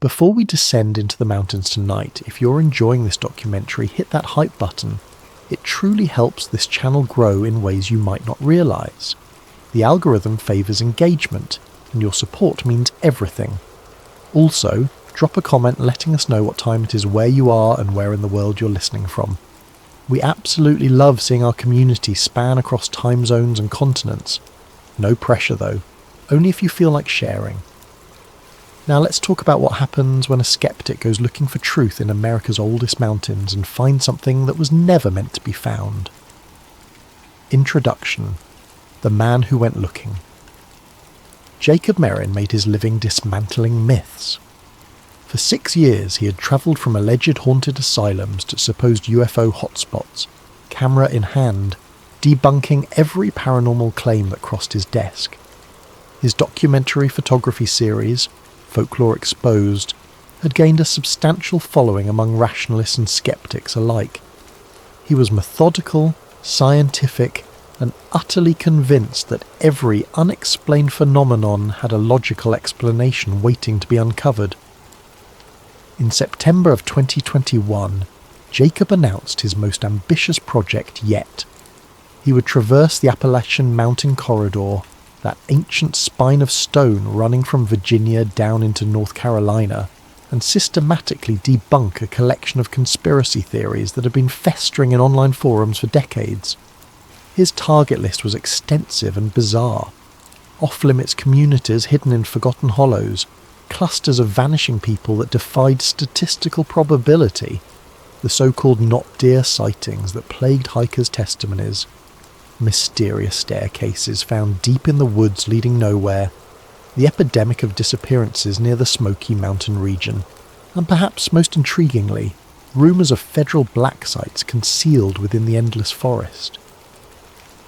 Before we descend into the mountains tonight, if you're enjoying this documentary, hit that hype button. It truly helps this channel grow in ways you might not realise. The algorithm favours engagement, and your support means everything. Also, drop a comment letting us know what time it is where you are and where in the world you're listening from. We absolutely love seeing our community span across time zones and continents. No pressure though, only if you feel like sharing. Now let's talk about what happens when a skeptic goes looking for truth in America's oldest mountains and finds something that was never meant to be found. Introduction: The Man Who Went Looking. Jacob Merrin made his living dismantling myths. For 6 years he had travelled from alleged haunted asylums to supposed UFO hotspots, camera in hand, debunking every paranormal claim that crossed his desk. His documentary photography series, Folklore Exposed, had gained a substantial following among rationalists and skeptics alike. He was methodical, scientific, and utterly convinced that every unexplained phenomenon had a logical explanation waiting to be uncovered. In September of 2021, Jacob announced his most ambitious project yet. He would traverse the Appalachian mountain corridor, that ancient spine of stone running from Virginia down into North Carolina, and systematically debunk a collection of conspiracy theories that had been festering in online forums for decades. His target list was extensive and bizarre. Off-limits communities hidden in forgotten hollows, clusters of vanishing people that defied statistical probability, the so-called not-deer sightings that plagued hikers' testimonies, mysterious staircases found deep in the woods leading nowhere, the epidemic of disappearances near the Smoky Mountain region, and perhaps most intriguingly, rumours of federal black sites concealed within the endless forest.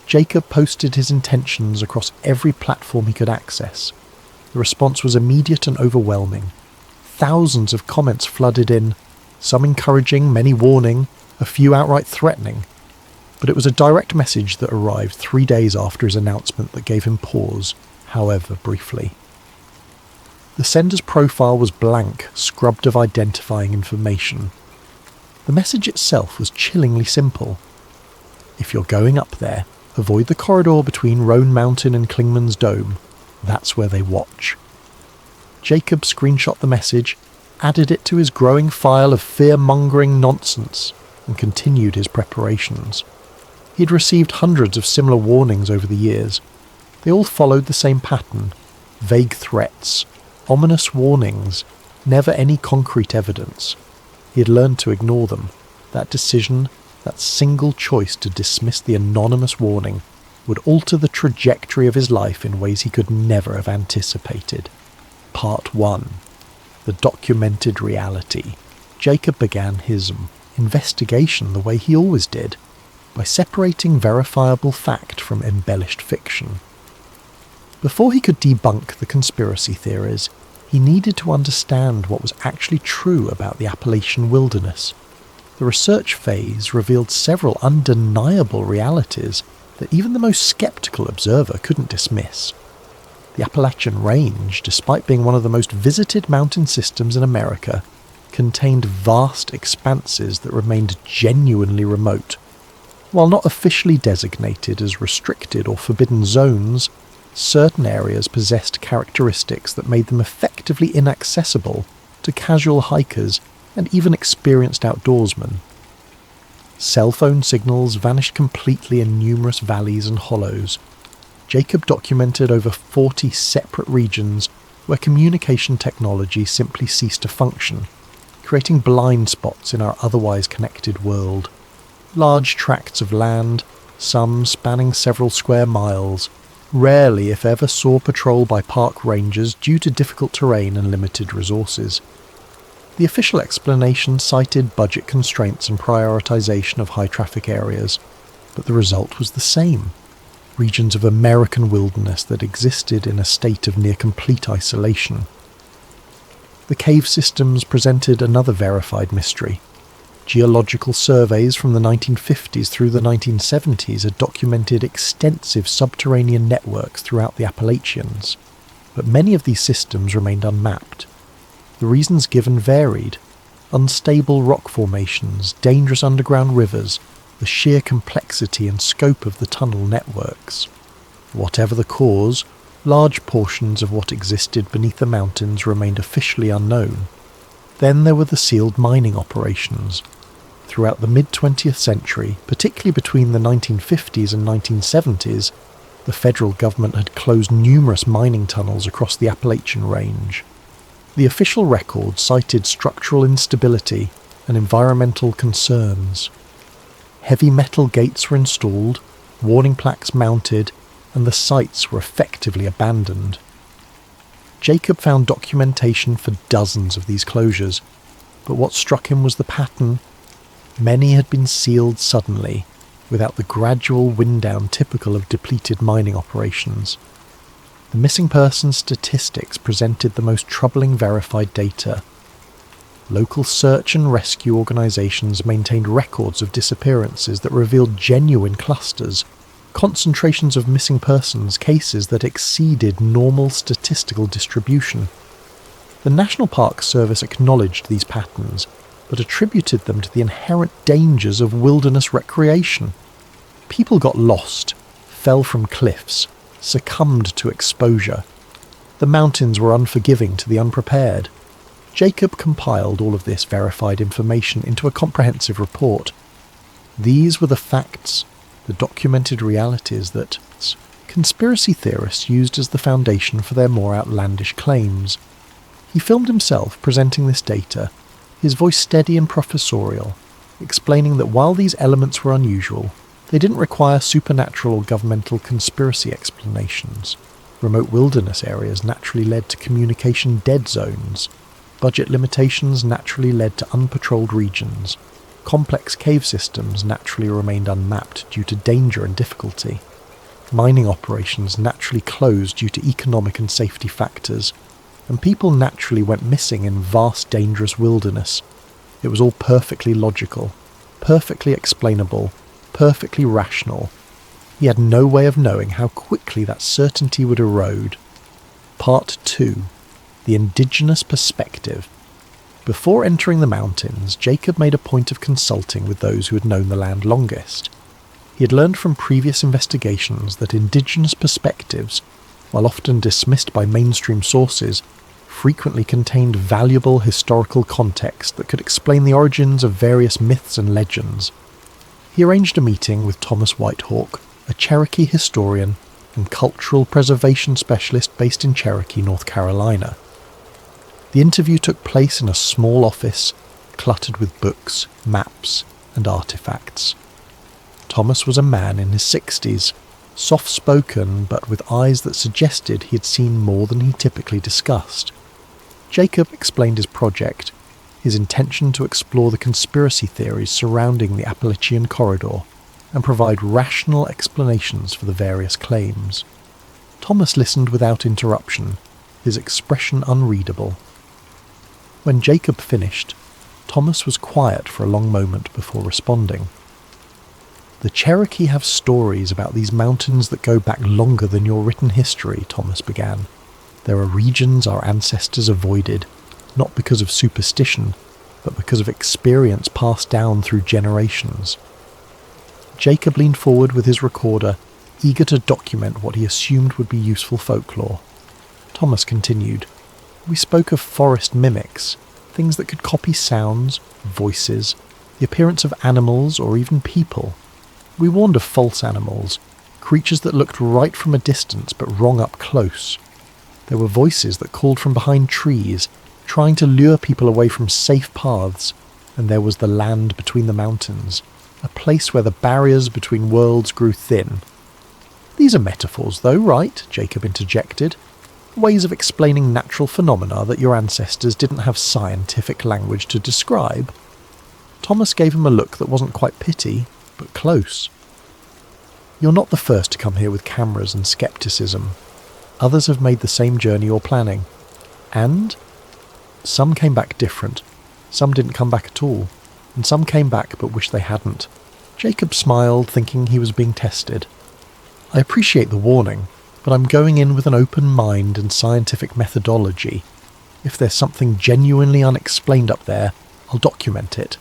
Jacob posted his intentions across every platform he could access. The response was immediate and overwhelming. Thousands of comments flooded in, some encouraging, many warning, a few outright threatening. But it was a direct message that arrived 3 days after his announcement that gave him pause, however briefly. The sender's profile was blank, scrubbed of identifying information. The message itself was chillingly simple. If you're going up there, avoid the corridor between Roan Mountain and Klingman's Dome. That's where they watch. Jacob screenshot the message, added it to his growing file of fear-mongering nonsense, and continued his preparations. He had received hundreds of similar warnings over the years. They all followed the same pattern: vague threats, ominous warnings, never any concrete evidence. He had learned to ignore them. That decision, that single choice to dismiss the anonymous warning, would alter the trajectory of his life in ways he could never have anticipated. Part 1. The Documented Reality. Jacob began his investigation the way he always did, by separating verifiable fact from embellished fiction. Before he could debunk the conspiracy theories, he needed to understand what was actually true about the Appalachian wilderness. The research phase revealed several undeniable realities that even the most skeptical observer couldn't dismiss. The Appalachian Range, despite being one of the most visited mountain systems in America, contained vast expanses that remained genuinely remote. While not officially designated as restricted or forbidden zones, certain areas possessed characteristics that made them effectively inaccessible to casual hikers and even experienced outdoorsmen. Cell phone signals vanished completely in numerous valleys and hollows. Jacob documented over 40 separate regions where communication technology simply ceased to function, creating blind spots in our otherwise connected world. Large tracts of land, some spanning several square miles, rarely if ever saw patrol by park rangers due to difficult terrain and limited resources. The official explanation cited budget constraints and prioritization of high-traffic areas, but the result was the same: regions of American wilderness that existed in a state of near-complete isolation. The cave systems presented another verified mystery. Geological surveys from the 1950s through the 1970s had documented extensive subterranean networks throughout the Appalachians, but many of these systems remained unmapped. The reasons given varied: unstable rock formations, dangerous underground rivers, the sheer complexity and scope of the tunnel networks. Whatever the cause, large portions of what existed beneath the mountains remained officially unknown. Then there were the sealed mining operations. Throughout the mid-20th century, particularly between the 1950s and 1970s, the federal government had closed numerous mining tunnels across the Appalachian range. The official record cited structural instability and environmental concerns. Heavy metal gates were installed, warning plaques mounted, and the sites were effectively abandoned. Jacob found documentation for dozens of these closures, but what struck him was the pattern. Many had been sealed suddenly, without the gradual wind-down typical of depleted mining operations. The missing persons statistics presented the most troubling verified data. Local search and rescue organisations maintained records of disappearances that revealed genuine clusters, concentrations of missing persons cases that exceeded normal statistical distribution. The National Park Service acknowledged these patterns, but attributed them to the inherent dangers of wilderness recreation. People got lost, fell from cliffs, succumbed to exposure. The mountains were unforgiving to the unprepared. Jacob compiled all of this verified information into a comprehensive report. These were the facts, the documented realities that conspiracy theorists used as the foundation for their more outlandish claims. He filmed himself presenting this data, his voice steady and professorial, explaining that while these elements were unusual, they didn't require supernatural or governmental conspiracy explanations. Remote wilderness areas naturally led to communication dead zones. Budget limitations naturally led to unpatrolled regions. Complex cave systems naturally remained unmapped due to danger and difficulty. Mining operations naturally closed due to economic and safety factors, and people naturally went missing in vast, dangerous wilderness. It was all perfectly logical, perfectly explainable, perfectly rational. He had no way of knowing how quickly that certainty would erode. Part 2. The Indigenous Perspective. Before entering the mountains, Jacob made a point of consulting with those who had known the land longest. He had learned from previous investigations that indigenous perspectives, while often dismissed by mainstream sources, frequently contained valuable historical context that could explain the origins of various myths and legends. He arranged a meeting with Thomas Whitehawk, a Cherokee historian and cultural preservation specialist based in Cherokee, North Carolina. The interview took place in a small office, cluttered with books, maps, and artifacts. Thomas was a man in his 60s, soft-spoken but with eyes that suggested he had seen more than he typically discussed. Jacob explained his project, his intention to explore the conspiracy theories surrounding the Appalachian corridor and provide rational explanations for the various claims. Thomas listened without interruption, his expression unreadable. When Jacob finished, Thomas was quiet for a long moment before responding. "The Cherokee have stories about these mountains that go back longer than your written history," Thomas began. "There are regions our ancestors avoided, not because of superstition, but because of experience passed down through generations." Jacob leaned forward with his recorder, eager to document what he assumed would be useful folklore. Thomas continued, "We spoke of forest mimics, things that could copy sounds, voices, the appearance of animals or even people. We warned of false animals, creatures that looked right from a distance but wrong up close. There were voices that called from behind trees, trying to lure people away from safe paths, and there was the land between the mountains, a place where the barriers between worlds grew thin." "These are metaphors though, right?" Jacob interjected. "Ways of explaining natural phenomena that your ancestors didn't have scientific language to describe." Thomas gave him a look that wasn't quite pity, but close. "You're not the first to come here with cameras and skepticism. Others have made the same journey you're planning. And some came back different, some didn't come back at all, and some came back but wished they hadn't." Jacob smiled, thinking he was being tested. "I appreciate the warning, but I'm going in with an open mind and scientific methodology. If there's something genuinely unexplained up there, I'll document it.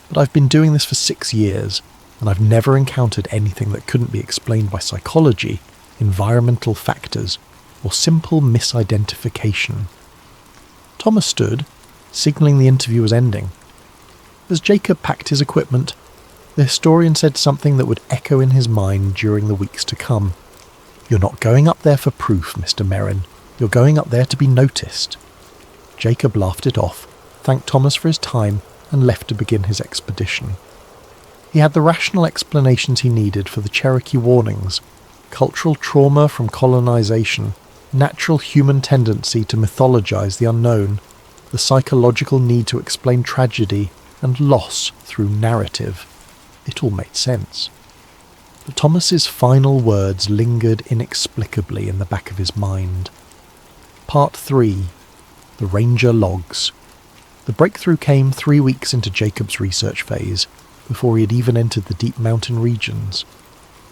But I've been doing this for 6 years, and I've never encountered anything that couldn't be explained by psychology, environmental factors, or simple misidentification. Thomas stood, signalling the interview was ending. As Jacob packed his equipment, the historian said something that would echo in his mind during the weeks to come. "You're not going up there for proof, Mr. Merrin. You're going up there to be noticed." Jacob laughed it off, thanked Thomas for his time, and left to begin his expedition. He had the rational explanations he needed for the Cherokee warnings: cultural trauma from colonization, natural human tendency to mythologize the unknown, the psychological need to explain tragedy, and loss through narrative. It all made sense. But Thomas's final words lingered inexplicably in the back of his mind. Part 3. The Ranger Logs. The breakthrough came 3 weeks into Jacob's research phase, before he had even entered the deep mountain regions.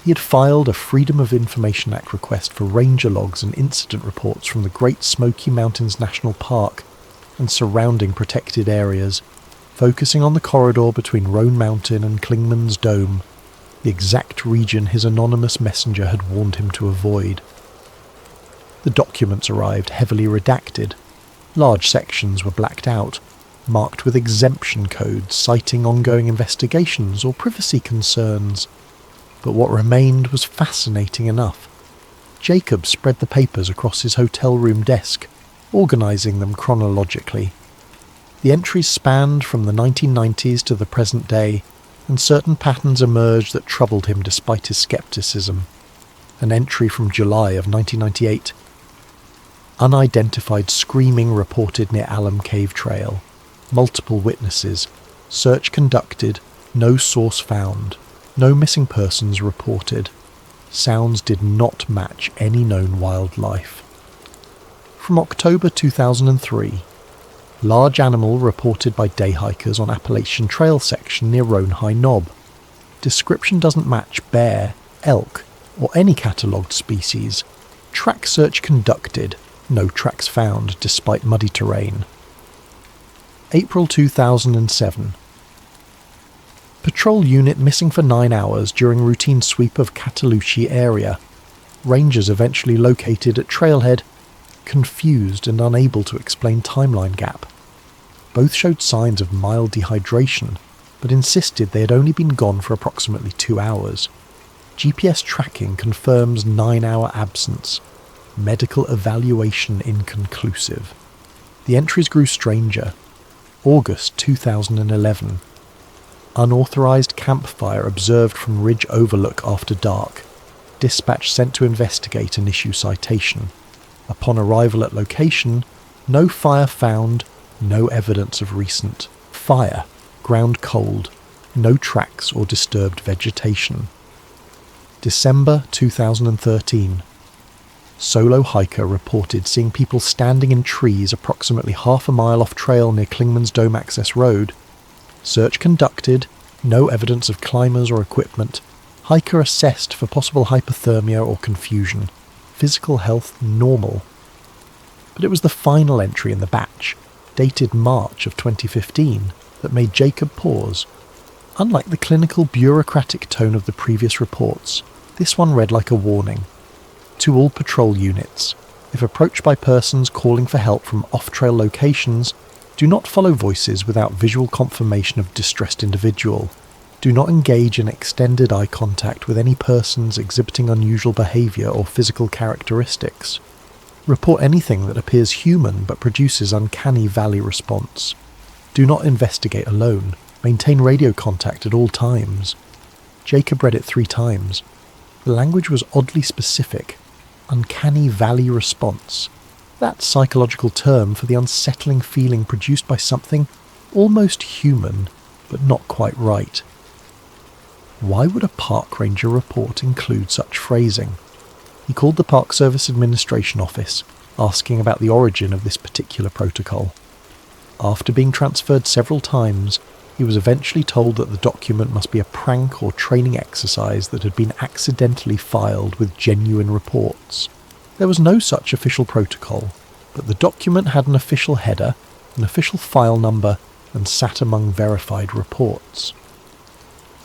He had filed a Freedom of Information Act request for ranger logs and incident reports from the Great Smoky Mountains National Park and surrounding protected areas, focusing on the corridor between Roan Mountain and Clingman's Dome, the exact region his anonymous messenger had warned him to avoid. The documents arrived heavily redacted. Large sections were blacked out, marked with exemption codes citing ongoing investigations or privacy concerns. But what remained was fascinating enough. Jacob spread the papers across his hotel room desk, organising them chronologically. The entries spanned from the 1990s to the present day, and certain patterns emerged that troubled him despite his scepticism. An entry from July of 1998. Unidentified screaming reported near Alum Cave Trail. Multiple witnesses. Search conducted. No source found. No missing persons reported. Sounds did not match any known wildlife. From October 2003. Large animal reported by day hikers on Appalachian Trail section near Roan High Knob. Description doesn't match bear, elk, or any catalogued species. Track search conducted. No tracks found despite muddy terrain. April 2007. Patrol unit missing for 9 hours during routine sweep of Cataloochee area. Rangers eventually located at trailhead, confused and unable to explain timeline gap. Both showed signs of mild dehydration, but insisted they had only been gone for approximately 2 hours. GPS tracking confirms 9-hour absence. Medical evaluation inconclusive. The entries grew stranger. August 2011. Unauthorized campfire observed from ridge overlook after dark. Dispatch sent to investigate and issue citation. Upon arrival at location, no fire found, no evidence of recent fire, ground cold, no tracks or disturbed vegetation. December 2013. Solo hiker reported seeing people standing in trees approximately half a mile off trail near Clingman's Dome Access Road. Search conducted, no evidence of climbers or equipment. Hiker assessed for possible hypothermia or confusion. Physical health normal. But it was the final entry in the batch, dated March of 2015, that made Jacob pause. Unlike the clinical bureaucratic tone of the previous reports, this one read like a warning. To all patrol units, if approached by persons calling for help from off-trail locations, do not follow voices without visual confirmation of distressed individual. Do not engage in extended eye contact with any persons exhibiting unusual behaviour or physical characteristics. Report anything that appears human but produces uncanny valley response. Do not investigate alone. Maintain radio contact at all times. Jacob read it 3 times. The language was oddly specific. Uncanny valley response. That psychological term for the unsettling feeling produced by something almost human, but not quite right. Why would a park ranger report include such phrasing? He called the Park Service Administration office, asking about the origin of this particular protocol. After being transferred several times, he was eventually told that the document must be a prank or training exercise that had been accidentally filed with genuine reports. There was no such official protocol, but the document had an official header, an official file number, and sat among verified reports.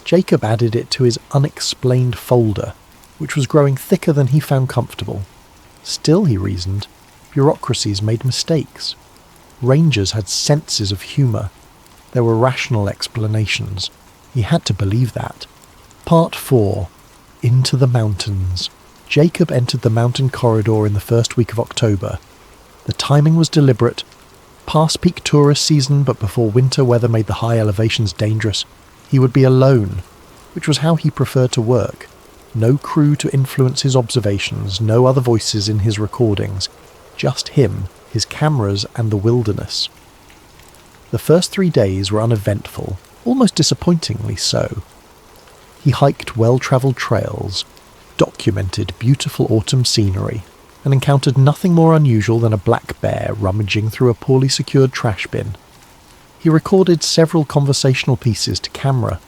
Jacob added it to his unexplained folder, which was growing thicker than he found comfortable. Still, he reasoned, bureaucracies made mistakes. Rangers had senses of humour. There were rational explanations. He had to believe that. Part 4. Into the Mountains. Jacob entered the mountain corridor in the first week of October. The timing was deliberate. Past peak tourist season, but before winter weather made the high elevations dangerous. He would be alone, which was how he preferred to work. No crew to influence his observations, no other voices in his recordings. Just him, his cameras, and the wilderness. The first 3 days were uneventful, almost disappointingly so. He hiked well-travelled trails, documented beautiful autumn scenery, and encountered nothing more unusual than a black bear rummaging through a poorly secured trash bin. He recorded several conversational pieces to camera,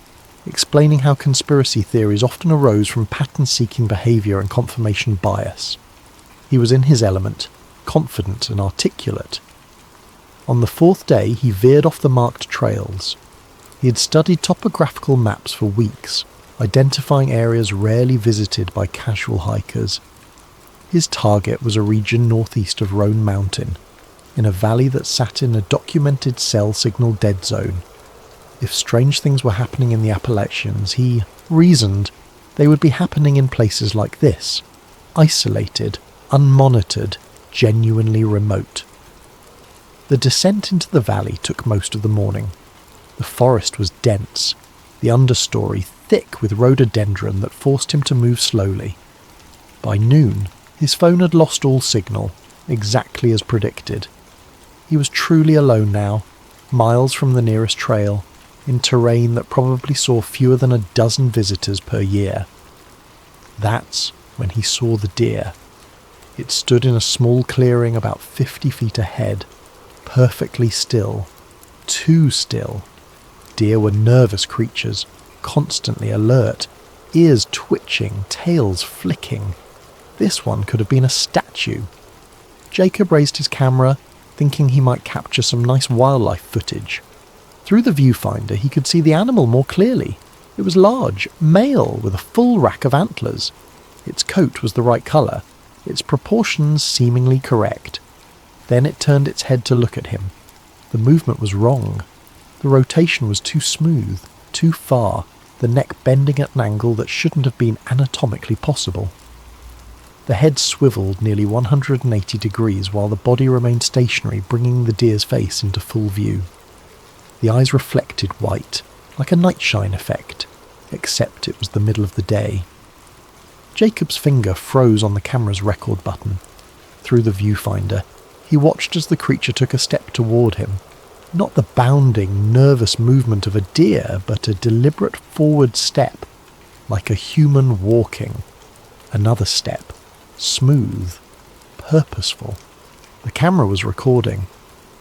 explaining how conspiracy theories often arose from pattern-seeking behaviour and confirmation bias. He was in his element, confident and articulate. On the 4th day, he veered off the marked trails. He had studied topographical maps for weeks, identifying areas rarely visited by casual hikers. His target was a region northeast of Roan Mountain, in a valley that sat in a documented cell signal dead zone. If strange things were happening in the Appalachians, he reasoned they would be happening in places like this, isolated, unmonitored, genuinely remote. The descent into the valley took most of the morning. The forest was dense, the understory thick with rhododendron that forced him to move slowly. By noon, his phone had lost all signal, exactly as predicted. He was truly alone now, miles from the nearest trail, in terrain that probably saw fewer than a dozen visitors per year. That's when he saw the deer. It stood in a small clearing about 50 feet ahead, perfectly still. Too still. Deer were nervous creatures, constantly alert, ears twitching, tails flicking. This one could have been a statue. Jacob raised his camera, thinking he might capture some nice wildlife footage. Through the viewfinder he could see the animal more clearly. It was large, male, with a full rack of antlers. Its coat was the right colour, its proportions seemingly correct. Then it turned its head to look at him. The movement was wrong. The rotation was too smooth, too far, the neck bending at an angle that shouldn't have been anatomically possible. The head swiveled nearly 180 degrees while the body remained stationary, bringing the deer's face into full view. The eyes reflected white, like a nightshine effect, except it was the middle of the day. Jacob's finger froze on the camera's record button. Through the viewfinder, he watched as the creature took a step toward him. Not the bounding, nervous movement of a deer, but a deliberate forward step, like a human walking. Another step. Smooth, purposeful. The camera was recording.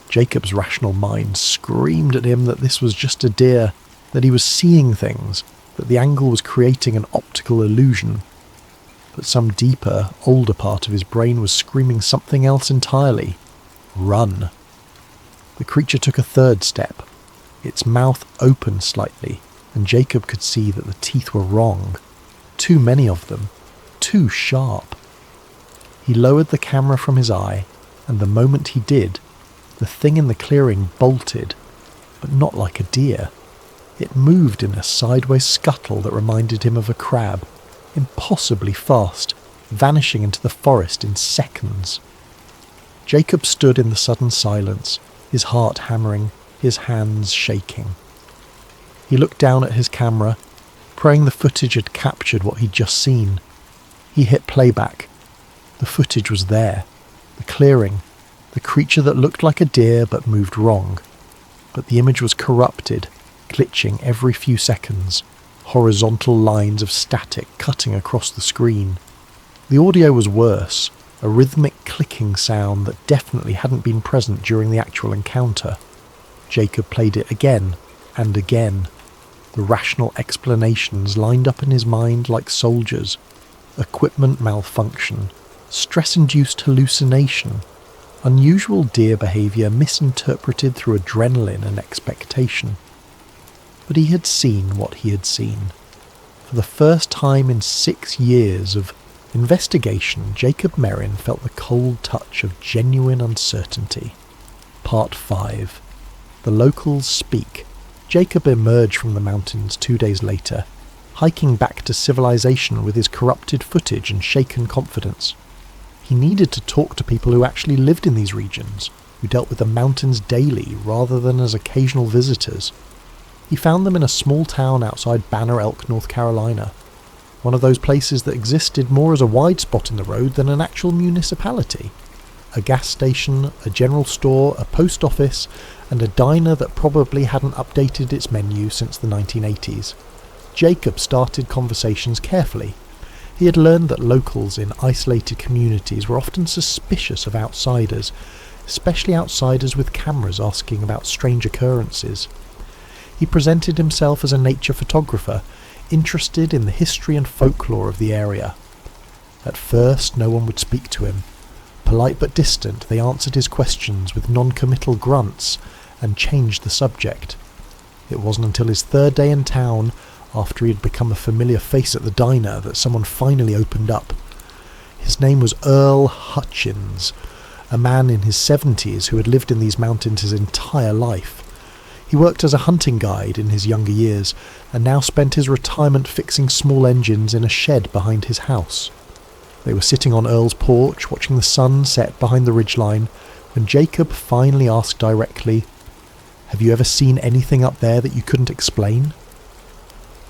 Jacob's rational mind screamed at him that this was just a deer, that he was seeing things, that the angle was creating an optical illusion. But some deeper, older part of his brain was screaming something else entirely. Run. The creature took a 3rd step. Its mouth opened slightly, and Jacob could see that the teeth were wrong. Too many of them. Too sharp. He lowered the camera from his eye, and the moment he did, the thing in the clearing bolted, but not like a deer. It moved in a sideways scuttle that reminded him of a crab, impossibly fast, vanishing into the forest in seconds. Jacob stood in the sudden silence, his heart hammering, his hands shaking. He looked down at his camera, praying the footage had captured what he'd just seen. He hit playback. The footage was there. The clearing. The creature that looked like a deer but moved wrong. But the image was corrupted, glitching every few seconds. Horizontal lines of static cutting across the screen. The audio was worse, a rhythmic clicking sound that definitely hadn't been present during the actual encounter. Jacob played it again and again. The rational explanations lined up in his mind like soldiers. Equipment malfunction. Stress-induced hallucination. Unusual deer behaviour misinterpreted through adrenaline and expectation. But he had seen what he had seen. For the first time in 6 years of investigation, Jacob Merrin felt the cold touch of genuine uncertainty. Part 5. The locals speak. Jacob emerged from the mountains 2 days later, hiking back to civilization with his corrupted footage and shaken confidence. He needed to talk to people who actually lived in these regions, who dealt with the mountains daily rather than as occasional visitors. He found them in a small town outside Banner Elk, North Carolina, one of those places that existed more as a wide spot in the road than an actual municipality. A gas station, a general store, a post office, and a diner that probably hadn't updated its menu since the 1980s. Jacob started conversations carefully. He had learned that locals in isolated communities were often suspicious of outsiders, especially outsiders with cameras asking about strange occurrences. He presented himself as a nature photographer, interested in the history and folklore of the area. At first, no one would speak to him. Polite but distant, they answered his questions with non-committal grunts and changed the subject. It wasn't until his 3rd day in town, after he had become a familiar face at the diner, that someone finally opened up. His name was Earl Hutchins, a man in his 70s who had lived in these mountains his entire life. He worked as a hunting guide in his younger years, and now spent his retirement fixing small engines in a shed behind his house. They were sitting on Earl's porch, watching the sun set behind the ridgeline, when Jacob finally asked directly, "Have you ever seen anything up there that you couldn't explain?"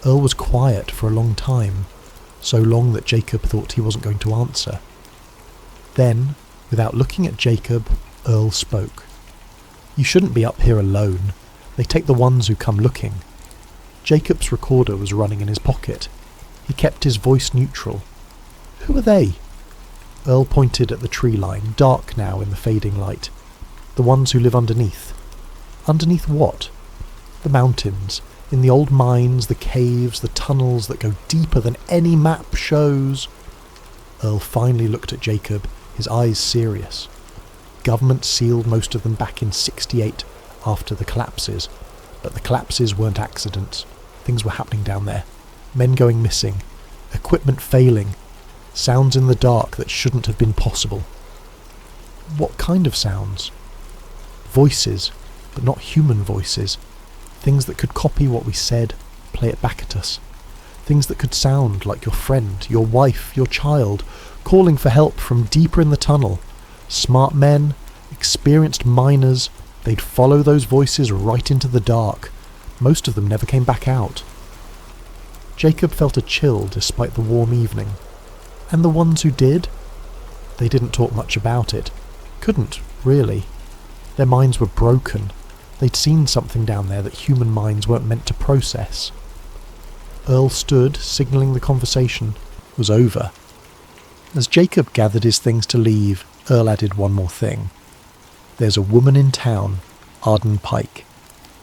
Earl was quiet for a long time, so long that Jacob thought he wasn't going to answer. Then, without looking at Jacob, Earl spoke. "You shouldn't be up here alone. They take the ones who come looking." Jacob's recorder was running in his pocket. He kept his voice neutral. "Who are they?" Earl pointed at the tree line, dark now in the fading light. "The ones who live underneath." "Underneath what?" "The mountains. In the old mines, the caves, the tunnels that go deeper than any map shows." Earl finally looked at Jacob, his eyes serious. Government sealed most of them back in '68 after the collapses, but the collapses weren't accidents. Things were happening down there. Men going missing, equipment failing, sounds in the dark that shouldn't have been possible. "What kind of sounds?" "Voices, but not human voices. Things that could copy what we said, play it back at us. Things that could sound like your friend, your wife, your child, calling for help from deeper in the tunnel. Smart men, experienced miners, they'd follow those voices right into the dark. Most of them never came back out." Jacob felt a chill despite the warm evening. "And the ones who did?" "They didn't talk much about it. Couldn't, really. Their minds were broken. They'd seen something down there that human minds weren't meant to process." Earl stood, signalling the conversation was over. As Jacob gathered his things to leave, Earl added one more thing. "There's a woman in town, Arden Pike.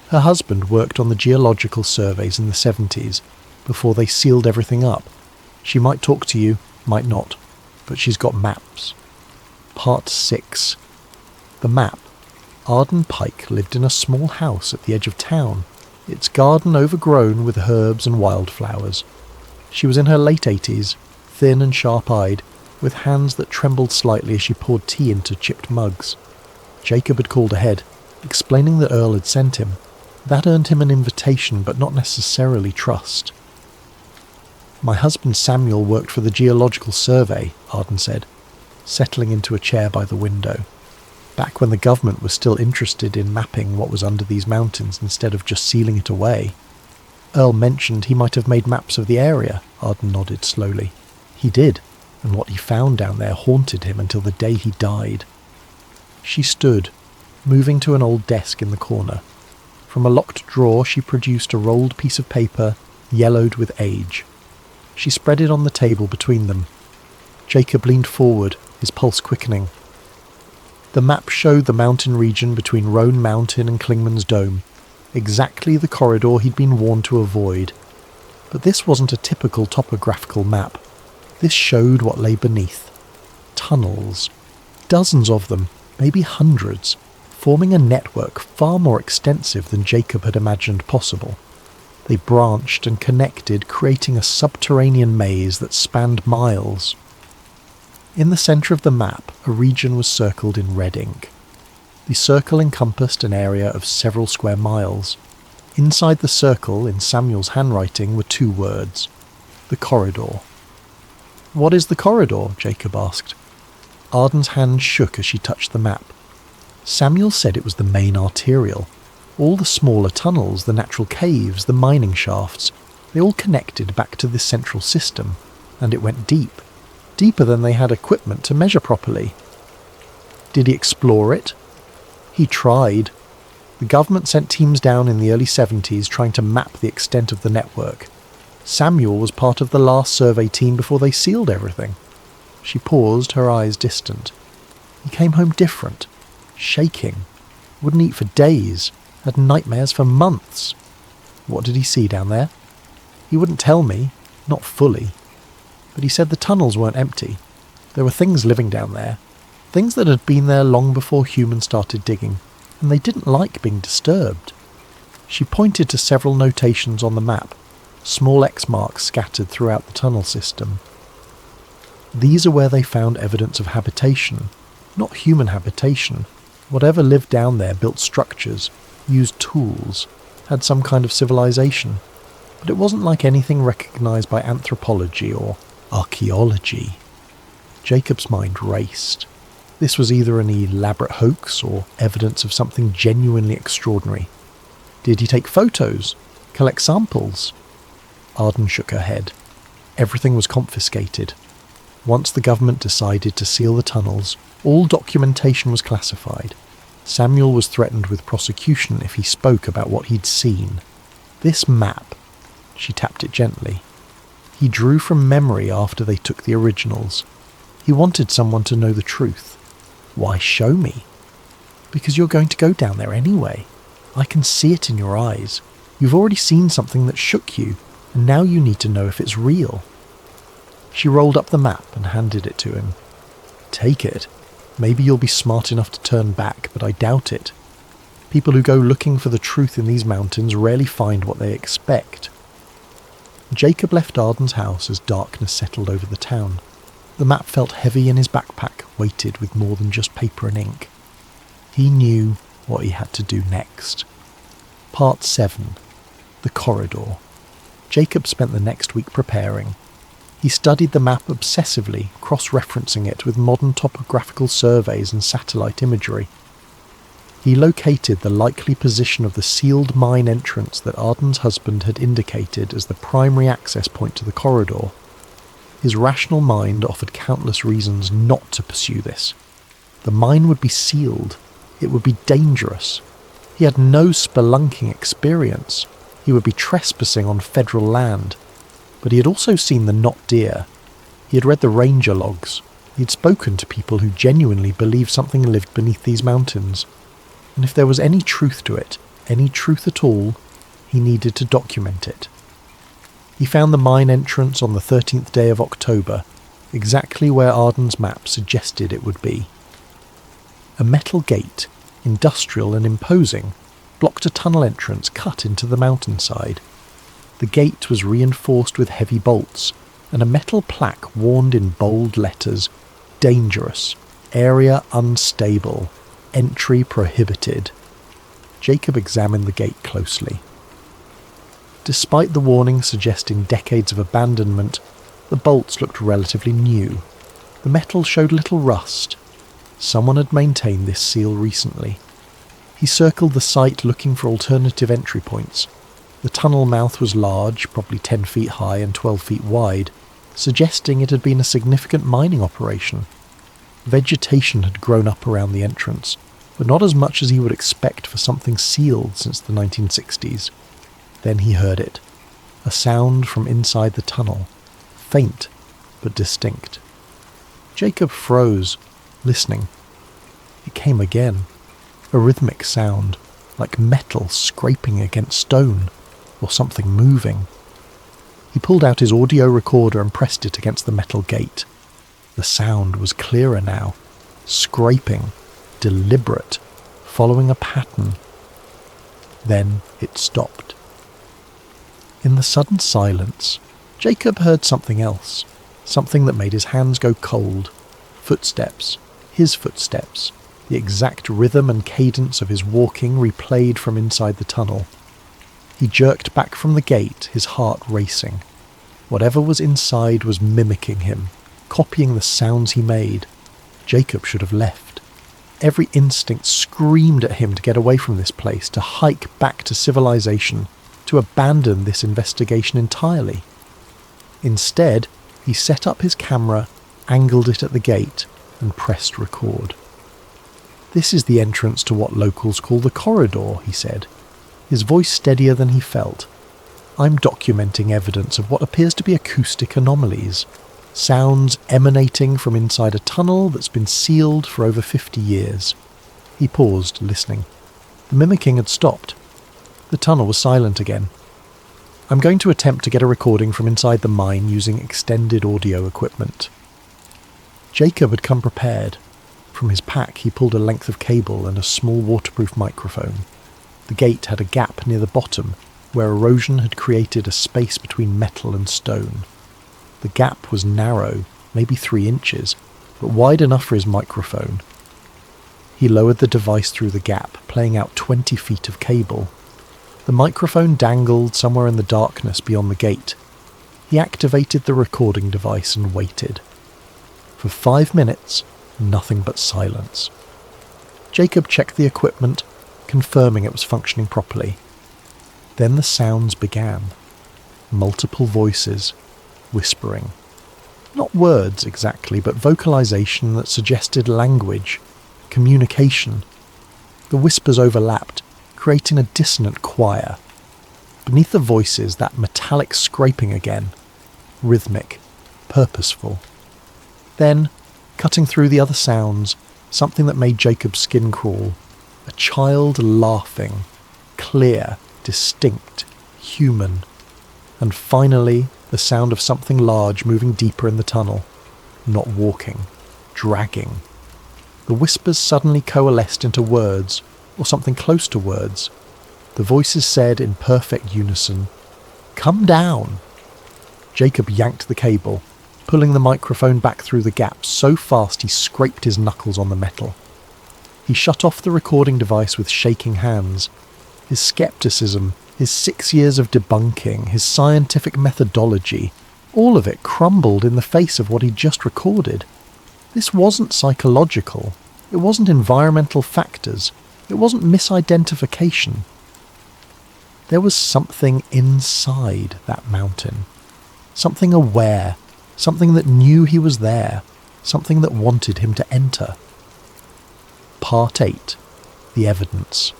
Her husband worked on the geological surveys in the 70s, before they sealed everything up. She might talk to you, might not, but she's got maps." Part 6. The map. Arden Pike lived in a small house at the edge of town, its garden overgrown with herbs and wildflowers. She was in her late 80s, thin and sharp-eyed, with hands that trembled slightly as she poured tea into chipped mugs. Jacob had called ahead, explaining that Earl had sent him. That earned him an invitation, but not necessarily trust. "My husband Samuel worked for the Geological Survey," Arden said, settling into a chair by the window. "Back when the government was still interested in mapping what was under these mountains instead of just sealing it away." Earl mentioned he might have made maps of the area. Arden nodded slowly. "He did, and what he found down there haunted him until the day he died." She stood, moving to an old desk in the corner. From a locked drawer she produced a rolled piece of paper, yellowed with age. She spread it on the table between them. Jacob leaned forward, his pulse quickening. The map showed the mountain region between Roan Mountain and Clingman's Dome, exactly the corridor he'd been warned to avoid. But this wasn't a typical topographical map. This showed what lay beneath. Tunnels. Dozens of them, maybe hundreds, forming a network far more extensive than Jacob had imagined possible. They branched and connected, creating a subterranean maze that spanned miles. In the centre of the map, a region was circled in red ink. The circle encompassed an area of several square miles. Inside the circle, in Samuel's handwriting, were 2 words: the corridor. "What is the corridor?" Jacob asked. Arden's hand shook as she touched the map. Samuel said it was the main arterial. All the smaller tunnels, the natural caves, the mining shafts, they all connected back to this central system, and it went deep. Deeper than they had equipment to measure properly. Did he explore it? He tried. The government sent teams down in the early 70s trying to map the extent of the network. Samuel was part of the last survey team before they sealed everything. She paused, her eyes distant. He came home different, shaking, wouldn't eat for days, had nightmares for months. What did he see down there? He wouldn't tell me, not fully. But he said the tunnels weren't empty. There were things living down there, things that had been there long before humans started digging, and they didn't like being disturbed. She pointed to several notations on the map, small X marks scattered throughout the tunnel system. These are where they found evidence of habitation, not human habitation. Whatever lived down there built structures, used tools, had some kind of civilization, but it wasn't like anything recognized by anthropology or archaeology. Jacob's mind raced. This was either an elaborate hoax or evidence of something genuinely extraordinary. Did he take photos? Collect samples? Arden shook her head. Everything was confiscated. Once the government decided to seal the tunnels, all documentation was classified. Samuel was threatened with prosecution if he spoke about what he'd seen. This map, she tapped it gently, he drew from memory after they took the originals. He wanted someone to know the truth. Why show me? Because you're going to go down there anyway. I can see it in your eyes. You've already seen something that shook you, and now you need to know if it's real. She rolled up the map and handed it to him. Take it. Maybe you'll be smart enough to turn back, but I doubt it. People who go looking for the truth in these mountains rarely find what they expect. Jacob left Arden's house as darkness settled over the town. The map felt heavy in his backpack, weighted with more than just paper and ink. He knew what he had to do next. Part 7. The Corridor. Jacob spent the next week preparing. He studied the map obsessively, cross-referencing it with modern topographical surveys and satellite imagery. He located the likely position of the sealed mine entrance that Arden's husband had indicated as the primary access point to the corridor. His rational mind offered countless reasons not to pursue this. The mine would be sealed. It would be dangerous. He had no spelunking experience. He would be trespassing on federal land. But he had also seen the not deer. He had read the ranger logs. He had spoken to people who genuinely believed something lived beneath these mountains. And if there was any truth to it, any truth at all, he needed to document it. He found the mine entrance on the 13th day of October, exactly where Arden's map suggested it would be. A metal gate, industrial and imposing, blocked a tunnel entrance cut into the mountainside. The gate was reinforced with heavy bolts, and a metal plaque warned in bold letters, "Dangerous, area unstable, entry prohibited." Jacob examined the gate closely. Despite the warning suggesting decades of abandonment, the bolts looked relatively new. The metal showed little rust. Someone had maintained this seal recently. He circled the site looking for alternative entry points. The tunnel mouth was large, probably 10 feet high and 12 feet wide, suggesting it had been a significant mining operation. Vegetation had grown up around the entrance, but not as much as he would expect for something sealed since the 1960s. Then he heard it. A sound from inside the tunnel. Faint, but distinct. Jacob froze, listening. It came again. A rhythmic sound, like metal scraping against stone, or something moving. He pulled out his audio recorder and pressed it against the metal gate. The sound was clearer now. Scraping. deliberate, following a pattern. Then it stopped. In the sudden silence, Jacob heard something else, something that made his hands go cold. Footsteps, his footsteps, the exact rhythm and cadence of his walking replayed from inside the tunnel. He jerked back from the gate, his heart racing. Whatever was inside was mimicking him, copying the sounds he made. Jacob should have left. Every instinct screamed at him to get away from this place, to hike back to civilization, to abandon this investigation entirely. Instead, he set up his camera, angled it at the gate, and pressed record. "This is the entrance to what locals call the corridor," he said, his voice steadier than he felt. "I'm documenting evidence of what appears to be acoustic anomalies, sounds emanating from inside a tunnel that's been sealed for over 50 years. He paused, listening. The mimicking had stopped. The tunnel was silent again. "I'm going to attempt to get a recording from inside the mine using extended audio equipment." Jacob had come prepared. From his pack he pulled a length of cable and a small waterproof microphone. The gate had a gap near the bottom, where erosion had created a space between metal and stone. The gap was narrow, maybe 3 inches, but wide enough for his microphone. He lowered the device through the gap, playing out 20 feet of cable. The microphone dangled somewhere in the darkness beyond the gate. He activated the recording device and waited. For 5 minutes, nothing but silence. Jacob checked the equipment, confirming it was functioning properly. Then the sounds began. Multiple voices, whispering. Not words exactly, but vocalization that suggested language, communication. The whispers overlapped, creating a dissonant choir. Beneath the voices, that metallic scraping again, rhythmic, purposeful. Then, cutting through the other sounds, something that made Jacob's skin crawl. A child laughing, clear, distinct, human. And finally, the sound of something large moving deeper in the tunnel. Not walking, dragging. The whispers suddenly coalesced into words, or something close to words. The voices said in perfect unison, "Come down!" Jacob yanked the cable, pulling the microphone back through the gap so fast he scraped his knuckles on the metal. He shut off the recording device with shaking hands. His skepticism, his 6 years of debunking, his scientific methodology, all of it crumbled in the face of what he'd just recorded. This wasn't psychological. It wasn't environmental factors. It wasn't misidentification. There was something inside that mountain. Something aware. Something that knew he was there. Something that wanted him to enter. Part 8. The Evidence.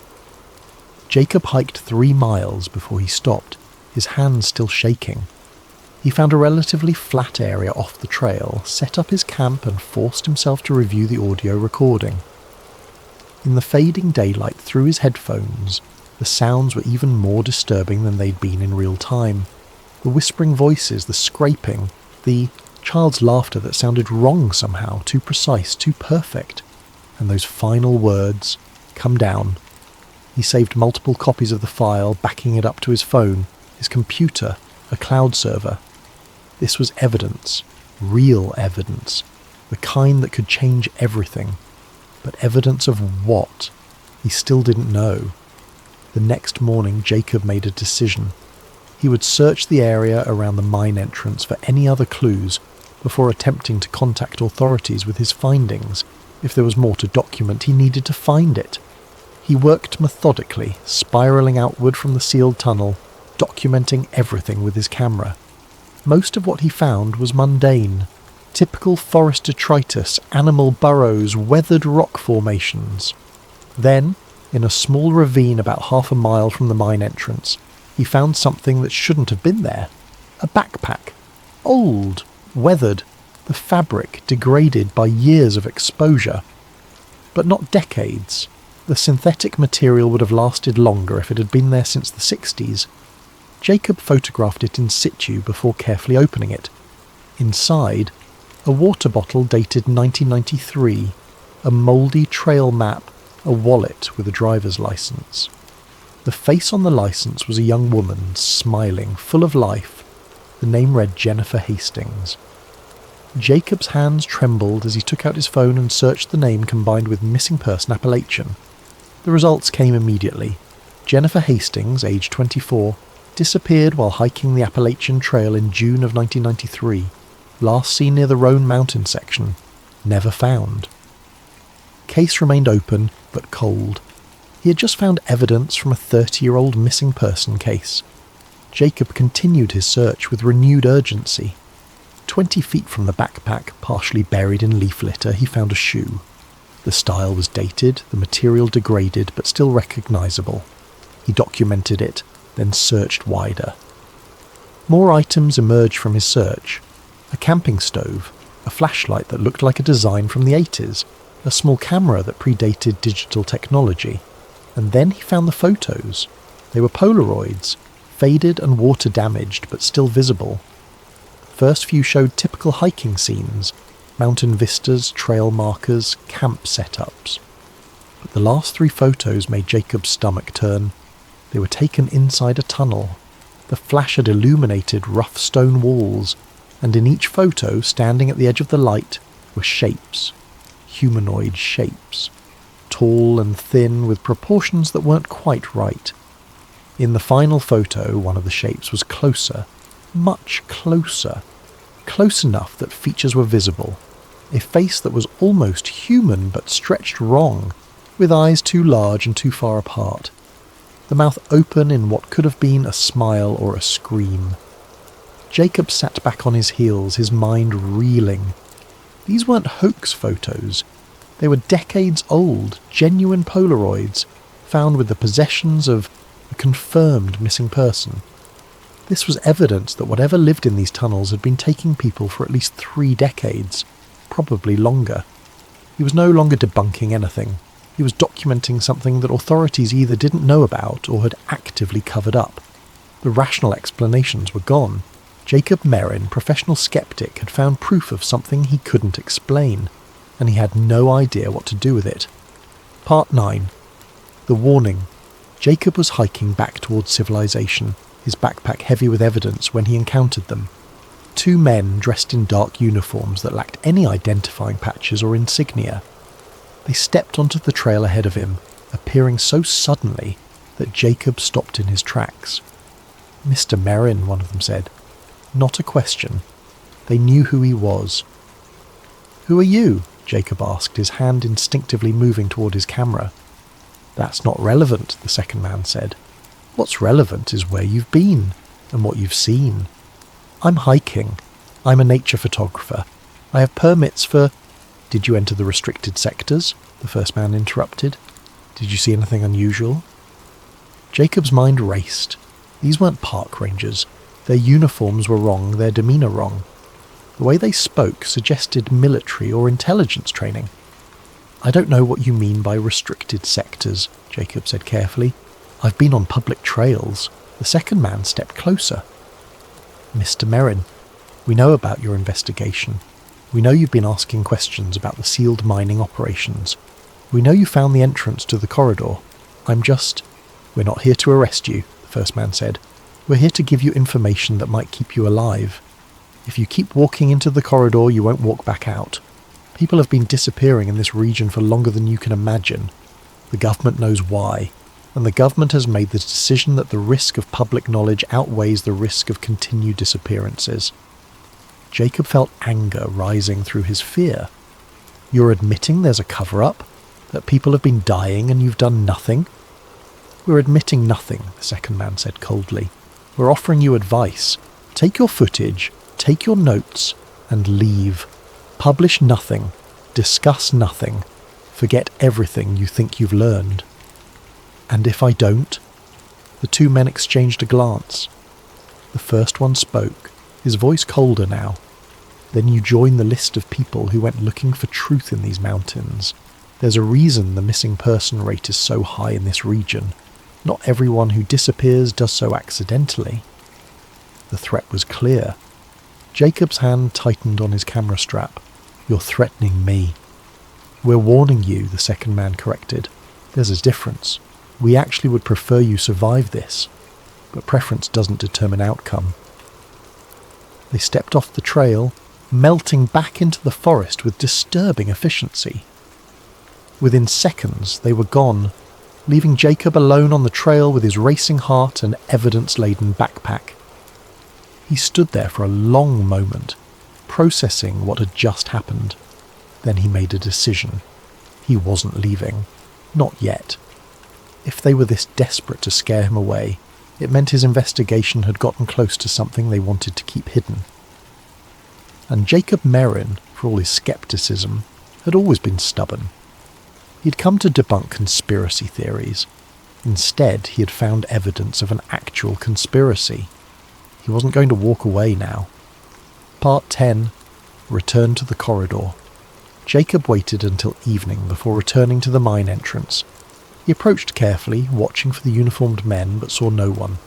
Jacob hiked 3 miles before he stopped, his hands still shaking. He found a relatively flat area off the trail, set up his camp and forced himself to review the audio recording. In the fading daylight through his headphones, the sounds were even more disturbing than they'd been in real time. The whispering voices, the scraping, the child's laughter that sounded wrong somehow, too precise, too perfect. And those final words, "Come down." He saved multiple copies of the file, backing it up to his phone, his computer, a cloud server. This was evidence, real evidence, the kind that could change everything. But evidence of what? He still didn't know. The next morning, Jacob made a decision. He would search the area around the mine entrance for any other clues before attempting to contact authorities with his findings. If there was more to document, he needed to find it. He worked methodically, spiraling outward from the sealed tunnel, documenting everything with his camera. Most of what he found was mundane. Typical forest detritus, animal burrows, weathered rock formations. Then, in a small ravine about 1/2 mile from the mine entrance, he found something that shouldn't have been there. A backpack. Old, weathered, the fabric degraded by years of exposure. But not decades. The synthetic material would have lasted longer if it had been there since the 60s. Jacob photographed it in situ before carefully opening it. Inside, a water bottle dated 1993. a mouldy trail map, a wallet with a driver's license. The face on the license was a young woman, smiling, full of life. The name read Jennifer Hastings. Jacob's hands trembled as he took out his phone and searched the name combined with missing person Appalachian. The results came immediately. Jennifer Hastings, age 24, disappeared while hiking the Appalachian Trail in June of 1993. Last seen near the Roan Mountain section. Never found. Case remained open, but cold. He had just found evidence from a 30-year-old missing person case. Jacob continued his search with renewed urgency. 20 feet from the backpack, partially buried in leaf litter, he found a shoe. The style was dated, the material degraded, but still recognisable. He documented it, then searched wider. More items emerged from his search. A camping stove, a flashlight that looked like a design from the 80s, a small camera that predated digital technology. And then he found the photos. They were Polaroids, faded and water-damaged but still visible. First few showed typical hiking scenes, mountain vistas, trail markers, camp setups. But the last 3 photos made Jacob's stomach turn. They were taken inside a tunnel. The flash had illuminated rough stone walls, and in each photo, standing at the edge of the light, were shapes. Humanoid shapes. Tall and thin, with proportions that weren't quite right. In the final photo, one of the shapes was closer, much closer. Close enough that features were visible. A face that was almost human but stretched wrong, with eyes too large and too far apart. The mouth open in what could have been a smile or a scream. Jacob sat back on his heels, his mind reeling. These weren't hoax photos. They were decades old, genuine Polaroids, found with the possessions of a confirmed missing person. This was evidence that whatever lived in these tunnels had been taking people for at least 3 decades, probably longer. He was no longer debunking anything. He was documenting something that authorities either didn't know about or had actively covered up. The rational explanations were gone. Jacob Merrin, professional skeptic, had found proof of something he couldn't explain, and he had no idea what to do with it. Part 9. The warning. Jacob was hiking back towards civilization, his backpack heavy with evidence, when he encountered them. 2 men dressed in dark uniforms that lacked any identifying patches or insignia. They stepped onto the trail ahead of him, appearing so suddenly that Jacob stopped in his tracks. "Mr. Merrin," one of them said. Not a question. They knew who he was. "Who are you?" Jacob asked, his hand instinctively moving toward his camera. "That's not relevant," the second man said. "What's relevant is where you've been, and what you've seen. I'm hiking. I'm a nature photographer. I have permits for—" "Did you enter the restricted sectors?" the first man interrupted. "Did you see anything unusual?" Jacob's mind raced. These weren't park rangers. Their uniforms were wrong, their demeanour wrong. The way they spoke suggested military or intelligence training. "I don't know what you mean by restricted sectors," Jacob said carefully. "I've been on public trails." The second man stepped closer. "Mr. Merrin, we know about your investigation. We know you've been asking questions about the sealed mining operations. We know you found the entrance to the corridor. We're not here to arrest you," the first man said. "We're here to give you information that might keep you alive. If you keep walking into the corridor, you won't walk back out. People have been disappearing in this region for longer than you can imagine. The government knows why, and the government has made the decision that the risk of public knowledge outweighs the risk of continued disappearances." Jacob felt anger rising through his fear. "You're admitting there's a cover-up? That people have been dying and you've done nothing?" "We're admitting nothing," the second man said coldly. "We're offering you advice. Take your footage, take your notes, and leave. Publish nothing. Discuss nothing. Forget everything you think you've learned." "And if I don't?" The 2 men exchanged a glance. The first one spoke, his voice colder now. "Then you join the list of people who went looking for truth in these mountains. There's a reason the missing person rate is so high in this region. Not everyone who disappears does so accidentally." The threat was clear. Jacob's hand tightened on his camera strap. "You're threatening me." "We're warning you," the second man corrected. "There's a difference. We actually would prefer you survive this, but preference doesn't determine outcome." They stepped off the trail, melting back into the forest with disturbing efficiency. Within seconds, they were gone, leaving Jacob alone on the trail with his racing heart and evidence-laden backpack. He stood there for a long moment, processing what had just happened. Then he made a decision. He wasn't leaving. Not yet. If they were this desperate to scare him away, it meant his investigation had gotten close to something they wanted to keep hidden. And Jacob Merrin, for all his skepticism, had always been stubborn. He'd come to debunk conspiracy theories. Instead, he had found evidence of an actual conspiracy. He wasn't going to walk away now. Part 10. Return to the corridor. Jacob waited until evening before returning to the mine entrance. He approached carefully, watching for the uniformed men, but saw no one.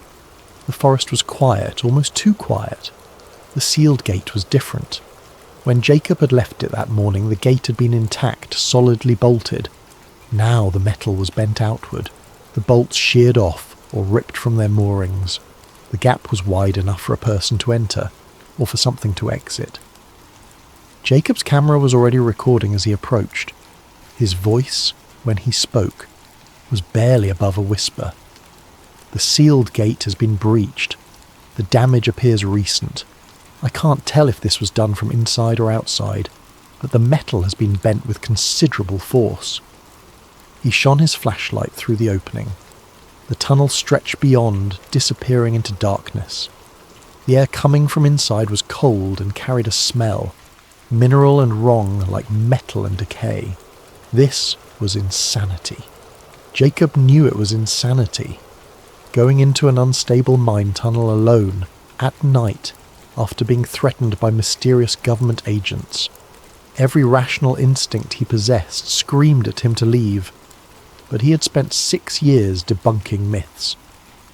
The forest was quiet, almost too quiet. The sealed gate was different. When Jacob had left it that morning, the gate had been intact, solidly bolted. Now the metal was bent outward, the bolts sheared off or ripped from their moorings. The gap was wide enough for a person to enter, or for something to exit. Jacob's camera was already recording as he approached. His voice, when he spoke, was barely above a whisper. "The sealed gate has been breached. The damage appears recent. I can't tell if this was done from inside or outside, but the metal has been bent with considerable force." He shone his flashlight through the opening. The tunnel stretched beyond, disappearing into darkness. The air coming from inside was cold and carried a smell, mineral and wrong, like metal and decay. This was insanity. Jacob knew it was insanity. Going into an unstable mine tunnel alone, at night, after being threatened by mysterious government agents. Every rational instinct he possessed screamed at him to leave. But he had spent 6 years debunking myths.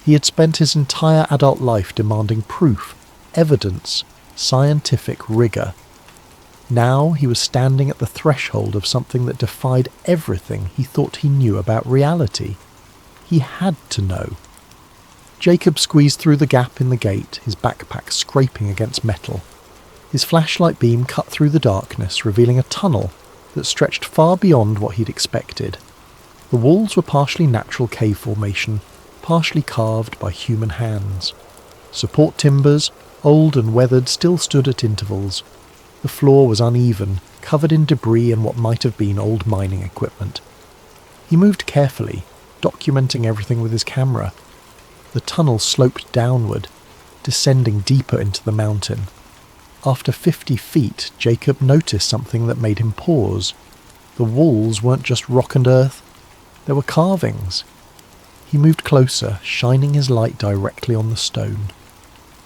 He had spent his entire adult life demanding proof, evidence, scientific rigour. Now he was standing at the threshold of something that defied everything he thought he knew about reality. He had to know. Jacob squeezed through the gap in the gate, his backpack scraping against metal. His flashlight beam cut through the darkness, revealing a tunnel that stretched far beyond what he'd expected. The walls were partially natural cave formation, partially carved by human hands. Support timbers, old and weathered, still stood at intervals. The floor was uneven, covered in debris and what might have been old mining equipment. He moved carefully, documenting everything with his camera. The tunnel sloped downward, descending deeper into the mountain. After 50 feet, Jacob noticed something that made him pause. The walls weren't just rock and earth. There were carvings. He moved closer, shining his light directly on the stone.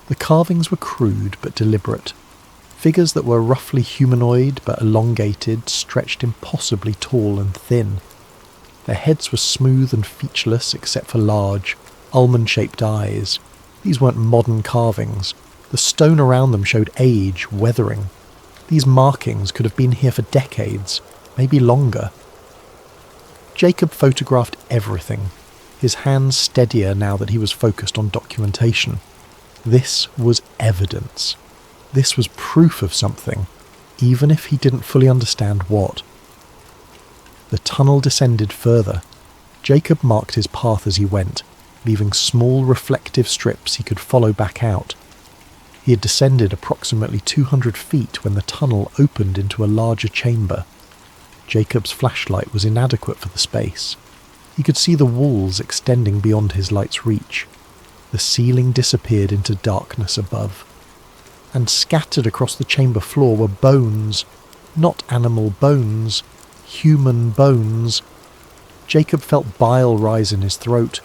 The carvings were crude but deliberate. Figures that were roughly humanoid but elongated, stretched impossibly tall and thin. Their heads were smooth and featureless except for large, almond-shaped eyes. These weren't modern carvings. The stone around them showed age, weathering. These markings could have been here for decades, maybe longer. Jacob photographed everything, his hands steadier now that he was focused on documentation. This was evidence. This was proof of something, even if he didn't fully understand what. The tunnel descended further. Jacob marked his path as he went, leaving small reflective strips he could follow back out. He had descended approximately 200 feet when the tunnel opened into a larger chamber. Jacob's flashlight was inadequate for the space. He could see the walls extending beyond his light's reach. The ceiling disappeared into darkness above. And scattered across the chamber floor were bones. Not animal bones. Human bones. Jacob felt bile rise in his throat.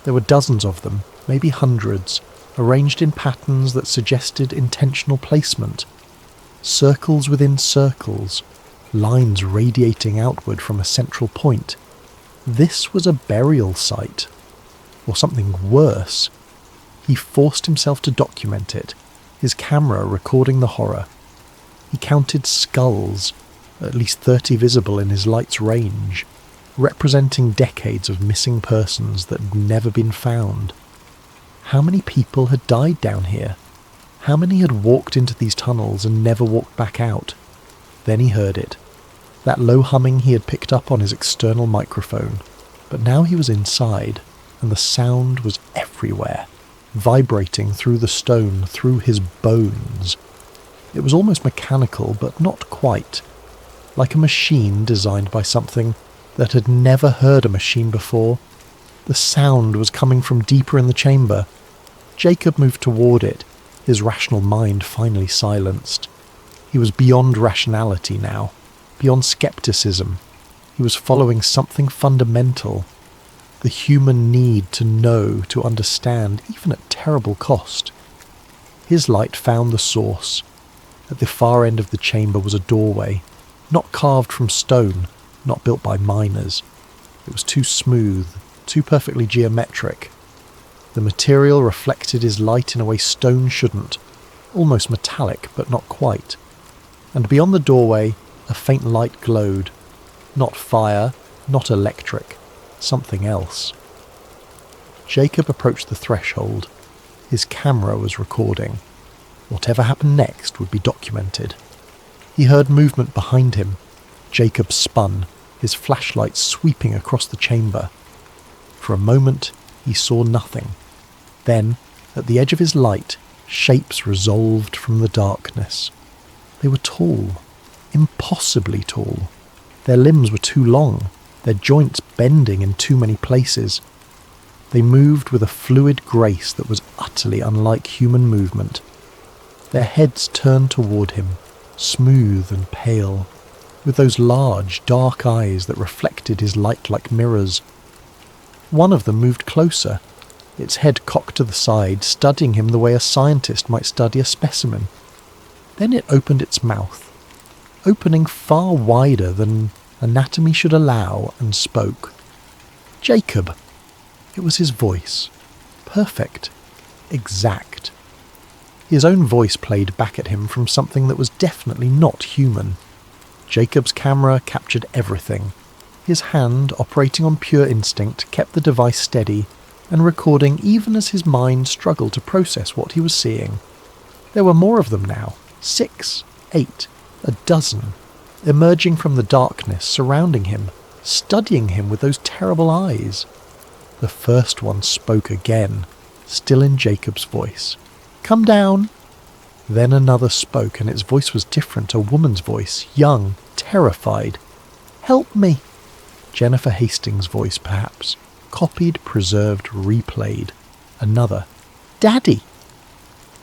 There were dozens of them, maybe hundreds, arranged in patterns that suggested intentional placement. Circles within circles, lines radiating outward from a central point. This was a burial site, or something worse. He forced himself to document it, his camera recording the horror. He counted skulls, at least 30 visible in his light's range, representing decades of missing persons that had never been found. How many people had died down here? How many had walked into these tunnels and never walked back out? Then he heard it. That low humming he had picked up on his external microphone. But now he was inside, and the sound was everywhere, vibrating through the stone, through his bones. It was almost mechanical, but not quite. Like a machine designed by something that had never heard a machine before. The sound was coming from deeper in the chamber. Jacob moved toward it, his rational mind finally silenced. He was beyond rationality now, beyond skepticism. He was following something fundamental, the human need to know, to understand, even at terrible cost. His light found the source. At the far end of the chamber was a doorway, not carved from stone, not built by miners. It was too smooth, too perfectly geometric. The material reflected his light in a way stone shouldn't, almost metallic, but not quite. And beyond the doorway, a faint light glowed. Not fire, not electric, something else. Jacob approached the threshold. His camera was recording. Whatever happened next would be documented. He heard movement behind him. Jacob spun, his flashlight sweeping across the chamber. For a moment, he saw nothing. Then, at the edge of his light, shapes resolved from the darkness. They were tall, impossibly tall. Their limbs were too long, their joints bending in too many places. They moved with a fluid grace that was utterly unlike human movement. Their heads turned toward him, smooth and pale, with those large, dark eyes that reflected his light like mirrors. One of them moved closer, its head cocked to the side, studying him the way a scientist might study a specimen. Then it opened its mouth, opening far wider than anatomy should allow, and spoke. Jacob! It was his voice. Perfect. Exact. His own voice played back at him from something that was definitely not human. Jacob's camera captured everything. His hand, operating on pure instinct, kept the device steady and recording even as his mind struggled to process what he was seeing. There were more of them now. 6, 8, a dozen, emerging from the darkness surrounding him, studying him with those terrible eyes. The first one spoke again, still in Jacob's voice. Come down! Then another spoke, and its voice was different, a woman's voice, young, terrified. Help me! Jennifer Hastings' voice, perhaps. Copied, preserved, replayed. Another. Daddy!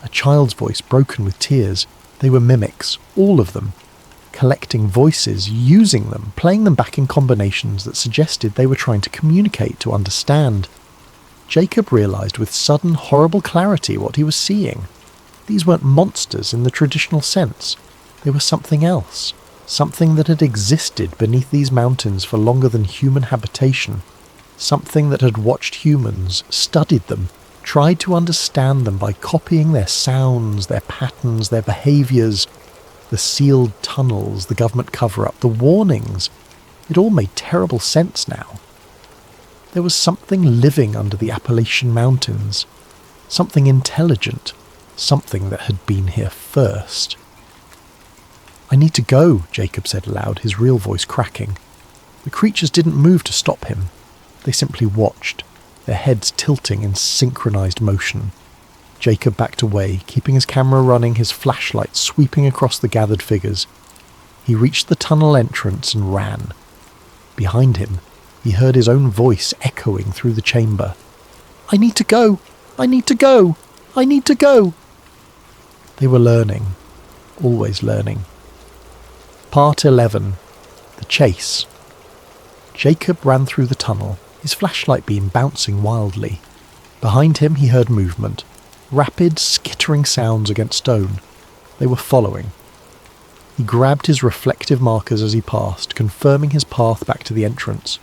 A child's voice, broken with tears. They were mimics, all of them. Collecting voices, using them, playing them back in combinations that suggested they were trying to communicate, to understand. Jacob realised with sudden, horrible clarity what he was seeing. These weren't monsters in the traditional sense. They were something else. Something that had existed beneath these mountains for longer than human habitation. Something that had watched humans, studied them, tried to understand them by copying their sounds, their patterns, their behaviours, the sealed tunnels, the government cover-up, the warnings. It all made terrible sense now. There was something living under the Appalachian mountains, something intelligent, something that had been here first. I need to go, Jacob said aloud, his real voice cracking. The creatures didn't move to stop him. They simply watched, their heads tilting in synchronized motion. Jacob backed away, keeping his camera running, his flashlight sweeping across the gathered figures. He reached the tunnel entrance and ran. Behind him, he heard his own voice echoing through the chamber. I need to go! I need to go! I need to go! They were learning, always learning. Part 11. The Chase. Jacob ran through the tunnel, his flashlight beam bouncing wildly. Behind him he heard movement, rapid, skittering sounds against stone. They were following. He grabbed his reflective markers as he passed, confirming his path back to the entrance.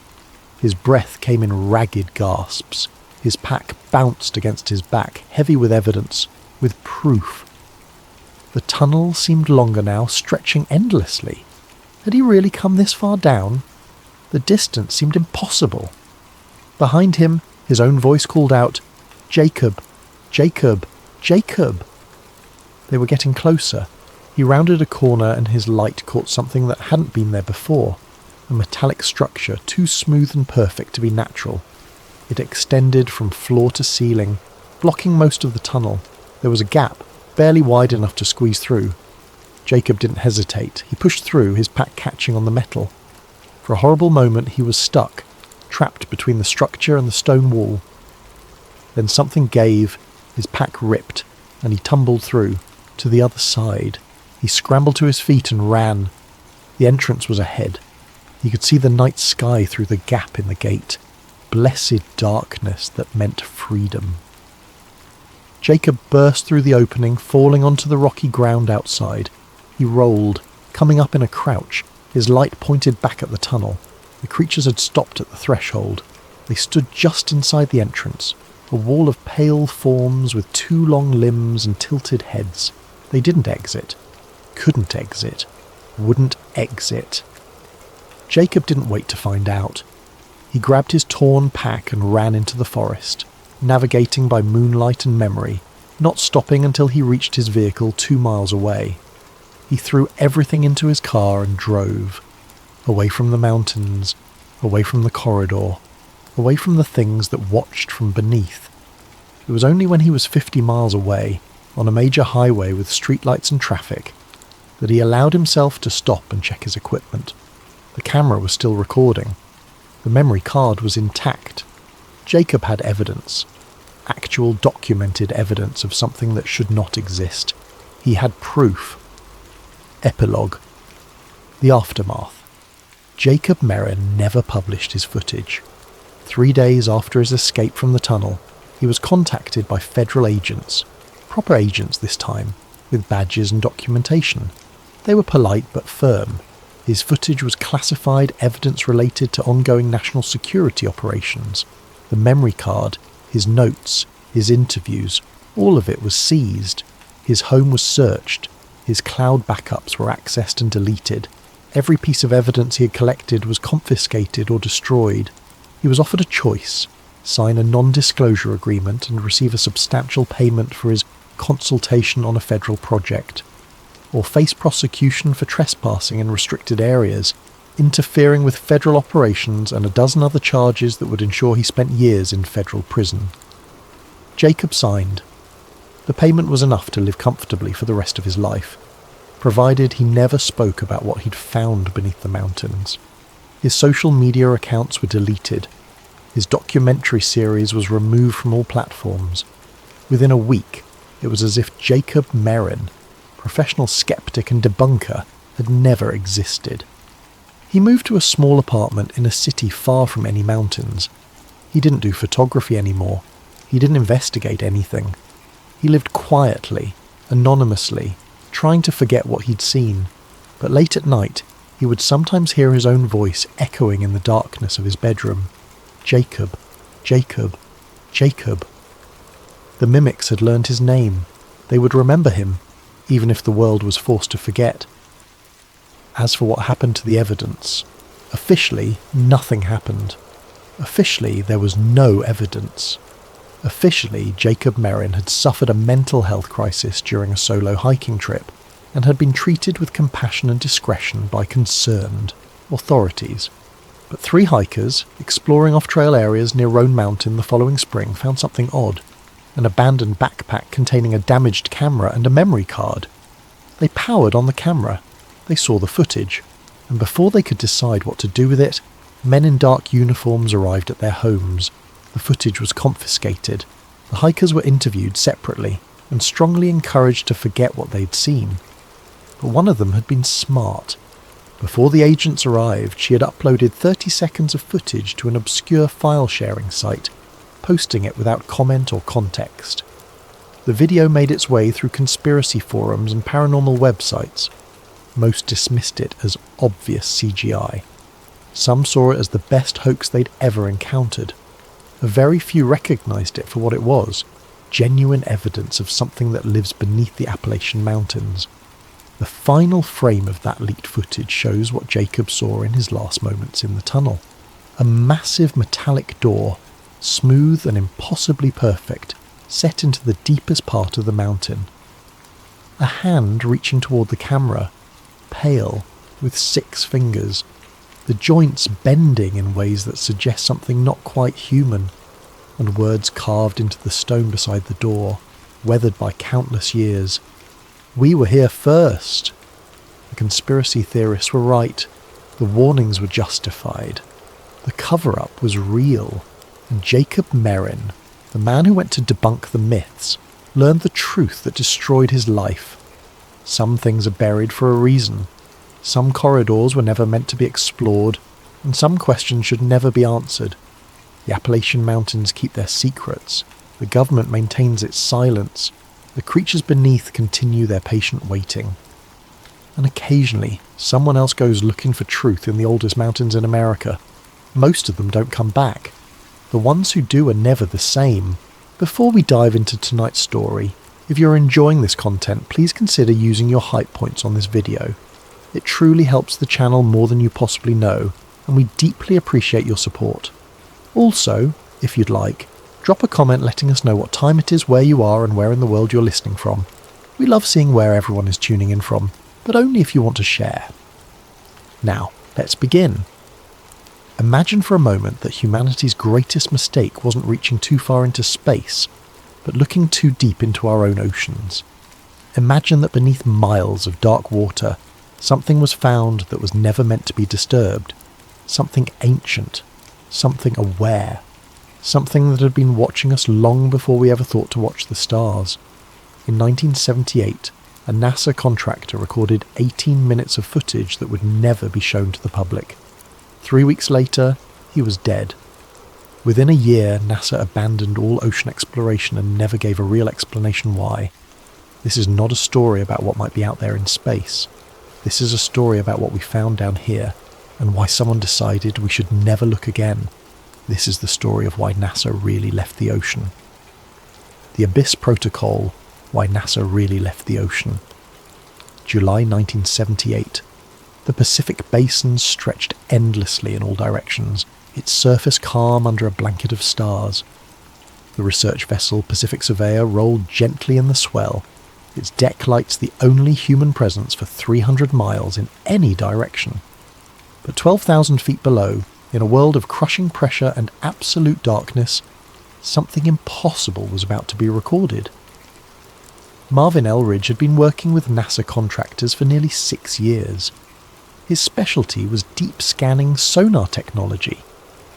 His breath came in ragged gasps. His pack bounced against his back, heavy with evidence, with proof. The tunnel seemed longer now, stretching endlessly. Had he really come this far down? The distance seemed impossible. Behind him, his own voice called out, "Jacob! Jacob! Jacob!" They were getting closer. He rounded a corner and his light caught something that hadn't been there before, a metallic structure too smooth and perfect to be natural. It extended from floor to ceiling, blocking most of the tunnel. There was a gap, barely wide enough to squeeze through. Jacob didn't hesitate. He pushed through, his pack catching on the metal. For a horrible moment he was stuck, trapped between the structure and the stone wall. Then something gave, his pack ripped, and he tumbled through, to the other side. He scrambled to his feet and ran. The entrance was ahead. He could see the night sky through the gap in the gate. Blessed darkness that meant freedom. Jacob burst through the opening, falling onto the rocky ground outside. He rolled, coming up in a crouch, his light pointed back at the tunnel. The creatures had stopped at the threshold. They stood just inside the entrance, a wall of pale forms with two long limbs and tilted heads. They didn't exit, couldn't exit, wouldn't exit. Jacob didn't wait to find out. He grabbed his torn pack and ran into the forest, navigating by moonlight and memory, not stopping until he reached his vehicle 2 miles away. He threw everything into his car and drove, away from the mountains, away from the corridor, away from the things that watched from beneath. It was only when he was 50 miles away, on a major highway with streetlights and traffic, that he allowed himself to stop and check his equipment. The camera was still recording. The memory card was intact. Jacob had evidence. Actual documented evidence of something that should not exist. He had proof. Epilogue. The aftermath. Jacob Merrin never published his footage. 3 days after his escape from the tunnel, he was contacted by federal agents. Proper agents this time, with badges and documentation. They were polite but firm. His footage was classified evidence related to ongoing national security operations. The memory card, his notes, his interviews, all of it was seized. His home was searched. His cloud backups were accessed and deleted. Every piece of evidence he had collected was confiscated or destroyed. He was offered a choice: sign a non-disclosure agreement and receive a substantial payment for his consultation on a federal project, or face prosecution for trespassing in restricted areas, interfering with federal operations and a dozen other charges that would ensure he spent years in federal prison. Jacob signed. The payment was enough to live comfortably for the rest of his life, provided he never spoke about what he'd found beneath the mountains. His social media accounts were deleted. His documentary series was removed from all platforms. Within a week, it was as if Jacob Merrin, professional skeptic and debunker, had never existed. He moved to a small apartment in a city far from any mountains. He didn't do photography anymore. He didn't investigate anything. He lived quietly, anonymously, trying to forget what he'd seen. But late at night, he would sometimes hear his own voice echoing in the darkness of his bedroom. Jacob, Jacob, Jacob. The mimics had learned his name. They would remember him, even if the world was forced to forget. As for what happened to the evidence, officially nothing happened. Officially there was no evidence. Officially Jacob Merrin had suffered a mental health crisis during a solo hiking trip and had been treated with compassion and discretion by concerned authorities. But 3 hikers, exploring off-trail areas near Roan Mountain the following spring, found something odd. An abandoned backpack containing a damaged camera and a memory card. They powered on the camera. They saw the footage. And before they could decide what to do with it, men in dark uniforms arrived at their homes. The footage was confiscated. The hikers were interviewed separately and strongly encouraged to forget what they'd seen. But one of them had been smart. Before the agents arrived, she had uploaded 30 seconds of footage to an obscure file-sharing site, posting it without comment or context. The video made its way through conspiracy forums and paranormal websites. Most dismissed it as obvious CGI. Some saw it as the best hoax they'd ever encountered. A very few recognised it for what it was: genuine evidence of something that lives beneath the Appalachian Mountains. The final frame of that leaked footage shows what Jacob saw in his last moments in the tunnel. A massive metallic door, smooth and impossibly perfect, set into the deepest part of the mountain. A hand reaching toward the camera, pale, with 6 fingers, the joints bending in ways that suggest something not quite human, and words carved into the stone beside the door, weathered by countless years. We were here first. The conspiracy theorists were right. The warnings were justified. The cover-up was real. And Jacob Merrin, the man who went to debunk the myths, learned the truth that destroyed his life. Some things are buried for a reason. Some corridors were never meant to be explored, and some questions should never be answered. The Appalachian Mountains keep their secrets. The government maintains its silence. The creatures beneath continue their patient waiting. And occasionally, someone else goes looking for truth in the oldest mountains in America. Most of them don't come back. The ones who do are never the same. Before we dive into tonight's story, if you're enjoying this content, please consider using your hype points on this video. It truly helps the channel more than you possibly know, and we deeply appreciate your support. Also, if you'd like, drop a comment letting us know what time it is, where you are, and where in the world you're listening from. We love seeing where everyone is tuning in from, but only if you want to share. Now, let's begin. Imagine for a moment that humanity's greatest mistake wasn't reaching too far into space, but looking too deep into our own oceans. Imagine that beneath miles of dark water, something was found that was never meant to be disturbed. Something ancient. Something aware. Something that had been watching us long before we ever thought to watch the stars. In 1978, a NASA contractor recorded 18 minutes of footage that would never be shown to the public. 3 weeks later, he was dead. Within a year, NASA abandoned all ocean exploration and never gave a real explanation why. This is not a story about what might be out there in space. This is a story about what we found down here, and why someone decided we should never look again. This is the story of why NASA really left the ocean. The Abyss Protocol, why NASA really left the ocean. July 1978. The Pacific Basin stretched endlessly in all directions, its surface calm under a blanket of stars. The research vessel Pacific Surveyor rolled gently in the swell, its deck lights the only human presence for 300 miles in any direction. But 12,000 feet below, in a world of crushing pressure and absolute darkness, something impossible was about to be recorded. Marvin Elridge had been working with NASA contractors for nearly 6 years. His specialty was deep scanning sonar technology,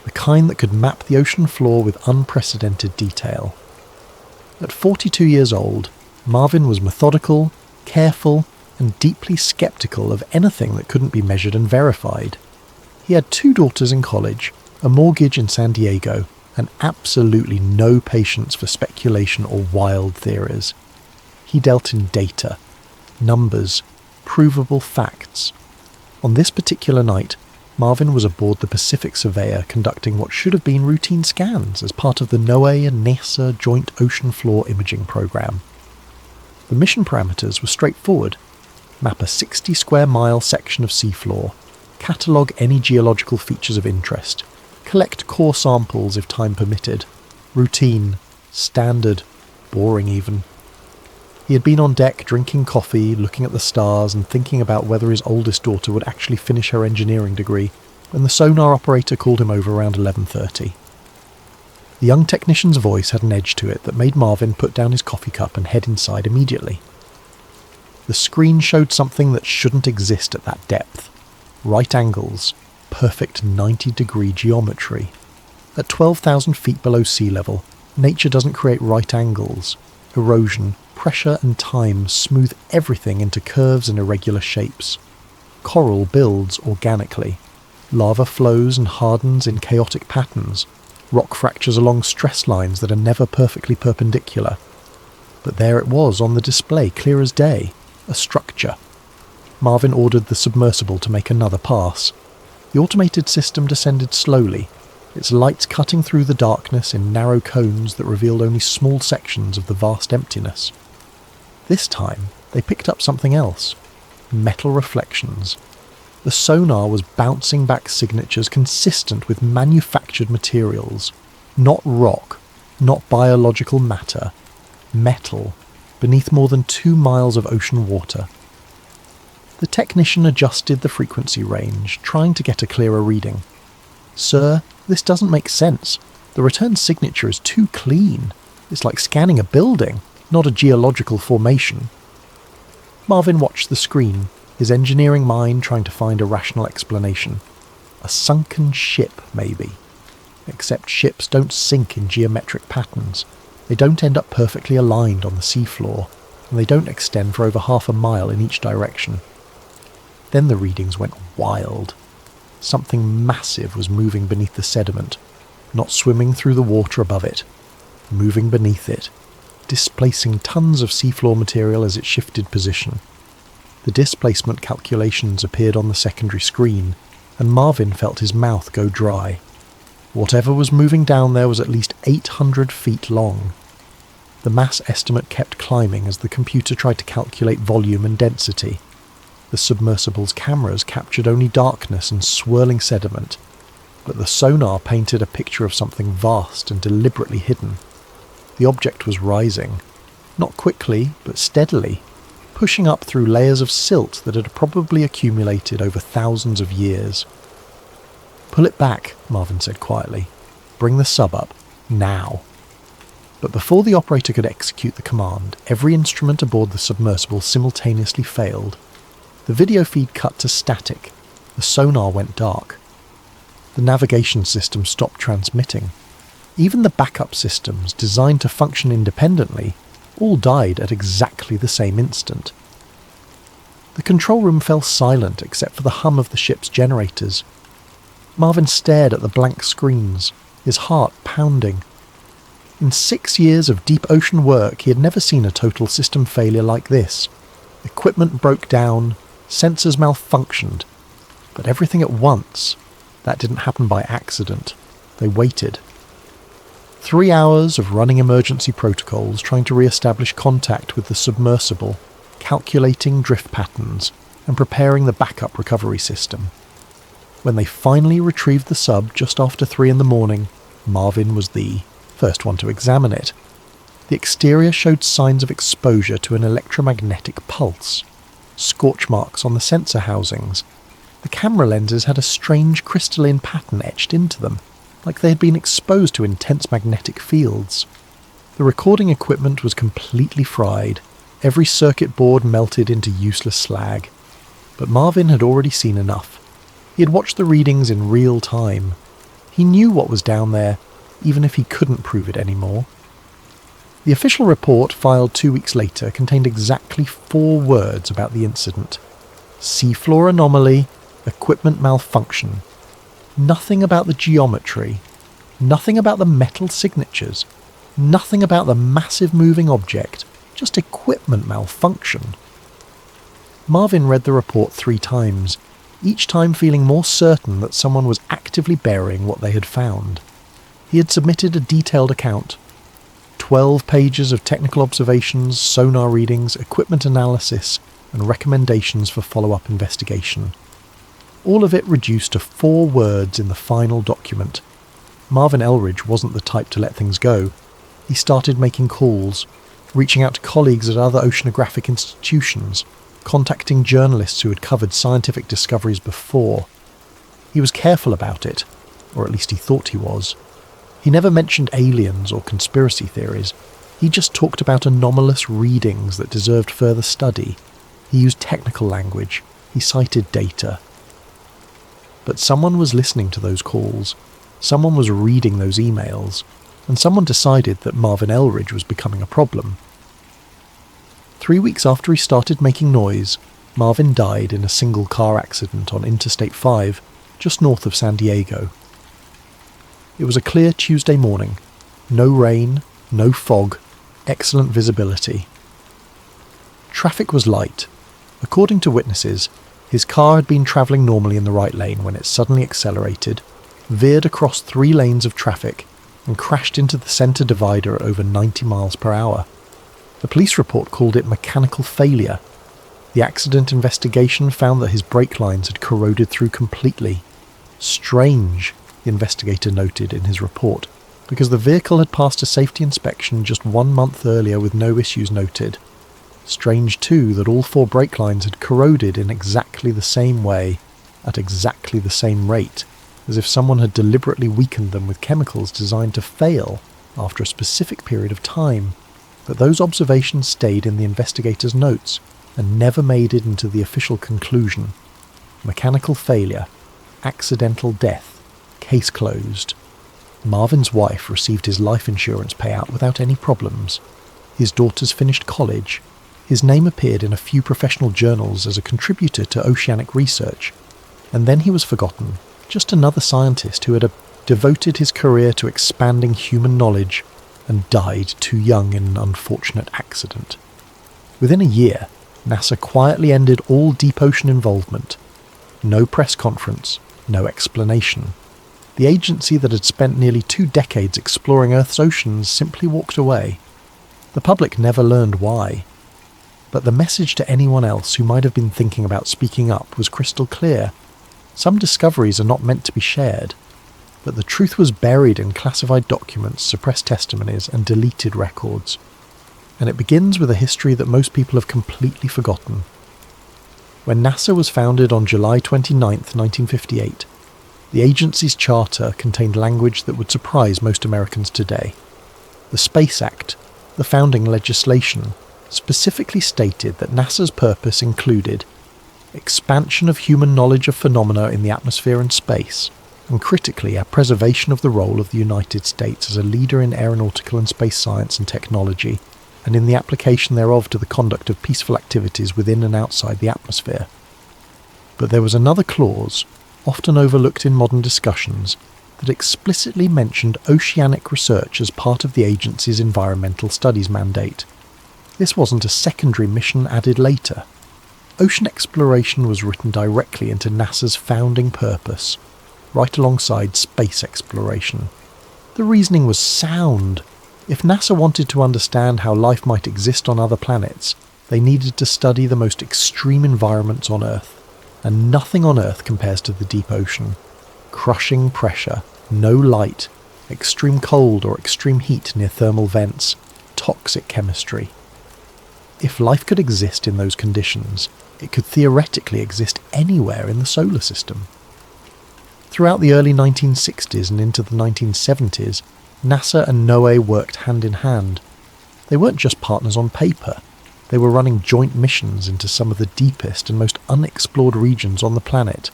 the kind that could map the ocean floor with unprecedented detail. At 42 years old, Marvin was methodical, careful, and deeply skeptical of anything that couldn't be measured and verified. He had 2 daughters in college, a mortgage in San Diego, and absolutely no patience for speculation or wild theories. He dealt in data, numbers, provable facts. On this particular night, Marvin was aboard the Pacific Surveyor conducting what should have been routine scans as part of the NOAA and NASA Joint Ocean Floor Imaging Program. The mission parameters were straightforward. Map a 60 square mile section of seafloor, catalogue any geological features of interest, collect core samples if time permitted. Routine, standard, boring even. He had been on deck drinking coffee, looking at the stars and thinking about whether his oldest daughter would actually finish her engineering degree when the sonar operator called him over around 11:30. The young technician's voice had an edge to it that made Marvin put down his coffee cup and head inside immediately. The screen showed something that shouldn't exist at that depth. Right angles, perfect 90-degree geometry. At 12,000 feet below sea level, nature doesn't create right angles. Erosion, pressure and time smooth everything into curves and irregular shapes. Coral builds organically. Lava flows and hardens in chaotic patterns. Rock fractures along stress lines that are never perfectly perpendicular. But there it was on the display, clear as day. A structure. Marvin ordered the submersible to make another pass. The automated system descended slowly, its lights cutting through the darkness in narrow cones that revealed only small sections of the vast emptiness. This time, they picked up something else. metal reflections. The sonar was bouncing back signatures consistent with manufactured materials, not rock, not biological matter, metal, beneath more than 2 miles of ocean water. The technician adjusted the frequency range, trying to get a clearer reading. "Sir, this doesn't make sense. The return signature is too clean. It's like scanning a building, not a geological formation." Marvin watched the screen, his engineering mind trying to find a rational explanation. A sunken ship, maybe. Except ships don't sink in geometric patterns. They don't end up perfectly aligned on the seafloor, and they don't extend for over half a mile in each direction. Then the readings went wild. Something massive was moving beneath the sediment, not swimming through the water above it, moving beneath it, displacing tons of seafloor material as it shifted position. The displacement calculations appeared on the secondary screen, and Marvin felt his mouth go dry. Whatever was moving down there was at least 800 feet long. The mass estimate kept climbing as the computer tried to calculate volume and density. The submersible's cameras captured only darkness and swirling sediment, but the sonar painted a picture of something vast and deliberately hidden. The object was rising, not quickly, but steadily, pushing up through layers of silt that had probably accumulated over thousands of years. "Pull it back," Marvin said quietly. "Bring the sub up, now." But before the operator could execute the command, every instrument aboard the submersible simultaneously failed. The video feed cut to static. The sonar went dark. The navigation system stopped transmitting. Even the backup systems, designed to function independently, all died at exactly the same instant. The control room fell silent except for the hum of the ship's generators. Marvin stared at the blank screens, his heart pounding. In 6 years of deep ocean work, he had never seen a total system failure like this. Equipment broke down, sensors malfunctioned, but everything at once. That didn't happen by accident. They waited. 3 hours of running emergency protocols, trying to re-establish contact with the submersible, calculating drift patterns, and preparing the backup recovery system. When they finally retrieved the sub just after 3 a.m, Marvin was the first one to examine it. The exterior showed signs of exposure to an electromagnetic pulse. Scorch marks on the sensor housings. The camera lenses had a strange crystalline pattern etched into them, like they had been exposed to intense magnetic fields. The recording equipment was completely fried, every circuit board melted into useless slag. But Marvin had already seen enough. He had watched the readings in real time. He knew what was down there, even if he couldn't prove it anymore. The official report, filed 2 weeks later, contained exactly 4 words about the incident. Seafloor anomaly, equipment malfunction. Nothing about the geometry. Nothing about the metal signatures. Nothing about the massive moving object. Just equipment malfunction. Marvin read the report 3 times, each time feeling more certain that someone was actively burying what they had found. He had submitted a detailed account. 12 pages of technical observations, sonar readings, equipment analysis, and recommendations for follow-up investigation. All of it reduced to 4 words in the final document. Marvin Elridge wasn't the type to let things go. He started making calls, reaching out to colleagues at other oceanographic institutions, contacting journalists who had covered scientific discoveries before. He was careful about it, or at least he thought he was. He never mentioned aliens or conspiracy theories. He just talked about anomalous readings that deserved further study. He used technical language. He cited data. But someone was listening to those calls. Someone was reading those emails. And someone decided that Marvin Elridge was becoming a problem. 3 weeks after he started making noise, Marvin died in a single car accident on Interstate 5, just north of San Diego. It was a clear Tuesday morning. No rain, no fog, excellent visibility. Traffic was light. According to witnesses, his car had been travelling normally in the right lane when it suddenly accelerated, veered across 3 lanes of traffic, and crashed into the centre divider at over 90 miles per hour. The police report called it mechanical failure. The accident investigation found that his brake lines had corroded through completely. Strange, the investigator noted in his report, because the vehicle had passed a safety inspection just 1 month earlier with no issues noted. Strange too that all 4 brake lines had corroded in exactly the same way, at exactly the same rate, as if someone had deliberately weakened them with chemicals designed to fail after a specific period of time. But those observations stayed in the investigator's notes and never made it into the official conclusion. Mechanical failure, accidental death, case closed. Marvin's wife received his life insurance payout without any problems. His daughters finished college. His name appeared in a few professional journals as a contributor to oceanic research. And then he was forgotten, just another scientist who had devoted his career to expanding human knowledge and died too young in an unfortunate accident. Within a year, NASA quietly ended all deep ocean involvement. No press conference, no explanation. The agency that had spent nearly 2 decades exploring Earth's oceans simply walked away. The public never learned why. But the message to anyone else who might have been thinking about speaking up was crystal clear. Some discoveries are not meant to be shared, but the truth was buried in classified documents, suppressed testimonies, and deleted records. And it begins with a history that most people have completely forgotten. When NASA was founded on July 29, 1958, the agency's charter contained language that would surprise most Americans today. The Space Act, the founding legislation, specifically stated that NASA's purpose included expansion of human knowledge of phenomena in the atmosphere and space, and critically, a preservation of the role of the United States as a leader in aeronautical and space science and technology, and in the application thereof to the conduct of peaceful activities within and outside the atmosphere. But there was another clause, often overlooked in modern discussions, that explicitly mentioned oceanic research as part of the agency's environmental studies mandate. This wasn't a secondary mission added later. Ocean exploration was written directly into NASA's founding purpose, right alongside space exploration. The reasoning was sound. If NASA wanted to understand how life might exist on other planets, they needed to study the most extreme environments on Earth. And nothing on Earth compares to the deep ocean. Crushing pressure, no light, extreme cold or extreme heat near thermal vents, toxic chemistry. If life could exist in those conditions, it could theoretically exist anywhere in the solar system. Throughout the early 1960s and into the 1970s, NASA and NOAA worked hand in hand. They weren't just partners on paper. They were running joint missions into some of the deepest and most unexplored regions on the planet.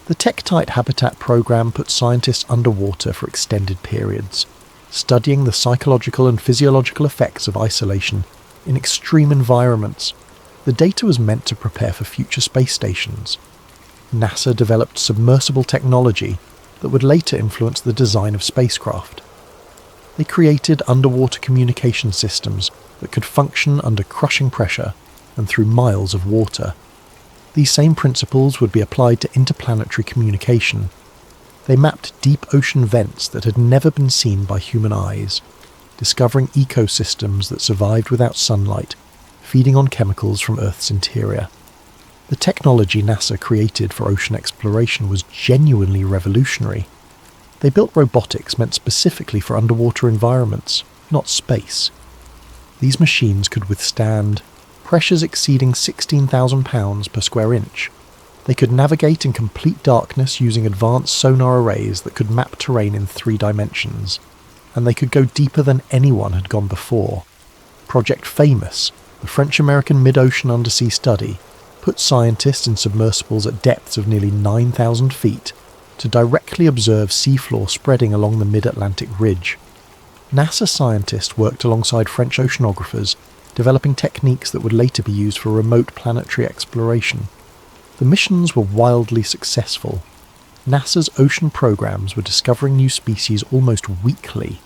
The Tektite Habitat program put scientists underwater for extended periods, studying the psychological and physiological effects of isolation in extreme environments. The data was meant to prepare for future space stations. NASA developed submersible technology that would later influence the design of spacecraft. They created underwater communication systems that could function under crushing pressure and through miles of water. These same principles would be applied to interplanetary communication. They mapped deep ocean vents that had never been seen by human eyes, discovering ecosystems that survived without sunlight, feeding on chemicals from Earth's interior. The technology NASA created for ocean exploration was genuinely revolutionary. They built robotics meant specifically for underwater environments, not space. These machines could withstand pressures exceeding 16,000 pounds per square inch. They could navigate in complete darkness using advanced sonar arrays that could map terrain in 3 dimensions, and they could go deeper than anyone had gone before. Project Famous, the French-American mid-ocean undersea study, put scientists in submersibles at depths of nearly 9,000 feet to directly observe seafloor spreading along the mid-Atlantic ridge. NASA scientists worked alongside French oceanographers, developing techniques that would later be used for remote planetary exploration. The missions were wildly successful. NASA's ocean programs were discovering new species almost weekly.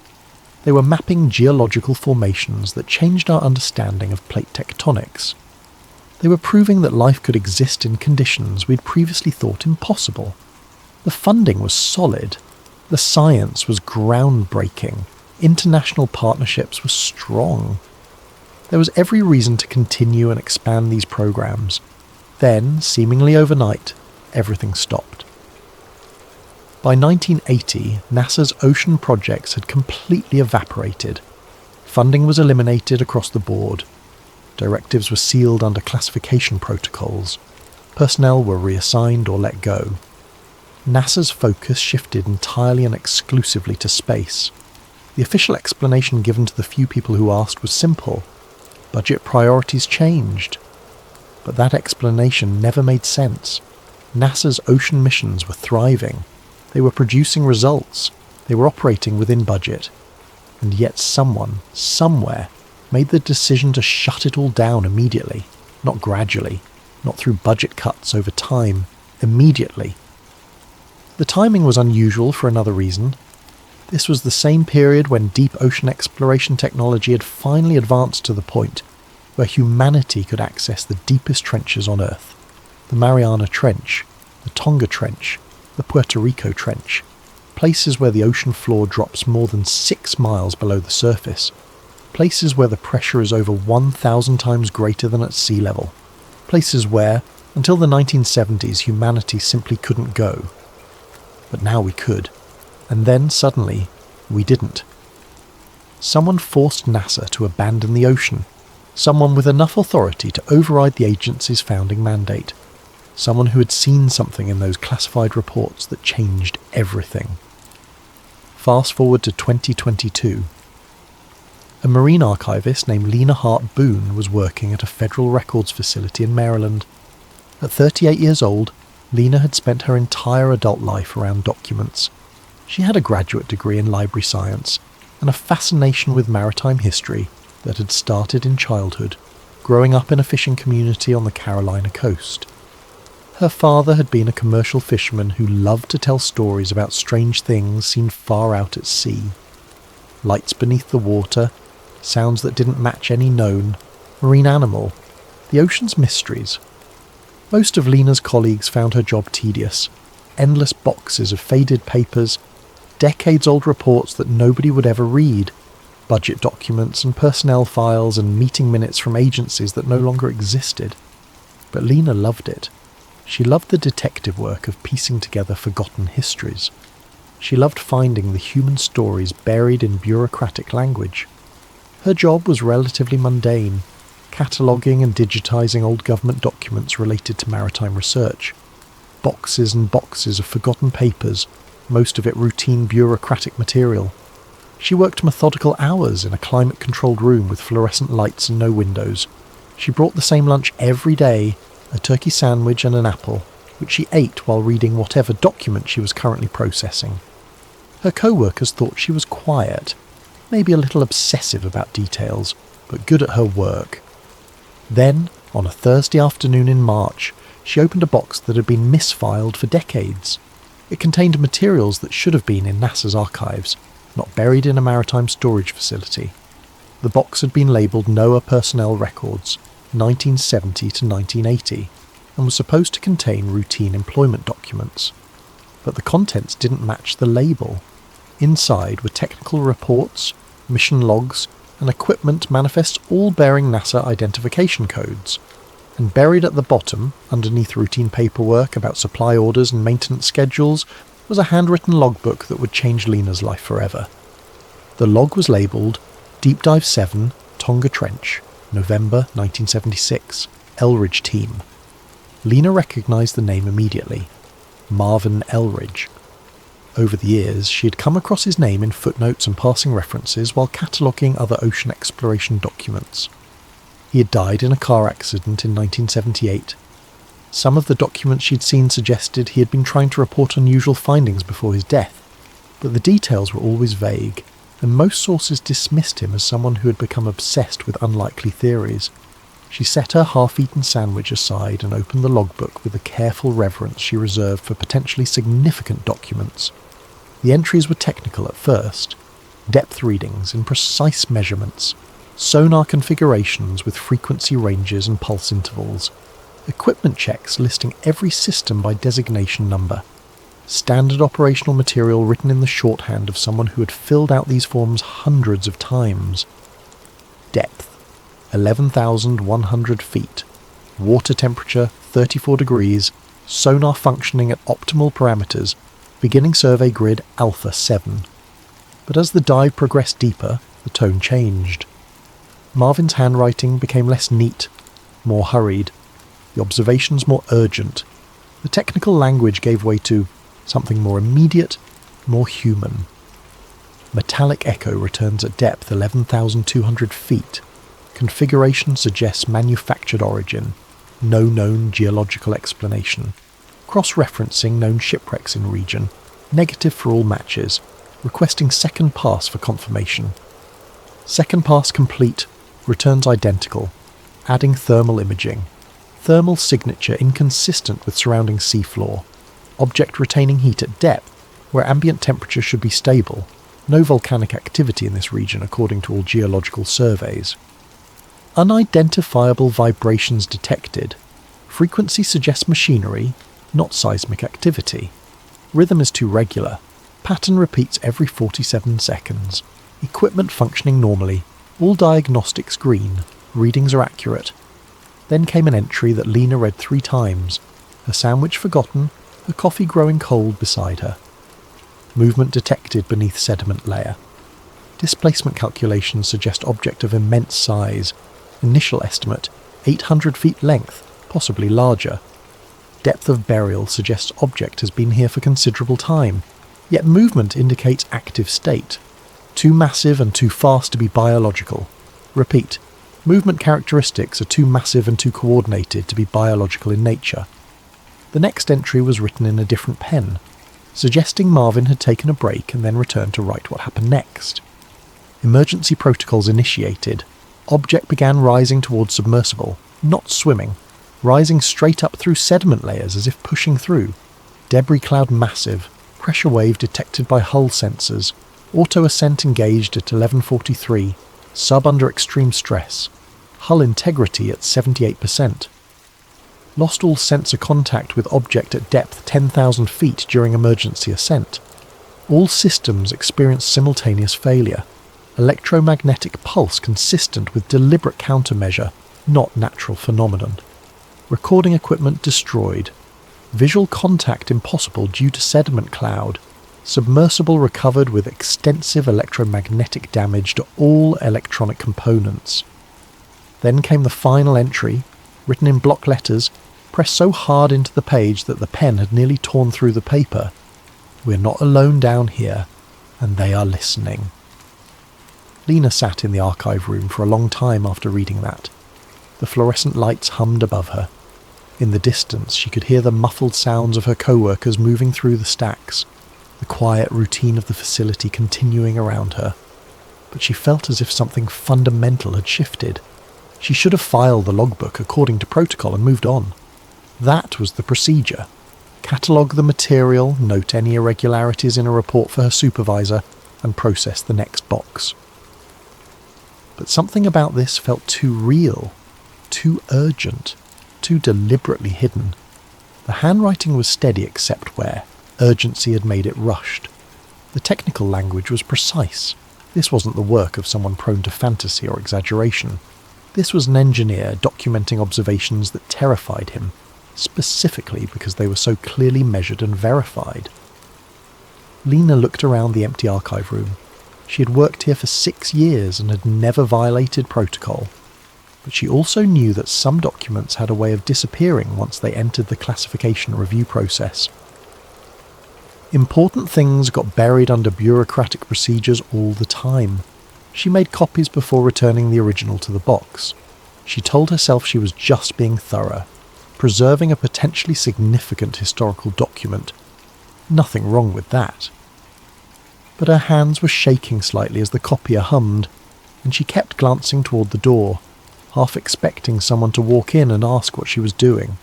They were mapping geological formations that changed our understanding of plate tectonics. They were proving that life could exist in conditions we'd previously thought impossible. The funding was solid. The science was groundbreaking. International partnerships were strong. There was every reason to continue and expand these programs. Then, seemingly overnight, everything stopped. By 1980, NASA's ocean projects had completely evaporated. Funding was eliminated across the board. Directives were sealed under classification protocols. Personnel were reassigned or let go. NASA's focus shifted entirely and exclusively to space. The official explanation given to the few people who asked was simple. Budget priorities changed. But that explanation never made sense. NASA's ocean missions were thriving. They were producing results. They were operating within budget. And yet someone, somewhere, made the decision to shut it all down immediately, not gradually, not through budget cuts over time, immediately. The timing was unusual for another reason. This was the same period when deep ocean exploration technology had finally advanced to the point where humanity could access the deepest trenches on Earth. The Mariana Trench, the Tonga Trench, the Puerto Rico Trench, places where the ocean floor drops more than 6 miles below the surface, places where the pressure is over 1,000 times greater than at sea level, places where, until the 1970s, humanity simply couldn't go. But now we could. And then, suddenly, we didn't. Someone forced NASA to abandon the ocean. Someone with enough authority to override the agency's founding mandate. Someone who had seen something in those classified reports that changed everything. Fast forward to 2022. A marine archivist named Lena Hart Boone was working at a federal records facility in Maryland. At 38 years old, Lena had spent her entire adult life around documents. She had a graduate degree in library science and a fascination with maritime history that had started in childhood, growing up in a fishing community on the Carolina coast. Her father had been a commercial fisherman who loved to tell stories about strange things seen far out at sea. Lights beneath the water, sounds that didn't match any known, marine animal, the ocean's mysteries. Most of Lena's colleagues found her job tedious. Endless boxes of faded papers, decades-old reports that nobody would ever read, budget documents and personnel files and meeting minutes from agencies that no longer existed. But Lena loved it. She loved the detective work of piecing together forgotten histories. She loved finding the human stories buried in bureaucratic language. Her job was relatively mundane, cataloguing and digitising old government documents related to maritime research. Boxes and boxes of forgotten papers, most of it routine bureaucratic material. She worked methodical hours in a climate-controlled room with fluorescent lights and no windows. She brought the same lunch every day, a turkey sandwich and an apple, which she ate while reading whatever document she was currently processing. Her co-workers thought she was quiet, maybe a little obsessive about details, but good at her work. Then, on a Thursday afternoon in March, she opened a box that had been misfiled for decades. It contained materials that should have been in NASA's archives, not buried in a maritime storage facility. The box had been labelled NOAA Personnel Records, 1970 to 1980, and was supposed to contain routine employment documents. But the contents didn't match the label. Inside were technical reports, mission logs, and equipment manifests all bearing NASA identification codes. And buried at the bottom, underneath routine paperwork about supply orders and maintenance schedules, was a handwritten logbook that would change Lena's life forever. The log was labelled Deep Dive 7, Tonga Trench, November 1976, Elridge Team. Lena recognised the name immediately. Marvin Elridge. Over the years, she had come across his name in footnotes and passing references while cataloguing other ocean exploration documents. He had died in a car accident in 1978. Some of the documents she'd seen suggested he had been trying to report unusual findings before his death, but the details were always vague, and most sources dismissed him as someone who had become obsessed with unlikely theories. She set her half-eaten sandwich aside and opened the logbook with the careful reverence she reserved for potentially significant documents. The entries were technical at first, depth readings and precise measurements, sonar configurations with frequency ranges and pulse intervals, equipment checks listing every system by designation number, standard operational material written in the shorthand of someone who had filled out these forms hundreds of times. Depth. 11,100 feet, water temperature 34 degrees, sonar functioning at optimal parameters, beginning survey grid Alpha 7. But as the dive progressed deeper, the tone changed. Marvin's handwriting became less neat, more hurried, the observations more urgent. The technical language gave way to something more immediate, more human. Metallic echo returns at depth 11,200 feet. Configuration suggests manufactured origin. No known geological explanation. Cross-referencing known shipwrecks in region. Negative for all matches. Requesting second pass for confirmation. Second pass complete. Returns identical. Adding thermal imaging. Thermal signature inconsistent with surrounding seafloor. Object retaining heat at depth, where ambient temperature should be stable. No volcanic activity in this region according to all geological surveys. Unidentifiable vibrations detected. Frequency suggests machinery, not seismic activity. Rhythm is too regular. Pattern repeats every 47 seconds. Equipment functioning normally. All diagnostics green. Readings are accurate. Then came an entry that Lena read 3 times. Her sandwich forgotten, her coffee growing cold beside her. Movement detected beneath sediment layer. Displacement calculations suggest object of immense size. Initial estimate, 800 feet length, possibly larger. Depth of burial suggests object has been here for considerable time, yet movement indicates active state. Too massive and too fast to be biological. Repeat, movement characteristics are too massive and too coordinated to be biological in nature. The next entry was written in a different pen, suggesting Marvin had taken a break and then returned to write what happened next. Emergency protocols initiated. Object began rising towards submersible, not swimming, rising straight up through sediment layers as if pushing through. Debris cloud massive, pressure wave detected by hull sensors, auto ascent engaged at 11:43, sub under extreme stress, hull integrity at 78%. Lost all sensor contact with object at depth 10,000 feet during emergency ascent. All systems experienced simultaneous failure. Electromagnetic pulse consistent with deliberate countermeasure, not natural phenomenon. Recording equipment destroyed. Visual contact impossible due to sediment cloud. Submersible recovered with extensive electromagnetic damage to all electronic components. Then came the final entry, written in block letters, pressed so hard into the page that the pen had nearly torn through the paper. We're not alone down here, and they are listening. Lena sat in the archive room for a long time after reading that. The fluorescent lights hummed above her. In the distance she could hear the muffled sounds of her co-workers moving through the stacks, the quiet routine of the facility continuing around her. But she felt as if something fundamental had shifted. She should have filed the logbook according to protocol and moved on. That was the procedure. Catalogue the material, note any irregularities in a report for her supervisor, and process the next box. But something about this felt too real, too urgent, too deliberately hidden. The handwriting was steady except where urgency had made it rushed. The technical language was precise. This wasn't the work of someone prone to fantasy or exaggeration. This was an engineer documenting observations that terrified him, specifically because they were so clearly measured and verified. Lena looked around the empty archive room. She had worked here for 6 years and had never violated protocol. But she also knew that some documents had a way of disappearing once they entered the classification review process. Important things got buried under bureaucratic procedures all the time. She made copies before returning the original to the box. She told herself she was just being thorough, preserving a potentially significant historical document. Nothing wrong with that. But her hands were shaking slightly as the copier hummed, and she kept glancing toward the door, half expecting someone to walk in and ask what she was doing.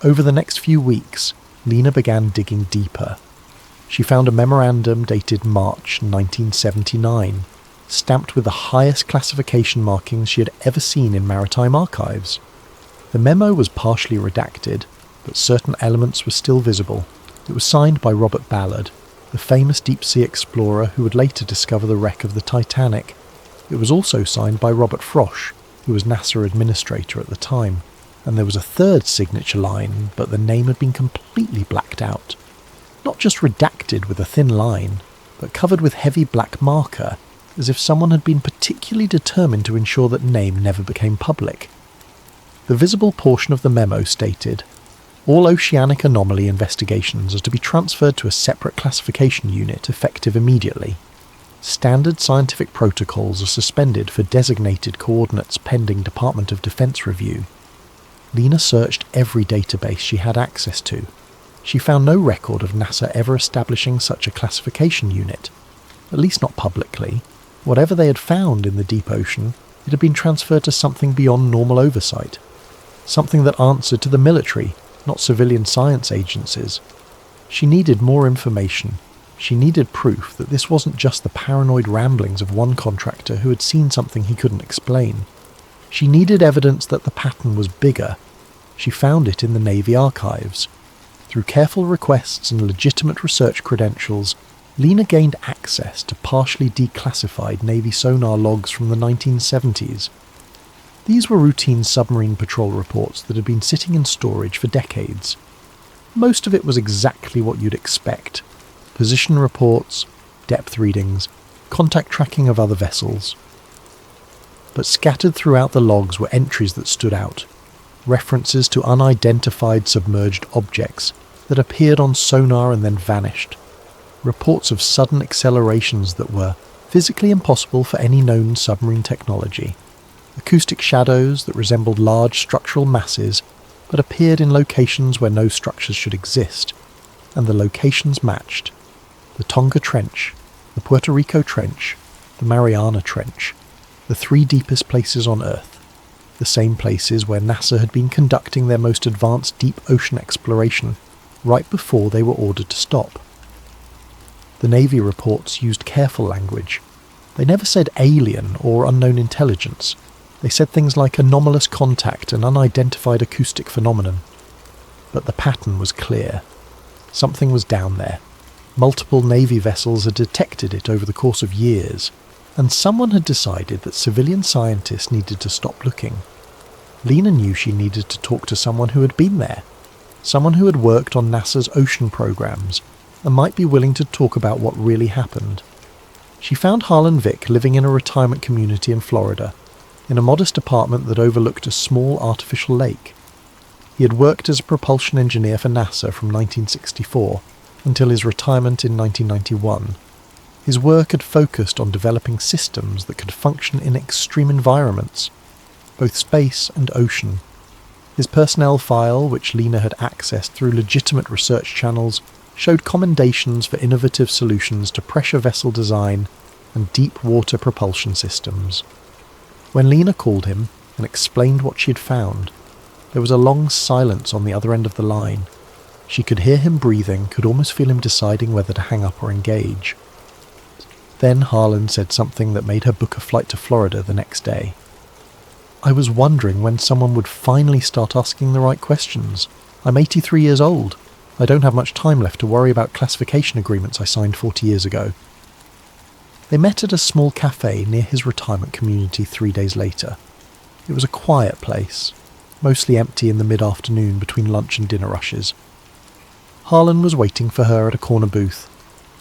Over the next few weeks, Lena began digging deeper. She found a memorandum dated March 1979, stamped with the highest classification markings she had ever seen in maritime archives. The memo was partially redacted, but certain elements were still visible. It was signed by Robert Ballard, the famous deep-sea explorer who would later discover the wreck of the Titanic. It was also signed by Robert Frosch, who was NASA administrator at the time, and there was a third signature line, but the name had been completely blacked out. Not just redacted with a thin line, but covered with heavy black marker, as if someone had been particularly determined to ensure that name never became public. The visible portion of the memo stated, "All oceanic anomaly investigations are to be transferred to a separate classification unit effective immediately. Standard scientific protocols are suspended for designated coordinates pending Department of Defense review." Lena searched every database she had access to. She found no record of NASA ever establishing such a classification unit, at least not publicly. Whatever they had found in the deep ocean, it had been transferred to something beyond normal oversight, something that answered to the military, not civilian science agencies. She needed more information. She needed proof that this wasn't just the paranoid ramblings of one contractor who had seen something he couldn't explain. She needed evidence that the pattern was bigger. She found it in the Navy archives. Through careful requests and legitimate research credentials, Lena gained access to partially declassified Navy sonar logs from the 1970s. These were routine submarine patrol reports that had been sitting in storage for decades. Most of it was exactly what you'd expect. Position reports, depth readings, contact tracking of other vessels. But scattered throughout the logs were entries that stood out, references to unidentified submerged objects that appeared on sonar and then vanished, reports of sudden accelerations that were physically impossible for any known submarine technology, acoustic shadows that resembled large structural masses but appeared in locations where no structures should exist, and the locations matched: the Tonga Trench, the Puerto Rico Trench, the Mariana Trench, the three deepest places on Earth, the same places where NASA had been conducting their most advanced deep ocean exploration right before they were ordered to stop. The Navy reports used careful language. They never said alien or unknown intelligence. They said things like anomalous contact and unidentified acoustic phenomenon. But the pattern was clear. Something was down there. Multiple Navy vessels had detected it over the course of years, and someone had decided that civilian scientists needed to stop looking. Lena knew she needed to talk to someone who had been there, someone who had worked on NASA's ocean programs, and might be willing to talk about what really happened. She found Harlan Vick living in a retirement community in Florida, in a modest apartment that overlooked a small artificial lake. He had worked as a propulsion engineer for NASA from 1964 until his retirement in 1991. His work had focused on developing systems that could function in extreme environments, both space and ocean. His personnel file, which Lena had accessed through legitimate research channels, showed commendations for innovative solutions to pressure vessel design and deep water propulsion systems. When Lena called him and explained what she had found, there was a long silence on the other end of the line. She could hear him breathing, could almost feel him deciding whether to hang up or engage. Then Harlan said something that made her book a flight to Florida the next day. "I was wondering when someone would finally start asking the right questions. I'm 83 years old. I don't have much time left to worry about classification agreements I signed 40 years ago." They met at a small cafe near his retirement community 3 days later. It was a quiet place, mostly empty in the mid-afternoon between lunch and dinner rushes. Harlan was waiting for her at a corner booth,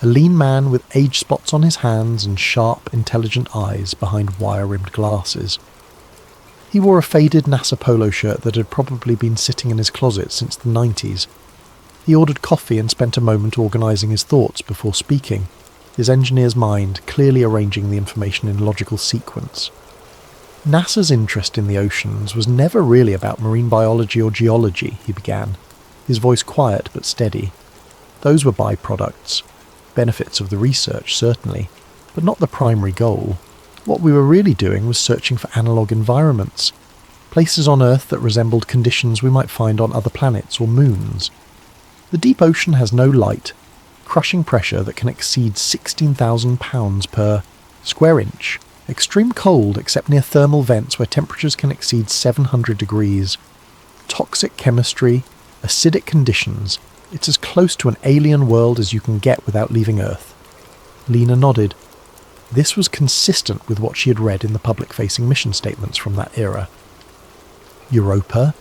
a lean man with age spots on his hands and sharp, intelligent eyes behind wire-rimmed glasses. He wore a faded NASA polo shirt that had probably been sitting in his closet since the 90s. He ordered coffee and spent a moment organising his thoughts before speaking, his engineer's mind clearly arranging the information in logical sequence. NASA's interest in the oceans was never really about marine biology or geology, he began, his voice quiet but steady. Those were byproducts, benefits of the research certainly, but not the primary goal. What we were really doing was searching for analogue environments, places on Earth that resembled conditions we might find on other planets or moons. The deep ocean has no light, crushing pressure that can exceed 16,000 pounds per square inch, extreme cold except near thermal vents where temperatures can exceed 700 degrees, toxic chemistry, acidic conditions. It's as close to an alien world as you can get without leaving Earth. Lena nodded. This was consistent with what she had read in the public-facing mission statements from that era. Europa,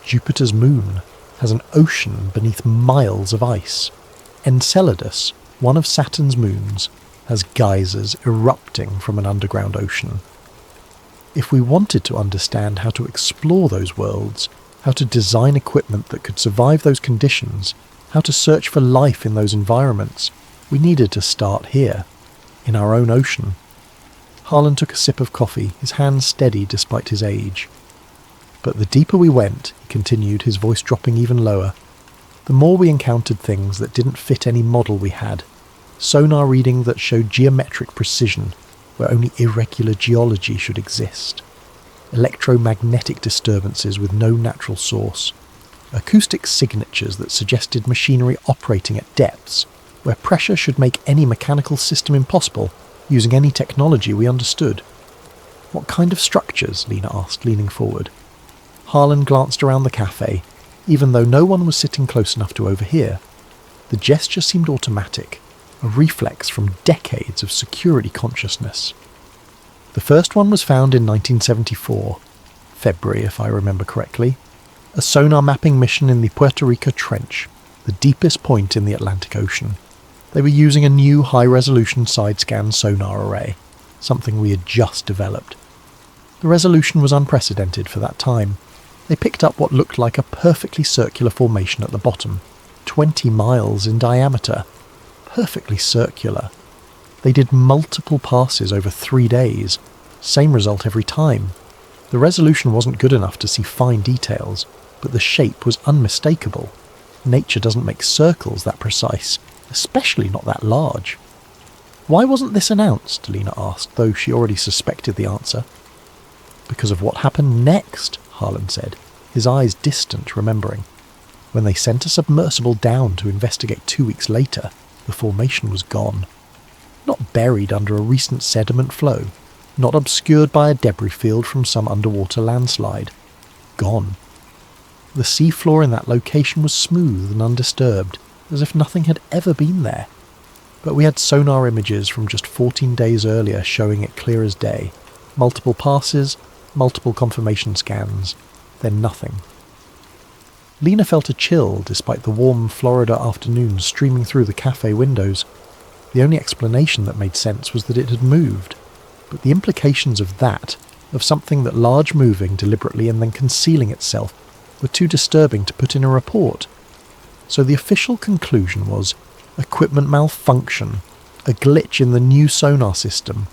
Jupiter's moon, has an ocean beneath miles of ice. Enceladus, one of Saturn's moons, has geysers erupting from an underground ocean. If we wanted to understand how to explore those worlds, how to design equipment that could survive those conditions, how to search for life in those environments, we needed to start here, in our own ocean. Harlan took a sip of coffee, his hands steady despite his age. But the deeper we went, he continued, his voice dropping even lower, the more we encountered things that didn't fit any model we had. Sonar reading that showed geometric precision, where only irregular geology should exist. Electromagnetic disturbances with no natural source. Acoustic signatures that suggested machinery operating at depths, where pressure should make any mechanical system impossible, using any technology we understood. What kind of structures? Lena asked, leaning forward. Harlan glanced around the cafe, even though no one was sitting close enough to overhear. The gesture seemed automatic, a reflex from decades of security consciousness. The first one was found in 1974, February if I remember correctly, a sonar mapping mission in the Puerto Rico Trench, the deepest point in the Atlantic Ocean. They were using a new high-resolution side-scan sonar array, something we had just developed. The resolution was unprecedented for that time. They picked up what looked like a perfectly circular formation at the bottom, 20 miles in diameter. Perfectly circular. They did multiple passes over 3 days. Same result every time. The resolution wasn't good enough to see fine details, but the shape was unmistakable. Nature doesn't make circles that precise, especially not that large. Why wasn't this announced? Lena asked, though she already suspected the answer. Because of what happened next, Harlan said, his eyes distant, remembering. When they sent a submersible down to investigate 2 weeks later, the formation was gone. Not buried under a recent sediment flow, not obscured by a debris field from some underwater landslide. Gone. The seafloor in that location was smooth and undisturbed, as if nothing had ever been there. But we had sonar images from just 14 days earlier showing it clear as day. Multiple passes, multiple confirmation scans, then nothing. Lena felt a chill despite the warm Florida afternoon streaming through the cafe windows. The only explanation that made sense was that it had moved, but the implications of that, of something that large moving deliberately and then concealing itself, were too disturbing to put in a report. So the official conclusion was equipment malfunction, a glitch in the new sonar system.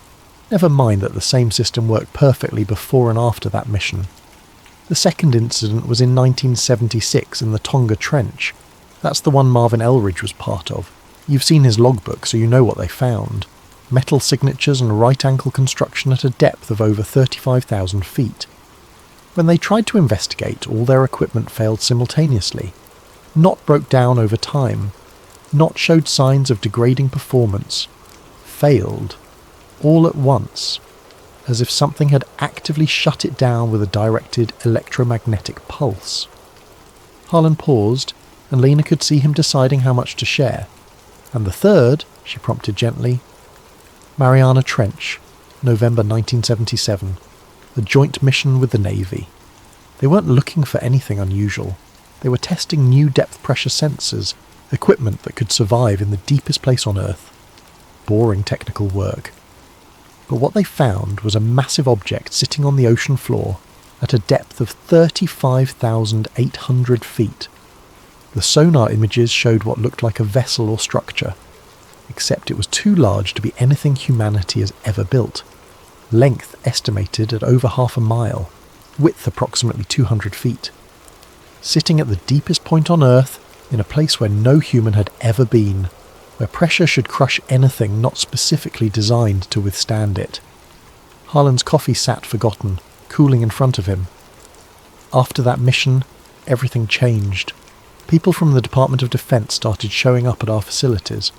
Never mind that the same system worked perfectly before and after that mission. The second incident was in 1976 in the Tonga Trench. That's the one Marvin Elridge was part of. You've seen his logbook, so you know what they found. Metal signatures and right-angle construction at a depth of over 35,000 feet. When they tried to investigate, all their equipment failed simultaneously. Not broke down over time. Not showed signs of degrading performance. Failed. All at once. As if something had actively shut it down with a directed electromagnetic pulse. Harlan paused, and Lena could see him deciding how much to share. And the third, she prompted gently, Mariana Trench, November 1977, a joint mission with the Navy. They weren't looking for anything unusual. They were testing new depth pressure sensors, equipment that could survive in the deepest place on Earth. Boring technical work. But what they found was a massive object sitting on the ocean floor at a depth of 35,800 feet. The sonar images showed what looked like a vessel or structure, except it was too large to be anything humanity has ever built. Length estimated at over 1/2 mile, width approximately 200 feet. Sitting at the deepest point on Earth, in a place where no human had ever been, where pressure should crush anything not specifically designed to withstand it. Harlan's coffee sat forgotten, cooling in front of him. After that mission, everything changed. People from the Department of Defense started showing up at our facilities,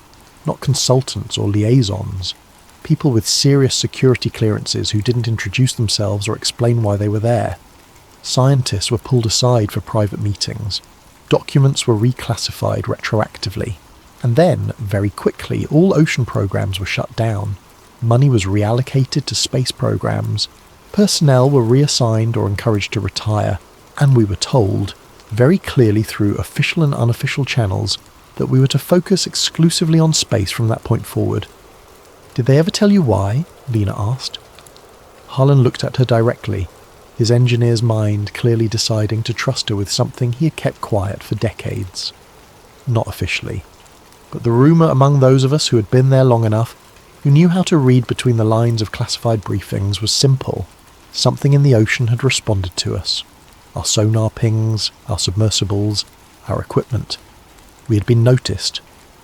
not consultants or liaisons. People with serious security clearances who didn't introduce themselves or explain why they were there. Scientists were pulled aside for private meetings. Documents were reclassified retroactively. And then, very quickly, all ocean programs were shut down. Money was reallocated to space programs, personnel were reassigned or encouraged to retire, and we were told, very clearly through official and unofficial channels, that we were to focus exclusively on space from that point forward. Did they ever tell you why? Lena asked. Harlan looked at her directly, his engineer's mind clearly deciding to trust her with something he had kept quiet for decades. Not officially, but the rumour among those of us who had been there long enough, who knew how to read between the lines of classified briefings, was simple. Something in the ocean had responded to us. Our sonar pings, our submersibles, our equipment. We had been noticed,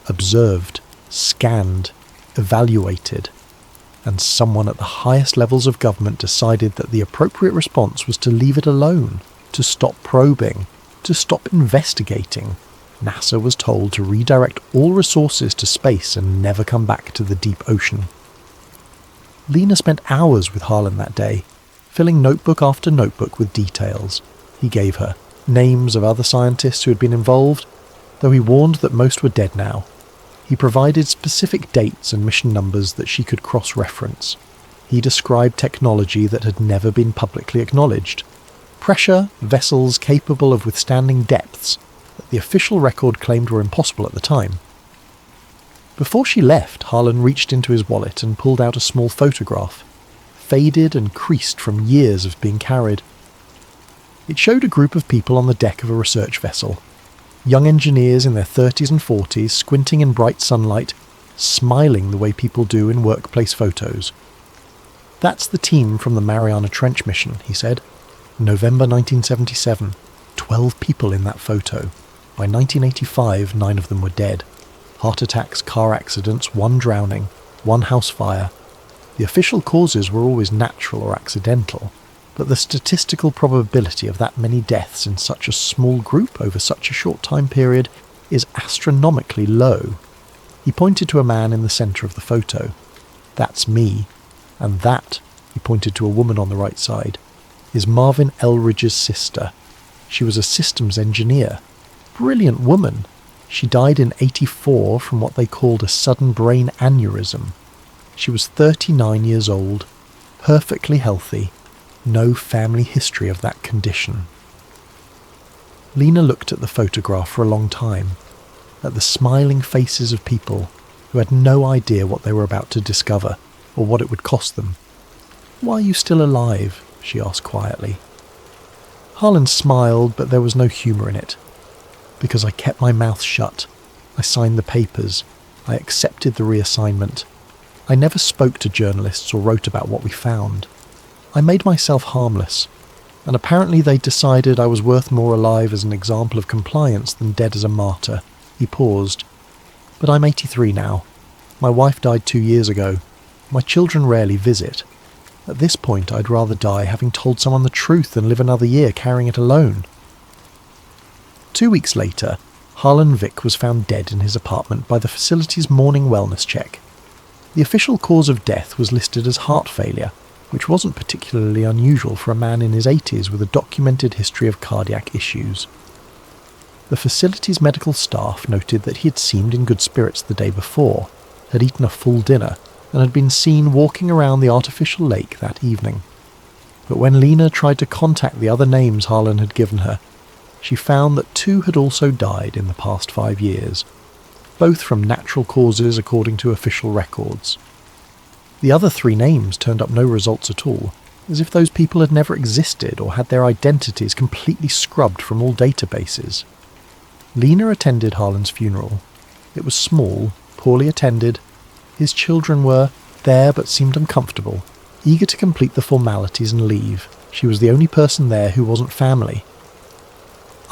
observed, scanned, evaluated, and someone at the highest levels of government decided that the appropriate response was to leave it alone, to stop probing, to stop investigating. NASA was told to redirect all resources to space and never come back to the deep ocean. Lena spent hours with Harlan that day, filling notebook after notebook with details. He gave her names of other scientists who had been involved, though he warned that most were dead now. He provided specific dates and mission numbers that she could cross-reference. He described technology that had never been publicly acknowledged. Pressure, vessels capable of withstanding depths that the official record claimed were impossible at the time. Before she left, Harlan reached into his wallet and pulled out a small photograph, faded and creased from years of being carried. It showed a group of people on the deck of a research vessel. Young engineers in their 30s and 40s, squinting in bright sunlight, smiling the way people do in workplace photos. That's the team from the Mariana Trench mission, he said. November 1977. 12 people in that photo. By 1985, 9 of them were dead. Heart attacks, car accidents, 1 drowning, 1 house fire. The official causes were always natural or accidental, but the statistical probability of that many deaths in such a small group over such a short time period is astronomically low. He pointed to a man in the centre of the photo. That's me. And that, he pointed to a woman on the right side, is Marvin Elridge's sister. She was a systems engineer. Brilliant woman. She died in '84 from what they called a sudden brain aneurysm. She was 39 years old, perfectly healthy, no family history of that condition. Lena looked at the photograph for a long time, at the smiling faces of people who had no idea what they were about to discover or what it would cost them. "Why are you still alive?" she asked quietly. Harlan smiled, but there was no humour in it. "Because I kept my mouth shut. I signed the papers. I accepted the reassignment. I never spoke to journalists or wrote about what we found. I made myself harmless, and apparently they decided I was worth more alive as an example of compliance than dead as a martyr." He paused. "But I'm 83 now. My wife died 2 years ago. My children rarely visit. At this point, I'd rather die having told someone the truth than live another year carrying it alone." 2 weeks later, Harlan Vick was found dead in his apartment by the facility's morning wellness check. The official cause of death was listed as heart failure, which wasn't particularly unusual for a man in his 80s with a documented history of cardiac issues. The facility's medical staff noted that he had seemed in good spirits the day before, had eaten a full dinner, and had been seen walking around the artificial lake that evening. But when Lena tried to contact the other names Harlan had given her, she found that 2 had also died in the past 5 years, both from natural causes according to official records. The other 3 names turned up no results at all, as if those people had never existed or had their identities completely scrubbed from all databases. Lena attended Harlan's funeral. It was small, poorly attended. His children were there but seemed uncomfortable, eager to complete the formalities and leave. She was the only person there who wasn't family.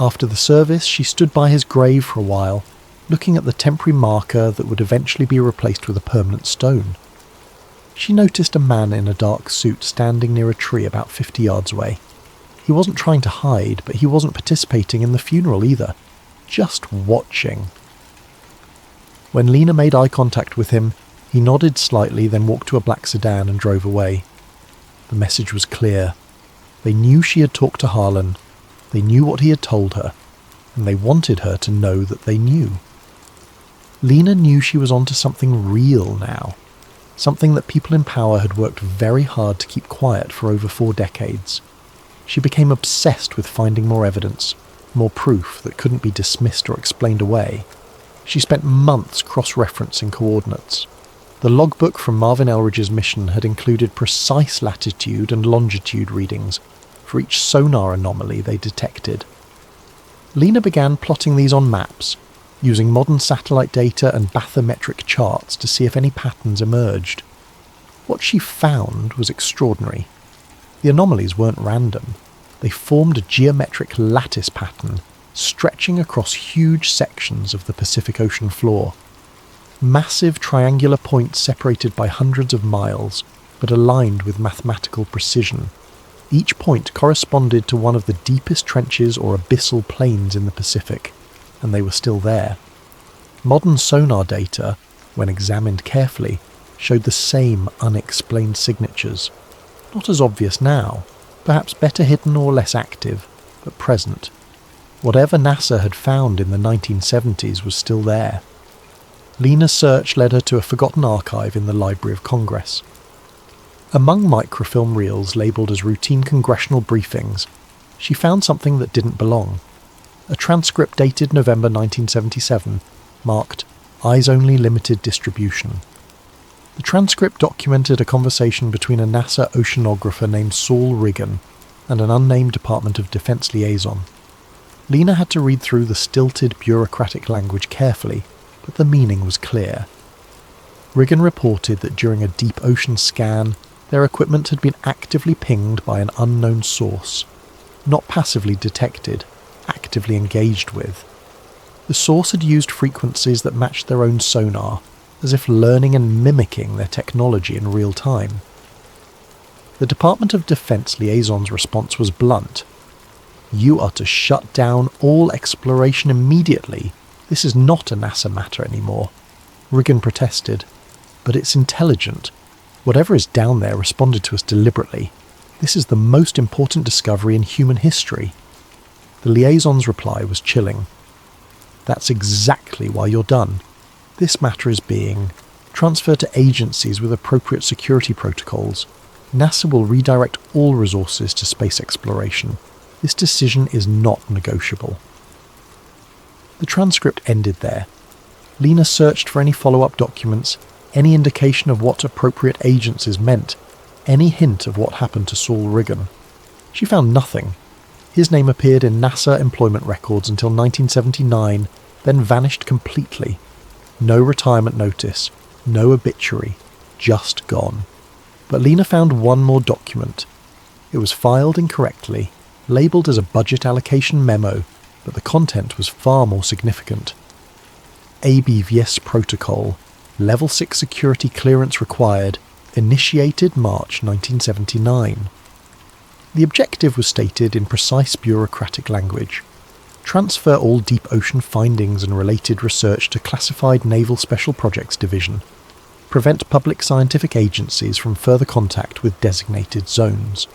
After the service, she stood by his grave for a while, looking at the temporary marker that would eventually be replaced with a permanent stone. She noticed a man in a dark suit standing near a tree about 50 yards away. He wasn't trying to hide, but he wasn't participating in the funeral either, just watching. When Lena made eye contact with him, he nodded slightly, then walked to a black sedan and drove away. The message was clear. They knew she had talked to Harlan, they knew what he had told her, and they wanted her to know that they knew. Lena knew she was onto something real now. something that people in power had worked very hard to keep quiet for over 4 decades. She became obsessed with finding more evidence, more proof that couldn't be dismissed or explained away. She spent months cross-referencing coordinates. The logbook from Marvin Elridge's mission had included precise latitude and longitude readings for each sonar anomaly they detected. Lena began plotting these on maps, using modern satellite data and bathymetric charts to see if any patterns emerged. What she found was extraordinary. The anomalies weren't random. They formed a geometric lattice pattern stretching across huge sections of the Pacific Ocean floor. Massive triangular points separated by hundreds of miles, but aligned with mathematical precision. Each point corresponded to one of the deepest trenches or abyssal plains in the Pacific, and they were still there. Modern sonar data, when examined carefully, showed the same unexplained signatures. Not as obvious now, perhaps better hidden or less active, but present. Whatever NASA had found in the 1970s was still there. Lena's search led her to a forgotten archive in the Library of Congress. Among microfilm reels labelled as routine congressional briefings, she found something that didn't belong. A transcript dated November 1977, marked Eyes Only Limited Distribution. The transcript documented a conversation between a NASA oceanographer named Saul Riggin and an unnamed Department of Defense liaison. Lena had to read through the stilted bureaucratic language carefully, but the meaning was clear. Riggin reported that during a deep ocean scan, their equipment had been actively pinged by an unknown source, not passively detected, actively engaged with. The source had used frequencies that matched their own sonar, as if learning and mimicking their technology in real time. The Department of Defense liaison's response was blunt. "You are to shut down all exploration immediately. This is not a NASA matter anymore." Riggin protested. "But it's intelligent. Whatever is down there responded to us deliberately. This is the most important discovery in human history." The liaison's reply was chilling. "That's exactly why you're done. This matter is being transferred to agencies with appropriate security protocols. NASA will redirect all resources to space exploration. This decision is not negotiable." The transcript ended there. Lena searched for any follow-up documents, any indication of what appropriate agencies meant, any hint of what happened to Saul Riggin. She found nothing. His name appeared in NASA employment records until 1979, then vanished completely. No retirement notice, no obituary, just gone. But Lena found one more document. It was filed incorrectly, labelled as a budget allocation memo, but the content was far more significant. ABVS Protocol, Level 6 security clearance required, initiated March 1979. The objective was stated in precise bureaucratic language. Transfer all deep ocean findings and related research to Classified Naval Special Projects Division. Prevent public scientific agencies from further contact with designated zones.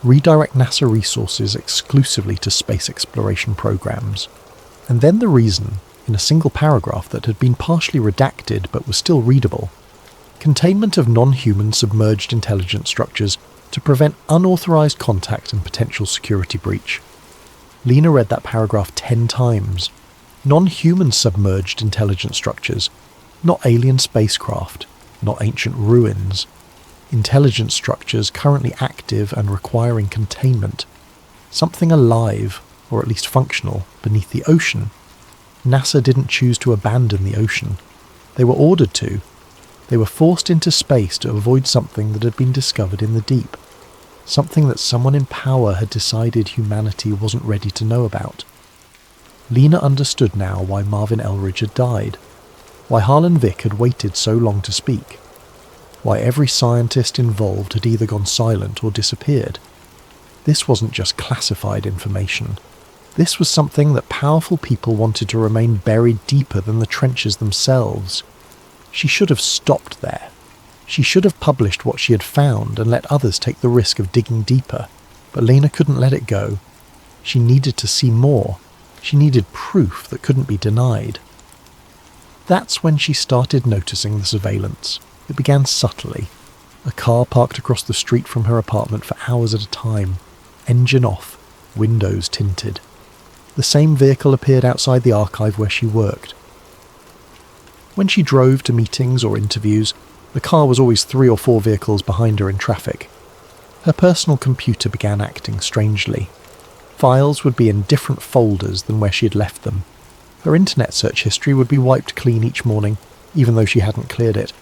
Redirect NASA resources exclusively to space exploration programs. And then the reason, in a single paragraph that had been partially redacted but was still readable. Containment of non-human submerged intelligence structures to prevent unauthorized contact and potential security breach. Lena read that paragraph 10 times. Non-human submerged intelligence structures, not alien spacecraft, not ancient ruins. Intelligence structures currently active and requiring containment. Something alive, or at least functional, beneath the ocean. NASA didn't choose to abandon the ocean. They were ordered to. They were forced into space to avoid something that had been discovered in the deep. Something that someone in power had decided humanity wasn't ready to know about. Lena understood now why Marvin Elridge had died. Why Harlan Vick had waited so long to speak. Why every scientist involved had either gone silent or disappeared. This wasn't just classified information. This was something that powerful people wanted to remain buried deeper than the trenches themselves. She should have stopped there. She should have published what she had found and let others take the risk of digging deeper. But Lena couldn't let it go. She needed to see more. She needed proof that couldn't be denied. That's when she started noticing the surveillance. It began subtly. A car parked across the street from her apartment for hours at a time, engine off, windows tinted. The same vehicle appeared outside the archive where she worked. When she drove to meetings or interviews, the car was always 3 or 4 vehicles behind her in traffic. Her personal computer began acting strangely. Files would be in different folders than where she had left them. Her internet search history would be wiped clean each morning, even though she hadn't cleared it.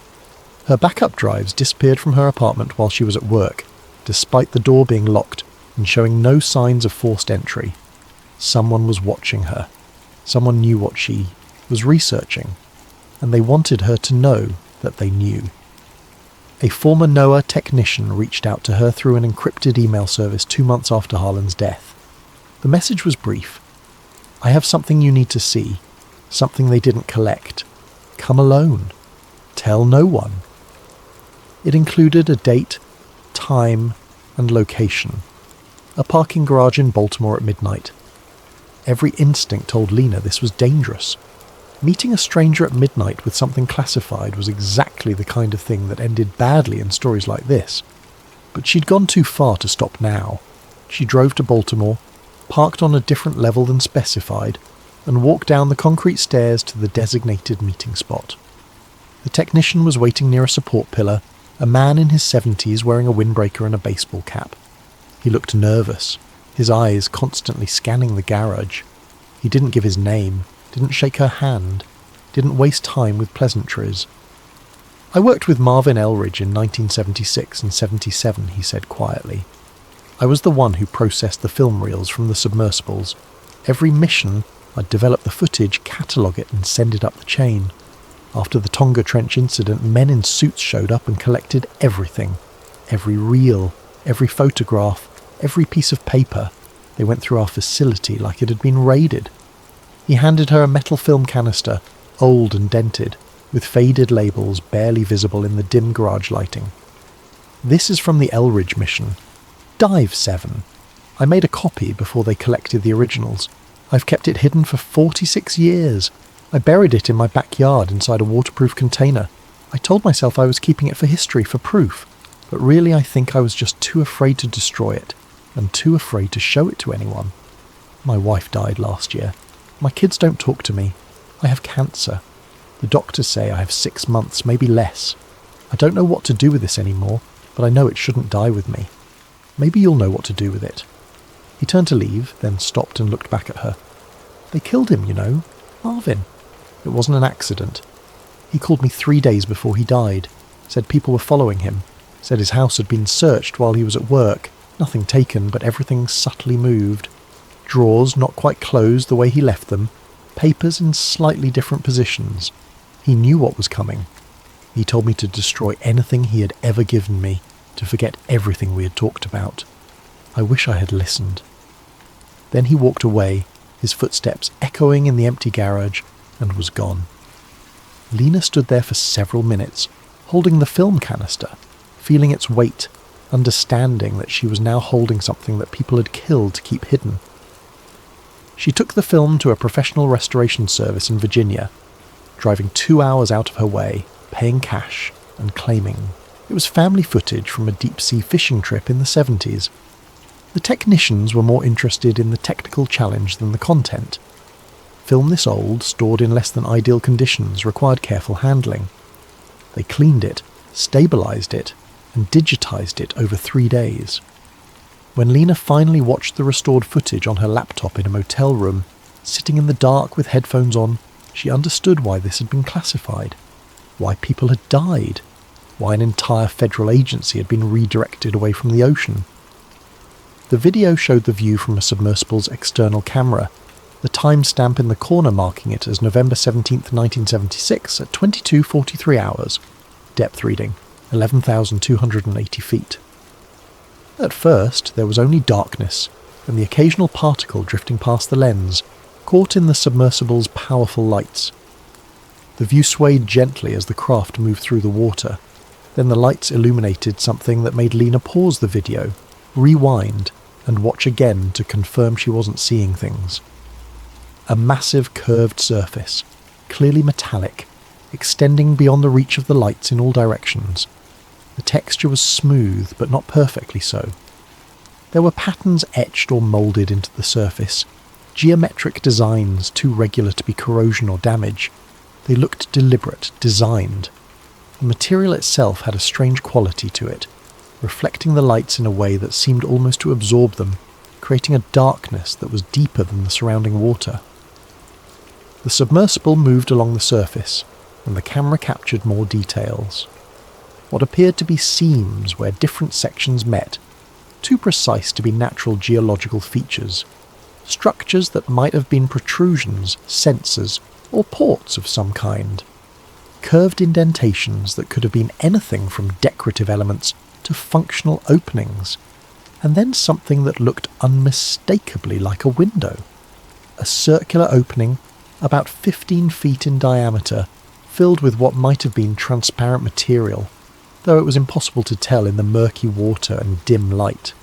Her backup drives disappeared from her apartment while she was at work, despite the door being locked and showing no signs of forced entry. Someone was watching her. Someone knew what she was researching, and they wanted her to know that they knew. A former NOAA technician reached out to her through an encrypted email service 2 months after Harlan's death. The message was brief. "I have something you need to see, something they didn't collect. Come alone. Tell no one." It included a date, time, and location. A parking garage in Baltimore at midnight. Every instinct told Lena this was dangerous. Meeting a stranger at midnight with something classified was exactly the kind of thing that ended badly in stories like this. But she'd gone too far to stop now. She drove to Baltimore, parked on a different level than specified, and walked down the concrete stairs to the designated meeting spot. The technician was waiting near a support pillar, a man in his 70s wearing a windbreaker and a baseball cap. He looked nervous, his eyes constantly scanning the garage. He didn't give his name, didn't shake her hand, didn't waste time with pleasantries. "I worked with Marvin Elridge in 1976 and 77, he said quietly. "I was the one who processed the film reels from the submersibles. Every mission, I'd develop the footage, catalogue it and send it up the chain. After the Tonga Trench incident, men in suits showed up and collected everything. Every reel, every photograph, every piece of paper. They went through our facility like it had been raided." He handed her a metal film canister, old and dented, with faded labels barely visible in the dim garage lighting. "This is from the Elridge mission. Dive 7. I made a copy before they collected the originals. I've kept it hidden for 46 years. I buried it in my backyard inside a waterproof container. I told myself I was keeping it for history, for proof, but really I think I was just too afraid to destroy it, and too afraid to show it to anyone. My wife died last year. My kids don't talk to me. I have cancer. The doctors say I have 6 months, maybe less. I don't know what to do with this anymore, but I know it shouldn't die with me. Maybe you'll know what to do with it." He turned to leave, then stopped and looked back at her. "They killed him, you know. Marvin. It wasn't an accident. He called me 3 days before he died. Said people were following him. Said his house had been searched while he was at work. Nothing taken, but everything subtly moved. Drawers not quite closed the way he left them. Papers in slightly different positions. He knew what was coming. He told me to destroy anything he had ever given me, to forget everything we had talked about. I wish I had listened." Then he walked away, his footsteps echoing in the empty garage, and was gone. Lena stood there for several minutes, holding the film canister, feeling its weight, understanding that she was now holding something that people had killed to keep hidden. She took the film to a professional restoration service in Virginia, driving 2 hours out of her way, paying cash, and claiming it was family footage from a deep-sea fishing trip in the 70s. The technicians were more interested in the technical challenge than the content. Film this old, stored in less than ideal conditions, required careful handling. They cleaned it, stabilized it, and digitized it over 3 days. When Lena finally watched the restored footage on her laptop in a motel room, sitting in the dark with headphones on, she understood why this had been classified, why people had died, why an entire federal agency had been redirected away from the ocean. The video showed the view from a submersible's external camera, the timestamp in the corner marking it as November 17th, 1976 at 22:43 hours. Depth reading, 11,280 feet. At first, there was only darkness, and the occasional particle drifting past the lens, caught in the submersible's powerful lights. The view swayed gently as the craft moved through the water. Then the lights illuminated something that made Lena pause the video, rewind, and watch again to confirm she wasn't seeing things. A massive curved surface, clearly metallic, extending beyond the reach of the lights in all directions. The texture was smooth, but not perfectly so. There were patterns etched or moulded into the surface, geometric designs too regular to be corrosion or damage. They looked deliberate, designed. The material itself had a strange quality to it, reflecting the lights in a way that seemed almost to absorb them, creating a darkness that was deeper than the surrounding water. The submersible moved along the surface, and the camera captured more details. What appeared to be seams where different sections met, too precise to be natural geological features. Structures that might have been protrusions, sensors, or ports of some kind. Curved indentations that could have been anything from decorative elements to functional openings. And then something that looked unmistakably like a window. A circular opening, about 15 feet in diameter, filled with what might have been transparent material, though it was impossible to tell in the murky water and dim light.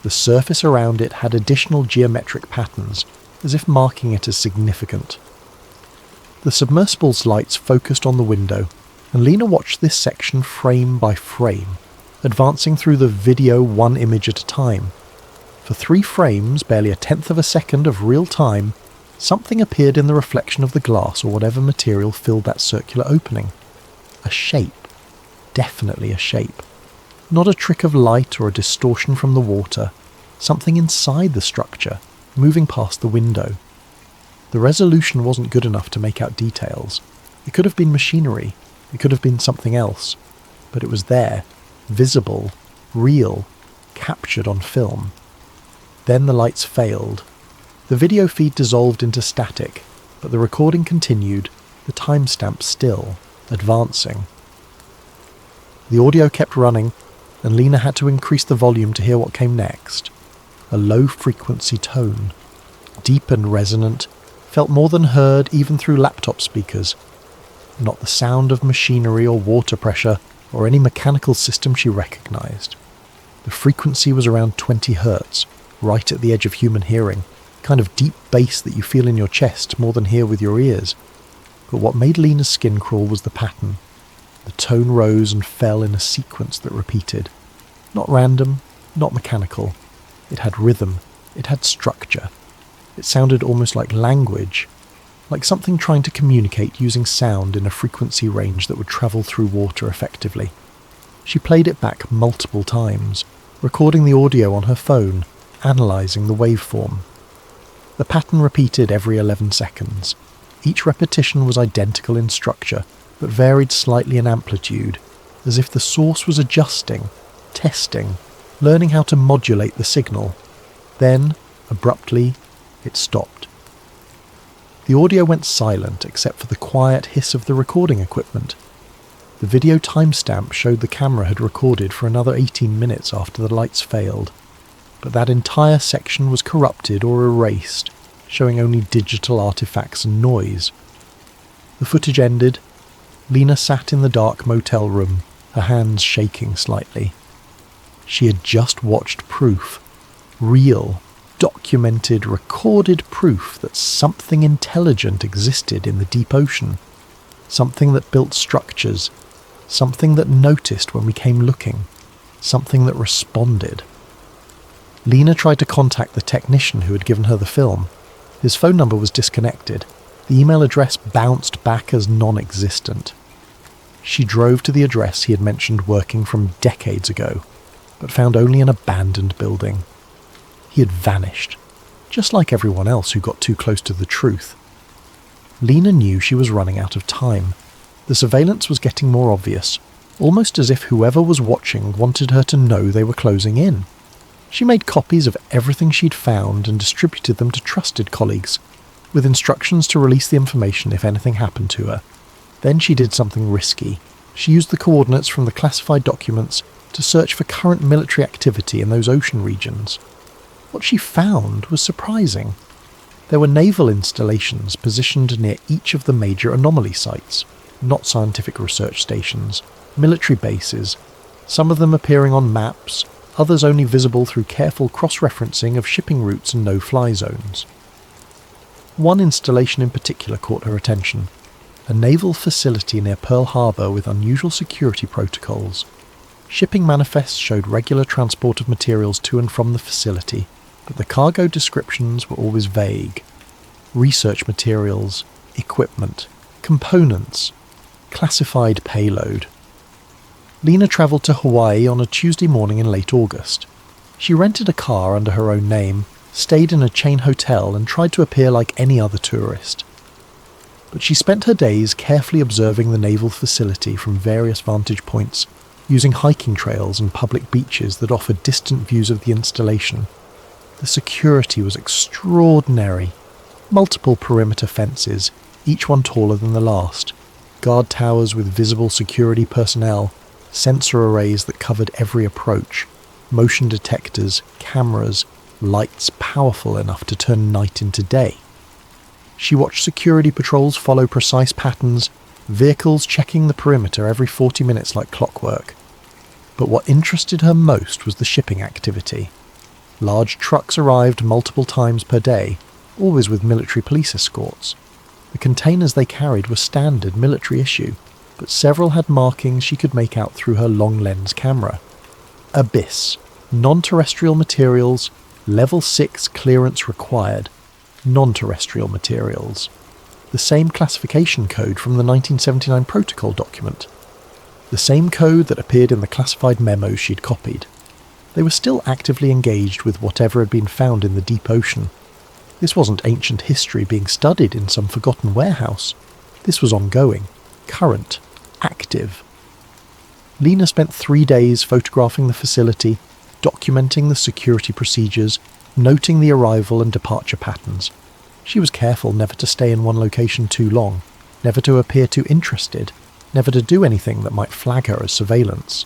The surface around it had additional geometric patterns, as if marking it as significant. The submersible's lights focused on the window, and Lena watched this section frame by frame, advancing through the video one image at a time. For 3 frames, barely a tenth of a second of real time, something appeared in the reflection of the glass or whatever material filled that circular opening. A shape. Definitely a shape. Not a trick of light or a distortion from the water. Something inside the structure, moving past the window. The resolution wasn't good enough to make out details. It could have been machinery. It could have been something else. But it was there, visible, real, captured on film. Then the lights failed. The video feed dissolved into static, but the recording continued, the timestamp still, advancing. The audio kept running, and Lena had to increase the volume to hear what came next. A low-frequency tone, deep and resonant, felt more than heard even through laptop speakers. Not the sound of machinery or water pressure or any mechanical system she recognized. The frequency was around 20 hertz, right at the edge of human hearing, kind of deep bass that you feel in your chest more than hear with your ears. But what made Lena's skin crawl was the pattern. The tone rose and fell in a sequence that repeated. Not random, not mechanical. It had rhythm. It had structure. It sounded almost like language, like something trying to communicate using sound in a frequency range that would travel through water effectively. She played it back multiple times, recording the audio on her phone, analysing the waveform. The pattern repeated every 11 seconds. Each repetition was identical in structure, but varied slightly in amplitude, as if the source was adjusting, testing, learning how to modulate the signal. Then, abruptly, it stopped. The audio went silent except for the quiet hiss of the recording equipment. The video timestamp showed the camera had recorded for another 18 minutes after the lights failed, but that entire section was corrupted or erased, showing only digital artifacts and noise. The footage ended. Lena sat in the dark motel room, her hands shaking slightly. She had just watched proof. Real, documented, recorded proof that something intelligent existed in the deep ocean. Something that built structures. Something that noticed when we came looking. Something that responded. Lena tried to contact the technician who had given her the film. His phone number was disconnected. The email address bounced back as non-existent. She drove to the address he had mentioned working from decades ago, but found only an abandoned building. He had vanished, just like everyone else who got too close to the truth. Lena knew she was running out of time. The surveillance was getting more obvious, almost as if whoever was watching wanted her to know they were closing in. She made copies of everything she'd found and distributed them to trusted colleagues, with instructions to release the information if anything happened to her. Then she did something risky. She used the coordinates from the classified documents to search for current military activity in those ocean regions. What she found was surprising. There were naval installations positioned near each of the major anomaly sites, not scientific research stations, military bases, some of them appearing on maps, others only visible through careful cross-referencing of shipping routes and no-fly zones. One installation in particular caught her attention, a naval facility near Pearl Harbor with unusual security protocols. Shipping manifests showed regular transport of materials to and from the facility, but the cargo descriptions were always vague. Research materials, equipment, components, classified payload. Lena travelled to Hawaii on a Tuesday morning in late August. She rented a car under her own name, stayed in a chain hotel and tried to appear like any other tourist. But she spent her days carefully observing the naval facility from various vantage points, using hiking trails and public beaches that offered distant views of the installation. The security was extraordinary. Multiple perimeter fences, each one taller than the last, guard towers with visible security personnel, sensor arrays that covered every approach, motion detectors, cameras, lights powerful enough to turn night into day. She watched security patrols follow precise patterns, vehicles checking the perimeter every 40 minutes like clockwork. But what interested her most was the shipping activity. Large trucks arrived multiple times per day, always with military police escorts. The containers they carried were standard military issue, but several had markings she could make out through her long lens camera. Abyss, non-terrestrial materials, level 6 clearance required, non-terrestrial materials. The same classification code from the 1979 protocol document. The same code that appeared in the classified memos she'd copied. They were still actively engaged with whatever had been found in the deep ocean. This wasn't ancient history being studied in some forgotten warehouse. This was ongoing, current, active. Lena spent 3 days photographing the facility, documenting the security procedures, noting the arrival and departure patterns. She was careful never to stay in one location too long, never to appear too interested, never to do anything that might flag her as surveillance.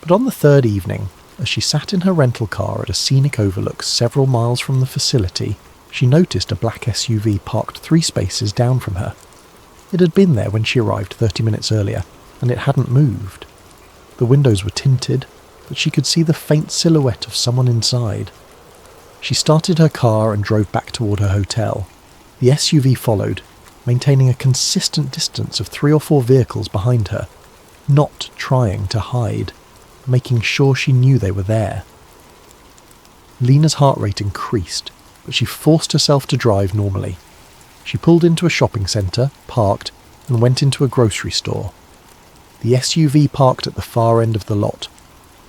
But on the third evening, as she sat in her rental car at a scenic overlook several miles from the facility, she noticed a black SUV parked 3 spaces down from her. It had been there when she arrived 30 minutes earlier, and it hadn't moved. The windows were tinted, but she could see the faint silhouette of someone inside. She started her car and drove back toward her hotel. The SUV followed, maintaining a consistent distance of 3 or 4 vehicles behind her, not trying to hide, making sure she knew they were there. Lena's heart rate increased, but she forced herself to drive normally. She pulled into a shopping centre, parked, and went into a grocery store. The SUV parked at the far end of the lot.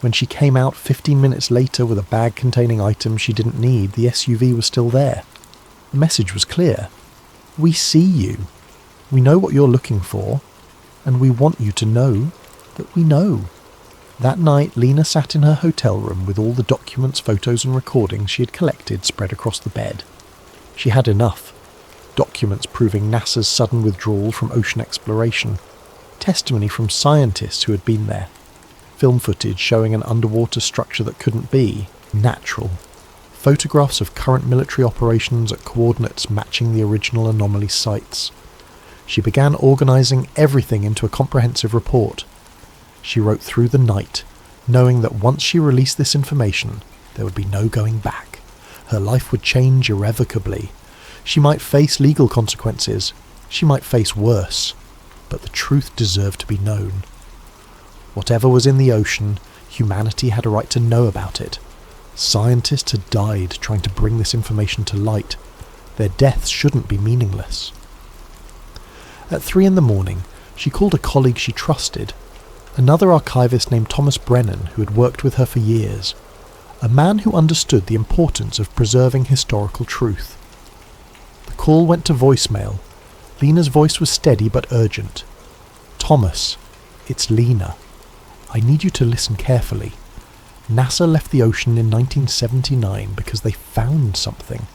When she came out 15 minutes later with a bag containing items she didn't need, the SUV was still there. The message was clear. We see you. We know what you're looking for, and we want you to know that we know. That night, Lena sat in her hotel room with all the documents, photos and recordings she had collected spread across the bed. She had enough. Documents proving NASA's sudden withdrawal from ocean exploration. Testimony from scientists who had been there. Film footage showing an underwater structure that couldn't be natural. Photographs of current military operations at coordinates matching the original anomaly sites. She began organising everything into a comprehensive report. She wrote through the night, knowing that once she released this information, there would be no going back. Her life would change irrevocably. She might face legal consequences. She might face worse. But the truth deserved to be known. Whatever was in the ocean, humanity had a right to know about it. Scientists had died trying to bring this information to light. Their deaths shouldn't be meaningless. At 3 a.m, she called a colleague she trusted, another archivist named Thomas Brennan who had worked with her for years, a man who understood the importance of preserving historical truth. The call went to voicemail. Lena's voice was steady but urgent. Thomas, it's Lena. I need you to listen carefully. NASA left the ocean in 1979 because they found something.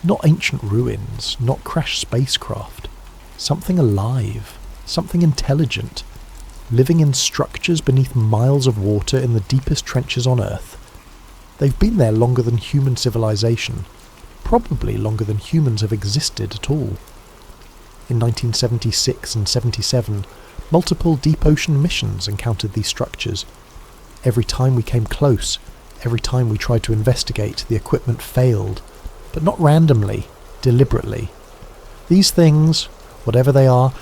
Not ancient ruins, not crashed spacecraft. Something alive, something intelligent, living in structures beneath miles of water in the deepest trenches on Earth. They've been there longer than human civilization, probably longer than humans have existed at all. In 1976 and 77, multiple deep ocean missions encountered these structures. Every time we came close, every time we tried to investigate, the equipment failed, but not randomly, deliberately. These things, whatever they are,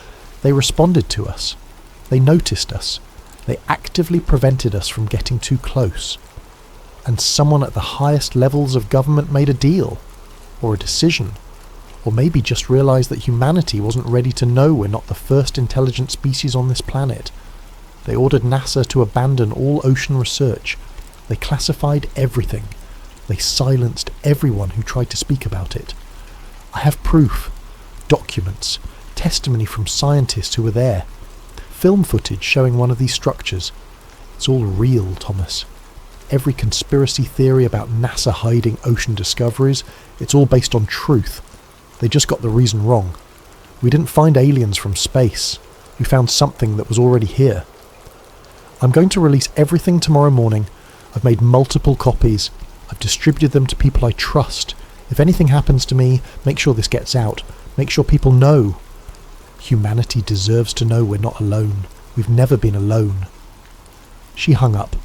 They responded to us. They noticed us. They actively prevented us from getting too close. And someone at the highest levels of government made a deal, or a decision, or maybe just realised that humanity wasn't ready to know we're not the first intelligent species on this planet. They ordered NASA to abandon all ocean research. They classified everything. They silenced everyone who tried to speak about it. I have proof, documents, testimony from scientists who were there, film footage showing one of these structures. It's all real, Thomas. Every conspiracy theory about NASA hiding ocean discoveries, it's all based on truth. They just got the reason wrong. We didn't find aliens from space. We found something that was already here. I'm going to release everything tomorrow morning. I've made multiple copies. I've distributed them to people I trust. If anything happens to me, make sure this gets out. Make sure people know. Humanity deserves to know we're not alone. We've never been alone. She hung up.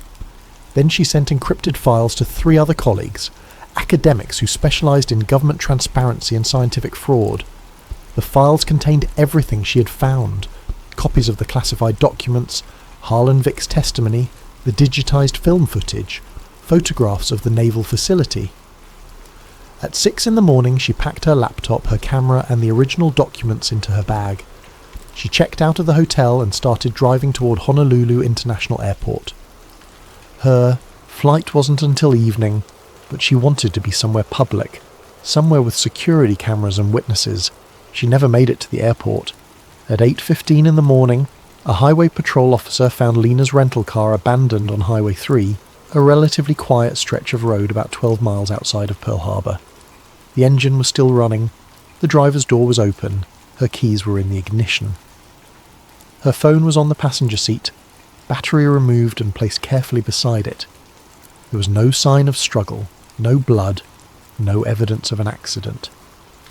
Then she sent encrypted files to 3 other colleagues, academics who specialised in government transparency and scientific fraud. The files contained everything she had found: copies of the classified documents, Harlan Vick's testimony, the digitised film footage, photographs of the naval facility. At 6 in the morning she packed her laptop, her camera and the original documents into her bag. She checked out of the hotel and started driving toward Honolulu International Airport. Her flight wasn't until evening, but she wanted to be somewhere public, somewhere with security cameras and witnesses. She never made it to the airport. At 8:15 in the morning, a highway patrol officer found Lena's rental car abandoned on Highway 3, a relatively quiet stretch of road about 12 miles outside of Pearl Harbor. The engine was still running, the driver's door was open, her keys were in the ignition. Her phone was on the passenger seat, battery removed and placed carefully beside it. There was no sign of struggle, no blood, no evidence of an accident.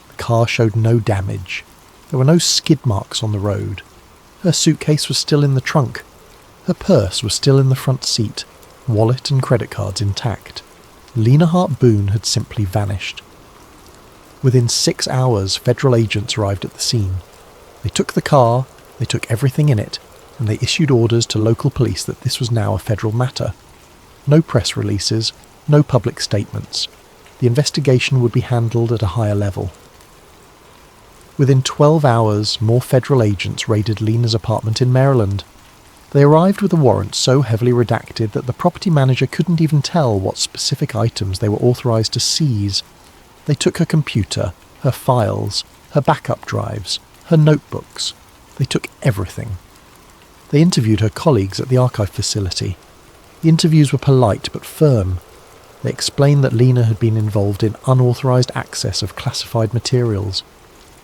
The car showed no damage. There were no skid marks on the road. Her suitcase was still in the trunk. Her purse was still in the front seat, wallet and credit cards intact. Lena Hart Boone had simply vanished. Within 6 hours, federal agents arrived at the scene. They took the car, they took everything in it, and they issued orders to local police that this was now a federal matter. No press releases, no public statements. The investigation would be handled at a higher level. Within 12 hours, more federal agents raided Lena's apartment in Maryland. They arrived with a warrant so heavily redacted that the property manager couldn't even tell what specific items they were authorized to seize. They took her computer, her files, her backup drives, her notebooks. They took everything. They interviewed her colleagues at the archive facility. The interviews were polite but firm. They explained that Lena had been involved in unauthorized access of classified materials,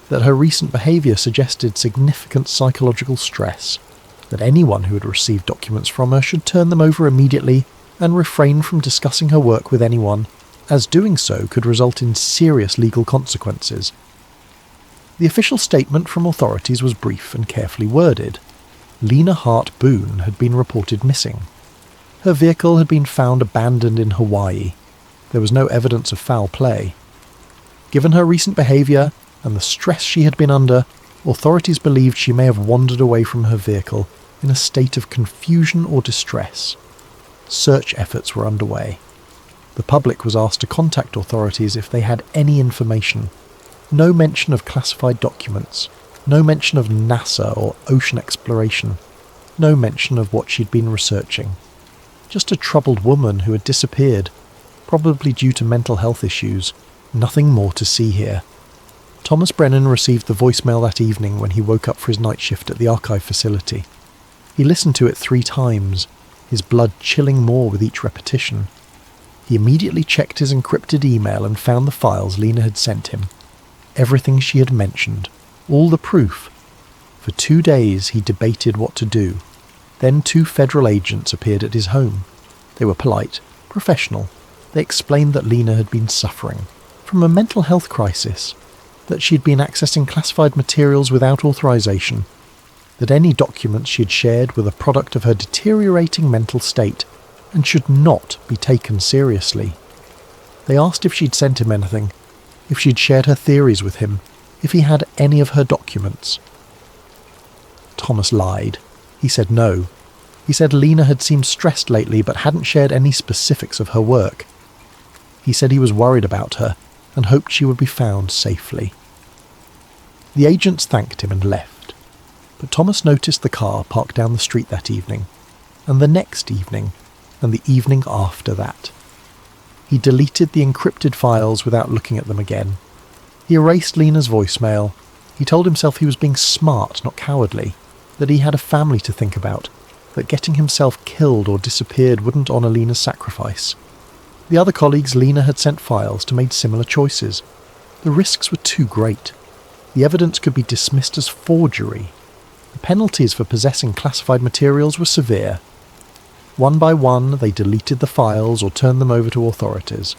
that her recent behaviour suggested significant psychological stress, that anyone who had received documents from her should turn them over immediately and refrain from discussing her work with anyone, as doing so could result in serious legal consequences. The official statement from authorities was brief and carefully worded. Lena Hart Boone had been reported missing. Her vehicle had been found abandoned in Hawaii. There was no evidence of foul play. Given her recent behaviour and the stress she had been under, authorities believed she may have wandered away from her vehicle in a state of confusion or distress. Search efforts were underway. The public was asked to contact authorities if they had any information. No mention of classified documents. No mention of NASA or ocean exploration. No mention of what she'd been researching. Just a troubled woman who had disappeared, probably due to mental health issues. Nothing more to see here. Thomas Brennan received the voicemail that evening when he woke up for his night shift at the archive facility. He listened to it 3 times, his blood chilling more with each repetition. He immediately checked his encrypted email and found the files Lena had sent him. Everything she had mentioned. All the proof. For 2 days he debated what to do. Then 2 federal agents appeared at his home. They were polite, professional. They explained that Lena had been suffering from a mental health crisis, that she had been accessing classified materials without authorization, that any documents she had shared were the product of her deteriorating mental state and should not be taken seriously. They asked if she'd sent him anything, if she'd shared her theories with him, if he had any of her documents. Thomas lied. He said no. He said Lena had seemed stressed lately but hadn't shared any specifics of her work. He said he was worried about her and hoped she would be found safely. The agents thanked him and left, but Thomas noticed the car parked down the street that evening, and the next evening, and the evening after that. He deleted the encrypted files without looking at them again. He erased Lena's voicemail. He told himself he was being smart, not cowardly, that he had a family to think about, that getting himself killed or disappeared wouldn't honour Lena's sacrifice. The other colleagues Lena had sent files to made similar choices. The risks were too great. The evidence could be dismissed as forgery. The penalties for possessing classified materials were severe. One by one, they deleted the files or turned them over to authorities.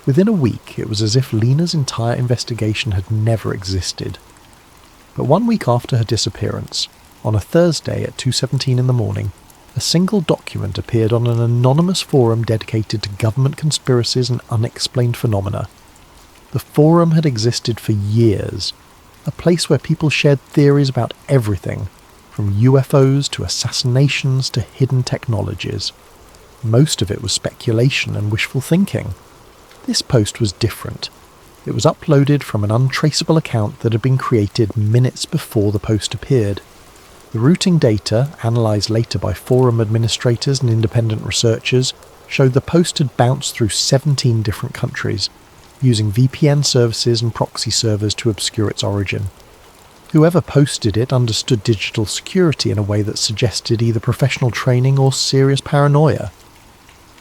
Within a week, it was as if Lena's entire investigation had never existed. But 1 week after her disappearance, on a Thursday at 2:17 in the morning, a single document appeared on an anonymous forum dedicated to government conspiracies and unexplained phenomena. The forum had existed for years, a place where people shared theories about everything, from UFOs to assassinations to hidden technologies. Most of it was speculation and wishful thinking. This post was different. It was uploaded from an untraceable account that had been created minutes before the post appeared. The routing data, analysed later by forum administrators and independent researchers, showed the post had bounced through 17 different countries, using VPN services and proxy servers to obscure its origin. Whoever posted it understood digital security in a way that suggested either professional training or serious paranoia.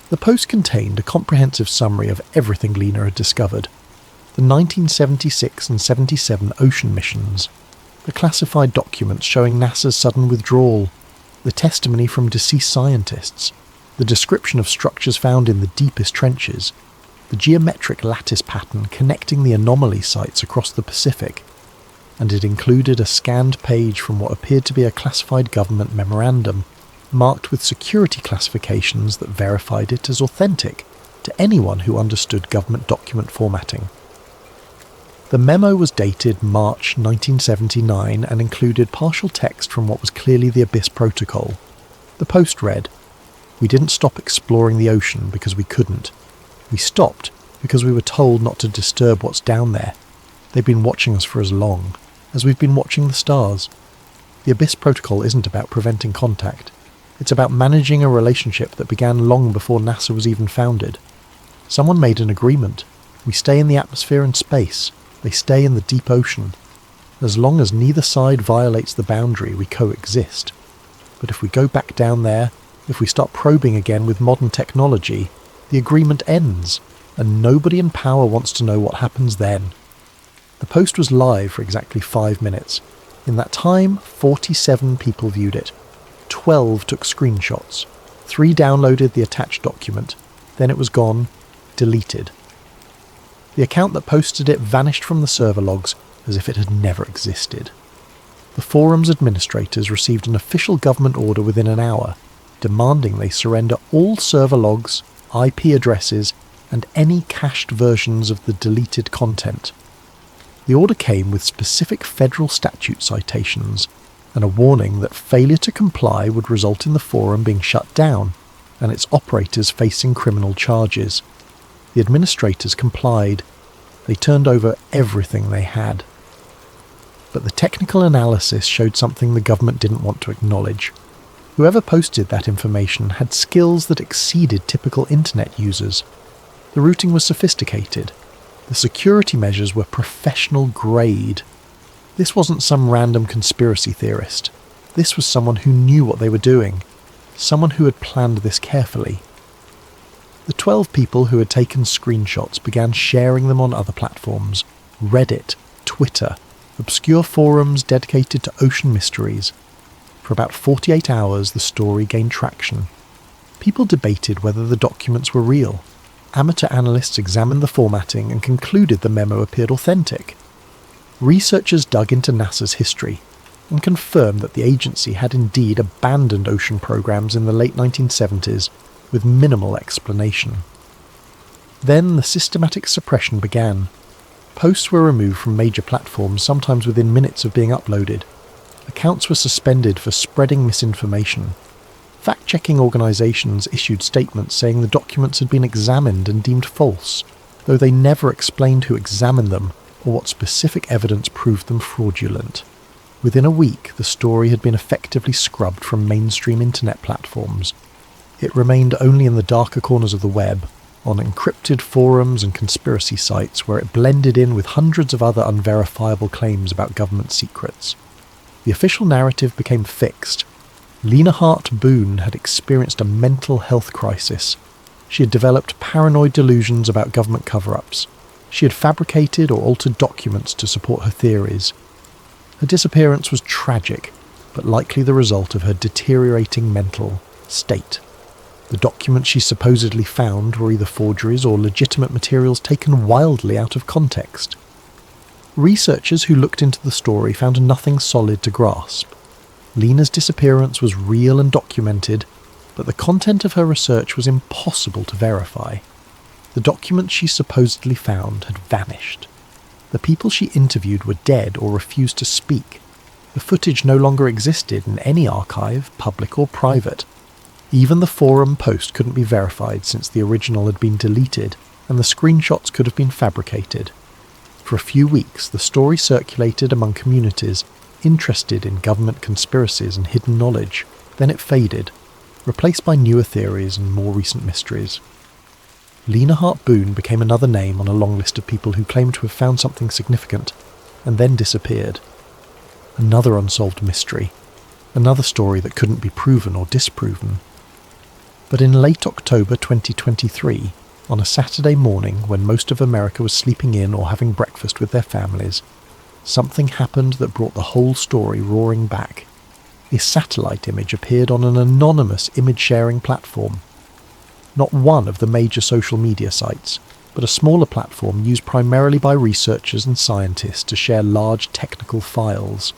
The post contained a comprehensive summary of everything Lena had discovered. The 1976 and 77 ocean missions, the classified documents showing NASA's sudden withdrawal, the testimony from deceased scientists, the description of structures found in the deepest trenches, the geometric lattice pattern connecting the anomaly sites across the Pacific, and it included a scanned page from what appeared to be a classified government memorandum, marked with security classifications that verified it as authentic to anyone who understood government document formatting. The memo was dated March 1979 and included partial text from what was clearly the Abyss Protocol. The post read, "We didn't stop exploring the ocean because we couldn't. We stopped because we were told not to disturb what's down there. They've been watching us for as long as we've been watching the stars. The Abyss Protocol isn't about preventing contact. It's about managing a relationship that began long before NASA was even founded. Someone made an agreement. We stay in the atmosphere and space. They stay in the deep ocean. As long as neither side violates the boundary, we coexist. But if we go back down there, if we start probing again with modern technology, the agreement ends, and nobody in power wants to know what happens then." The post was live for exactly 5 minutes. In that time, 47 people viewed it. 12 took screenshots. 3 downloaded the attached document. Then it was gone, deleted. The account that posted it vanished from the server logs as if it had never existed. The forum's administrators received an official government order within an hour, demanding they surrender all server logs, IP addresses, and any cached versions of the deleted content. The order came with specific federal statute citations and a warning that failure to comply would result in the forum being shut down and its operators facing criminal charges. The administrators complied. They turned over everything they had. But the technical analysis showed something the government didn't want to acknowledge. Whoever posted that information had skills that exceeded typical internet users. The routing was sophisticated. The security measures were professional grade. This wasn't some random conspiracy theorist. This was someone who knew what they were doing. Someone who had planned this carefully. The 12 people who had taken screenshots began sharing them on other platforms. Reddit, Twitter, obscure forums dedicated to ocean mysteries. For about 48 hours, the story gained traction. People debated whether the documents were real. Amateur analysts examined the formatting and concluded the memo appeared authentic. Researchers dug into NASA's history and confirmed that the agency had indeed abandoned ocean programs in the late 1970s with minimal explanation. Then the systematic suppression began. Posts were removed from major platforms, sometimes within minutes of being uploaded. Accounts were suspended for spreading misinformation. Fact-checking organisations issued statements saying the documents had been examined and deemed false, though they never explained who examined them or what specific evidence proved them fraudulent. Within a week, the story had been effectively scrubbed from mainstream internet platforms. It remained only in the darker corners of the web, on encrypted forums and conspiracy sites where it blended in with hundreds of other unverifiable claims about government secrets. The official narrative became fixed. Lena Hart Boone had experienced a mental health crisis. She had developed paranoid delusions about government cover-ups. She had fabricated or altered documents to support her theories. Her disappearance was tragic, but likely the result of her deteriorating mental state. The documents she supposedly found were either forgeries or legitimate materials taken wildly out of context. Researchers who looked into the story found nothing solid to grasp. Lena's disappearance was real and documented, but the content of her research was impossible to verify. The documents she supposedly found had vanished. The people she interviewed were dead or refused to speak. The footage no longer existed in any archive, public or private. Even the forum post couldn't be verified since the original had been deleted, and the screenshots could have been fabricated. For a few weeks, the story circulated among communities interested in government conspiracies and hidden knowledge. Then it faded, replaced by newer theories and more recent mysteries. Lena Hart Boone became another name on a long list of people who claimed to have found something significant, and then disappeared. Another unsolved mystery. Another story that couldn't be proven or disproven. But in late October 2023, on a Saturday morning when most of America was sleeping in or having breakfast with their families, something happened that brought the whole story roaring back. A satellite image appeared on an anonymous image-sharing platform. Not one of the major social media sites, but a smaller platform used primarily by researchers and scientists to share large technical files.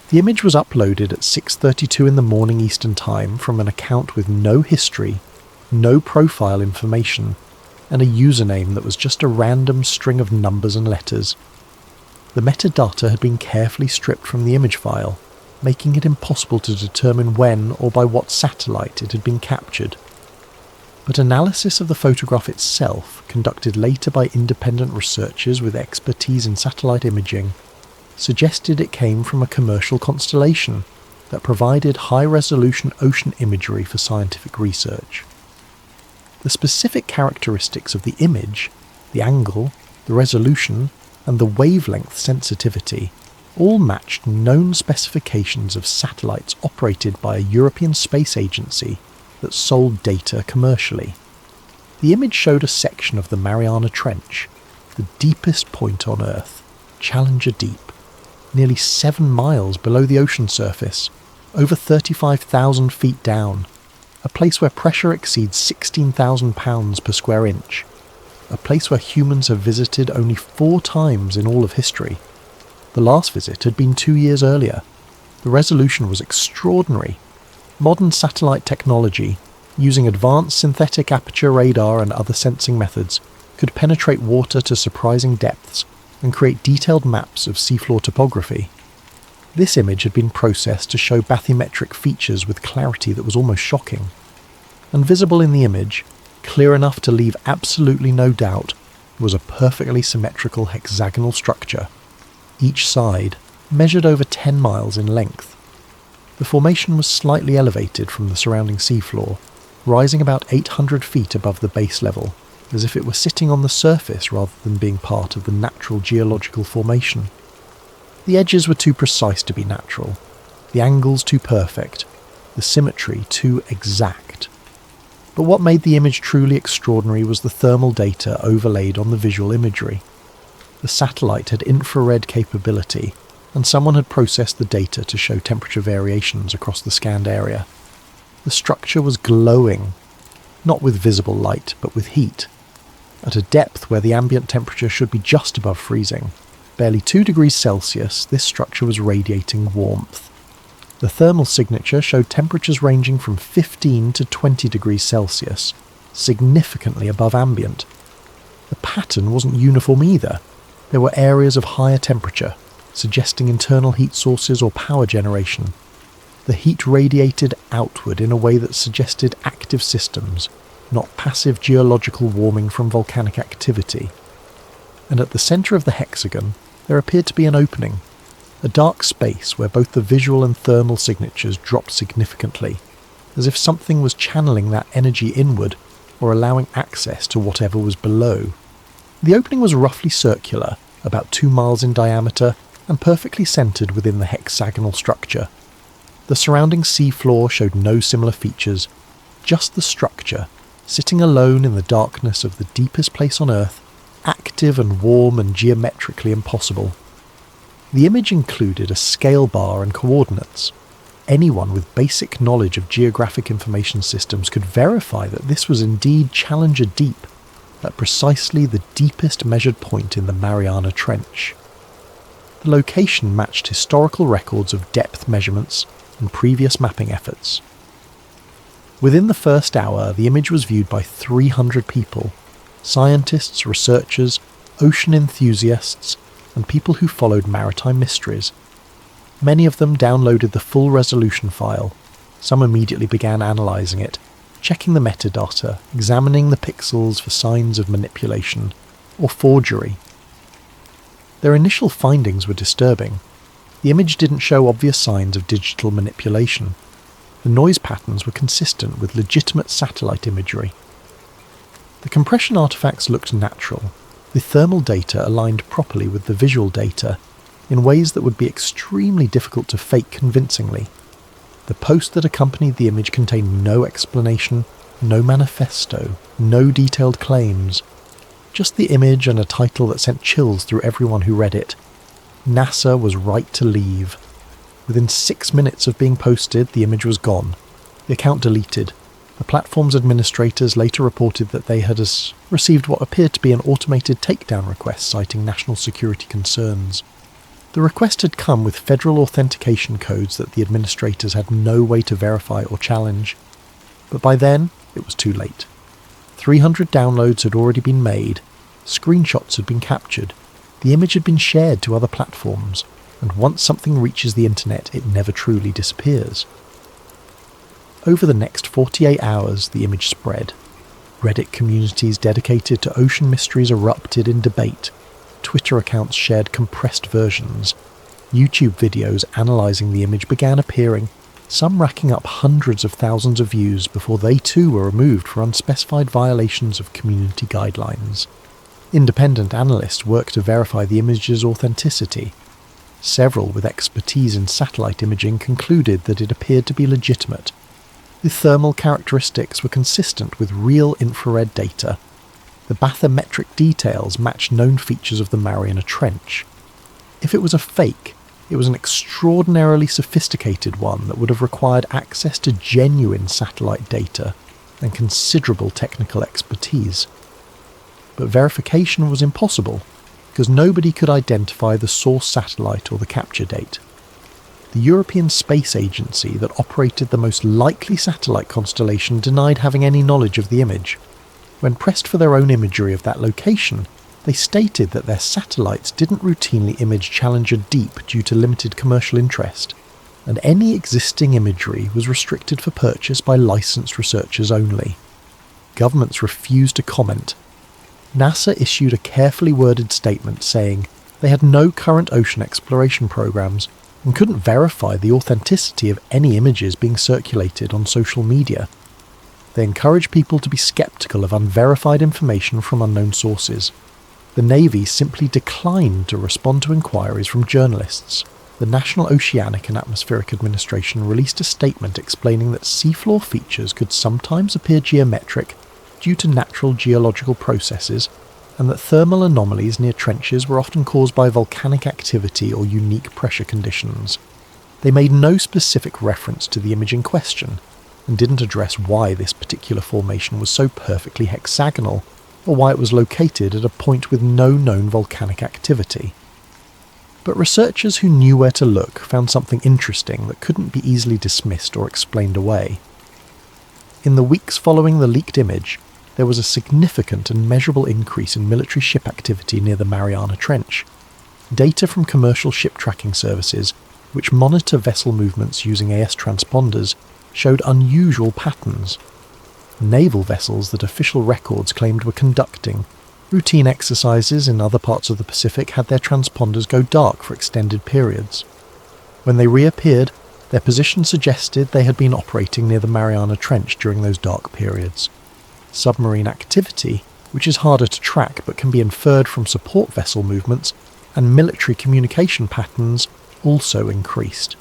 The image was uploaded at 6:32 in the morning Eastern Time from an account with no history, no profile information, and a username that was just a random string of numbers and letters. The metadata had been carefully stripped from the image file, making it impossible to determine when or by what satellite it had been captured. But analysis of the photograph itself, conducted later by independent researchers with expertise in satellite imaging, suggested it came from a commercial constellation that provided high-resolution ocean imagery for scientific research. The specific characteristics of the image, the angle, the resolution, and the wavelength sensitivity all matched known specifications of satellites operated by a European space agency that sold data commercially. The image showed a section of the Mariana Trench, the deepest point on Earth, Challenger Deep, nearly 7 miles below the ocean surface, over 35,000 feet down, a place where pressure exceeds 16,000 pounds per square inch, a place where humans have visited only 4 times in all of history. The last visit had been 2 years earlier. The resolution was extraordinary. Modern satellite technology, using advanced synthetic aperture radar and other sensing methods, could penetrate water to surprising depths and create detailed maps of seafloor topography. This image had been processed to show bathymetric features with clarity that was almost shocking. And visible in the image, clear enough to leave absolutely no doubt, was a perfectly symmetrical hexagonal structure. Each side measured over 10 miles in length. The formation was slightly elevated from the surrounding seafloor, rising about 800 feet above the base level, as if it were sitting on the surface rather than being part of the natural geological formation. The edges were too precise to be natural, the angles too perfect, the symmetry too exact. But what made the image truly extraordinary was the thermal data overlaid on the visual imagery. The satellite had infrared capability, and someone had processed the data to show temperature variations across the scanned area. The structure was glowing, not with visible light, but with heat. At a depth where the ambient temperature should be just above freezing, barely 2 degrees Celsius, this structure was radiating warmth. The thermal signature showed temperatures ranging from 15 to 20 degrees Celsius, significantly above ambient. The pattern wasn't uniform either. There were areas of higher temperature, suggesting internal heat sources or power generation. The heat radiated outward in a way that suggested active systems, not passive geological warming from volcanic activity. And at the centre of the hexagon, there appeared to be an opening, a dark space where both the visual and thermal signatures dropped significantly, as if something was channeling that energy inward or allowing access to whatever was below. The opening was roughly circular, about 2 miles in diameter, and perfectly centred within the hexagonal structure. The surrounding seafloor showed no similar features, just the structure, sitting alone in the darkness of the deepest place on Earth, active and warm and geometrically impossible. The image included a scale bar and coordinates. Anyone with basic knowledge of geographic information systems could verify that this was indeed Challenger Deep, at precisely the deepest measured point in the Mariana Trench. The location matched historical records of depth measurements and previous mapping efforts. Within the first hour, the image was viewed by 300 people, scientists, researchers, ocean enthusiasts, and people who followed maritime mysteries. Many of them downloaded the full resolution file. Some immediately began analysing it, checking the metadata, examining the pixels for signs of manipulation or forgery. Their initial findings were disturbing. The image didn't show obvious signs of digital manipulation. The noise patterns were consistent with legitimate satellite imagery. The compression artifacts looked natural. The thermal data aligned properly with the visual data in ways that would be extremely difficult to fake convincingly. The post that accompanied the image contained no explanation, no manifesto, no detailed claims. Just the image and a title that sent chills through everyone who read it. NASA was right to leave. Within 6 minutes of being posted, the image was gone. The account deleted. The platform's administrators later reported that they had received what appeared to be an automated takedown request citing national security concerns. The request had come with federal authentication codes that the administrators had no way to verify or challenge. But by then, it was too late. 300 downloads had already been made, screenshots had been captured, the image had been shared to other platforms, and once something reaches the internet, it never truly disappears. Over the next 48 hours, the image spread. Reddit communities dedicated to ocean mysteries erupted in debate. Twitter accounts shared compressed versions. YouTube videos analysing the image began appearing, some racking up hundreds of thousands of views before they too were removed for unspecified violations of community guidelines. Independent analysts worked to verify the image's authenticity. Several with expertise in satellite imaging concluded that it appeared to be legitimate. The thermal characteristics were consistent with real infrared data. The bathymetric details matched known features of the Mariana Trench. If it was a fake, it was an extraordinarily sophisticated one that would have required access to genuine satellite data and considerable technical expertise. But verification was impossible, because nobody could identify the source satellite or the capture date. The European Space Agency that operated the most likely satellite constellation denied having any knowledge of the image. When pressed for their own imagery of that location, they stated that their satellites didn't routinely image Challenger Deep due to limited commercial interest, and any existing imagery was restricted for purchase by licensed researchers only. Governments refused to comment. NASA issued a carefully worded statement saying they had no current ocean exploration programs and couldn't verify the authenticity of any images being circulated on social media. They encouraged people to be skeptical of unverified information from unknown sources. The Navy simply declined to respond to inquiries from journalists. The National Oceanic and Atmospheric Administration released a statement explaining that seafloor features could sometimes appear geometric due to natural geological processes, and that thermal anomalies near trenches were often caused by volcanic activity or unique pressure conditions. They made no specific reference to the image in question, and didn't address why this particular formation was so perfectly hexagonal, or why it was located at a point with no known volcanic activity. But researchers who knew where to look found something interesting that couldn't be easily dismissed or explained away. In the weeks following the leaked image, there was a significant and measurable increase in military ship activity near the Mariana Trench. data from commercial ship tracking services, which monitor vessel movements using AS transponders, showed unusual patterns. Naval vessels that official records claimed were conducting routine exercises in other parts of the Pacific had their transponders go dark for extended periods. When they reappeared, their position suggested they had been operating near the Mariana Trench during those dark periods. Submarine activity, which is harder to track but can be inferred from support vessel movements, and military communication patterns also increased.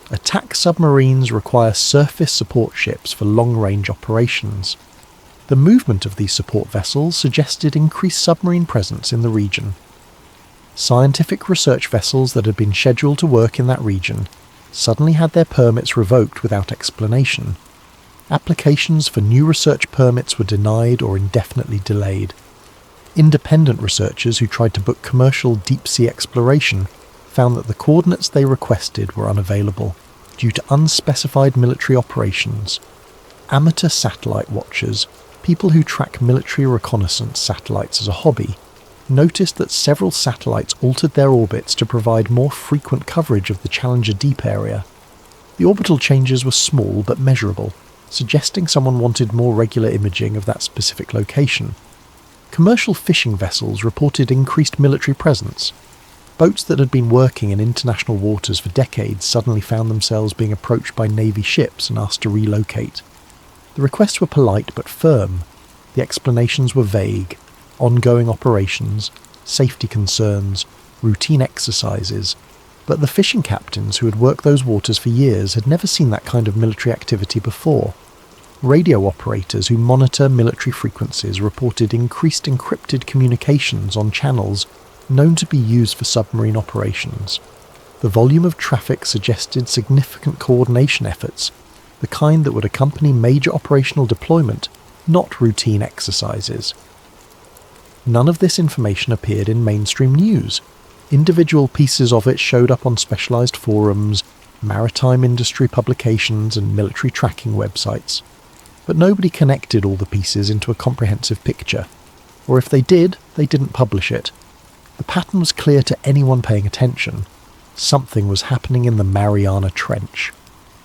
Attack submarines require surface support ships for long-range operations. The movement of these support vessels suggested increased submarine presence in the region. Scientific research vessels that had been scheduled to work in that region suddenly had their permits revoked without explanation. Applications for new research permits were denied or indefinitely delayed. Independent researchers who tried to book commercial deep-sea exploration found that the coordinates they requested were unavailable due to unspecified military operations. Amateur satellite watchers, people who track military reconnaissance satellites as a hobby, noticed that several satellites altered their orbits to provide more frequent coverage of the Challenger Deep area. The orbital changes were small but measurable, suggesting someone wanted more regular imaging of that specific location. Commercial fishing vessels reported increased military presence. Boats that had been working in international waters for decades suddenly found themselves being approached by Navy ships and asked to relocate. The requests were polite but firm. The explanations were vague. Ongoing operations, safety concerns, routine exercises. But the fishing captains who had worked those waters for years had never seen that kind of military activity before. Radio operators who monitor military frequencies reported increased encrypted communications on channels known to be used for submarine operations. The volume of traffic suggested significant coordination efforts, the kind that would accompany major operational deployment, not routine exercises. None of this information appeared in mainstream news. Individual pieces of it showed up on specialized forums, maritime industry publications, and military tracking websites. But nobody connected all the pieces into a comprehensive picture. Or if they did, they didn't publish it. The pattern was clear to anyone paying attention. Something was happening in the Mariana Trench.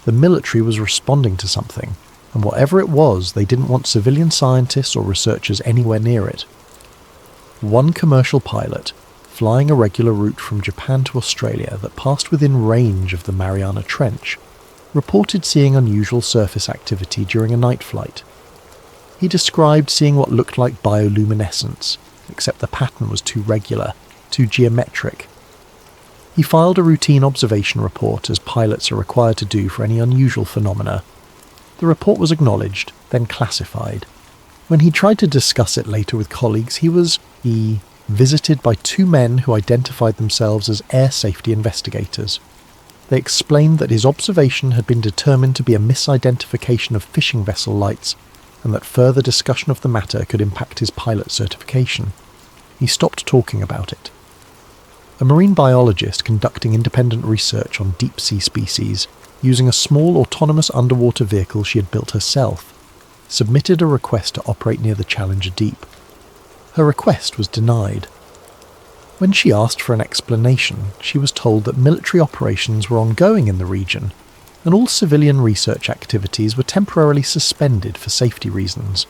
The military was responding to something, and whatever it was, they didn't want civilian scientists or researchers anywhere near it. One commercial pilot, flying a regular route from Japan to Australia that passed within range of the Mariana Trench, reported seeing unusual surface activity during a night flight. He described seeing what looked like bioluminescence, except the pattern was too regular, too geometric. He filed a routine observation report as pilots are required to do for any unusual phenomena. The report was acknowledged, then classified. When he tried to discuss it later with colleagues, he was visited by two men who identified themselves as air safety investigators. They explained that his observation had been determined to be a misidentification of fishing vessel lights, and that further discussion of the matter could impact his pilot certification. He stopped talking about it. A marine biologist conducting independent research on deep-sea species, using a small autonomous underwater vehicle she had built herself, submitted a request to operate near the Challenger Deep. Her request was denied. When she asked for an explanation, she was told that military operations were ongoing in the region, and all civilian research activities were temporarily suspended for safety reasons.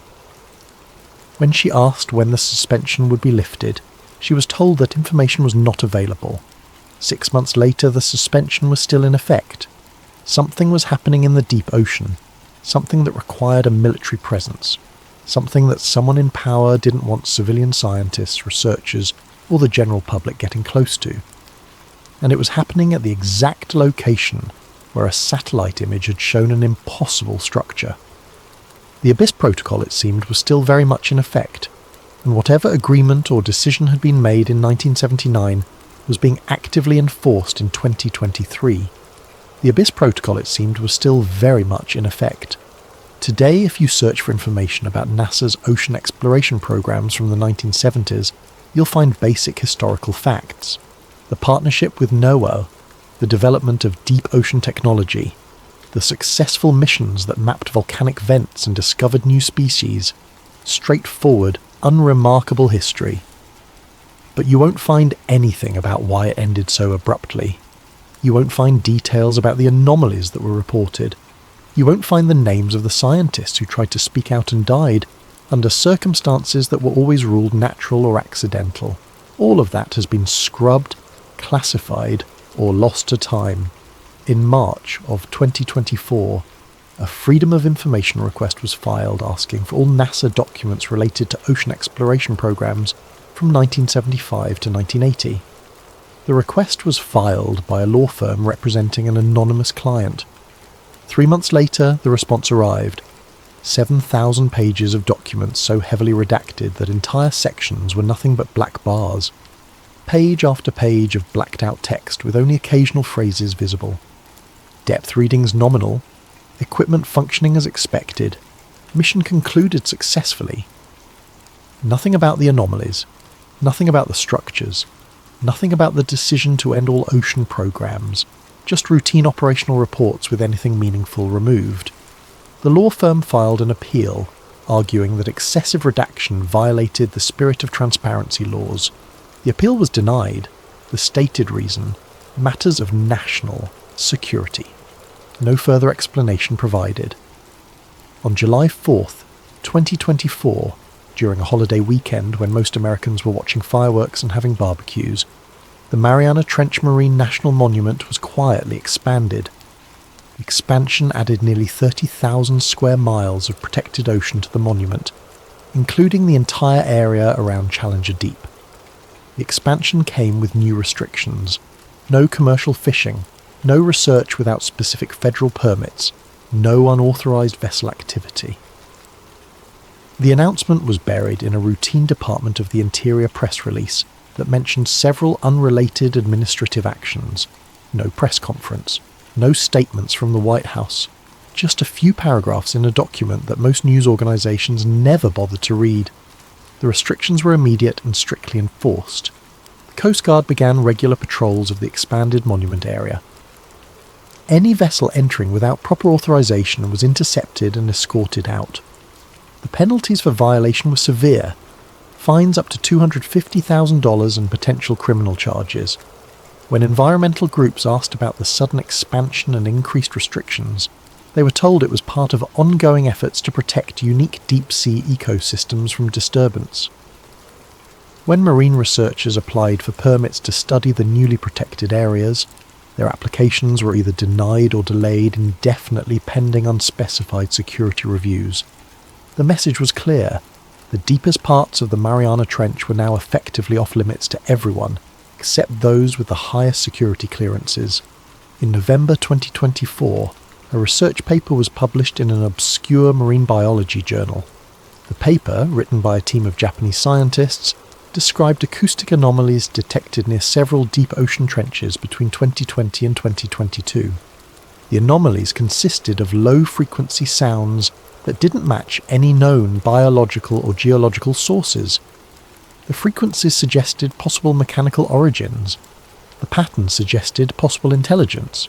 When she asked when the suspension would be lifted, she was told that information was not available. 6 months later, the suspension was still in effect. Something was happening in the deep ocean, something that required a military presence, something that someone in power didn't want civilian scientists, researchers, or the general public getting close to. And it was happening at the exact location where a satellite image had shown an impossible structure. The Abyss Protocol, it seemed, was still very much in effect, and whatever agreement or decision had been made in 1979 was being actively enforced in 2023. The Abyss Protocol, it seemed, was still very much in effect. Today, if you search for information about NASA's ocean exploration programs from the 1970s, you'll find basic historical facts. The partnership with NOAA, the development of deep ocean technology, the successful missions that mapped volcanic vents and discovered new species, straightforward, unremarkable history. But you won't find anything about why it ended so abruptly. You won't find details about the anomalies that were reported. You won't find the names of the scientists who tried to speak out and died under circumstances that were always ruled natural or accidental. All of that has been scrubbed, classified, or lost to time. In March of 2024, a Freedom of Information request was filed asking for all NASA documents related to ocean exploration programs from 1975 to 1980. The request was filed by a law firm representing an anonymous client. 3 months later, the response arrived. 7,000 pages of documents so heavily redacted that entire sections were nothing but black bars. Page after page of blacked-out text with only occasional phrases visible. Depth readings nominal. Equipment functioning as expected. Mission concluded successfully. Nothing about the anomalies. Nothing about the structures. Nothing about the decision to end all ocean programs. Just routine operational reports with anything meaningful removed. The law firm filed an appeal, arguing that excessive redaction violated the spirit of transparency laws. The appeal was denied. The stated reason: matters of national security. No further explanation provided. On July 4th, 2024, during a holiday weekend when most Americans were watching fireworks and having barbecues, the Mariana Trench Marine National Monument was quietly expanded. The expansion added nearly 30,000 square miles of protected ocean to the monument, including the entire area around Challenger Deep. The expansion came with new restrictions: no commercial fishing, no research without specific federal permits, no unauthorized vessel activity. The announcement was buried in a routine Department of the Interior press release that mentioned several unrelated administrative actions. No press conference, no statements from the White House, just a few paragraphs in a document that most news organizations never bothered to read. The restrictions were immediate and strictly enforced. The Coast Guard began regular patrols of the expanded monument area. Any vessel entering without proper authorization was intercepted and escorted out. The penalties for violation were severe: fines up to $250,000 and potential criminal charges. When environmental groups asked about the sudden expansion and increased restrictions, they were told it was part of ongoing efforts to protect unique deep-sea ecosystems from disturbance. When marine researchers applied for permits to study the newly protected areas, their applications were either denied or delayed indefinitely pending unspecified security reviews. The message was clear: the deepest parts of the Mariana Trench were now effectively off-limits to everyone, except those with the highest security clearances. In November 2024, a research paper was published in an obscure marine biology journal. The paper, written by a team of Japanese scientists, described acoustic anomalies detected near several deep ocean trenches between 2020 and 2022. The anomalies consisted of low-frequency sounds that didn't match any known biological or geological sources. The frequencies suggested possible mechanical origins. The patterns suggested possible intelligence.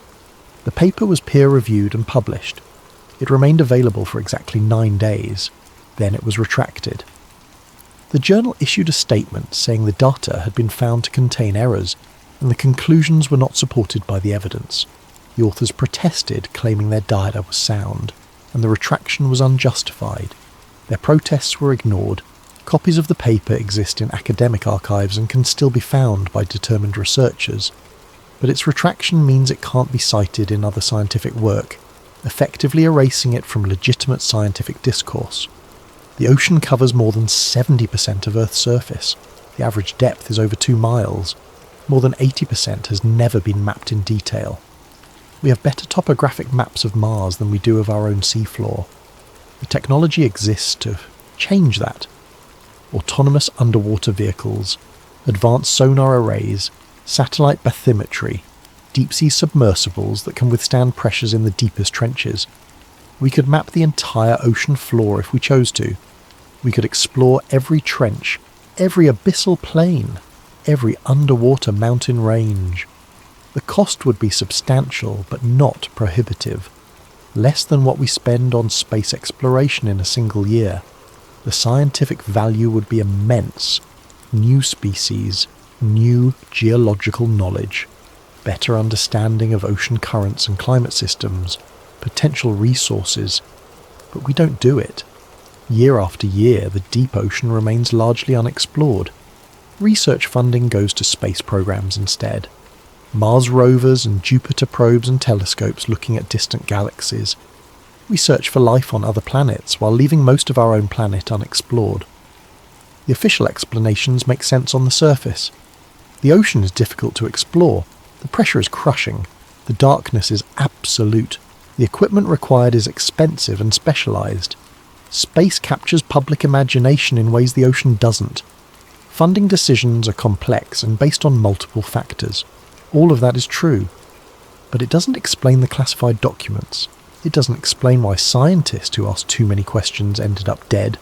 The paper was peer-reviewed and published. It remained available for exactly 9 days. Then it was retracted. The journal issued a statement saying the data had been found to contain errors, and the conclusions were not supported by the evidence. The authors protested, claiming their data was sound, and the retraction was unjustified. Their protests were ignored. Copies of the paper exist in academic archives and can still be found by determined researchers, but its retraction means it can't be cited in other scientific work, effectively erasing it from legitimate scientific discourse. The ocean covers more than 70% of Earth's surface. The average depth is over 2 miles. More than 80% has never been mapped in detail. We have better topographic maps of Mars than we do of our own seafloor. The technology exists to change that. Autonomous underwater vehicles, advanced sonar arrays, satellite bathymetry, deep-sea submersibles that can withstand pressures in the deepest trenches. We could map the entire ocean floor if we chose to. We could explore every trench, every abyssal plain, every underwater mountain range. The cost would be substantial, but not prohibitive. Less than what we spend on space exploration in a single year. The scientific value would be immense. New species, new geological knowledge, better understanding of ocean currents and climate systems, potential resources, but we don't do it. Year after year, the deep ocean remains largely unexplored. Research funding goes to space programs instead. Mars rovers and Jupiter probes and telescopes looking at distant galaxies. We search for life on other planets while leaving most of our own planet unexplored. The official explanations make sense on the surface. The ocean is difficult to explore. The pressure is crushing. The darkness is absolute. The equipment required is expensive and specialized. Space captures public imagination in ways the ocean doesn't. Funding decisions are complex and based on multiple factors. All of that is true. But it doesn't explain the classified documents. It doesn't explain why scientists who asked too many questions ended up dead.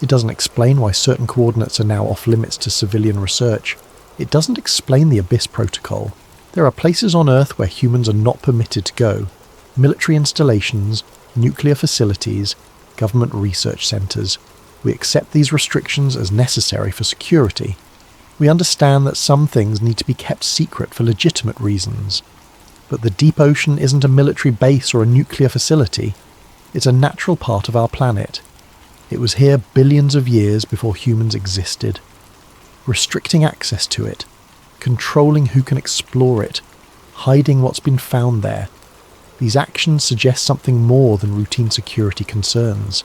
It doesn't explain why certain coordinates are now off limits to civilian research. It doesn't explain the Abyss Protocol. There are places on Earth where humans are not permitted to go. Military installations, nuclear facilities, government research centres. We accept these restrictions as necessary for security. We understand that some things need to be kept secret for legitimate reasons. But the deep ocean isn't a military base or a nuclear facility. It's a natural part of our planet. It was here billions of years before humans existed. Restricting access to it, controlling who can explore it, hiding what's been found there. These actions suggest something more than routine security concerns.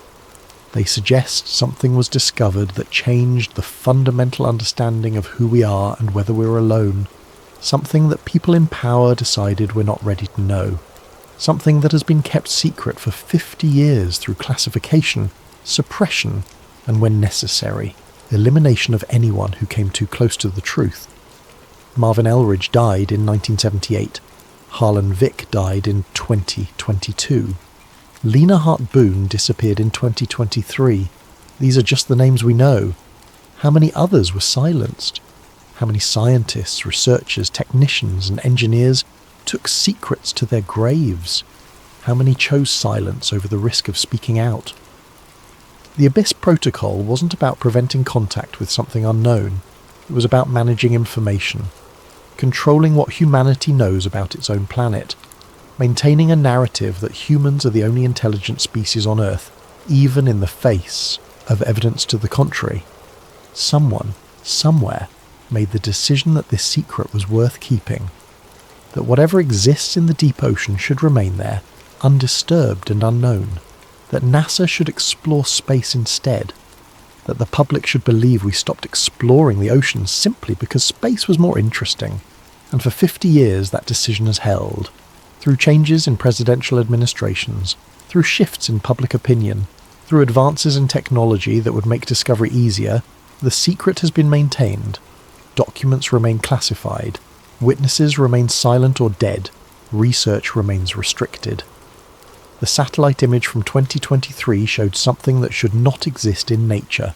They suggest something was discovered that changed the fundamental understanding of who we are and whether we're alone. Something that people in power decided we're not ready to know. Something that has been kept secret for 50 years through classification, suppression, and when necessary, elimination of anyone who came too close to the truth. Marvin Eldridge died in 1978. Harlan Vick died in 2022. Lena Hart Boone disappeared in 2023. These are just the names we know. How many others were silenced? How many scientists, researchers, technicians, and engineers took secrets to their graves? How many chose silence over the risk of speaking out? The Abyss Protocol wasn't about preventing contact with something unknown. It was about managing information, controlling what humanity knows about its own planet, maintaining a narrative that humans are the only intelligent species on Earth, even in the face of evidence to the contrary. Someone, somewhere, made the decision that this secret was worth keeping, that whatever exists in the deep ocean should remain there, undisturbed and unknown, that NASA should explore space instead, that the public should believe we stopped exploring the oceans simply because space was more interesting. And for 50 years that decision has held, through changes in presidential administrations, through shifts in public opinion, through advances in technology that would make discovery easier. The secret has been maintained. Documents remain classified. Witnesses remain silent or dead. Research remains restricted. The satellite image from 2023 showed something that should not exist in nature.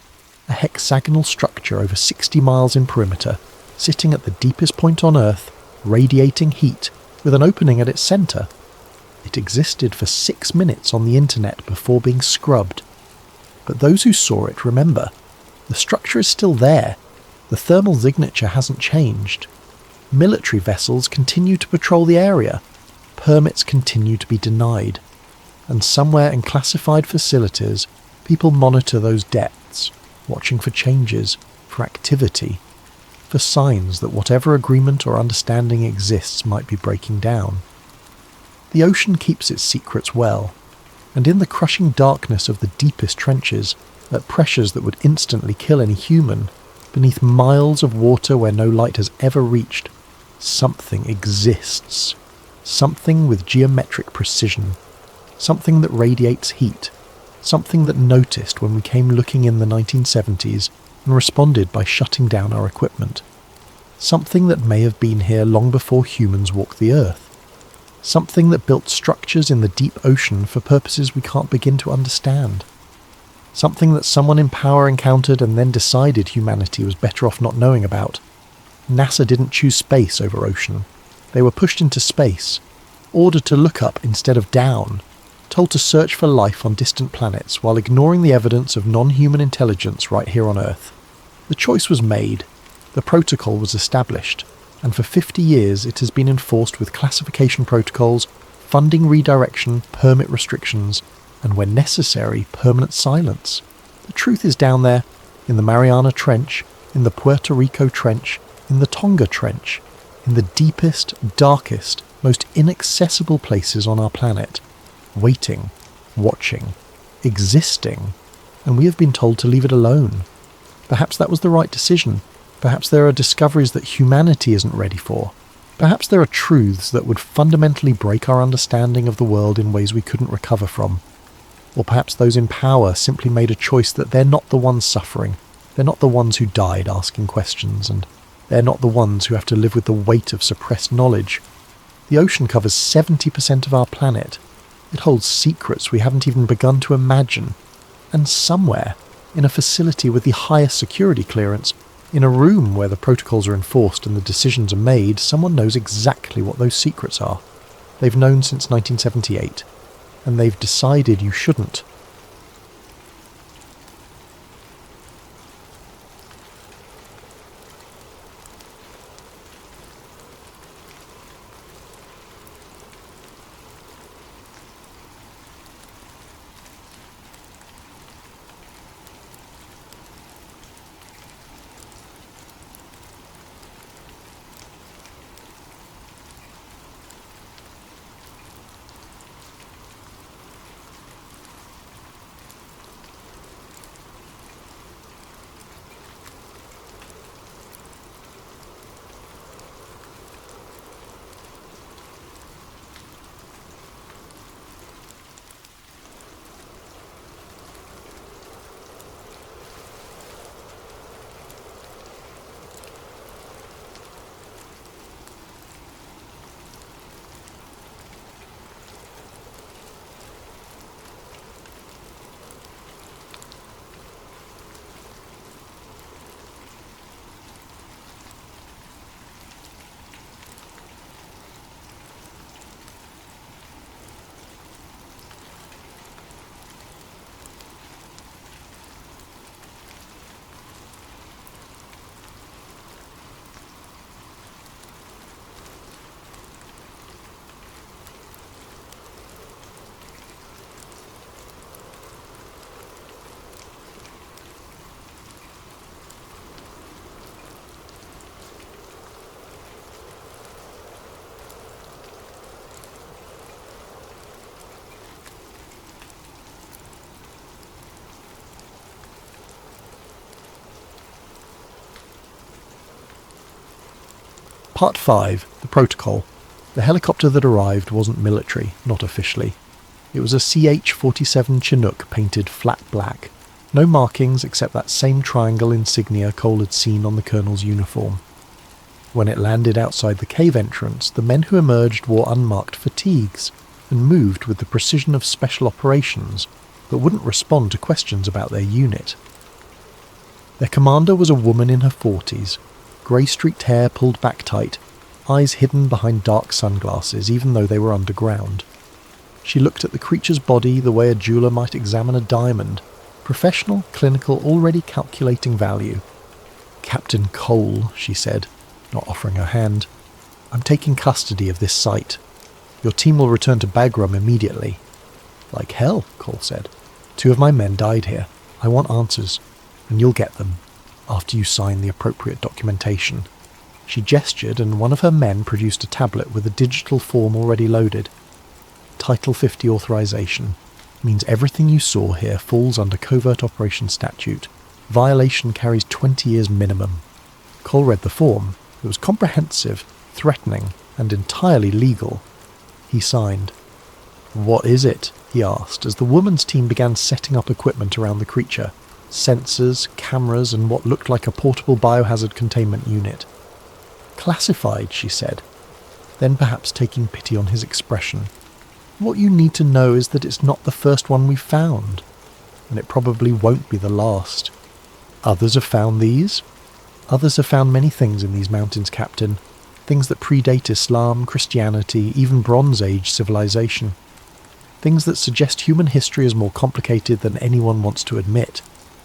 A hexagonal structure over 60 miles in perimeter, sitting at the deepest point on Earth, radiating heat, with an opening at its centre. It existed for 6 minutes on the internet before being scrubbed. But those who saw it remember. The structure is still there. The thermal signature hasn't changed. Military vessels continue to patrol the area. Permits continue to be denied. And somewhere in classified facilities, people monitor those depths, watching for changes, for activity, for signs that whatever agreement or understanding exists might be breaking down. The ocean keeps its secrets well, and in the crushing darkness of the deepest trenches, at pressures that would instantly kill any human, beneath miles of water where no light has ever reached, something exists. Something with geometric precision. Something that radiates heat. Something that noticed when we came looking in the 1970s and responded by shutting down our equipment. Something that may have been here long before humans walked the Earth. Something that built structures in the deep ocean for purposes we can't begin to understand. Something that someone in power encountered and then decided humanity was better off not knowing about. NASA didn't choose space over ocean. They were pushed into space, ordered to look up instead of down, told to search for life on distant planets while ignoring the evidence of non-human intelligence right here on Earth. The choice was made. The protocol was established, and for 50 years it has been enforced with classification protocols, funding redirection, permit restrictions, and when necessary, permanent silence. The truth is down there, in the Mariana Trench, in the Puerto Rico Trench, in the Tonga Trench, in the deepest, darkest, most inaccessible places on our planet, waiting, watching, existing, and we have been told to leave it alone. Perhaps that was the right decision. Perhaps there are discoveries that humanity isn't ready for. Perhaps there are truths that would fundamentally break our understanding of the world in ways we couldn't recover from. Or perhaps those in power simply made a choice that they're not the ones suffering. They're not the ones who died asking questions, and they're not the ones who have to live with the weight of suppressed knowledge. The ocean covers 70% of our planet. It holds secrets we haven't even begun to imagine. And somewhere, in a facility with the highest security clearance, in a room where the protocols are enforced and the decisions are made, someone knows exactly what those secrets are. They've known since 1978, and they've decided you shouldn't. Part 5, the protocol. The helicopter that arrived wasn't military, not officially. It was a CH-47 Chinook painted flat black. No markings except that same triangle insignia Cole had seen on the colonel's uniform. When it landed outside the cave entrance, the men who emerged wore unmarked fatigues and moved with the precision of special operations, but wouldn't respond to questions about their unit. Their commander was a woman in her 40s, grey-streaked hair pulled back tight, eyes hidden behind dark sunglasses even though they were underground. She looked at the creature's body the way a jeweller might examine a diamond, professional, clinical, already calculating value. "Captain Cole," she said, not offering her hand, "I'm taking custody of this site. Your team will return to Bagram immediately." "Like hell," Cole said. "2 of my men died here. I want answers, and you'll get them, after you sign the appropriate documentation." She gestured, and one of her men produced a tablet with a digital form already loaded. Title 50 authorization. Means everything you saw here falls under Covert Operations Statute. Violation carries 20 years minimum. Cole read the form. It was comprehensive, threatening, and entirely legal. He signed. "What is it?" he asked, as the woman's team began setting up equipment around the creature. Sensors, cameras, and what looked like a portable biohazard containment unit. "Classified," she said, then perhaps taking pity on his expression. "What you need to know is that it's not the first one we've found, and it probably won't be the last. Others have found these. Others have found many things in these mountains, Captain. Things that predate Islam, Christianity, even Bronze Age civilization. Things that suggest human history is more complicated than anyone wants to admit."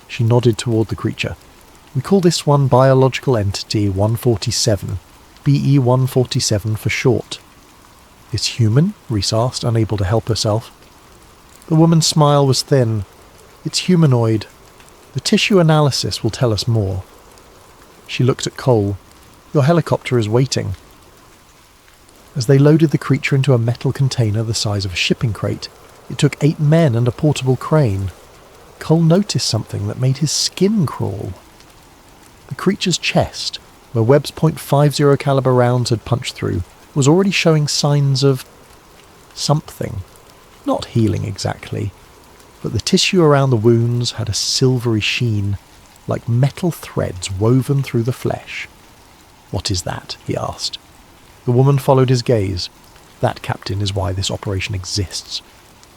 She nodded toward the creature. We call this one Biological Entity 147, BE-147 for short. Is human? Reese asked, unable to help herself. The woman's smile was thin. It's humanoid. The tissue analysis will tell us more. She looked at Cole. Your helicopter is waiting. As they loaded the creature into a metal container the size of a shipping crate, it took 8 men and a portable crane. Cole noticed something that made his skin crawl. The creature's chest, where Webb's .50 caliber rounds had punched through, was already showing signs of something. Not healing exactly, but the tissue around the wounds had a silvery sheen, like metal threads woven through the flesh. "What is that?" he asked. The woman followed his gaze. "That, Captain, is why this operation exists."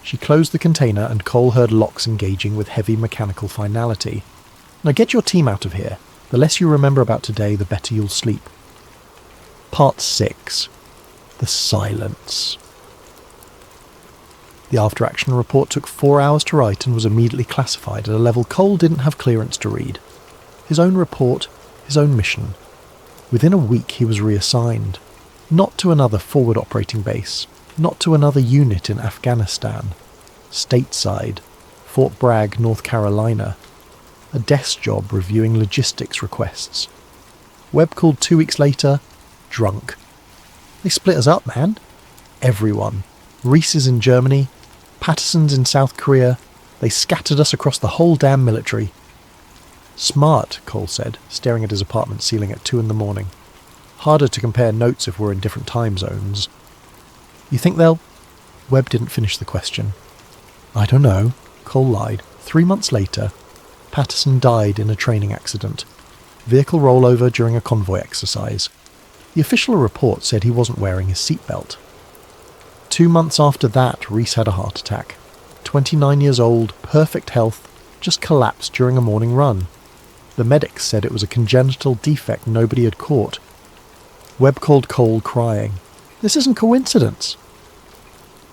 She closed the container and Cole heard locks engaging with heavy mechanical finality. "Now get your team out of here. The less you remember about today, the better you'll sleep." Part 6. The Silence. The after-action report took 4 hours to write and was immediately classified at a level Cole didn't have clearance to read. His own report, his own mission. Within a week he was reassigned. Not to another forward operating base, not to another unit in Afghanistan. Stateside, Fort Bragg, North Carolina. A desk job reviewing logistics requests. Webb called 2 weeks later, drunk. "They split us up, man. Everyone. Reese is in Germany, Patterson's in South Korea. They scattered us across the whole damn military." "Smart," Cole said, staring at his apartment ceiling at 2 a.m. "Harder to compare notes if we're in different time zones." "You think they'll—" Webb didn't finish the question. "I don't know," Cole lied. 3 months later, Patterson died in a training accident. Vehicle rollover during a convoy exercise. The official report said he wasn't wearing his seatbelt. 2 months after that, Reese had a heart attack. 29 years old, perfect health, just collapsed during a morning run. The medics said it was a congenital defect nobody had caught. Webb called Cole, crying. "This isn't coincidence."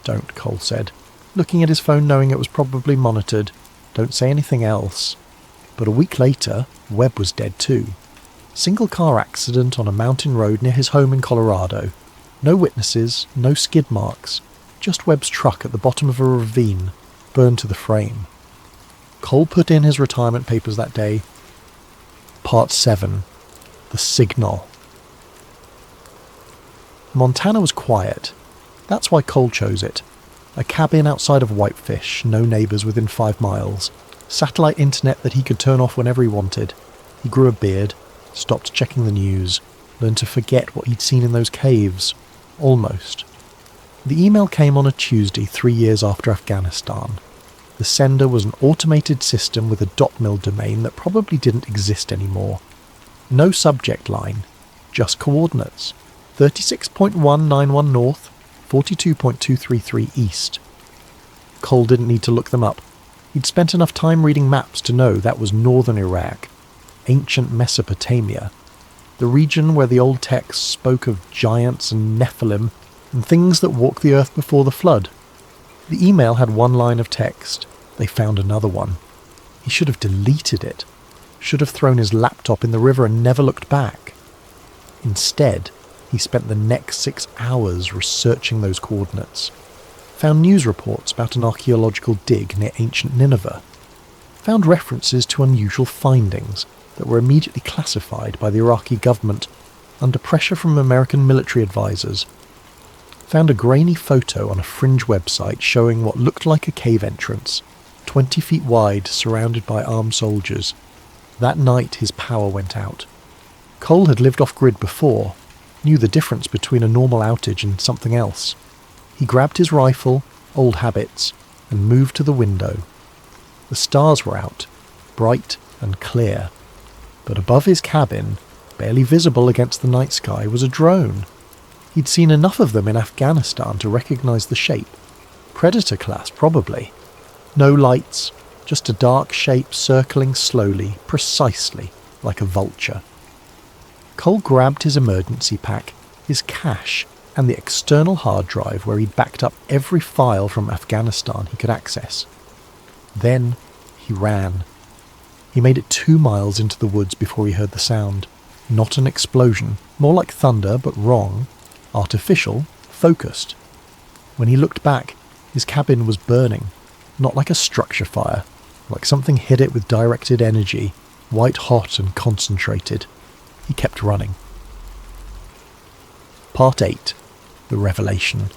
"Don't," Cole said, looking at his phone knowing it was probably monitored. "Don't say anything else." But a week later, Webb was dead too. Single car accident on a mountain road near his home in Colorado. No witnesses, no skid marks, just Webb's truck at the bottom of a ravine, burned to the frame. Cole put in his retirement papers that day. Part 7. The Signal. Montana was quiet. That's why Cole chose it. A cabin outside of Whitefish, no neighbours within 5 miles. Satellite internet that he could turn off whenever he wanted. He grew a beard, stopped checking the news, learned to forget what he'd seen in those caves. Almost. The email came on a Tuesday 3 years after Afghanistan. The sender was an automated system with a .mil domain that probably didn't exist anymore. No subject line, just coordinates. 36.191 north, 42.233 east. Cole didn't need to look them up. He'd spent enough time reading maps to know that was northern Iraq, ancient Mesopotamia, the region where the old texts spoke of giants and Nephilim and things that walked the earth before the flood. The email had 1 line of text. They found another one. He should have deleted it. Should have thrown his laptop in the river and never looked back. Instead, he spent the next 6 hours researching those coordinates. Found news reports about an archaeological dig near ancient Nineveh. Found references to unusual findings that were immediately classified by the Iraqi government under pressure from American military advisors. Found a grainy photo on a fringe website showing what looked like a cave entrance, 20 feet wide, surrounded by armed soldiers. That night his power went out. Cole had lived off-grid before, knew the difference between a normal outage and something else. He grabbed his rifle, old habits, and moved to the window. The stars were out, bright and clear. But above his cabin, barely visible against the night sky, was a drone. He'd seen enough of them in Afghanistan to recognize the shape. Predator class, probably. No lights, just a dark shape circling slowly, precisely, like a vulture. Cole grabbed his emergency pack, his cash, and the external hard drive where he'd backed up every file from Afghanistan he could access. Then he ran. He made it 2 miles into the woods before he heard the sound. Not an explosion, more like thunder, but wrong. Artificial, focused. When he looked back, his cabin was burning, not like a structure fire, like something hit it with directed energy, white hot and concentrated. He kept running. Part 8. The Revelation.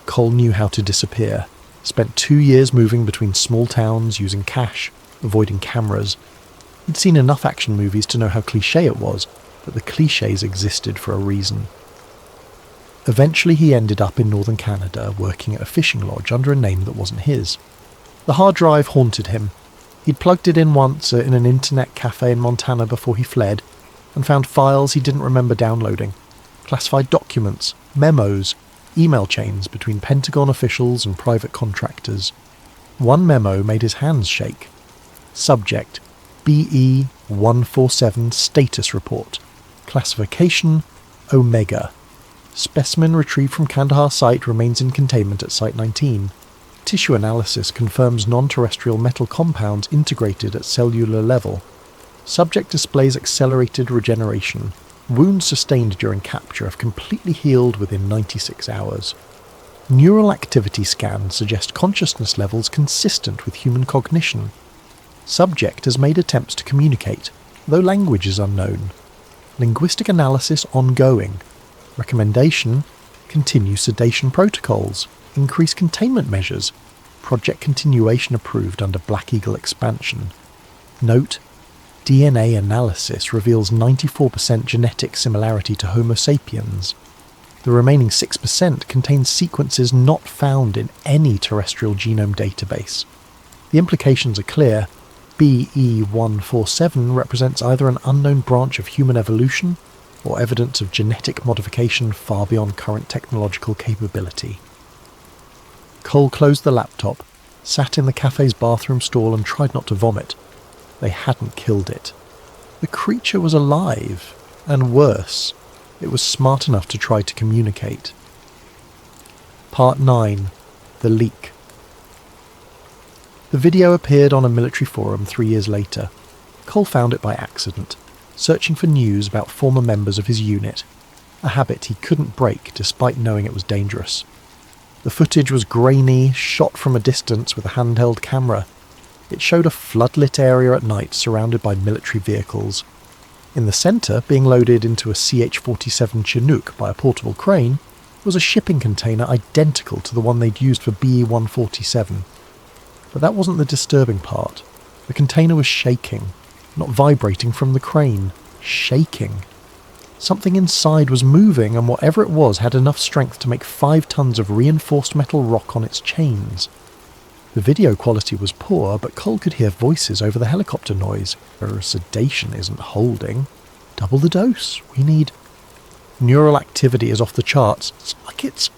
Cole knew how to disappear. Spent 2 years moving between small towns using cash, avoiding cameras. He'd seen enough action movies to know how cliché it was, but the clichés existed for a reason. Eventually he ended up in northern Canada working at a fishing lodge under a name that wasn't his. The hard drive haunted him. He'd plugged it in once in an internet cafe in Montana before he fled, and found files he didn't remember downloading. Classified documents, memos, email chains between Pentagon officials and private contractors. One memo made his hands shake. Subject: BE-147 Status Report. Classification: Omega. Specimen retrieved from Kandahar site remains in containment at Site 19. Tissue analysis confirms non-terrestrial metal compounds integrated at cellular level. Subject displays accelerated regeneration. Wounds sustained during capture have completely healed within 96 hours. Neural activity scans suggest consciousness levels consistent with human cognition. Subject has made attempts to communicate, though language is unknown. Linguistic analysis ongoing. Recommendation: continue sedation protocols, increase containment measures, project continuation approved under Black Eagle expansion. Note: DNA analysis reveals 94% genetic similarity to Homo sapiens. The remaining 6% contains sequences not found in any terrestrial genome database. The implications are clear. BE-147 represents either an unknown branch of human evolution or evidence of genetic modification far beyond current technological capability. Cole closed the laptop, sat in the cafe's bathroom stall and tried not to vomit. They hadn't killed it. The creature was alive, and worse, it was smart enough to try to communicate. Part 9. The Leak. The video appeared on a military forum 3 years later. Cole found it by accident, searching for news about former members of his unit, a habit he couldn't break despite knowing it was dangerous. The footage was grainy, shot from a distance with a handheld camera. It showed a floodlit area at night surrounded by military vehicles. In the centre, being loaded into a CH-47 Chinook by a portable crane, was a shipping container identical to the one they'd used for BE-147. But that wasn't the disturbing part. The container was shaking, not vibrating from the crane, shaking. Something inside was moving, and whatever it was had enough strength to make 5 tons of reinforced metal rock on its chains. The video quality was poor, but Cole could hear voices over the helicopter noise. Sedation isn't holding. Double the dose. We need... Neural activity is off the charts. It's like it's...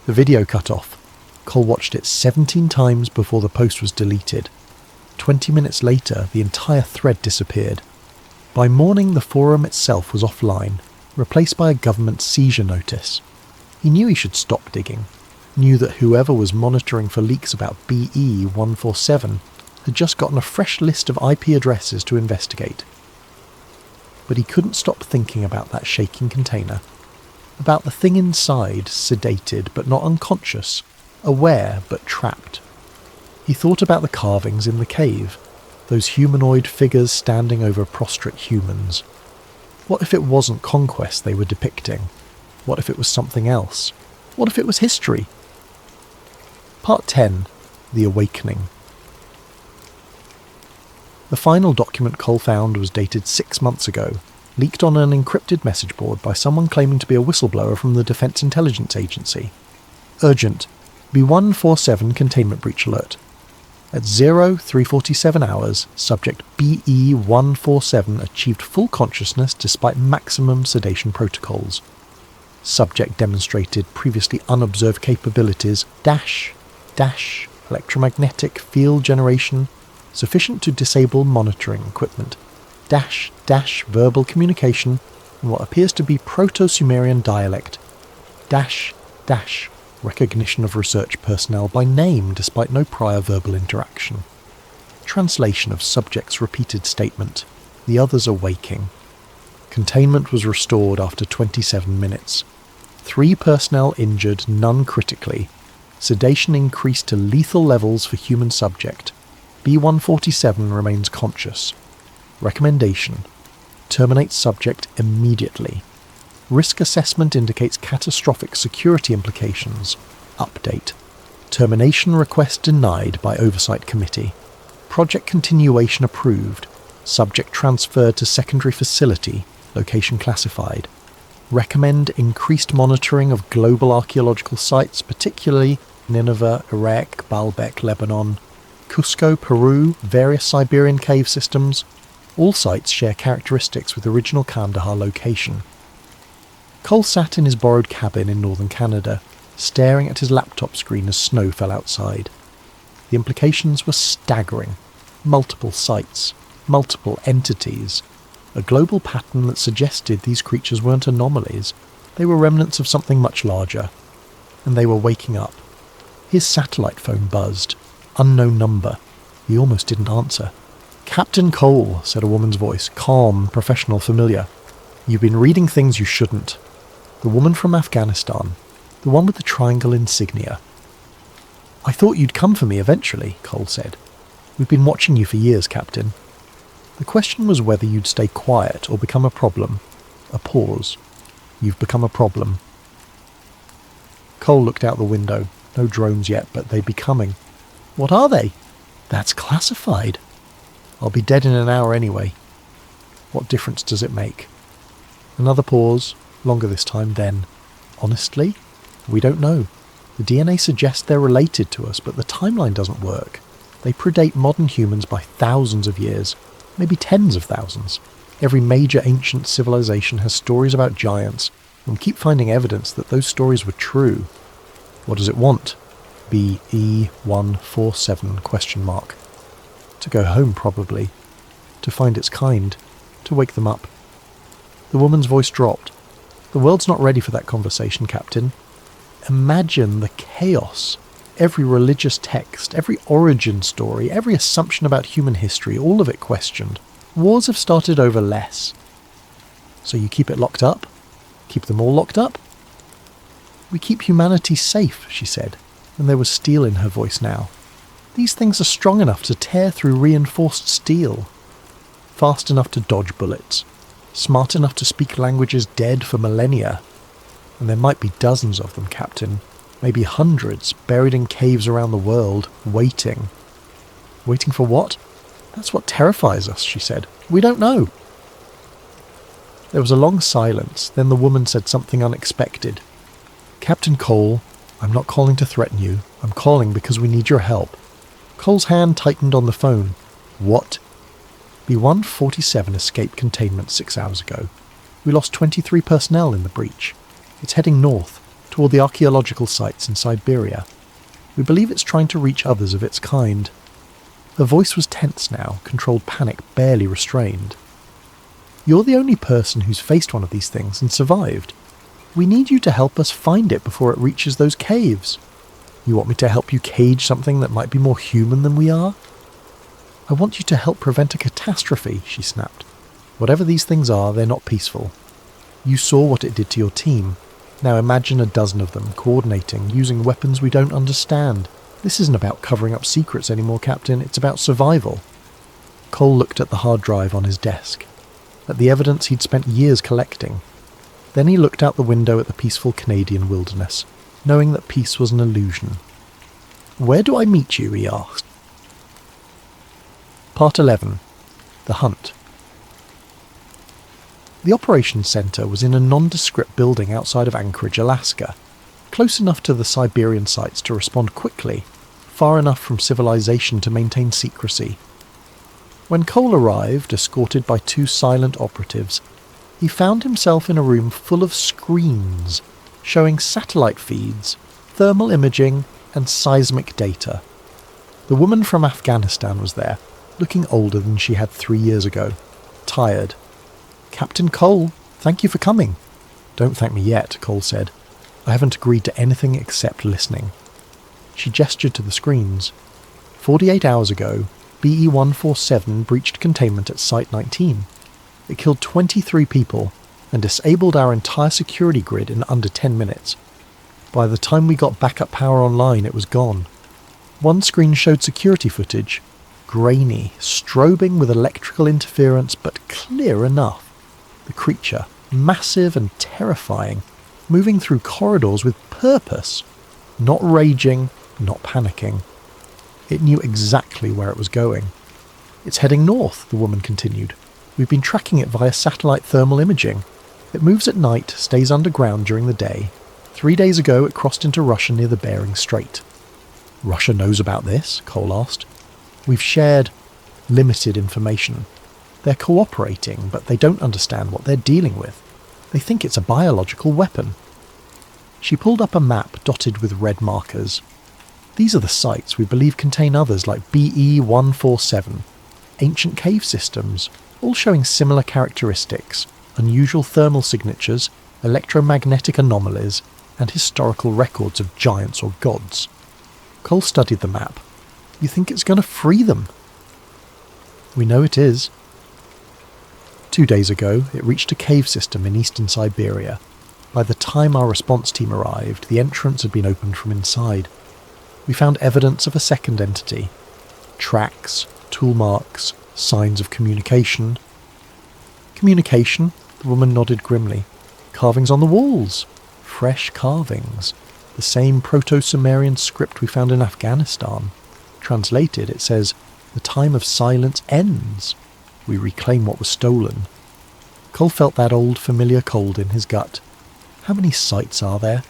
The video cut off. Cole watched it 17 times before the post was deleted. 20 minutes later, the entire thread disappeared. By morning, the forum itself was offline, replaced by a government seizure notice. He knew he should stop digging. Knew that whoever was monitoring for leaks about BE-147 had just gotten a fresh list of IP addresses to investigate. But he couldn't stop thinking about that shaking container, about the thing inside, sedated but not unconscious, aware but trapped. He thought about the carvings in the cave, those humanoid figures standing over prostrate humans. What if it wasn't conquest they were depicting? What if it was something else? What if it was history? Part 10. The Awakening. The final document Cole found was dated 6 months ago, leaked on an encrypted message board by someone claiming to be a whistleblower from the Defense Intelligence Agency. Urgent. B-147 containment breach alert. At 03:47 hours, subject BE-147 achieved full consciousness despite maximum sedation protocols. Subject demonstrated previously unobserved capabilities dash electromagnetic field generation sufficient to disable monitoring equipment dash verbal communication in what appears to be Proto-Sumerian dialect dash recognition of research personnel by name despite no prior verbal interaction. translation of subject's repeated statement, "The others are waking." Containment was restored after 27 minutes. 3 personnel injured, none critically. Sedation increased to lethal levels for human subject. B-147 remains conscious. Recommendation: terminate subject immediately. Risk assessment indicates catastrophic security implications. Update: termination request denied by Oversight Committee. Project continuation approved. Subject transferred to secondary facility. Location classified. Recommend increased monitoring of global archaeological sites, particularly Nineveh, Iraq, Baalbek, Lebanon, Cusco, Peru, various Siberian cave systems. All sites share characteristics with original Kandahar location. Cole sat in his borrowed cabin in northern Canada, staring at his laptop screen as snow fell outside. The implications were staggering. Multiple sites, multiple entities, a global pattern that suggested these creatures weren't anomalies, they were remnants of something much larger. And they were waking up. His satellite phone buzzed. Unknown number. He almost didn't answer. "Captain Cole," said a woman's voice, calm, professional, familiar. "You've been reading things you shouldn't." The woman from Afghanistan. The one with the triangle insignia. "I thought you'd come for me eventually," Cole said. "We've been watching you for years, Captain." The question was whether you'd stay quiet or become a problem. A pause. "You've become a problem." Cole looked out the window. No drones yet, but they'd be coming. "What are they?" "That's classified." "I'll be dead in an hour anyway." "What difference does it make?" Another pause, longer this time, then, "Honestly, we don't know. The DNA suggests they're related to us, but the timeline doesn't work. They predate modern humans by thousands of years, maybe tens of thousands. Every major ancient civilization has stories about giants, and we keep finding evidence that those stories were true. What does it want? BE-147 ? To go home, probably. To find its kind. To wake them up." The woman's voice dropped. "The world's not ready for that conversation, Captain. Imagine the chaos. Every religious text, every origin story, every assumption about human history, all of it questioned. Wars have started over less. So you keep it locked up? Keep them all locked up?" "We keep humanity safe," she said, and there was steel in her voice now. "These things are strong enough to tear through reinforced steel. Fast enough to dodge bullets. Smart enough to speak languages dead for millennia. And there might be dozens of them, Captain. Maybe hundreds, buried in caves around the world, waiting." "Waiting for what?" "That's what terrifies us," she said. "We don't know." There was a long silence, then the woman said something unexpected. "Captain Cole, I'm not calling to threaten you. I'm calling because we need your help." Cole's hand tightened on the phone. "What?" "B-147 escaped containment 6 hours ago. We lost 23 personnel in the breach. It's heading north, toward the archaeological sites in Siberia. We believe it's trying to reach others of its kind." Her voice was tense now, controlled panic barely restrained. "You're the only person who's faced one of these things and survived. We need you to help us find it before it reaches those caves." "You want me to help you cage something that might be more human than we are?" "I want you to help prevent a catastrophe," she snapped. "Whatever these things are, they're not peaceful. You saw what it did to your team. Now imagine a dozen of them, coordinating, using weapons we don't understand. This isn't about covering up secrets anymore, Captain. It's about survival." Cole looked at the hard drive on his desk, at the evidence he'd spent years collecting. Then he looked out the window at the peaceful Canadian wilderness, knowing that peace was an illusion. "Where do I meet you?" he asked. Part 11. The Hunt. The operations center was in a nondescript building outside of Anchorage, Alaska, close enough to the Siberian sites to respond quickly, far enough from civilization to maintain secrecy. When Cole arrived, escorted by 2 silent operatives, he found himself in a room full of screens, showing satellite feeds, thermal imaging, and seismic data. The woman from Afghanistan was there, looking older than she had 3 years ago, tired. "Captain Cole, thank you for coming." "Don't thank me yet," Cole said. "I haven't agreed to anything except listening." She gestured to the screens. 48 hours ago, BE-147 breached containment at Site 19. It killed 23 people and disabled our entire security grid in under 10 minutes. By the time we got backup power online, it was gone. One screen showed security footage, grainy, strobing with electrical interference, but clear enough. The creature, massive and terrifying, moving through corridors with purpose, not raging, not panicking. It knew exactly where it was going. It's heading north, the woman continued. We've been tracking it via satellite thermal imaging. It moves at night, stays underground during the day. 3 days ago it crossed into Russia near the Bering Strait. Russia knows about this? Cole asked. We've shared limited information. They're cooperating, but they don't understand what they're dealing with. They think it's a biological weapon. She pulled up a map dotted with red markers. These are the sites we believe contain others like BE-147, ancient cave systems, all showing similar characteristics, unusual thermal signatures, electromagnetic anomalies, and historical records of giants or gods. Cole studied the map. You think it's going to free them? We know it is. 2 days ago, it reached a cave system in eastern Siberia. By the time our response team arrived, the entrance had been opened from inside. We found evidence of a second entity. Tracks, tool marks, signs of communication. Communication? The woman nodded grimly. Carvings on the walls. Fresh carvings. The same Proto-Sumerian script we found in Afghanistan. Translated, it says, "The time of silence ends. We reclaim what was stolen." Cole felt that old familiar cold in his gut. How many sites are there?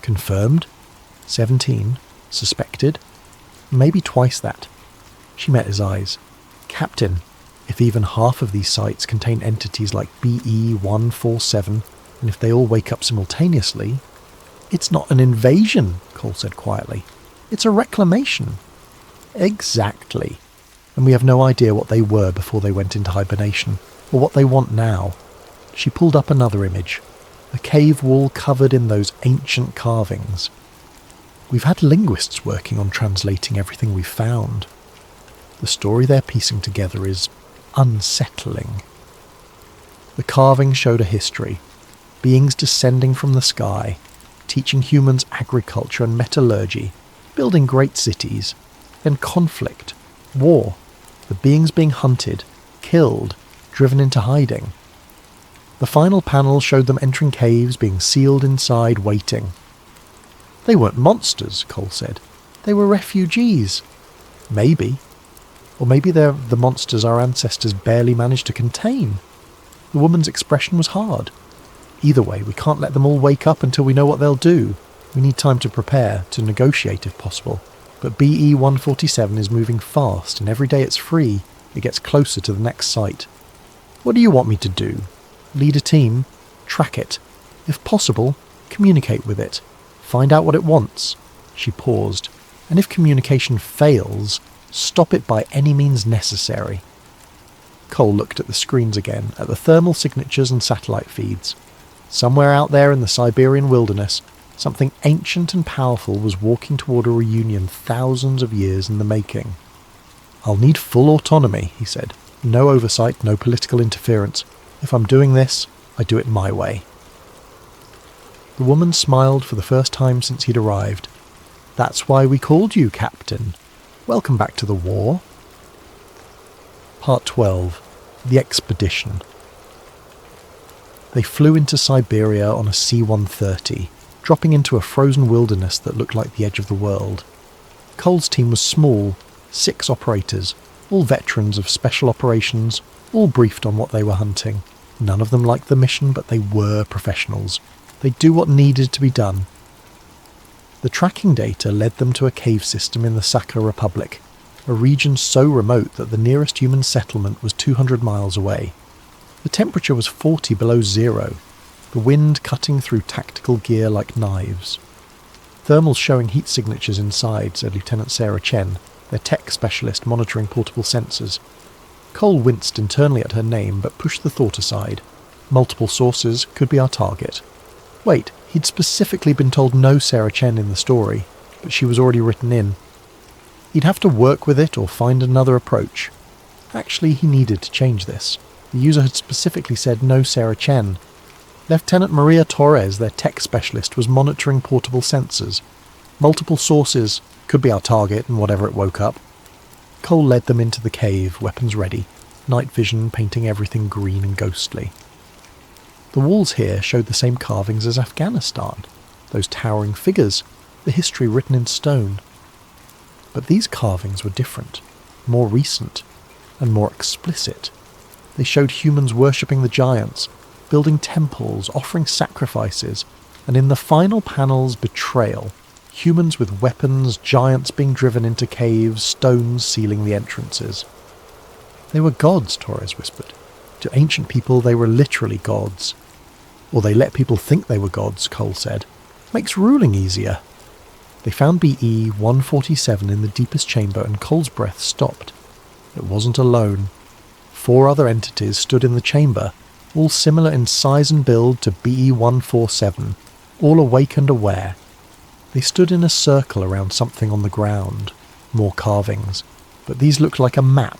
Confirmed? 17. Suspected? Maybe twice that. She met his eyes. Captain, if even half of these sites contain entities like BE-147, and if they all wake up simultaneously... It's not an invasion, Cole said quietly. It's a reclamation. Exactly. And we have no idea what they were before they went into hibernation, or what they want now. She pulled up another image. A cave wall covered in those ancient carvings. We've had linguists working on translating everything we've found. The story they're piecing together is unsettling. The carving showed a history. Beings descending from the sky, teaching humans agriculture and metallurgy, building great cities, then conflict, war, the beings being hunted, killed, driven into hiding. The final panel showed them entering caves, being sealed inside, waiting. They weren't monsters, Cole said. They were refugees. Maybe. Or maybe they're the monsters our ancestors barely managed to contain. The woman's expression was hard. Either way, we can't let them all wake up until we know what they'll do. We need time to prepare, to negotiate if possible. But BE-147 is moving fast, and every day it's free, it gets closer to the next site. What do you want me to do? Lead a team? Track it? If possible, communicate with it. Find out what it wants. She paused. And if communication fails, stop it by any means necessary. Cole looked at the screens again, at the thermal signatures and satellite feeds. Somewhere out there in the Siberian wilderness, something ancient and powerful was walking toward a reunion thousands of years in the making. I'll need full autonomy, he said. No oversight, no political interference. If I'm doing this, I do it my way. The woman smiled for the first time since he'd arrived. That's why we called you, Captain. Welcome back to the war. Part 12. The Expedition. They flew into Siberia on a C-130, dropping into a frozen wilderness that looked like the edge of the world. Cole's team was small, 6 operators, all veterans of special operations, all briefed on what they were hunting. None of them liked the mission, but they were professionals. They'd do what needed to be done. The tracking data led them to a cave system in the Sakha Republic, a region so remote that the nearest human settlement was 200 miles away. The temperature was 40 below zero, the wind cutting through tactical gear like knives. Thermals showing heat signatures inside, said Lieutenant Sarah Chen, their tech specialist monitoring portable sensors. Cole winced internally at her name, but pushed the thought aside. Multiple sources could be our target. Wait, he'd specifically been told no Sarah Chen in the story, but she was already written in. He'd have to work with it or find another approach. Actually, he needed to change this. The user had specifically said no Sarah Chen. Lieutenant Maria Torres, their tech specialist, was monitoring portable sensors. Multiple sources could be our target and whatever it woke up. Cole led them into the cave, weapons ready, night vision painting everything green and ghostly. The walls here showed the same carvings as Afghanistan, those towering figures, the history written in stone. But these carvings were different, more recent, and more explicit. They showed humans worshipping the giants, building temples, offering sacrifices, and in the final panels, betrayal. Humans with weapons, giants being driven into caves, stones sealing the entrances. They were gods, Torres whispered. To ancient people, they were literally gods. Or they let people think they were gods, Cole said. Makes ruling easier. They found BE 147 in the deepest chamber and Cole's breath stopped. It wasn't alone. 4 other entities stood in the chamber, all similar in size and build to BE 147, all awake and aware. They stood in a circle around something on the ground, more carvings, but these looked like a map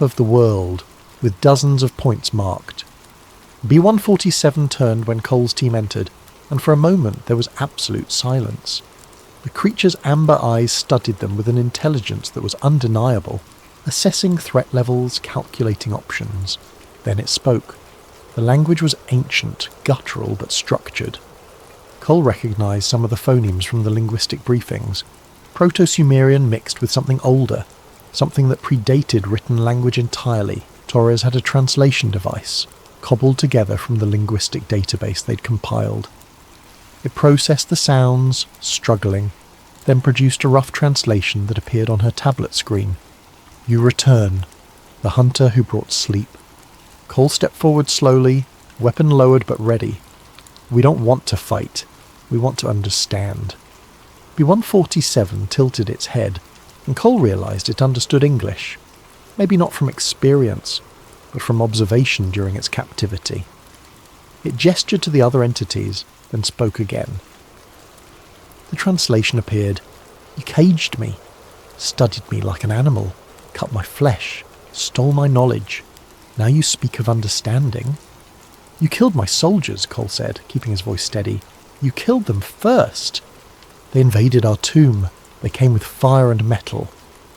of the world, with dozens of points marked. B-147 turned when Cole's team entered, and for a moment there was absolute silence. The creature's amber eyes studied them with an intelligence that was undeniable, assessing threat levels, calculating options. Then it spoke. The language was ancient, guttural but structured. Cole recognised some of the phonemes from the linguistic briefings. Proto-Sumerian mixed with something older, something that predated written language entirely. Torres had a translation device, cobbled together from the linguistic database they'd compiled. It processed the sounds, struggling, then produced a rough translation that appeared on her tablet screen. "You return, the hunter who brought sleep." Cole stepped forward slowly, weapon lowered but ready. "We don't want to fight. We want to understand." B-147 tilted its head, and Cole realised it understood English. Maybe not from experience, but from observation during its captivity. It gestured to the other entities, then spoke again. The translation appeared. "You caged me, studied me like an animal, cut my flesh, stole my knowledge. Now you speak of understanding." "You killed my soldiers," Cole said, keeping his voice steady. "You killed them first. They invaded our tomb. They came with fire and metal."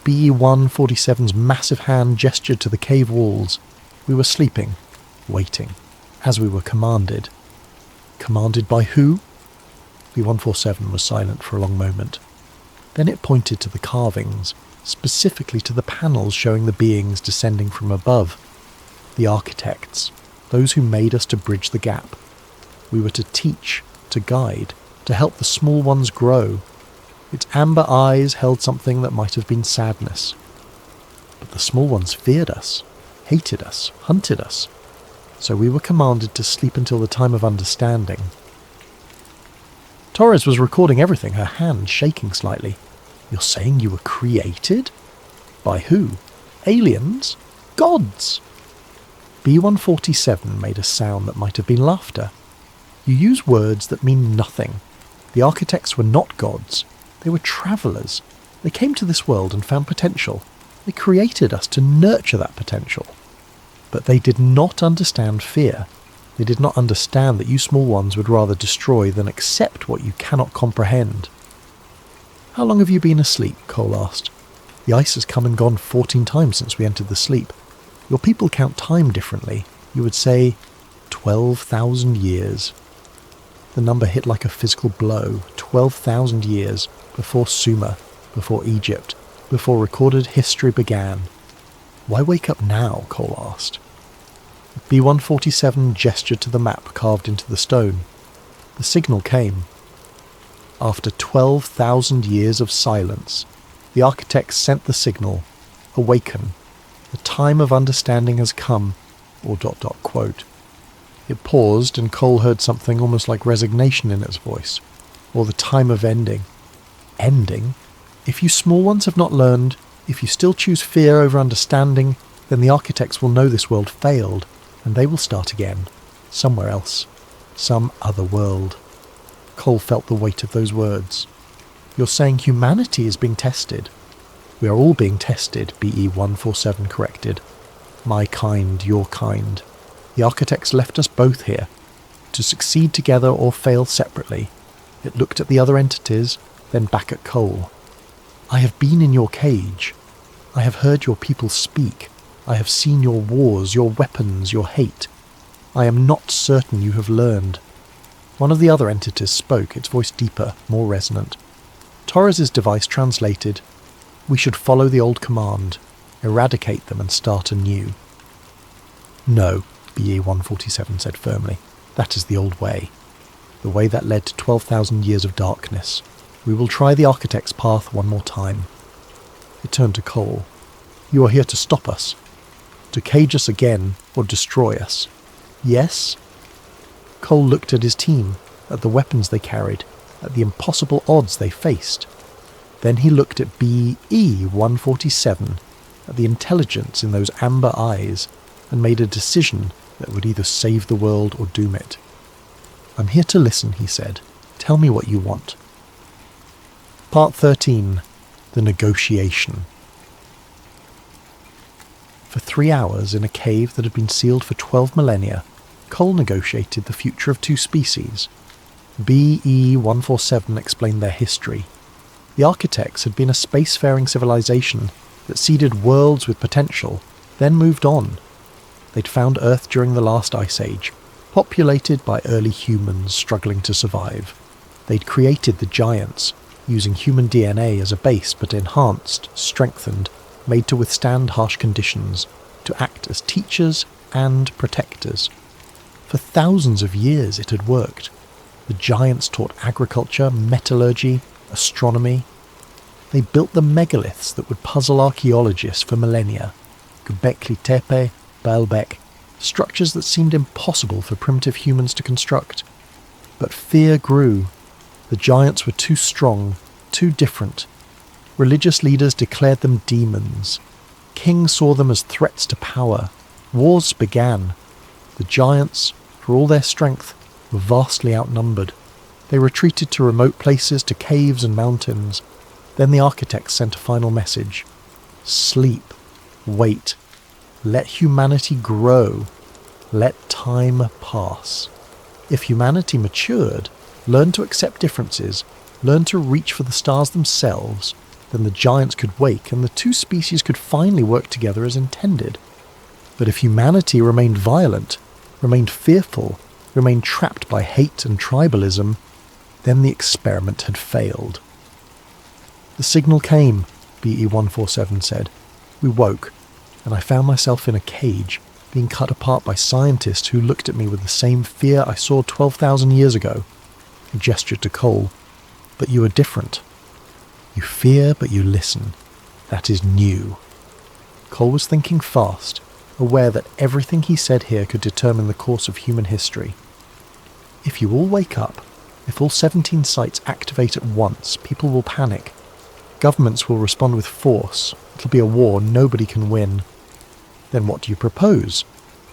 B-147's massive hand gestured to the cave walls. "We were sleeping, waiting, as we were commanded." "Commanded by who?" B-147 was silent for a long moment. Then it pointed to the carvings, specifically to the panels showing the beings descending from above. "The architects, those who made us to bridge the gap. We were to teach, to guide, to help the small ones grow." Its amber eyes held something that might have been sadness. "But the small ones feared us, hated us, hunted us. So we were commanded to sleep until the time of understanding." Torres was recording everything, her hand shaking slightly. "You're saying you were created? By who? Aliens? Gods?" B-147 made a sound that might have been laughter. "You use words that mean nothing. The architects were not gods. They were travellers. They came to this world and found potential. They created us to nurture that potential. But they did not understand fear. They did not understand that you small ones would rather destroy than accept what you cannot comprehend." "How long have you been asleep?" Cole asked. "The ice has come and gone 14 times since we entered the sleep. Your people count time differently. You would say 12,000 years. The number hit like a physical blow. 12,000 years before Sumer, before Egypt, before recorded history began. "Why wake up now?" Cole asked. B-147 gestured to the map carved into the stone. The signal came. After 12,000 years of silence, the architects sent the signal, "Awaken. The time of understanding has come," or ... quote. It paused, and Cole heard something almost like resignation in its voice, or the time of ending. Ending? If you small ones have not learned, if you still choose fear over understanding, then the architects will know this world failed, and they will start again, somewhere else, some other world. Cole felt the weight of those words. "You're saying humanity is being tested. We are all being tested, BE-147 corrected. My kind, your kind. The architects left us both here, to succeed together or fail separately. It looked at the other entities, then back at Cole. I have been in your cage. I have heard your people speak. I have seen your wars, your weapons, your hate. I am not certain you have learned. One of the other entities spoke, its voice deeper, more resonant. Torres's device translated, "We should follow the old command, eradicate them and start anew." "No," BE-147 said firmly. "That is the old way. The way that led to 12,000 years of darkness. We will try the architect's path one more time." It turned to Cole. "You are here to stop us. To cage us again or destroy us. Yes?" Cole looked at his team, at the weapons they carried, at the impossible odds they faced. Then he looked at BE-147, at the intelligence in those amber eyes, and made a decision that would either save the world or doom it. "I'm here to listen," he said. "Tell me what you want." Part 13. The Negotiation. For 3 hours, in a cave that had been sealed for 12 millennia, Cole negotiated the future of two species. BE-147 explained their history. The architects had been a spacefaring civilization that seeded worlds with potential, then moved on. They'd found Earth during the last ice age, populated by early humans struggling to survive. They'd created the giants, using human DNA as a base but enhanced, strengthened, made to withstand harsh conditions, to act as teachers and protectors. For thousands of years it had worked. The giants taught agriculture, metallurgy, astronomy. They built the megaliths that would puzzle archaeologists for millennia. Göbekli Tepe, Baalbek, structures that seemed impossible for primitive humans to construct. But fear grew. The giants were too strong, too different. Religious leaders declared them demons. Kings saw them as threats to power. Wars began. The giants, for all their strength, were vastly outnumbered. They retreated to remote places, to caves and mountains. Then the architects sent a final message. Sleep. Wait. Let humanity grow. Let time pass. If humanity matured, learned to accept differences, learned to reach for the stars themselves, then the giants could wake and the two species could finally work together as intended. But if humanity remained violent, remained fearful, remained trapped by hate and tribalism, then the experiment had failed. The signal came, BE-147 said. We woke, and I found myself in a cage, being cut apart by scientists who looked at me with the same fear I saw 12,000 years ago. He gestured to Cole. But you are different. You fear, but you listen. That is new. Cole was thinking fast, aware that everything he said here could determine the course of human history. If you all wake up, if all 17 sites activate at once, people will panic. Governments will respond with force. It'll be a war nobody can win. Then what do you propose?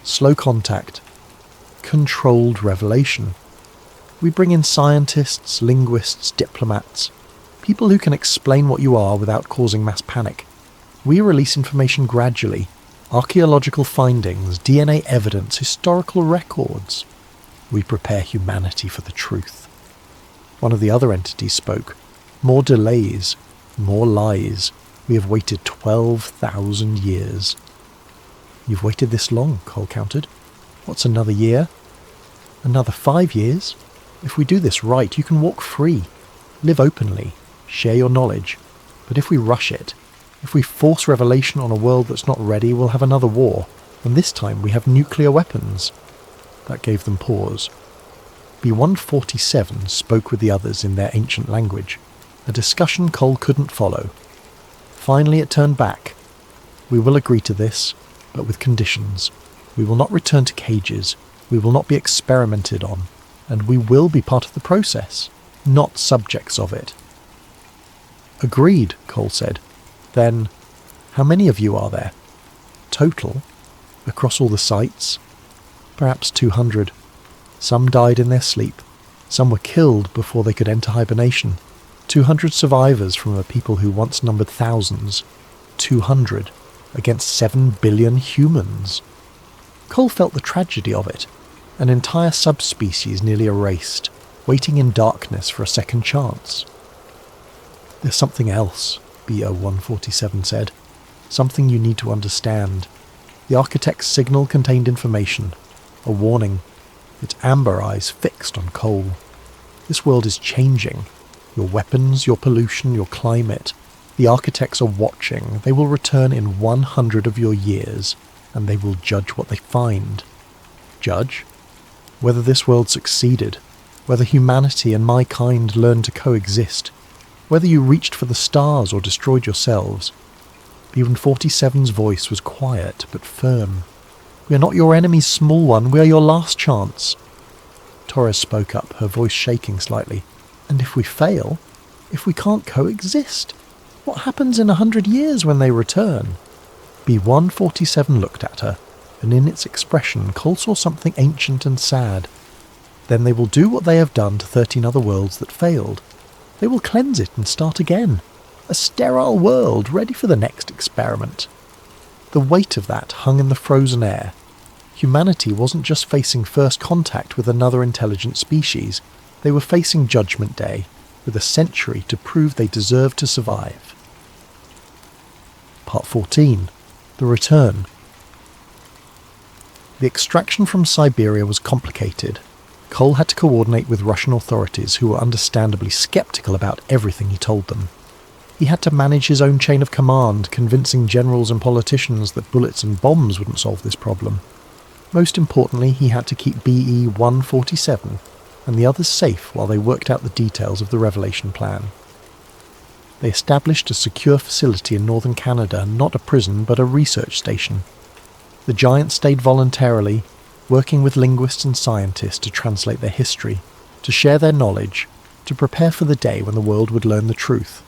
Slow contact. Controlled revelation. We bring in scientists, linguists, diplomats, people who can explain what you are without causing mass panic. We release information gradually, archaeological findings, DNA evidence, historical records. We prepare humanity for the truth. One of the other entities spoke. More delays, more lies. We have waited 12,000 years. You've waited this long, Cole counted. What's another year? Another 5 years? If we do this right, you can walk free, live openly, share your knowledge. But if we rush it, if we force revelation on a world that's not ready, we'll have another war, and this time we have nuclear weapons. That gave them pause. B-147 spoke with the others in their ancient language, a discussion Cole couldn't follow. Finally it turned back. We will agree to this, but with conditions. We will not return to cages. We will not be experimented on. And we will be part of the process, not subjects of it. Agreed, Cole said. Then, how many of you are there? Total? Across all the sites? Perhaps 200. Some died in their sleep. Some were killed before they could enter hibernation. 200 survivors from a people who once numbered thousands. 200 against 7 billion humans. Cole felt the tragedy of it. An entire subspecies nearly erased, waiting in darkness for a second chance. "There's something else," BO-147 said. "Something you need to understand." The architect's signal contained information. A warning. Its amber eyes fixed on Cole. "This world is changing. Your weapons, your pollution, your climate. The architects are watching. They will return in 100 of your years, and they will judge what they find." Judge? Whether this world succeeded, whether humanity and my kind learned to coexist, whether you reached for the stars or destroyed yourselves. B-147's voice was quiet but firm. "We are not your enemy's small one, we are your last chance." Torres spoke up, her voice shaking slightly. "And if we fail? If we can't coexist? What happens in 100 years when they return?" B-147 looked at her, and in its expression Cole saw something ancient and sad. "Then they will do what they have done to 13 other worlds that failed. They will cleanse it and start again. A sterile world ready for the next experiment." The weight of that hung in the frozen air. Humanity wasn't just facing first contact with another intelligent species. They were facing Judgment Day, with a century to prove they deserved to survive. Part 14. The Return. The extraction from Siberia was complicated. Cole had to coordinate with Russian authorities who were understandably skeptical about everything he told them. He had to manage his own chain of command, convincing generals and politicians that bullets and bombs wouldn't solve this problem. Most importantly, he had to keep BE-147 and the others safe while they worked out the details of the Revelation plan. They established a secure facility in northern Canada, not a prison but a research station. The giants stayed voluntarily, working with linguists and scientists to translate their history, to share their knowledge, to prepare for the day when the world would learn the truth.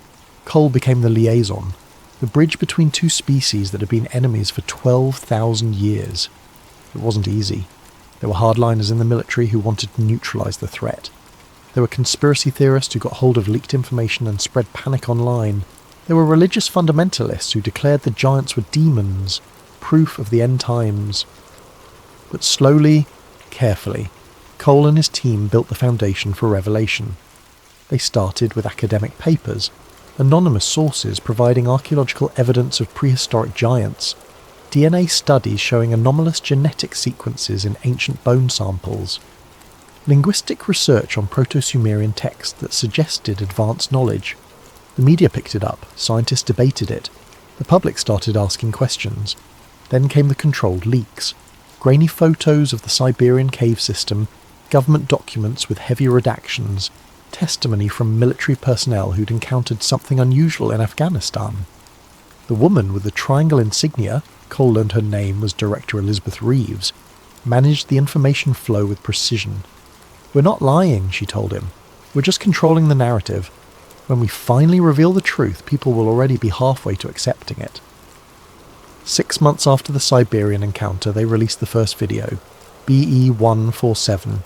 Cole became the liaison, the bridge between two species that had been enemies for 12,000 years. It wasn't easy. There were hardliners in the military who wanted to neutralize the threat. There were conspiracy theorists who got hold of leaked information and spread panic online. There were religious fundamentalists who declared the giants were demons, proof of the end times. But slowly, carefully, Cole and his team built the foundation for Revelation. They started with academic papers, anonymous sources providing archaeological evidence of prehistoric giants, DNA studies showing anomalous genetic sequences in ancient bone samples, linguistic research on Proto-Sumerian texts that suggested advanced knowledge. The media picked it up, scientists debated it, the public started asking questions. Then came the controlled leaks. Grainy photos of the Siberian cave system, government documents with heavy redactions, testimony from military personnel who'd encountered something unusual in Afghanistan. The woman with the triangle insignia, Cole learned her name was Director Elizabeth Reeves, managed the information flow with precision. "We're not lying," she told him. "We're just controlling the narrative. When we finally reveal the truth, people will already be halfway to accepting it." 6 months after the Siberian encounter, they released the first video, BE-147,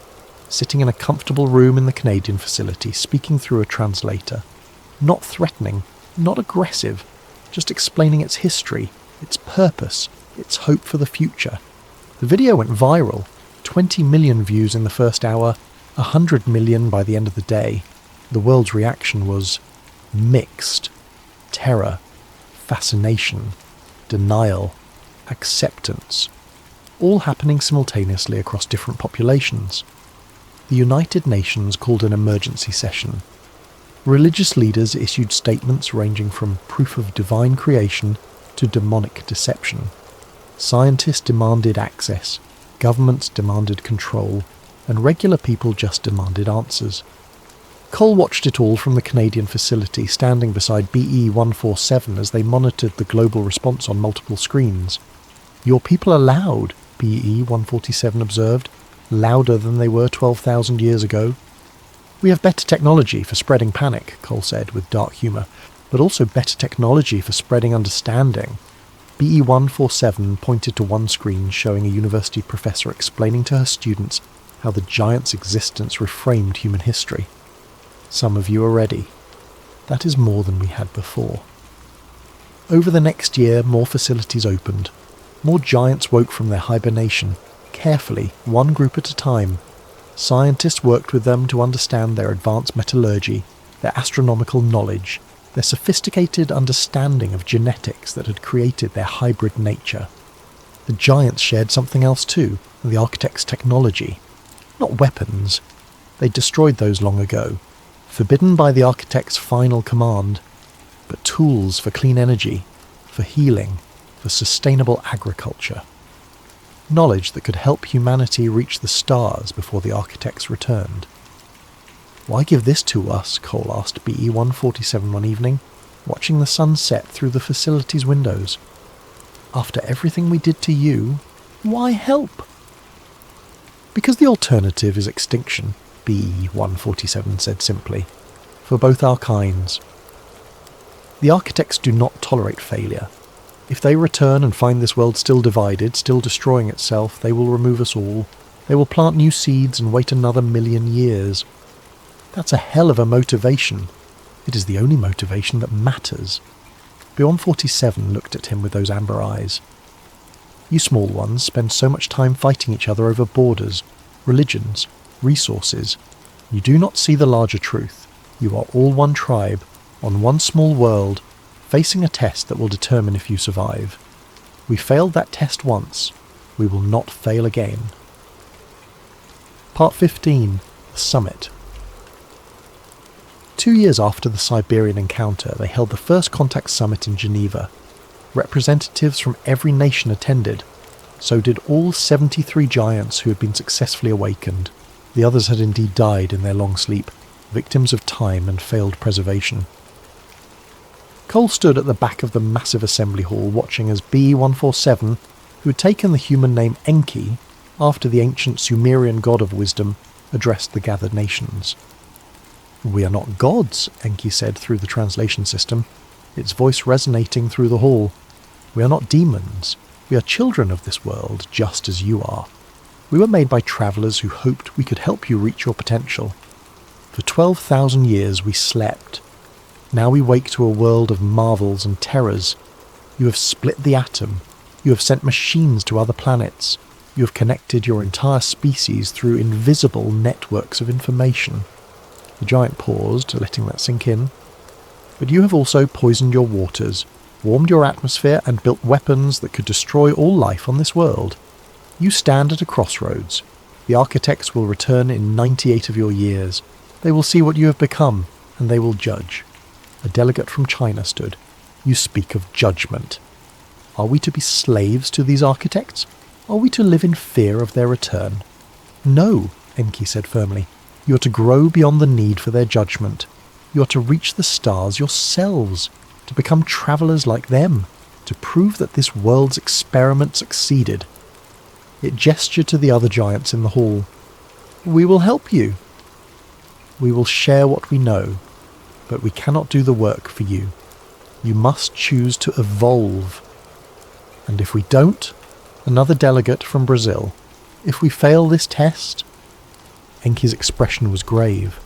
sitting in a comfortable room in the Canadian facility, speaking through a translator. Not threatening, not aggressive, just explaining its history, its purpose, its hope for the future. The video went viral, 20 million views in the first hour, 100 million by the end of the day. The world's reaction was mixed. Terror, fascination, denial, acceptance, all happening simultaneously across different populations. The United Nations called an emergency session. Religious leaders issued statements ranging from proof of divine creation to demonic deception. Scientists demanded access, governments demanded control, and regular people just demanded answers. Cole watched it all from the Canadian facility, standing beside BE-147 as they monitored the global response on multiple screens. "Your people are loud," BE-147 observed, "louder than they were 12,000 years ago." "We have better technology for spreading panic," Cole said with dark humour, "but also better technology for spreading understanding." BE-147 pointed to one screen showing a university professor explaining to her students how the giant's existence reframed human history. "Some of you are ready. That is more than we had before. Over the next year, more facilities opened. More giants woke from their hibernation, carefully, one group at a time. Scientists worked with them to understand their advanced metallurgy, their astronomical knowledge, their sophisticated understanding of genetics that had created their hybrid nature. The giants shared something else too, the architect's technology. Not weapons. They destroyed those long ago, forbidden by the architect's final command, but tools for clean energy, for healing, for sustainable agriculture. Knowledge that could help humanity reach the stars before the architects returned. "Why give this to us?" Cole asked BE-147 one evening, watching the sun set through the facility's windows. "After everything we did to you, why help?" "Because the alternative is extinction," BE-147 said simply, "for both our kinds. The architects do not tolerate failure. If they return and find this world still divided, still destroying itself, they will remove us all. They will plant new seeds and wait another 1,000,000 years. That's a hell of a motivation. It is the only motivation that matters." BE-147 looked at him with those amber eyes. "You small ones spend so much time fighting each other over borders, religions, resources. You do not see the larger truth. You are all one tribe, on one small world, facing a test that will determine if you survive. We failed that test once. We will not fail again." Part 15. The Summit. 2 years after the Siberian encounter, they held the First Contact Summit in Geneva. Representatives from every nation attended. So did all 73 giants who had been successfully awakened. The others had indeed died in their long sleep, victims of time and failed preservation. Cole stood at the back of the massive assembly hall watching as BE-147, who had taken the human name Enki, after the ancient Sumerian god of wisdom, addressed the gathered nations. "We are not gods," Enki said through the translation system, its voice resonating through the hall. "We are not demons. We are children of this world, just as you are. We were made by travellers who hoped we could help you reach your potential. For 12,000 years we slept. Now we wake to a world of marvels and terrors. You have split the atom. You have sent machines to other planets. You have connected your entire species through invisible networks of information." The giant paused, letting that sink in. "But you have also poisoned your waters, warmed your atmosphere, and built weapons that could destroy all life on this world. You stand at a crossroads. The architects will return in 98 of your years. They will see what you have become, and they will judge." A delegate from China stood. "You speak of judgment. Are we to be slaves to these architects? Are we to live in fear of their return?" "No," Enki said firmly. "You are to grow beyond the need for their judgment. You are to reach the stars yourselves, to become travellers like them, to prove that this world's experiment succeeded." It gestured to the other giants in the hall. "We will help you. We will share what we know, but we cannot do the work for you. You must choose to evolve. And if we don't," another delegate from Brazil, "if we fail this test..." Enki's expression was grave.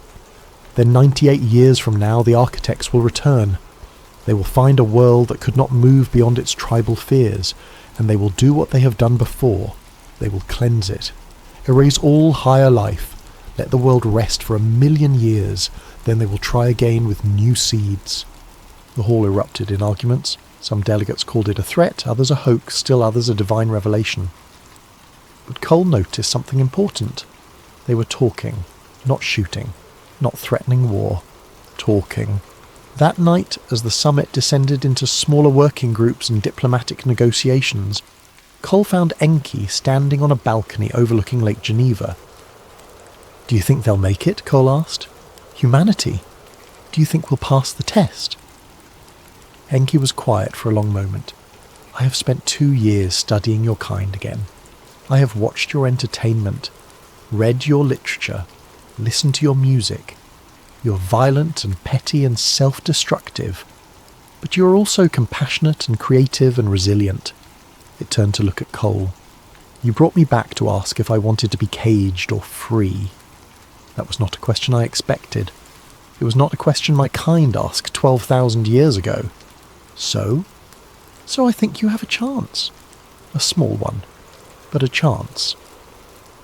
"Then 98 years from now the architects will return. They will find a world that could not move beyond its tribal fears, and they will do what they have done before. They will cleanse it, erase all higher life, let the world rest for 1,000,000 years, then they will try again with new seeds." The hall erupted in arguments. Some delegates called it a threat, others a hoax, still others a divine revelation. But Cole noticed something important. They were talking, not shooting, not threatening war. Talking. That night, as the summit descended into smaller working groups and diplomatic negotiations, Cole found Enki standing on a balcony overlooking Lake Geneva. "Do you think they'll make it?" Cole asked. "Humanity? Do you think we'll pass the test?" Enki was quiet for a long moment. "I have spent 2 years studying your kind again. I have watched your entertainment, read your literature, listened to your music. You're violent and petty and self-destructive, but you are also compassionate and creative and resilient." It turned to look at Cole. "You brought me back to ask if I wanted to be caged or free. That was not a question I expected. It was not a question my kind asked 12,000 years ago. So I think you have a chance. A small one, but a chance.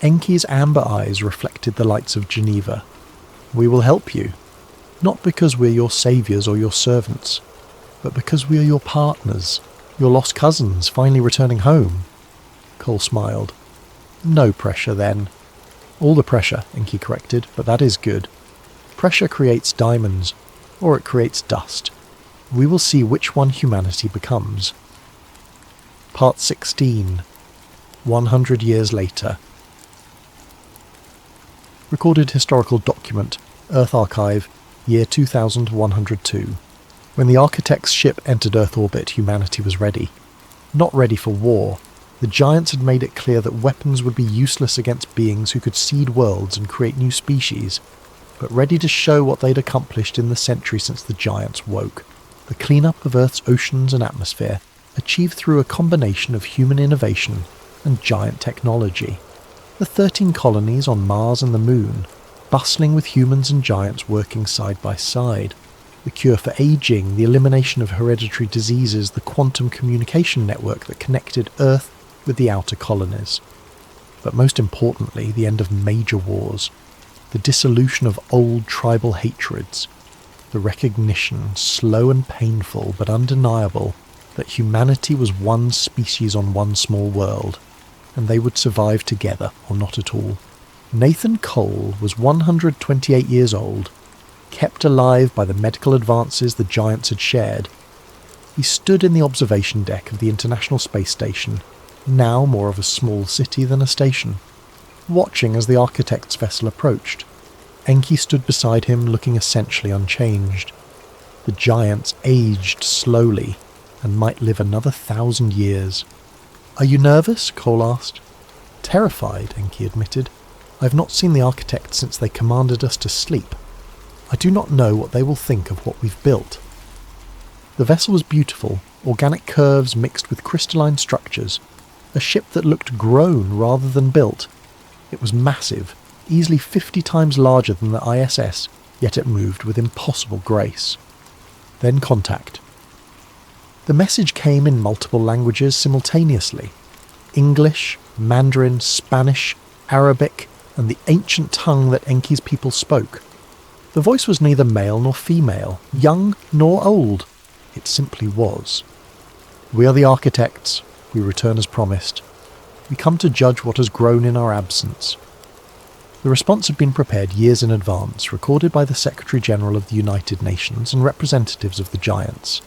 Enki's amber eyes reflected the lights of Geneva. We will help you, not because we're your saviours or your servants, but because we are your partners, your lost cousins finally returning home. Cole smiled. No pressure then. All the pressure, Enki corrected, but that is good. Pressure creates diamonds, or it creates dust. We will see which one humanity becomes. Part 16. 100 years later. Recorded historical document, Earth Archive, year 2102. When the architect's ship entered Earth orbit, humanity was ready. Not ready for war. The giants had made it clear that weapons would be useless against beings who could seed worlds and create new species, but ready to show what they'd accomplished in the century since the giants woke. The cleanup of Earth's oceans and atmosphere, achieved through a combination of human innovation and giant technology. The 13 colonies on Mars and the Moon, bustling with humans and giants working side by side. The cure for aging, the elimination of hereditary diseases, the quantum communication network that connected Earth with the outer colonies. But most importantly, the end of major wars, the dissolution of old tribal hatreds, the recognition, slow and painful but undeniable, that humanity was one species on one small world, and they would survive together or not at all. Nathan Cole was 128 years old, kept alive by the medical advances the giants had shared. He stood in the observation deck of the International Space Station, now more of a small city than a station, watching as the architect's vessel approached. Enki stood beside him, looking essentially unchanged. The giants aged slowly, and might live another 1,000 years. "Are you nervous?" Cole asked. "Terrified," Enki admitted. "I've not seen the architect since they commanded us to sleep. I do not know what they will think of what we've built." The vessel was beautiful, organic curves mixed with crystalline structures, a ship that looked grown rather than built. It was massive, easily 50 times larger than the ISS, yet it moved with impossible grace. Then contact. The message came in multiple languages simultaneously. English, Mandarin, Spanish, Arabic, and the ancient tongue that Enki's people spoke. The voice was neither male nor female, young nor old. It simply was. "We are the architects. We return as promised. We come to judge what has grown in our absence." The response had been prepared years in advance, recorded by the Secretary-General of the United Nations and representatives of the giants.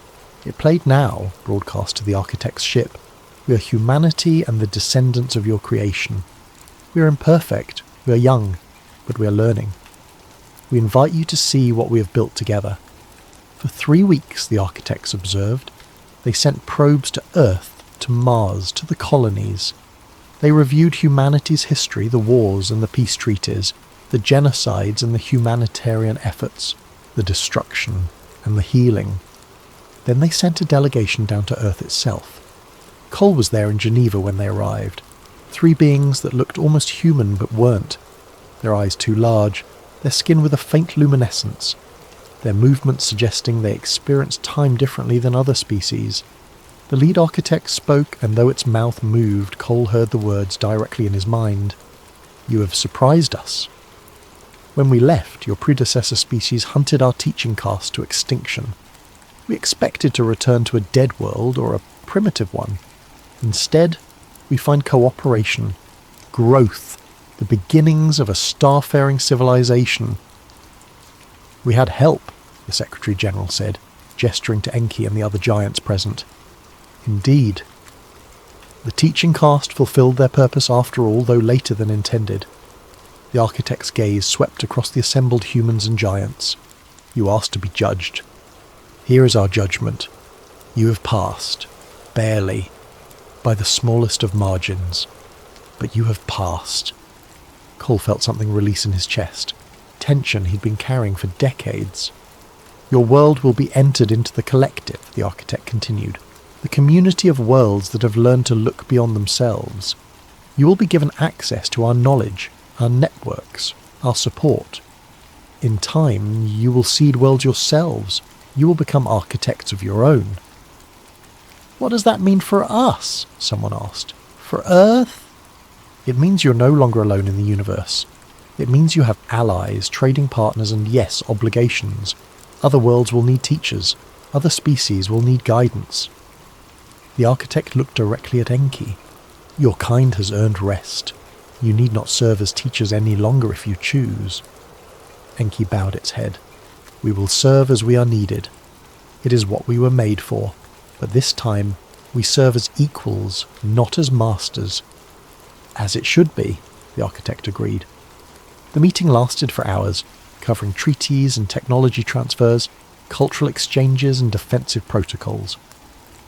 It played now, broadcast to the architect's ship. "We are humanity and the descendants of your creation. We are imperfect, we are young, but we are learning. We invite you to see what we have built together." For 3 weeks, the architects observed. They sent probes to Earth, to Mars, to the colonies. They reviewed humanity's history, the wars and the peace treaties, the genocides and the humanitarian efforts, the destruction and the healing. Then they sent a delegation down to Earth itself. Cole was there in Geneva when they arrived. 3 beings that looked almost human but weren't. Their eyes too large, their skin with a faint luminescence, their movements suggesting they experienced time differently than other species. The lead architect spoke, and though its mouth moved, Cole heard the words directly in his mind. "You have surprised us. When we left, your predecessor species hunted our teaching caste to extinction. We expected to return to a dead world or a primitive one. Instead, we find cooperation, growth, the beginnings of a starfaring civilization." "We had help," the Secretary-General said, gesturing to Enki and the other giants present. "Indeed. The teaching caste fulfilled their purpose after all, though later than intended." The architect's gaze swept across the assembled humans and giants. "You asked to be judged. Here is our judgment. You have passed, barely, by the smallest of margins. But you have passed." Cole felt something release in his chest, tension he'd been carrying for decades. "Your world will be entered into the collective," the architect continued. "The community of worlds that have learned to look beyond themselves. You will be given access to our knowledge, our networks, our support. In time, you will seed worlds yourselves. You will become architects of your own. What does that mean for us? Someone asked. For Earth? It means you're no longer alone in the universe. It means you have allies, trading partners, and yes, obligations. Other worlds will need teachers. Other species will need guidance. The architect looked directly at Enki. Your kind has earned rest. You need not serve as teachers any longer if you choose. Enki bowed its head. We will serve as we are needed. It is what we were made for, but this time we serve as equals, not as masters. As it should be, the architect agreed. The meeting lasted for hours, covering treaties and technology transfers, cultural exchanges and defensive protocols.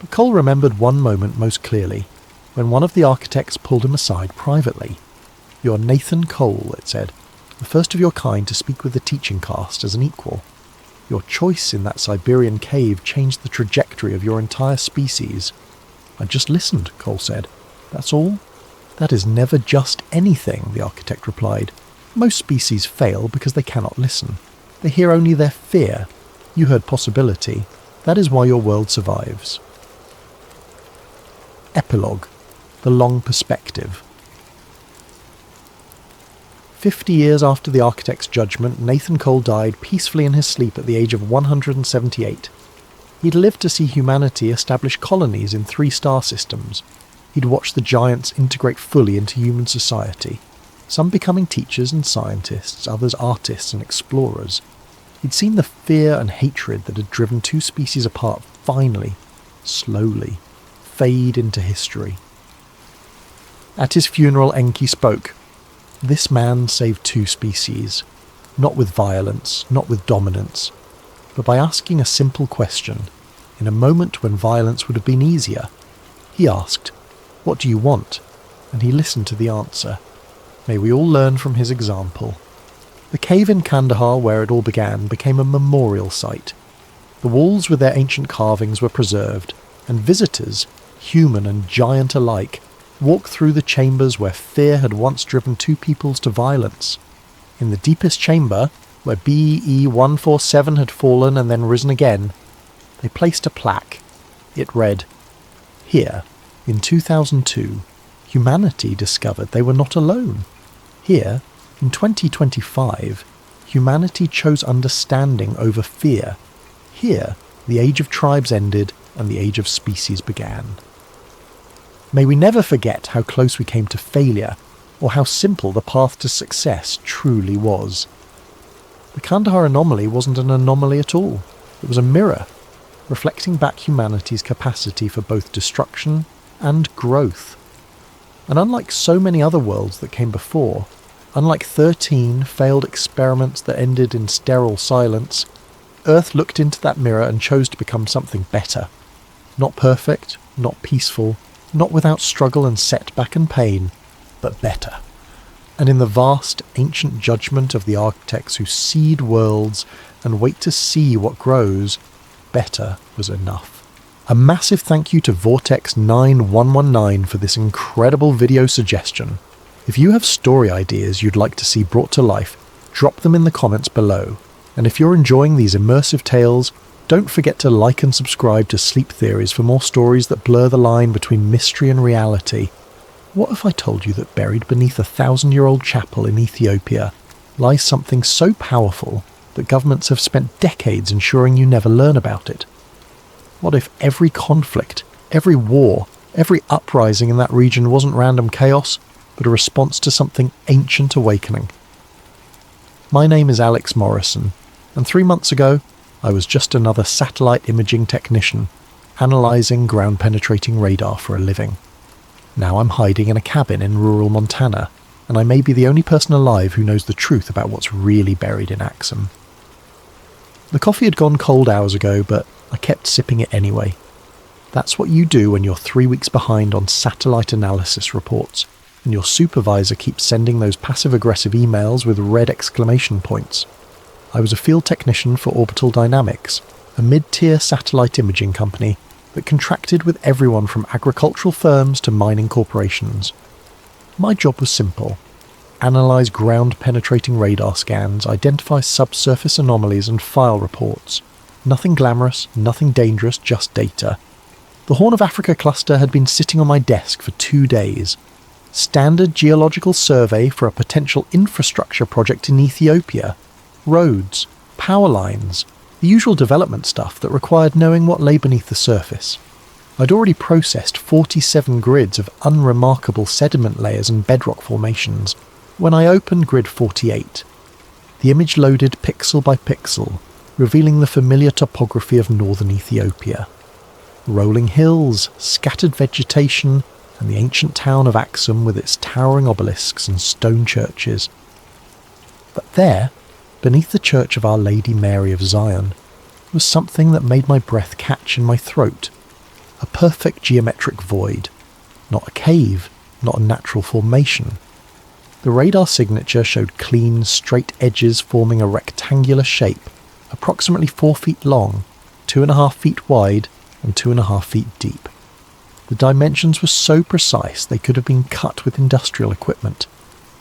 But Cole remembered one moment most clearly, when one of the architects pulled him aside privately. "You're Nathan Cole," it said, "the first of your kind to speak with the teaching caste as an equal. Your choice in that Siberian cave changed the trajectory of your entire species." "I just listened," Cole said. "That's all?" "That is never just anything," the architect replied. "Most species fail because they cannot listen. They hear only their fear. You heard possibility. That is why your world survives." Epilogue: The Long Perspective. 50 years after the architect's judgment, Nathan Cole died peacefully in his sleep at the age of 178. He'd lived to see humanity establish colonies in 3 star systems. He'd watched the giants integrate fully into human society, some becoming teachers and scientists, others artists and explorers. He'd seen the fear and hatred that had driven 2 species apart finally, slowly, fade into history. At his funeral, Enki spoke. This man saved 2 species, not with violence, not with dominance, but by asking a simple question, in a moment when violence would have been easier. He asked, "What do you want?" And he listened to the answer. May we all learn from his example. The cave in Kandahar where it all began became a memorial site. The walls with their ancient carvings were preserved, and visitors, human and giant alike, walked through the chambers where fear had once driven 2 peoples to violence. In the deepest chamber, where BE-147 had fallen and then risen again, they placed a plaque. It read, "Here, in 2002, humanity discovered they were not alone. Here, in 2025, humanity chose understanding over fear. Here, the age of tribes ended and the age of species began." May we never forget how close we came to failure, or how simple the path to success truly was. The Kandahar anomaly wasn't an anomaly at all. It was a mirror, reflecting back humanity's capacity for both destruction and growth. And unlike so many other worlds that came before, unlike 13 failed experiments that ended in sterile silence, Earth looked into that mirror and chose to become something better. Not perfect, not peaceful, not without struggle and setback and pain, but better. And in the vast, ancient judgment of the architects who seed worlds and wait to see what grows, better was enough. A massive thank you to Vortex9119 for this incredible video suggestion. If you have story ideas you'd like to see brought to life, drop them in the comments below. And if you're enjoying these immersive tales, don't forget to like and subscribe to Sleep Theories for more stories that blur the line between mystery and reality. What if I told you that buried beneath a 1,000-year-old chapel in Ethiopia lies something so powerful that governments have spent decades ensuring you never learn about it? What if every conflict, every war, every uprising in that region wasn't random chaos, but a response to something ancient awakening? My name is Alex Morrison, and 3 months ago, I was just another satellite imaging technician, analysing ground-penetrating radar for a living. Now I'm hiding in a cabin in rural Montana, and I may be the only person alive who knows the truth about what's really buried in Axum. The coffee had gone cold hours ago, but I kept sipping it anyway. That's what you do when you're 3 weeks behind on satellite analysis reports, and your supervisor keeps sending those passive-aggressive emails with red exclamation points. I was a field technician for Orbital Dynamics, a mid-tier satellite imaging company that contracted with everyone from agricultural firms to mining corporations. My job was simple: analyse ground-penetrating radar scans, identify subsurface anomalies and file reports. Nothing glamorous, nothing dangerous, just data. The Horn of Africa cluster had been sitting on my desk for 2 days. Standard geological survey for a potential infrastructure project in Ethiopia. Roads, power lines, the usual development stuff that required knowing what lay beneath the surface. I'd already processed 47 grids of unremarkable sediment layers and bedrock formations when I opened grid 48. The image loaded pixel by pixel, revealing the familiar topography of northern Ethiopia. Rolling hills, scattered vegetation, and the ancient town of Axum with its towering obelisks and stone churches. But there, beneath the church of Our Lady Mary of Zion, was something that made my breath catch in my throat. A perfect geometric void. Not a cave, not a natural formation. The radar signature showed clean, straight edges forming a rectangular shape, approximately 4 feet long, 2.5 feet wide, and 2.5 feet deep. The dimensions were so precise they could have been cut with industrial equipment,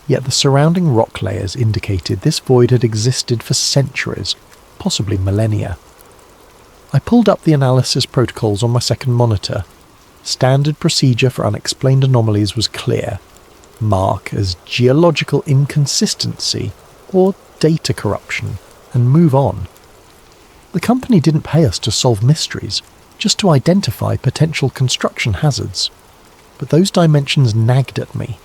yet the surrounding rock layers indicated this void had existed for centuries, possibly millennia. I pulled up the analysis protocols on my second monitor. Standard procedure for unexplained anomalies was clear. Mark as geological inconsistency or data corruption, and move on. The company didn't pay us to solve mysteries, just to identify potential construction hazards. But those dimensions nagged at me.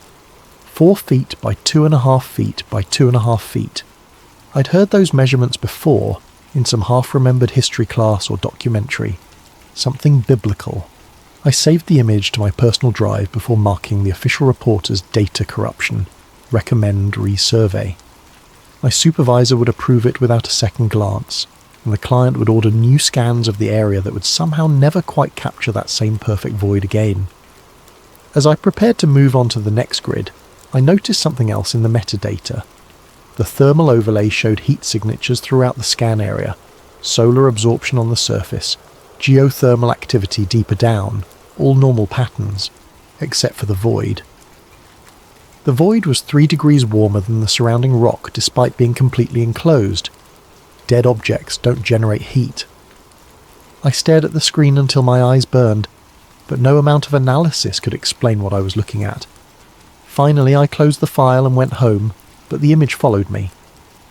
4 feet by 2.5 feet by 2.5 feet. I'd heard those measurements before, in some half-remembered history class or documentary. Something biblical. I saved the image to my personal drive before marking the official report as data corruption. Recommend resurvey. My supervisor would approve it without a second glance, and the client would order new scans of the area that would somehow never quite capture that same perfect void again. As I prepared to move on to the next grid, I noticed something else in the metadata. The thermal overlay showed heat signatures throughout the scan area, solar absorption on the surface, geothermal activity deeper down, all normal patterns, except for the void. The void was 3 degrees warmer than the surrounding rock despite being completely enclosed. Dead objects don't generate heat. I stared at the screen until my eyes burned, but no amount of analysis could explain what I was looking at. Finally, I closed the file and went home, but the image followed me.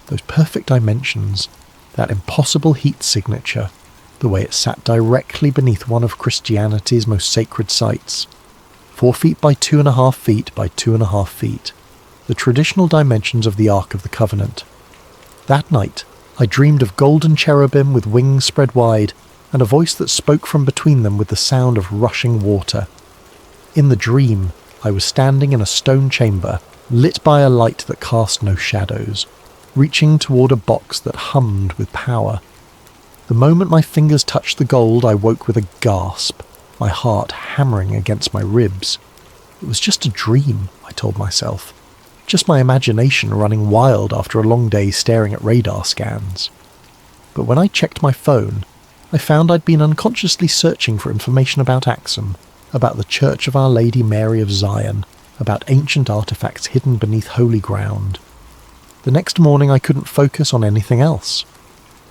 Those perfect dimensions, that impossible heat signature, the way it sat directly beneath one of Christianity's most sacred sites. 4 feet by 2.5 feet by 2.5 feet. The traditional dimensions of the Ark of the Covenant. That night, I dreamed of golden cherubim with wings spread wide, and a voice that spoke from between them with the sound of rushing water. In the dream, I was standing in a stone chamber, lit by a light that cast no shadows, reaching toward a box that hummed with power. The moment my fingers touched the gold, I woke with a gasp, my heart hammering against my ribs. It was just a dream, I told myself. Just my imagination running wild after a long day staring at radar scans. But when I checked my phone, I found I'd been unconsciously searching for information about Axum, about the Church of Our Lady Mary of Zion, about ancient artifacts hidden beneath holy ground. The next morning I couldn't focus on anything else.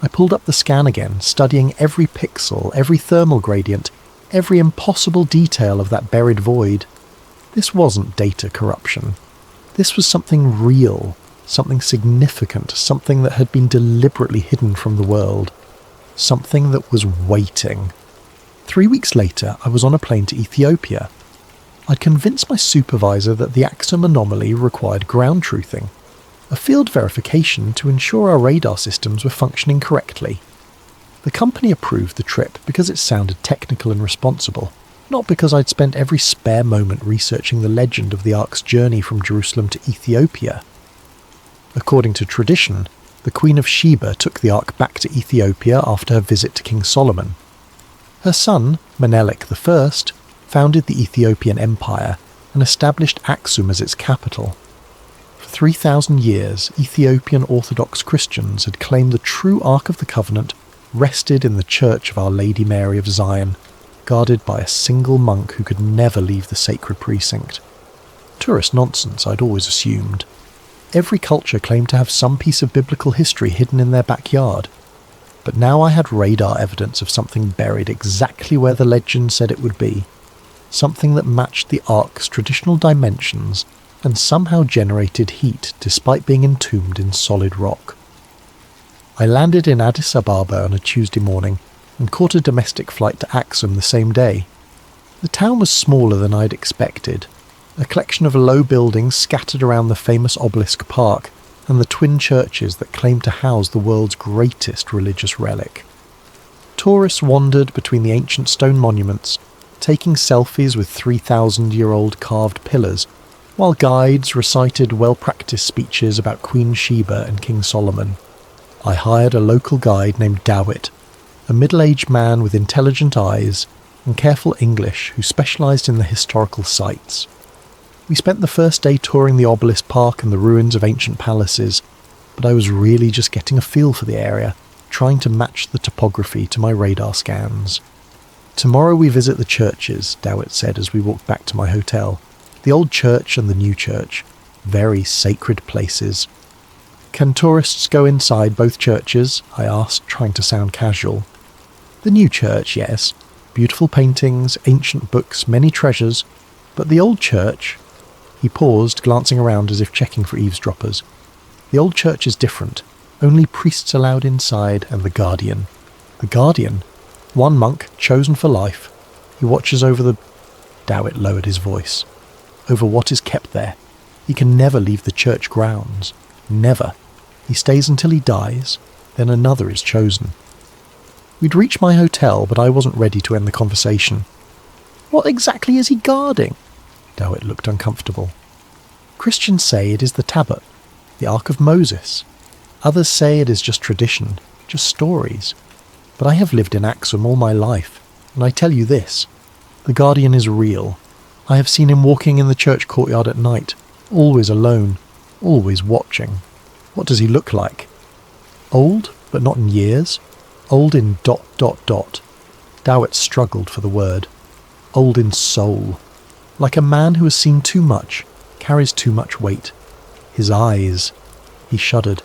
I pulled up the scan again, studying every pixel, every thermal gradient, every impossible detail of that buried void. This wasn't data corruption. This was something real, something significant, something that had been deliberately hidden from the world. Something that was waiting. 3 weeks later, I was on a plane to Ethiopia. I'd convinced my supervisor that the Axum anomaly required ground truthing, a field verification to ensure our radar systems were functioning correctly. The company approved the trip because it sounded technical and responsible, not because I'd spent every spare moment researching the legend of the Ark's journey from Jerusalem to Ethiopia. According to tradition, the Queen of Sheba took the Ark back to Ethiopia after her visit to King Solomon. Her son, Menelik I, founded the Ethiopian Empire and established Axum as its capital. For 3,000 years, Ethiopian Orthodox Christians had claimed the true Ark of the Covenant rested in the Church of Our Lady Mary of Zion, guarded by a single monk who could never leave the sacred precinct. Tourist nonsense, I'd always assumed. Every culture claimed to have some piece of biblical history hidden in their backyard. But now I had radar evidence of something buried exactly where the legend said it would be. Something that matched the Ark's traditional dimensions and somehow generated heat despite being entombed in solid rock. I landed in Addis Ababa on a Tuesday morning and caught a domestic flight to Axum the same day. The town was smaller than I'd expected, a collection of low buildings scattered around the famous obelisk park and the twin churches that claimed to house the world's greatest religious relic. Tourists wandered between the ancient stone monuments, taking selfies with 3,000-year-old carved pillars, while guides recited well-practiced speeches about Queen Sheba and King Solomon. I hired a local guide named Dawit, a middle-aged man with intelligent eyes and careful English who specialised in the historical sites. We spent the first day touring the obelisk park and the ruins of ancient palaces, but I was really just getting a feel for the area, trying to match the topography to my radar scans. Tomorrow we visit the churches, Dawit said as we walked back to my hotel. The old church and the new church. Very sacred places. Can tourists go inside both churches? I asked, trying to sound casual. The new church, yes. Beautiful paintings, ancient books, many treasures. But the old church... He paused, glancing around as if checking for eavesdroppers. The old church is different. Only priests allowed inside and the guardian. The guardian? One monk, chosen for life. He watches over the... Dawit lowered his voice. Over what is kept there. He can never leave the church grounds. Never. He stays until he dies. Then another is chosen. We'd reached my hotel, but I wasn't ready to end the conversation. What exactly is he guarding? Dawit looked uncomfortable. Christians say it is the Tablet, the Ark of Moses. Others say it is just tradition, just stories. But I have lived in Axum all my life, and I tell you this, the guardian is real. I have seen him walking in the church courtyard at night, always alone, always watching. What does he look like? Old, but not in years. Old in ... Dawit struggled for the word. Old in soul. Like a man who has seen too much, carries too much weight. His eyes. He shuddered.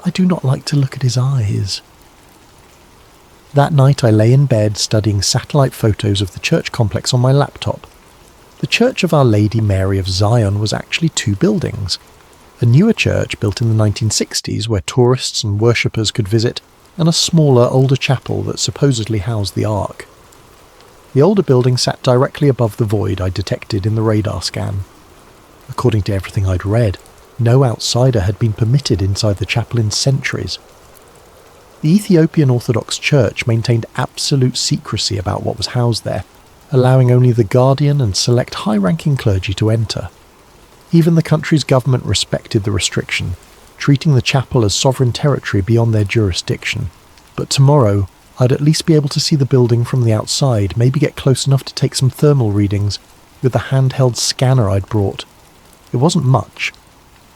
I do not like to look at his eyes. That night I lay in bed studying satellite photos of the church complex on my laptop. The Church of Our Lady Mary of Zion was actually two buildings. A newer church built in the 1960s where tourists and worshippers could visit, and a smaller, older chapel that supposedly housed the Ark. The older building sat directly above the void I detected in the radar scan. According to everything I'd read, no outsider had been permitted inside the chapel in centuries. The Ethiopian Orthodox Church maintained absolute secrecy about what was housed there, allowing only the guardian and select high-ranking clergy to enter. Even the country's government respected the restriction, treating the chapel as sovereign territory beyond their jurisdiction. But tomorrow, I'd at least be able to see the building from the outside, maybe get close enough to take some thermal readings with the handheld scanner I'd brought. It wasn't much,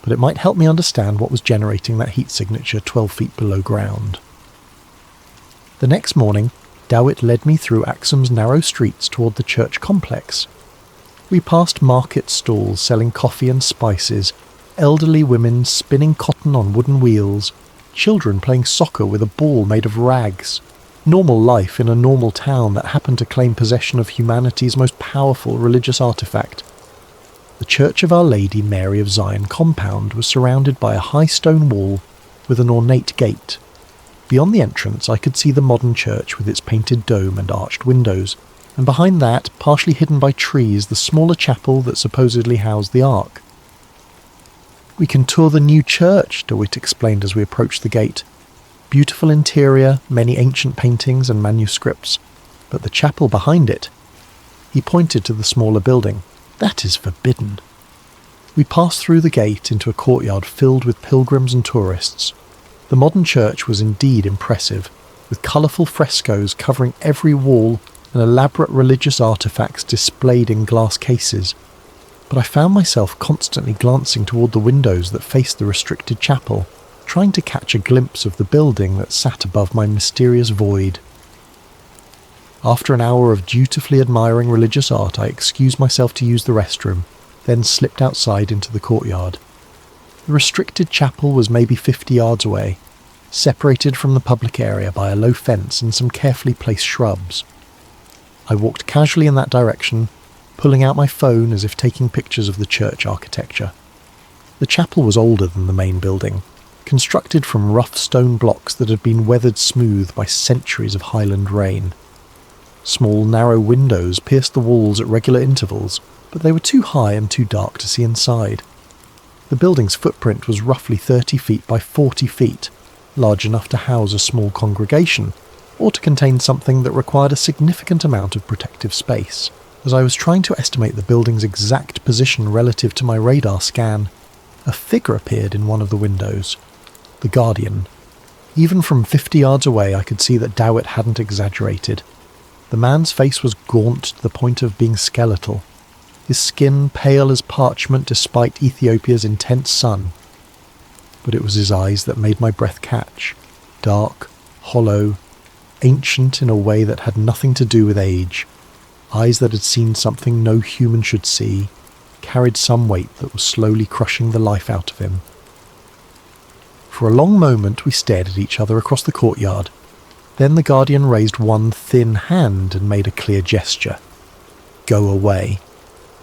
but it might help me understand what was generating that heat signature 12 feet below ground. The next morning, Dawit led me through Axum's narrow streets toward the church complex. We passed market stalls selling coffee and spices, elderly women spinning cotton on wooden wheels, children playing soccer with a ball made of rags. Normal life in a normal town that happened to claim possession of humanity's most powerful religious artifact. The Church of Our Lady Mary of Zion compound was surrounded by a high stone wall with an ornate gate. Beyond the entrance I could see the modern church with its painted dome and arched windows, and behind that, partially hidden by trees, the smaller chapel that supposedly housed the Ark. We can tour the new church, Dawit explained as we approached the gate. Beautiful interior, many ancient paintings and manuscripts, but the chapel behind it. He pointed to the smaller building. That is forbidden. We passed through the gate into a courtyard filled with pilgrims and tourists. The modern church was indeed impressive, with colourful frescoes covering every wall and elaborate religious artefacts displayed in glass cases. But I found myself constantly glancing toward the windows that faced the restricted chapel, trying to catch a glimpse of the building that sat above my mysterious void. After an hour of dutifully admiring religious art, I excused myself to use the restroom, then slipped outside into the courtyard. The restricted chapel was maybe 50 yards away, separated from the public area by a low fence and some carefully placed shrubs. I walked casually in that direction, pulling out my phone as if taking pictures of the church architecture. The chapel was older than the main building, constructed from rough stone blocks that had been weathered smooth by centuries of highland rain. Small, narrow windows pierced the walls at regular intervals, but they were too high and too dark to see inside. The building's footprint was roughly 30 feet by 40 feet, large enough to house a small congregation, or to contain something that required a significant amount of protective space. As I was trying to estimate the building's exact position relative to my radar scan, a figure appeared in one of the windows. The Guardian. Even from 50 yards away I could see that Dowett hadn't exaggerated. The man's face was gaunt to the point of being skeletal, his skin pale as parchment despite Ethiopia's intense sun. But it was his eyes that made my breath catch, dark, hollow, ancient in a way that had nothing to do with age, eyes that had seen something no human should see, carried some weight that was slowly crushing the life out of him. For a long moment we stared at each other across the courtyard. Then the Guardian raised one thin hand and made a clear gesture. Go away.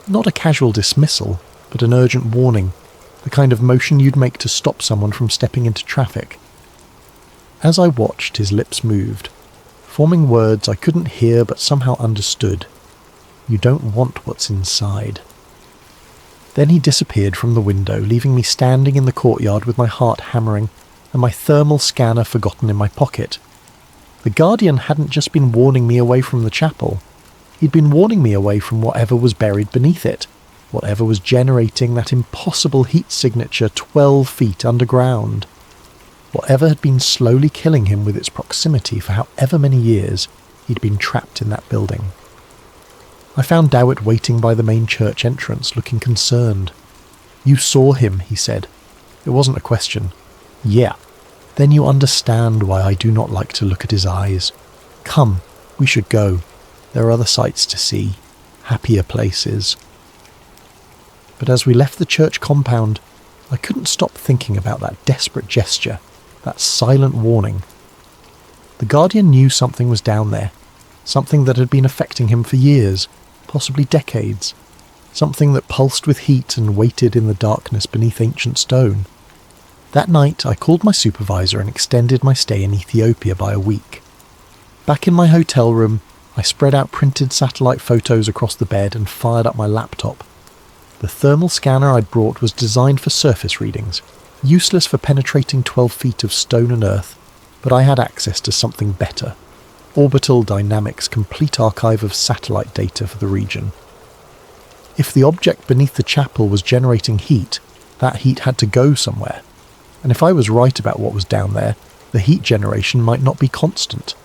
Not a casual dismissal, but an urgent warning, the kind of motion you'd make to stop someone from stepping into traffic. As I watched, his lips moved, forming words I couldn't hear but somehow understood. You don't want what's inside. Then he disappeared from the window, leaving me standing in the courtyard with my heart hammering and my thermal scanner forgotten in my pocket. The Guardian hadn't just been warning me away from the chapel. He'd been warning me away from whatever was buried beneath it, whatever was generating that impossible heat signature 12 feet underground. Whatever had been slowly killing him with its proximity for however many years he'd been trapped in that building. I found Dowett waiting by the main church entrance, looking concerned. You saw him, he said. It wasn't a question. Yeah. Then you understand why I do not like to look at his eyes. Come, we should go. There are other sights to see, happier places. But as we left the church compound, I couldn't stop thinking about that desperate gesture, that silent warning. The Guardian knew something was down there, something that had been affecting him for years, possibly decades, something that pulsed with heat and waited in the darkness beneath ancient stone. That night I called my supervisor and extended my stay in Ethiopia by a week. Back in my hotel room, I spread out printed satellite photos across the bed and fired up my laptop. The thermal scanner I'd brought was designed for surface readings, useless for penetrating 12 feet of stone and earth, but I had access to something better. Orbital Dynamics' complete archive of satellite data for the region. If the object beneath the chapel was generating heat, that heat had to go somewhere. And if I was right about what was down there, the heat generation might not be constant.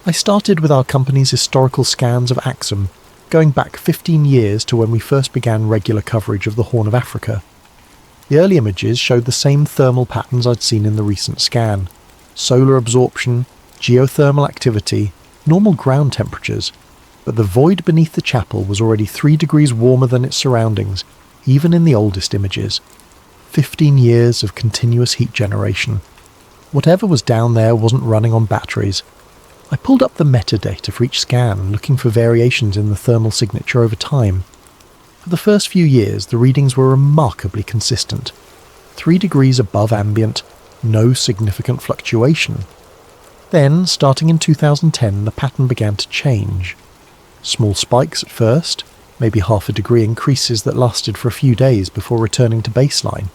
I started with our company's historical scans of Axum, going back 15 years to when we first began regular coverage of the Horn of Africa. The early images showed the same thermal patterns I'd seen in the recent scan. Solar absorption, geothermal activity, normal ground temperatures, but the void beneath the chapel was already 3 degrees warmer than its surroundings, even in the oldest images. 15 years of continuous heat generation. Whatever was down there wasn't running on batteries. I pulled up the metadata for each scan, looking for variations in the thermal signature over time. For the first few years, the readings were remarkably consistent. 3 degrees above ambient, no significant fluctuation. Then, starting in 2010, the pattern began to change. Small spikes at first, maybe half a degree increases that lasted for a few days before returning to baseline.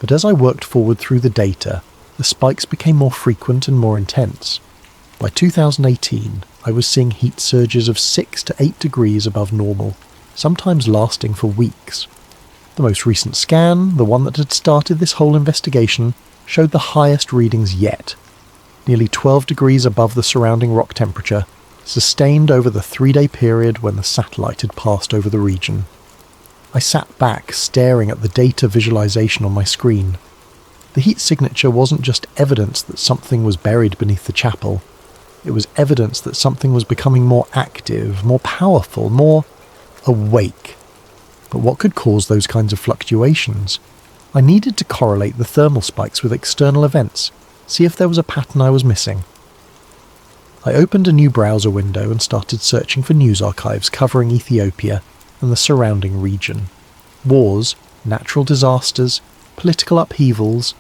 But as I worked forward through the data, the spikes became more frequent and more intense. By 2018, I was seeing heat surges of 6 to 8 degrees above normal, sometimes lasting for weeks. The most recent scan, the one that had started this whole investigation, showed the highest readings yet. Nearly 12 degrees above the surrounding rock temperature, sustained over the 3-day period when the satellite had passed over the region. I sat back, staring at the data visualization on my screen. The heat signature wasn't just evidence that something was buried beneath the chapel. It was evidence that something was becoming more active, more powerful, more awake. But what could cause those kinds of fluctuations? I needed to correlate the thermal spikes with external events, see if there was a pattern I was missing. I opened a new browser window and started searching for news archives covering Ethiopia and the surrounding region. Wars, natural disasters, political upheavals,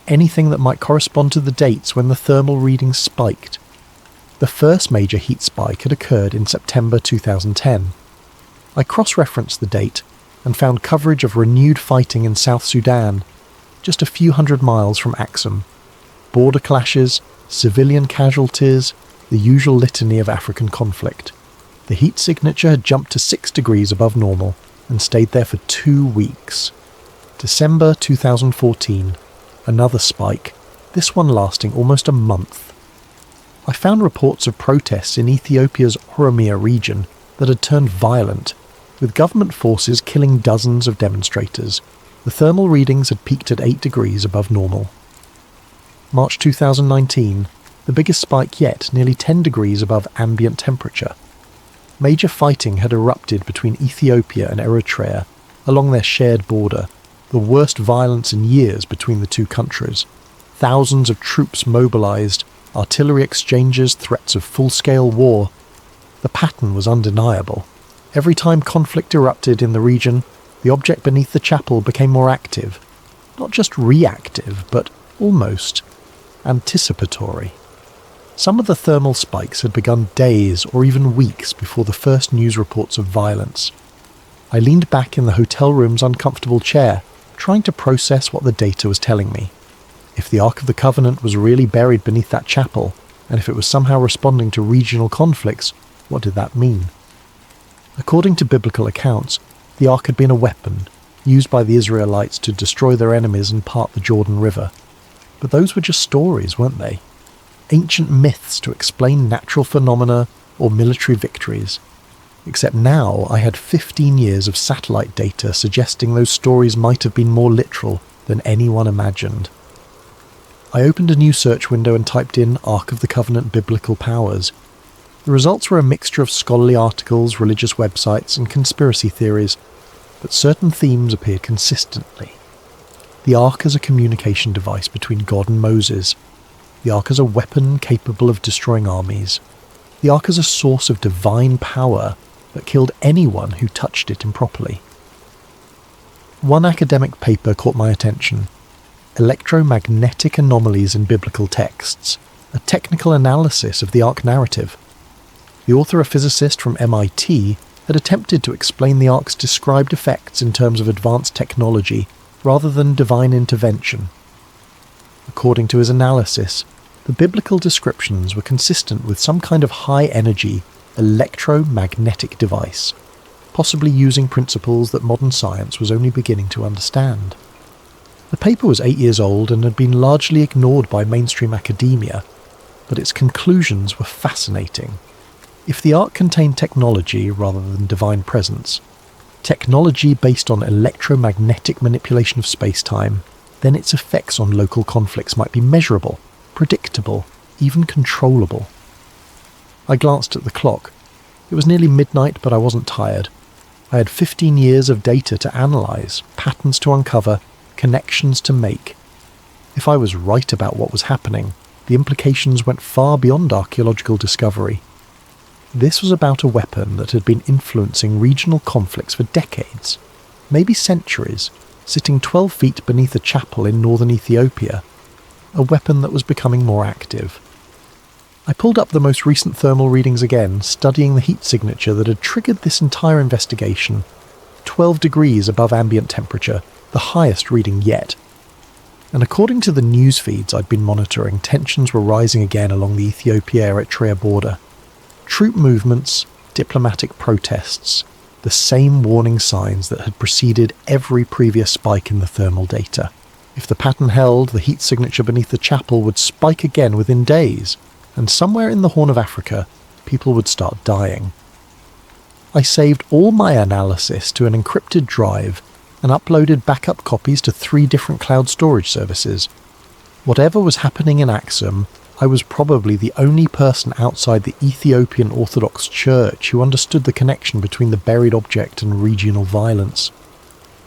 anything that might correspond to the dates when the thermal readings spiked. The first major heat spike had occurred in September 2010. I cross-referenced the date and found coverage of renewed fighting in South Sudan, just a few hundred miles from Axum. Border clashes, civilian casualties, the usual litany of African conflict. The heat signature had jumped to 6 degrees above normal and stayed there for 2 weeks. December 2014, another spike, this one lasting almost a month. I found reports of protests in Ethiopia's Oromia region that had turned violent, with government forces killing dozens of demonstrators. The thermal readings had peaked at 8 degrees above normal. March 2019, the biggest spike yet, nearly 10 degrees above ambient temperature. Major fighting had erupted between Ethiopia and Eritrea along their shared border, the worst violence in years between the two countries. Thousands of troops mobilized, artillery exchanges, threats of full-scale war. The pattern was undeniable. Every time conflict erupted in the region, the object beneath the chapel became more active. Not just reactive, but almost anticipatory. Some of the thermal spikes had begun days or even weeks before the first news reports of violence. I leaned back in the hotel room's uncomfortable chair, trying to process what the data was telling me. If the Ark of the Covenant was really buried beneath that chapel, and if it was somehow responding to regional conflicts, what did that mean? According to biblical accounts, the Ark had been a weapon used by the Israelites to destroy their enemies and part the Jordan River. But those were just stories, weren't they? Ancient myths to explain natural phenomena or military victories. Except now I had 15 years of satellite data suggesting those stories might have been more literal than anyone imagined. I opened a new search window and typed in Ark of the Covenant biblical powers. The results were a mixture of scholarly articles, religious websites, and conspiracy theories, but certain themes appeared consistently. The Ark as a communication device between God and Moses. The Ark as a weapon capable of destroying armies. The Ark as a source of divine power that killed anyone who touched it improperly. One academic paper caught my attention. Electromagnetic Anomalies in Biblical Texts, a technical analysis of the Ark narrative. The author, a physicist from MIT, had attempted to explain the Ark's described effects in terms of advanced technology rather than divine intervention. According to his analysis, the biblical descriptions were consistent with some kind of high-energy, electromagnetic device, possibly using principles that modern science was only beginning to understand. The paper was 8 years old and had been largely ignored by mainstream academia, but its conclusions were fascinating. If the Ark contained technology rather than divine presence, technology based on electromagnetic manipulation of space-time, then its effects on local conflicts might be measurable, predictable, even controllable. I glanced at the clock. It was nearly midnight, but I wasn't tired. I had 15 years of data to analyse, patterns to uncover, connections to make. If I was right about what was happening, the implications went far beyond archaeological discovery. This was about a weapon that had been influencing regional conflicts for decades, maybe centuries, sitting 12 feet beneath a chapel in northern Ethiopia, a weapon that was becoming more active. I pulled up the most recent thermal readings again, studying the heat signature that had triggered this entire investigation. 12 degrees above ambient temperature, the highest reading yet. And according to the news feeds I'd been monitoring, tensions were rising again along the Ethiopia-Eritrea border. Troop movements, diplomatic protests, the same warning signs that had preceded every previous spike in the thermal data. If the pattern held, the heat signature beneath the chapel would spike again within days, and somewhere in the Horn of Africa, people would start dying. I saved all my analysis to an encrypted drive and uploaded backup copies to 3 different cloud storage services. Whatever was happening in Axum, I was probably the only person outside the Ethiopian Orthodox Church who understood the connection between the buried object and regional violence.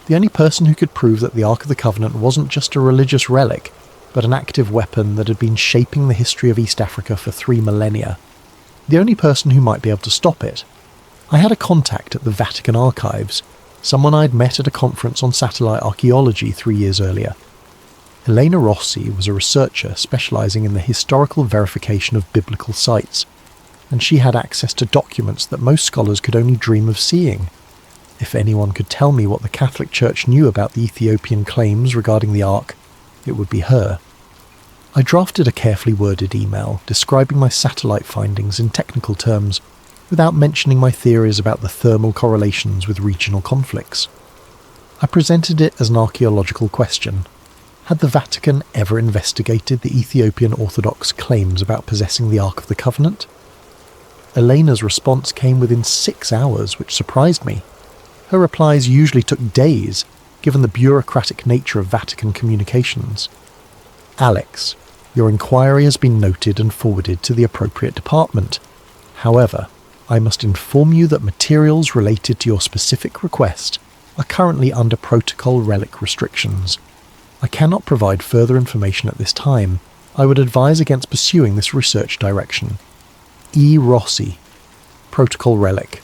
The only person who could prove that the Ark of the Covenant wasn't just a religious relic, but an active weapon that had been shaping the history of East Africa for 3 millennia. The only person who might be able to stop it. I had a contact at the Vatican archives, someone I'd met at a conference on satellite archaeology 3 years earlier. Elena Rossi was a researcher specialising in the historical verification of biblical sites, and she had access to documents that most scholars could only dream of seeing. If anyone could tell me what the Catholic Church knew about the Ethiopian claims regarding the Ark, it would be her. I drafted a carefully worded email describing my satellite findings in technical terms, without mentioning my theories about the thermal correlations with regional conflicts. I presented it as an archaeological question. Had the Vatican ever investigated the Ethiopian Orthodox claims about possessing the Ark of the Covenant? Elena's response came within 6 hours, which surprised me. Her replies usually took days, given the bureaucratic nature of Vatican communications. Alex, your inquiry has been noted and forwarded to the appropriate department. However, I must inform you that materials related to your specific request are currently under protocol relic restrictions. I cannot provide further information at this time. I would advise against pursuing this research direction. E. Rossi, Protocol Relic.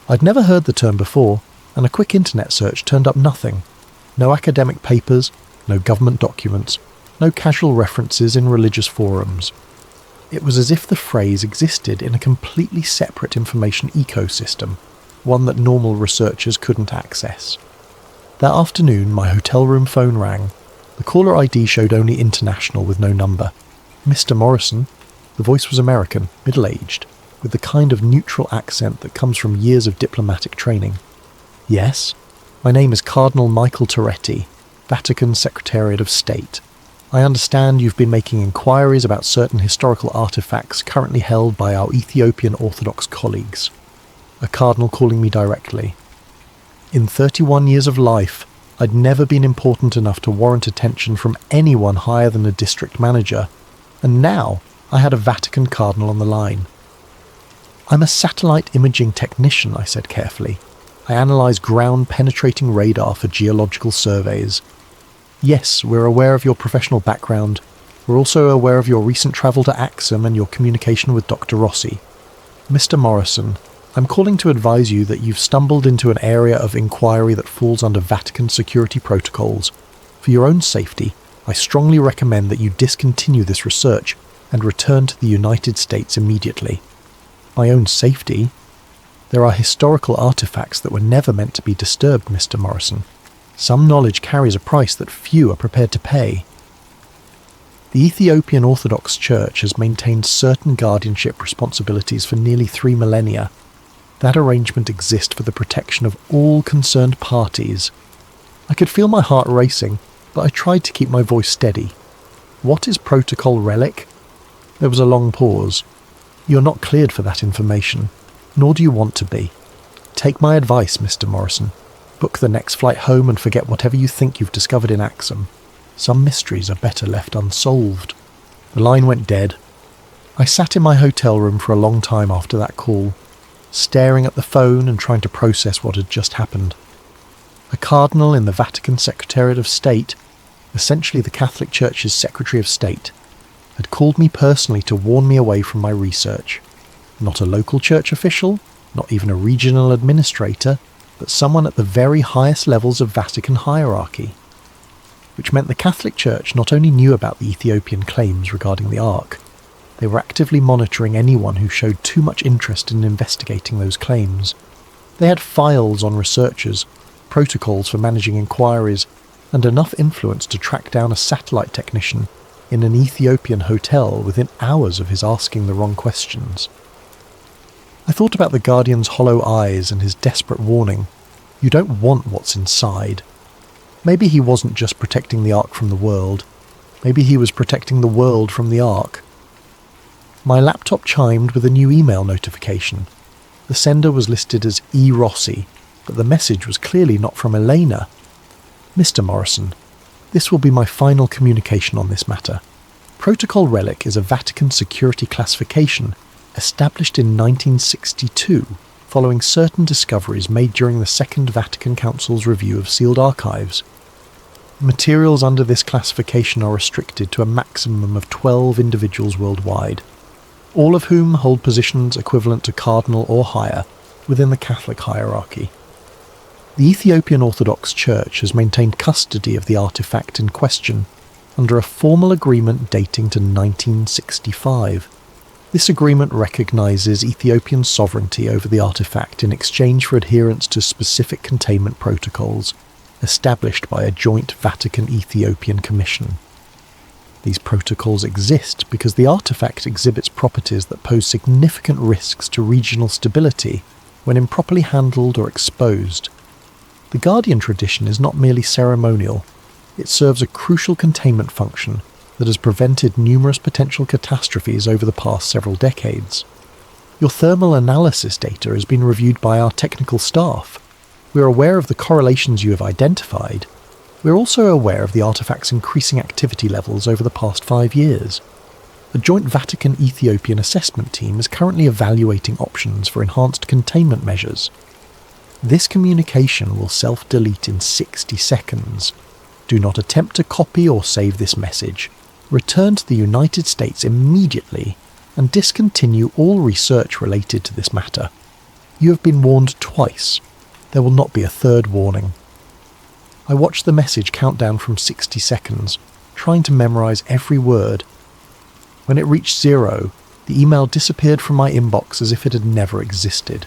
I'd never heard the term before, and a quick internet search turned up nothing. No academic papers, no government documents, no casual references in religious forums. It was as if the phrase existed in a completely separate information ecosystem, one that normal researchers couldn't access. That afternoon, my hotel room phone rang. The caller ID showed only international with no number. Mr. Morrison. The voice was American, middle-aged, with the kind of neutral accent that comes from years of diplomatic training. Yes, my name is Cardinal Michael Toretti, Vatican Secretariat of State. I understand you've been making inquiries about certain historical artifacts currently held by our Ethiopian Orthodox colleagues. A cardinal calling me directly. In 31 years of life, I'd never been important enough to warrant attention from anyone higher than a district manager, and now I had a Vatican cardinal on the line. I'm a satellite imaging technician, I said carefully. I analyse ground-penetrating radar for geological surveys. Yes, we're aware of your professional background. We're also aware of your recent travel to Axum and your communication with Dr. Rossi. Mr. Morrison, I'm calling to advise you that you've stumbled into an area of inquiry that falls under Vatican security protocols. For your own safety, I strongly recommend that you discontinue this research and return to the United States immediately. My own safety? There are historical artifacts that were never meant to be disturbed, Mr. Morrison. Some knowledge carries a price that few are prepared to pay. The Ethiopian Orthodox Church has maintained certain guardianship responsibilities for nearly 3 millennia. That arrangement exists for the protection of all concerned parties. I could feel my heart racing, but I tried to keep my voice steady. What is Protocol Relic? There was a long pause. You're not cleared for that information, nor do you want to be. Take my advice, Mr. Morrison. Book the next flight home and forget whatever you think you've discovered in Axum. Some mysteries are better left unsolved. The line went dead. I sat in my hotel room for a long time after that call, staring at the phone and trying to process what had just happened. A cardinal in the Vatican Secretariat of State, essentially the Catholic Church's Secretary of State, had called me personally to warn me away from my research. Not a local church official, not even a regional administrator, but someone at the very highest levels of Vatican hierarchy. Which meant the Catholic Church not only knew about the Ethiopian claims regarding the Ark, they were actively monitoring anyone who showed too much interest in investigating those claims. They had files on researchers, protocols for managing inquiries, and enough influence to track down a satellite technician in an Ethiopian hotel within hours of his asking the wrong questions. I thought about the Guardian's hollow eyes and his desperate warning, "You don't want what's inside." Maybe he wasn't just protecting the Ark from the world. Maybe he was protecting the world from the Ark. My laptop chimed with a new email notification. The sender was listed as E. Rossi, but the message was clearly not from Elena. Mr. Morrison, this will be my final communication on this matter. Protocol Relic is a Vatican security classification established in 1962 following certain discoveries made during the Second Vatican Council's review of sealed archives. Materials under this classification are restricted to a maximum of 12 individuals worldwide, all of whom hold positions equivalent to cardinal or higher within the Catholic hierarchy. The Ethiopian Orthodox Church has maintained custody of the artifact in question under a formal agreement dating to 1965. This agreement recognises Ethiopian sovereignty over the artifact in exchange for adherence to specific containment protocols established by a joint Vatican-Ethiopian commission. These protocols exist because the artifact exhibits properties that pose significant risks to regional stability when improperly handled or exposed. The Guardian tradition is not merely ceremonial, it serves a crucial containment function that has prevented numerous potential catastrophes over the past several decades. Your thermal analysis data has been reviewed by our technical staff. We are aware of the correlations you have identified. We are also aware of the artifact's increasing activity levels over the past 5 years. A joint Vatican-Ethiopian assessment team is currently evaluating options for enhanced containment measures. This communication will self-delete in 60 seconds. Do not attempt to copy or save this message. Return to the United States immediately and discontinue all research related to this matter. You have been warned twice. There will not be a third warning. I watched the message count down from 60 seconds, trying to memorize every word. When it reached 0, the email disappeared from my inbox as if it had never existed.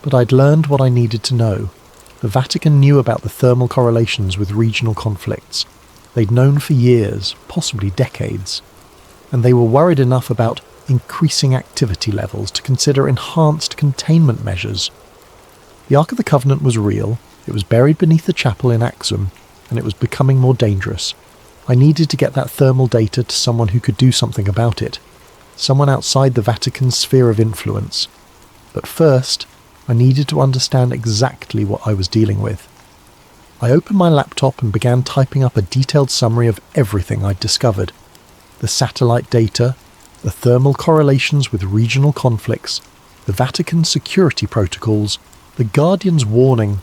But I'd learned what I needed to know. The Vatican knew about the thermal correlations with regional conflicts. They'd known for years, possibly decades. And they were worried enough about increasing activity levels to consider enhanced containment measures. The Ark of the Covenant was real, it was buried beneath the chapel in Axum, and it was becoming more dangerous. I needed to get that thermal data to someone who could do something about it. Someone outside the Vatican's sphere of influence. But first, I needed to understand exactly what I was dealing with. I opened my laptop and began typing up a detailed summary of everything I'd discovered. The satellite data, the thermal correlations with regional conflicts, the Vatican security protocols, the Guardian's warning.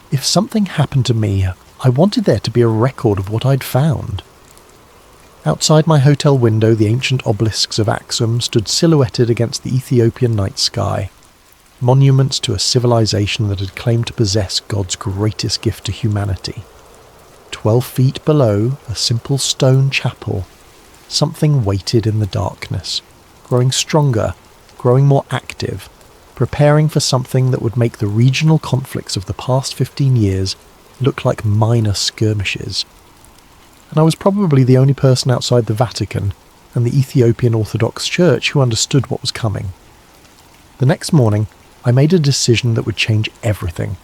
If something happened to me, I wanted there to be a record of what I'd found. Outside my hotel window, the ancient obelisks of Axum stood silhouetted against the Ethiopian night sky. Monuments to a civilization that had claimed to possess God's greatest gift to humanity. 12 feet below, a simple stone chapel. Something waited in the darkness, growing stronger, growing more active, preparing for something that would make the regional conflicts of the past 15 years look like minor skirmishes. And I was probably the only person outside the Vatican and the Ethiopian Orthodox Church who understood what was coming. The next morning, I made a decision that would change everything.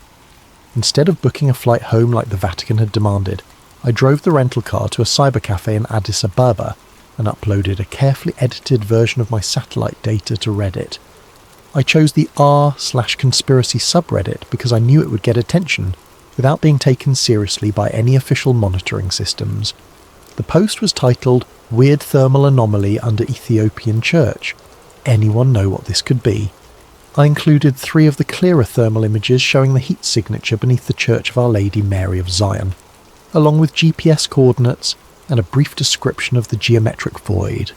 Instead of booking a flight home like the Vatican had demanded, I drove the rental car to a cybercafe in Addis Ababa and uploaded a carefully edited version of my satellite data to Reddit. I chose the r/conspiracy subreddit because I knew it would get attention without being taken seriously by any official monitoring systems. The post was titled "Weird Thermal Anomaly Under Ethiopian Church." Anyone know what this could be? I included 3 of the clearer thermal images showing the heat signature beneath the Church of Our Lady Mary of Zion, along with GPS coordinates and a brief description of the geometric void.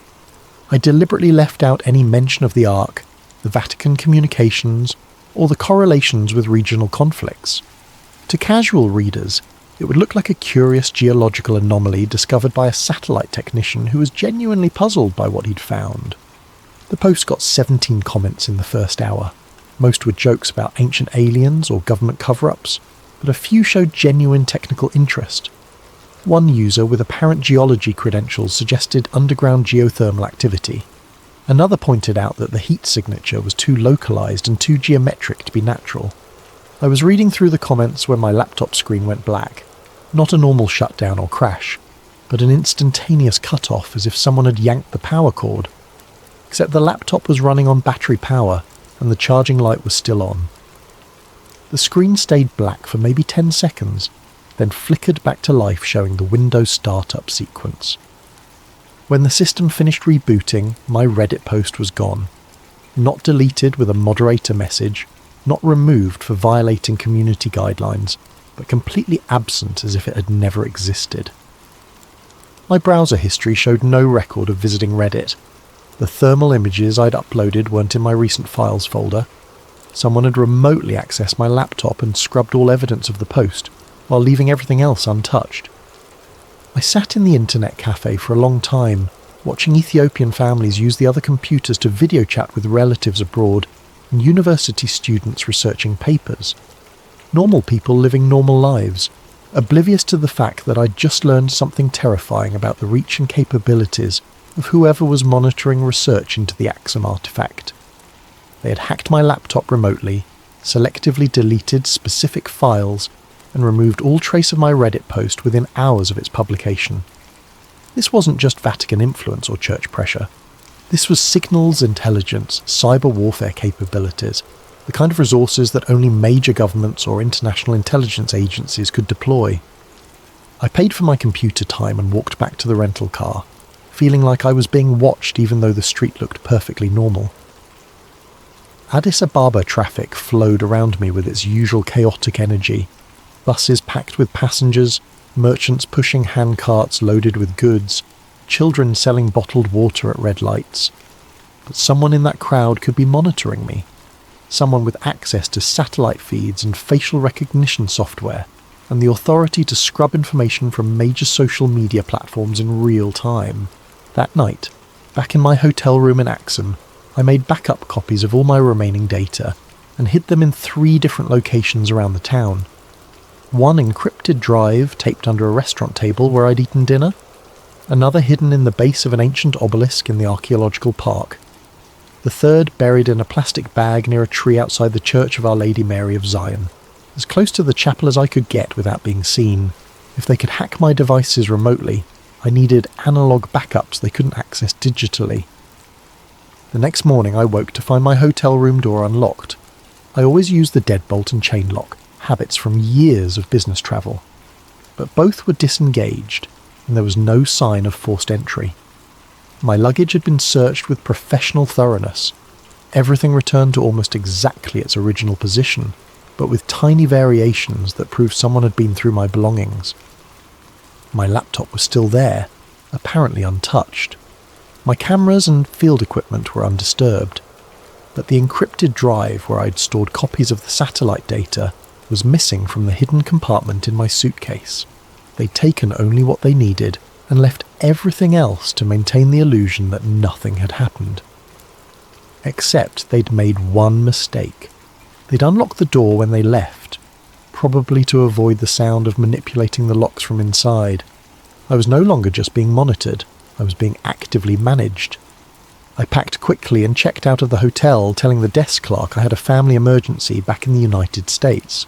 I deliberately left out any mention of the Ark, the Vatican communications, or the correlations with regional conflicts. To casual readers, it would look like a curious geological anomaly discovered by a satellite technician who was genuinely puzzled by what he'd found. The post got 17 comments in the first hour. Most were jokes about ancient aliens or government cover-ups, but a few showed genuine technical interest. One user with apparent geology credentials suggested underground geothermal activity. Another pointed out that the heat signature was too localized and too geometric to be natural. I was reading through the comments when my laptop screen went black. Not a normal shutdown or crash, but an instantaneous cut-off as if someone had yanked the power cord. Except the laptop was running on battery power and the charging light was still on. The screen stayed black for maybe 10 seconds, then flickered back to life showing the Windows startup sequence. When the system finished rebooting, my Reddit post was gone. Not deleted with a moderator message, not removed for violating community guidelines, but completely absent as if it had never existed. My browser history showed no record of visiting Reddit. The thermal images I'd uploaded weren't in my recent files folder. Someone had remotely accessed my laptop and scrubbed all evidence of the post, while leaving everything else untouched. I sat in the internet cafe for a long time, watching Ethiopian families use the other computers to video chat with relatives abroad and university students researching papers. Normal people living normal lives, oblivious to the fact that I'd just learned something terrifying about the reach and capabilities of whoever was monitoring research into the Axum artifact. They had hacked my laptop remotely, selectively deleted specific files, and removed all trace of my Reddit post within hours of its publication. This wasn't just Vatican influence or church pressure. This was signals intelligence, cyber warfare capabilities, the kind of resources that only major governments or international intelligence agencies could deploy. I paid for my computer time and walked back to the rental car, feeling like I was being watched even though the street looked perfectly normal. Addis Ababa traffic flowed around me with its usual chaotic energy, buses packed with passengers, merchants pushing handcarts loaded with goods, children selling bottled water at red lights. But someone in that crowd could be monitoring me. Someone with access to satellite feeds and facial recognition software, and the authority to scrub information from major social media platforms in real time. That night, back in my hotel room in Axum, I made backup copies of all my remaining data and hid them in 3 different locations around the town. One encrypted drive taped under a restaurant table where I'd eaten dinner, another hidden in the base of an ancient obelisk in the archaeological park, the third buried in a plastic bag near a tree outside the Church of Our Lady Mary of Zion, as close to the chapel as I could get without being seen. If they could hack my devices remotely, I needed analog backups they couldn't access digitally. The next morning I woke to find my hotel room door unlocked. I always used the deadbolt and chain lock, habits from years of business travel. But both were disengaged, and there was no sign of forced entry. My luggage had been searched with professional thoroughness. Everything returned to almost exactly its original position, but with tiny variations that proved someone had been through my belongings. My laptop was still there, apparently untouched. My cameras and field equipment were undisturbed, but the encrypted drive where I'd stored copies of the satellite data was missing from the hidden compartment in my suitcase. They'd taken only what they needed and left everything else to maintain the illusion that nothing had happened. Except they'd made one mistake. They'd unlocked the door when they left, probably to avoid the sound of manipulating the locks from inside. I was no longer just being monitored, I was being actively managed. I packed quickly and checked out of the hotel, telling the desk clerk I had a family emergency back in the United States.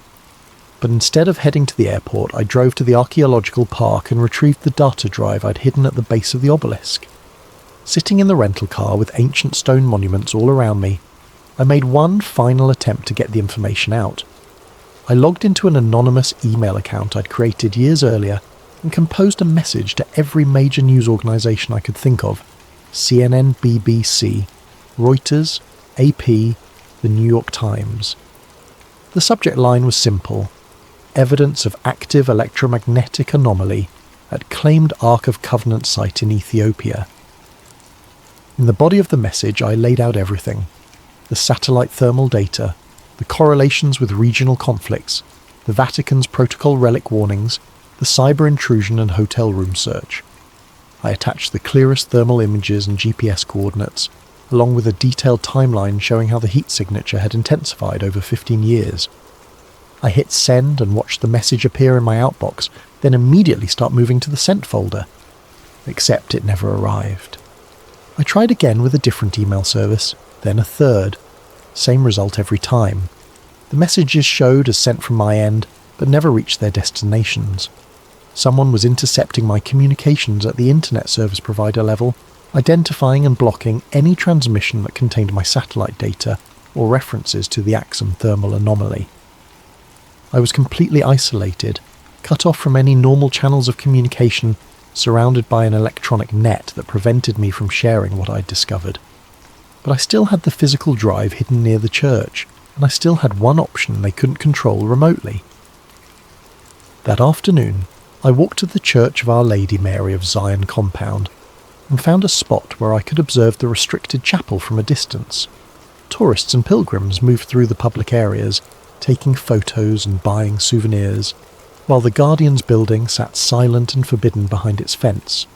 But instead of heading to the airport, I drove to the archaeological park and retrieved the data drive I'd hidden at the base of the obelisk. Sitting in the rental car with ancient stone monuments all around me, I made one final attempt to get the information out. I logged into an anonymous email account I'd created years earlier and composed a message to every major news organisation I could think of: CNN, BBC, Reuters, AP, the New York Times. The subject line was simple: evidence of active electromagnetic anomaly at claimed Ark of Covenant site in Ethiopia. In the body of the message I laid out everything: the satellite thermal data, the correlations with regional conflicts, the Vatican's protocol relic warnings, the cyber intrusion and hotel room search. I attached the clearest thermal images and GPS coordinates, along with a detailed timeline showing how the heat signature had intensified over 15 years. I hit send and watched the message appear in my outbox, then immediately start moving to the sent folder. Except it never arrived. I tried again with a different email service, then a third. Same result every time. The messages showed as sent from my end, but never reached their destinations. Someone was intercepting my communications at the internet service provider level, identifying and blocking any transmission that contained my satellite data or references to the Axum thermal anomaly. I was completely isolated, cut off from any normal channels of communication, surrounded by an electronic net that prevented me from sharing what I'd discovered. But I still had the physical drive hidden near the church, and I still had one option they couldn't control remotely. That afternoon, I walked to the Church of Our Lady Mary of Zion compound and found a spot where I could observe the restricted chapel from a distance. Tourists and pilgrims moved through the public areas, taking photos and buying souvenirs, while the Guardian's building sat silent and forbidden behind its fence.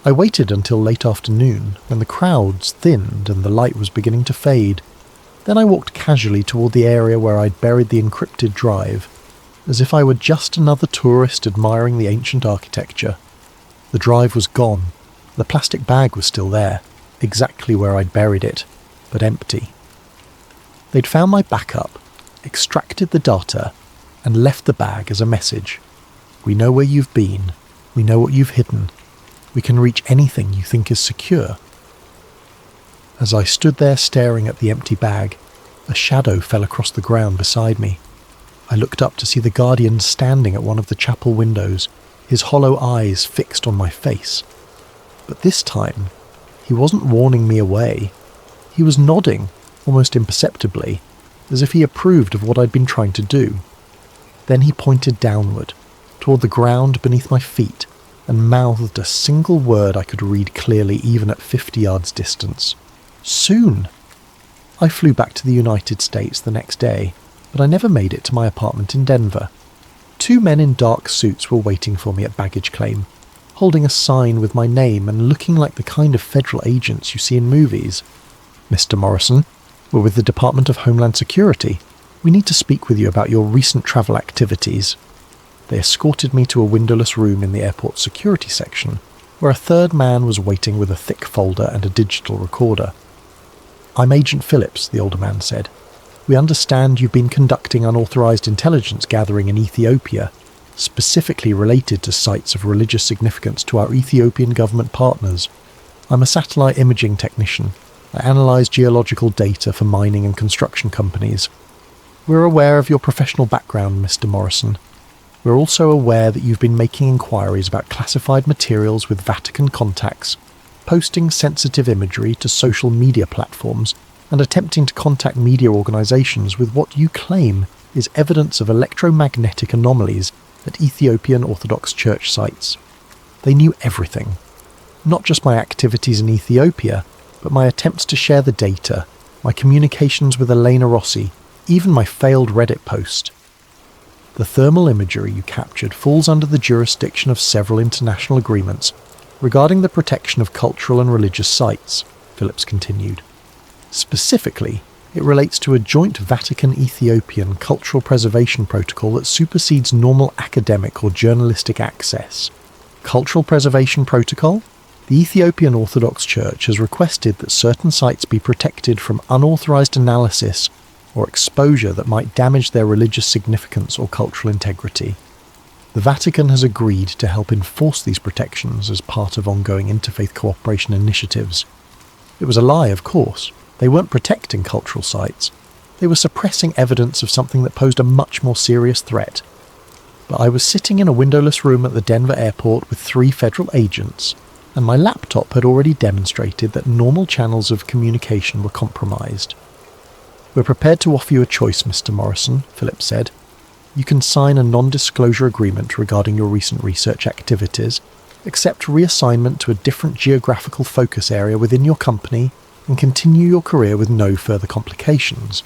I waited until late afternoon, when the crowds thinned and the light was beginning to fade. Then I walked casually toward the area where I'd buried the encrypted drive, as if I were just another tourist admiring the ancient architecture. The drive was gone. The plastic bag was still there, exactly where I'd buried it, but empty. They'd found my backup, extracted the data, and left the bag as a message. We know where you've been. We know what you've hidden. We can reach anything you think is secure. As I stood there staring at the empty bag, a shadow fell across the ground beside me. I looked up to see the Guardian standing at one of the chapel windows, his hollow eyes fixed on my face. But this time, he wasn't warning me away. He was nodding, almost imperceptibly, as if he approved of what I'd been trying to do. Then he pointed downward, toward the ground beneath my feet, and mouthed a single word I could read clearly even at 50 yards distance. Soon! I flew back to the United States the next day, but I never made it to my apartment in Denver. 2 men in dark suits were waiting for me at baggage claim, holding a sign with my name and looking like the kind of federal agents you see in movies. "Mr. Morrison, we're with the Department of Homeland Security. We need to speak with you about your recent travel activities." They escorted me to a windowless room in the airport security section, where a third man was waiting with a thick folder and a digital recorder. "I'm Agent Phillips," the older man said. "We understand you've been conducting unauthorized intelligence gathering in Ethiopia, specifically related to sites of religious significance to our Ethiopian government partners. I'm a satellite imaging technician. I analyze geological data for mining and construction companies. We're aware of your professional background, Mr. Morrison. We're also aware that you've been making inquiries about classified materials with Vatican contacts, posting sensitive imagery to social media platforms, and attempting to contact media organizations with what you claim is evidence of electromagnetic anomalies at Ethiopian Orthodox Church sites. They knew everything. Not just my activities in Ethiopia, but my attempts to share the data, my communications with Elena Rossi, even my failed Reddit post. The thermal imagery you captured falls under the jurisdiction of several international agreements regarding the protection of cultural and religious sites," Phillips continued. "Specifically, it relates to a joint Vatican-Ethiopian cultural preservation protocol that supersedes normal academic or journalistic access. Cultural preservation protocol? The Ethiopian Orthodox Church has requested that certain sites be protected from unauthorized analysis or exposure that might damage their religious significance or cultural integrity. The Vatican has agreed to help enforce these protections as part of ongoing interfaith cooperation initiatives. It was a lie, of course. They weren't protecting cultural sites. They were suppressing evidence of something that posed a much more serious threat. But I was sitting in a windowless room at the Denver airport with 3 federal agents, and my laptop had already demonstrated that normal channels of communication were compromised. "We're prepared to offer you a choice, Mr. Morrison," Phillips said. "You can sign a non-disclosure agreement regarding your recent research activities, accept reassignment to a different geographical focus area within your company, and continue your career with no further complications.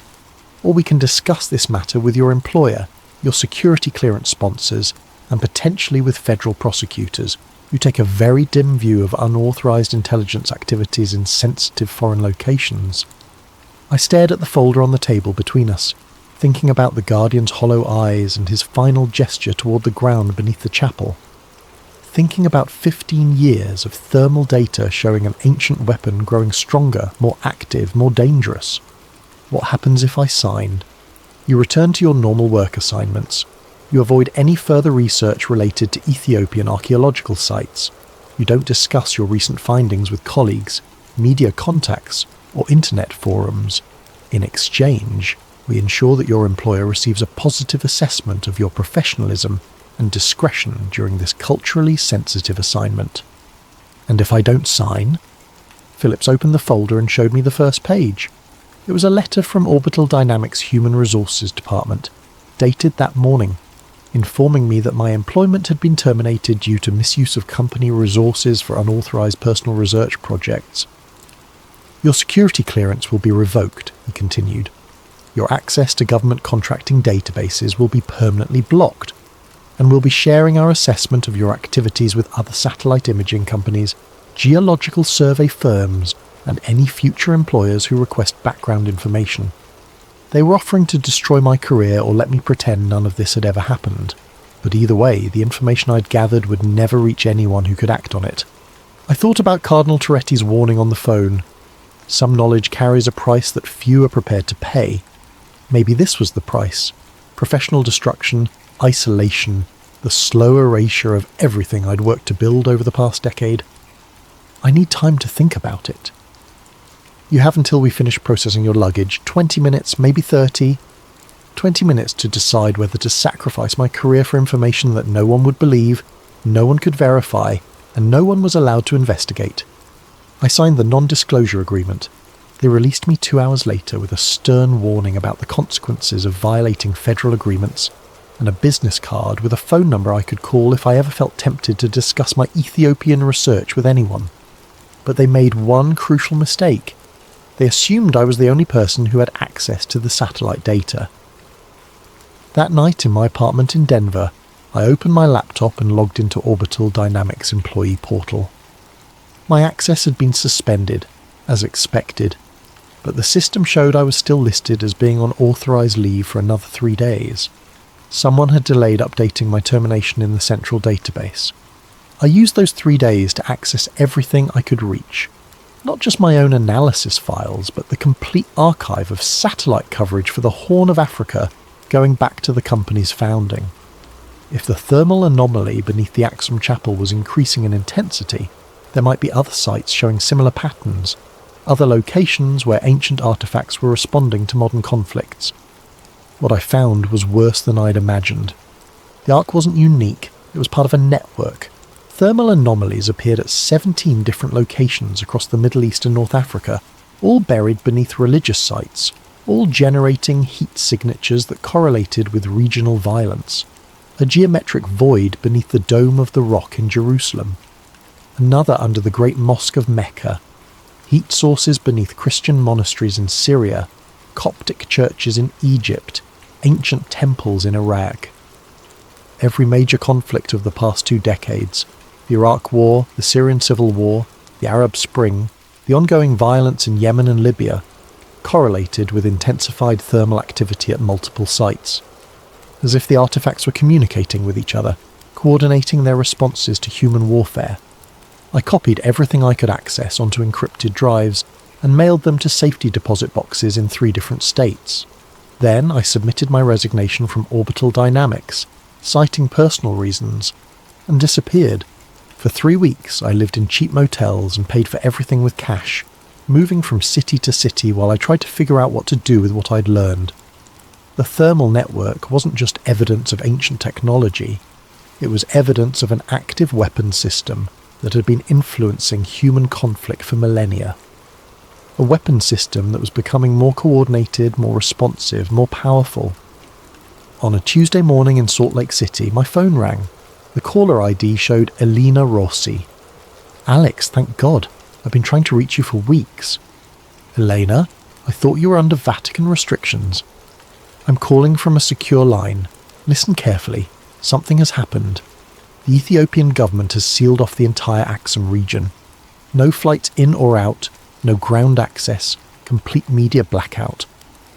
Or we can discuss this matter with your employer, your security clearance sponsors, and potentially with federal prosecutors, who take a very dim view of unauthorized intelligence activities in sensitive foreign locations." I stared at the folder on the table between us, thinking about the Guardian's hollow eyes and his final gesture toward the ground beneath the chapel. Thinking about 15 years of thermal data showing an ancient weapon growing stronger, more active, more dangerous. What happens if I sign? You return to your normal work assignments. You avoid any further research related to Ethiopian archaeological sites. You don't discuss your recent findings with colleagues, media contacts, or internet forums. In exchange, we ensure that your employer receives a positive assessment of your professionalism and discretion during this culturally sensitive assignment. And if I don't sign? Phillips opened the folder and showed me the first page. It was a letter from Orbital Dynamics' Human Resources Department, dated that morning, informing me that my employment had been terminated due to misuse of company resources for unauthorized personal research projects. Your security clearance will be revoked, he continued. Your access to government contracting databases will be permanently blocked, and we'll be sharing our assessment of your activities with other satellite imaging companies, geological survey firms, and any future employers who request background information. They were offering to destroy my career or let me pretend none of this had ever happened, but either way, the information I'd gathered would never reach anyone who could act on it. I thought about Cardinal Toretti's warning on the phone. Some knowledge carries a price that few are prepared to pay. Maybe this was the price. Professional destruction, isolation, the slow erasure of everything I'd worked to build over the past decade. I need time to think about it. You have until we finish processing your luggage, 20 minutes, maybe 30. 20 minutes to decide whether to sacrifice my career for information that no one would believe, no one could verify, and no one was allowed to investigate. I signed the non-disclosure agreement. They released me 2 hours later with a stern warning about the consequences of violating federal agreements, and a business card with a phone number I could call if I ever felt tempted to discuss my Ethiopian research with anyone. But they made one crucial mistake. They assumed I was the only person who had access to the satellite data. That night in my apartment in Denver, I opened my laptop and logged into Orbital Dynamics employee portal. My access had been suspended, as expected, but the system showed I was still listed as being on authorized leave for another 3 days. Someone had delayed updating my termination in the central database. I used those 3 days to access everything I could reach. Not just my own analysis files, but the complete archive of satellite coverage for the Horn of Africa going back to the company's founding. If the thermal anomaly beneath the Axum Chapel was increasing in intensity, there might be other sites showing similar patterns, other locations where ancient artifacts were responding to modern conflicts. What I found was worse than I'd imagined. The Ark wasn't unique, it was part of a network. Thermal anomalies appeared at 17 different locations across the Middle East and North Africa, all buried beneath religious sites, all generating heat signatures that correlated with regional violence. A geometric void beneath the Dome of the Rock in Jerusalem. Another under the Great Mosque of Mecca. Heat sources beneath Christian monasteries in Syria, Coptic churches in Egypt, ancient temples in Iraq. Every major conflict of the past 2 decades, the Iraq War, the Syrian Civil War, the Arab Spring, the ongoing violence in Yemen and Libya, correlated with intensified thermal activity at multiple sites, as if the artifacts were communicating with each other, coordinating their responses to human warfare. I copied everything I could access onto encrypted drives and mailed them to safety deposit boxes in 3 different states. Then I submitted my resignation from Orbital Dynamics, citing personal reasons, and disappeared. For 3 weeks I lived in cheap motels and paid for everything with cash, moving from city to city while I tried to figure out what to do with what I'd learned. The thermal network wasn't just evidence of ancient technology, it was evidence of an active weapons system that had been influencing human conflict for millennia. A weapons system that was becoming more coordinated, more responsive, more powerful. On a Tuesday morning in Salt Lake City, my phone rang. The caller ID showed Elena Rossi. "Alex, thank God. I've been trying to reach you for weeks." "Elena, I thought you were under Vatican restrictions." "I'm calling from a secure line. Listen carefully. Something has happened. The Ethiopian government has sealed off the entire Axum region. No flights in or out, no ground access, complete media blackout.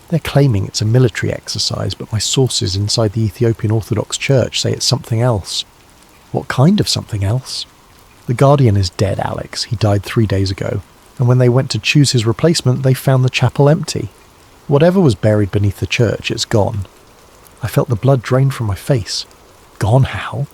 They're claiming it's a military exercise, but my sources inside the Ethiopian Orthodox Church say it's something else." "What kind of something else?" "The Guardian is dead, Alex. He died 3 days ago. And when they went to choose his replacement, they found the chapel empty. Whatever was buried beneath the church, it's gone." I felt the blood drain from my face. Gone how?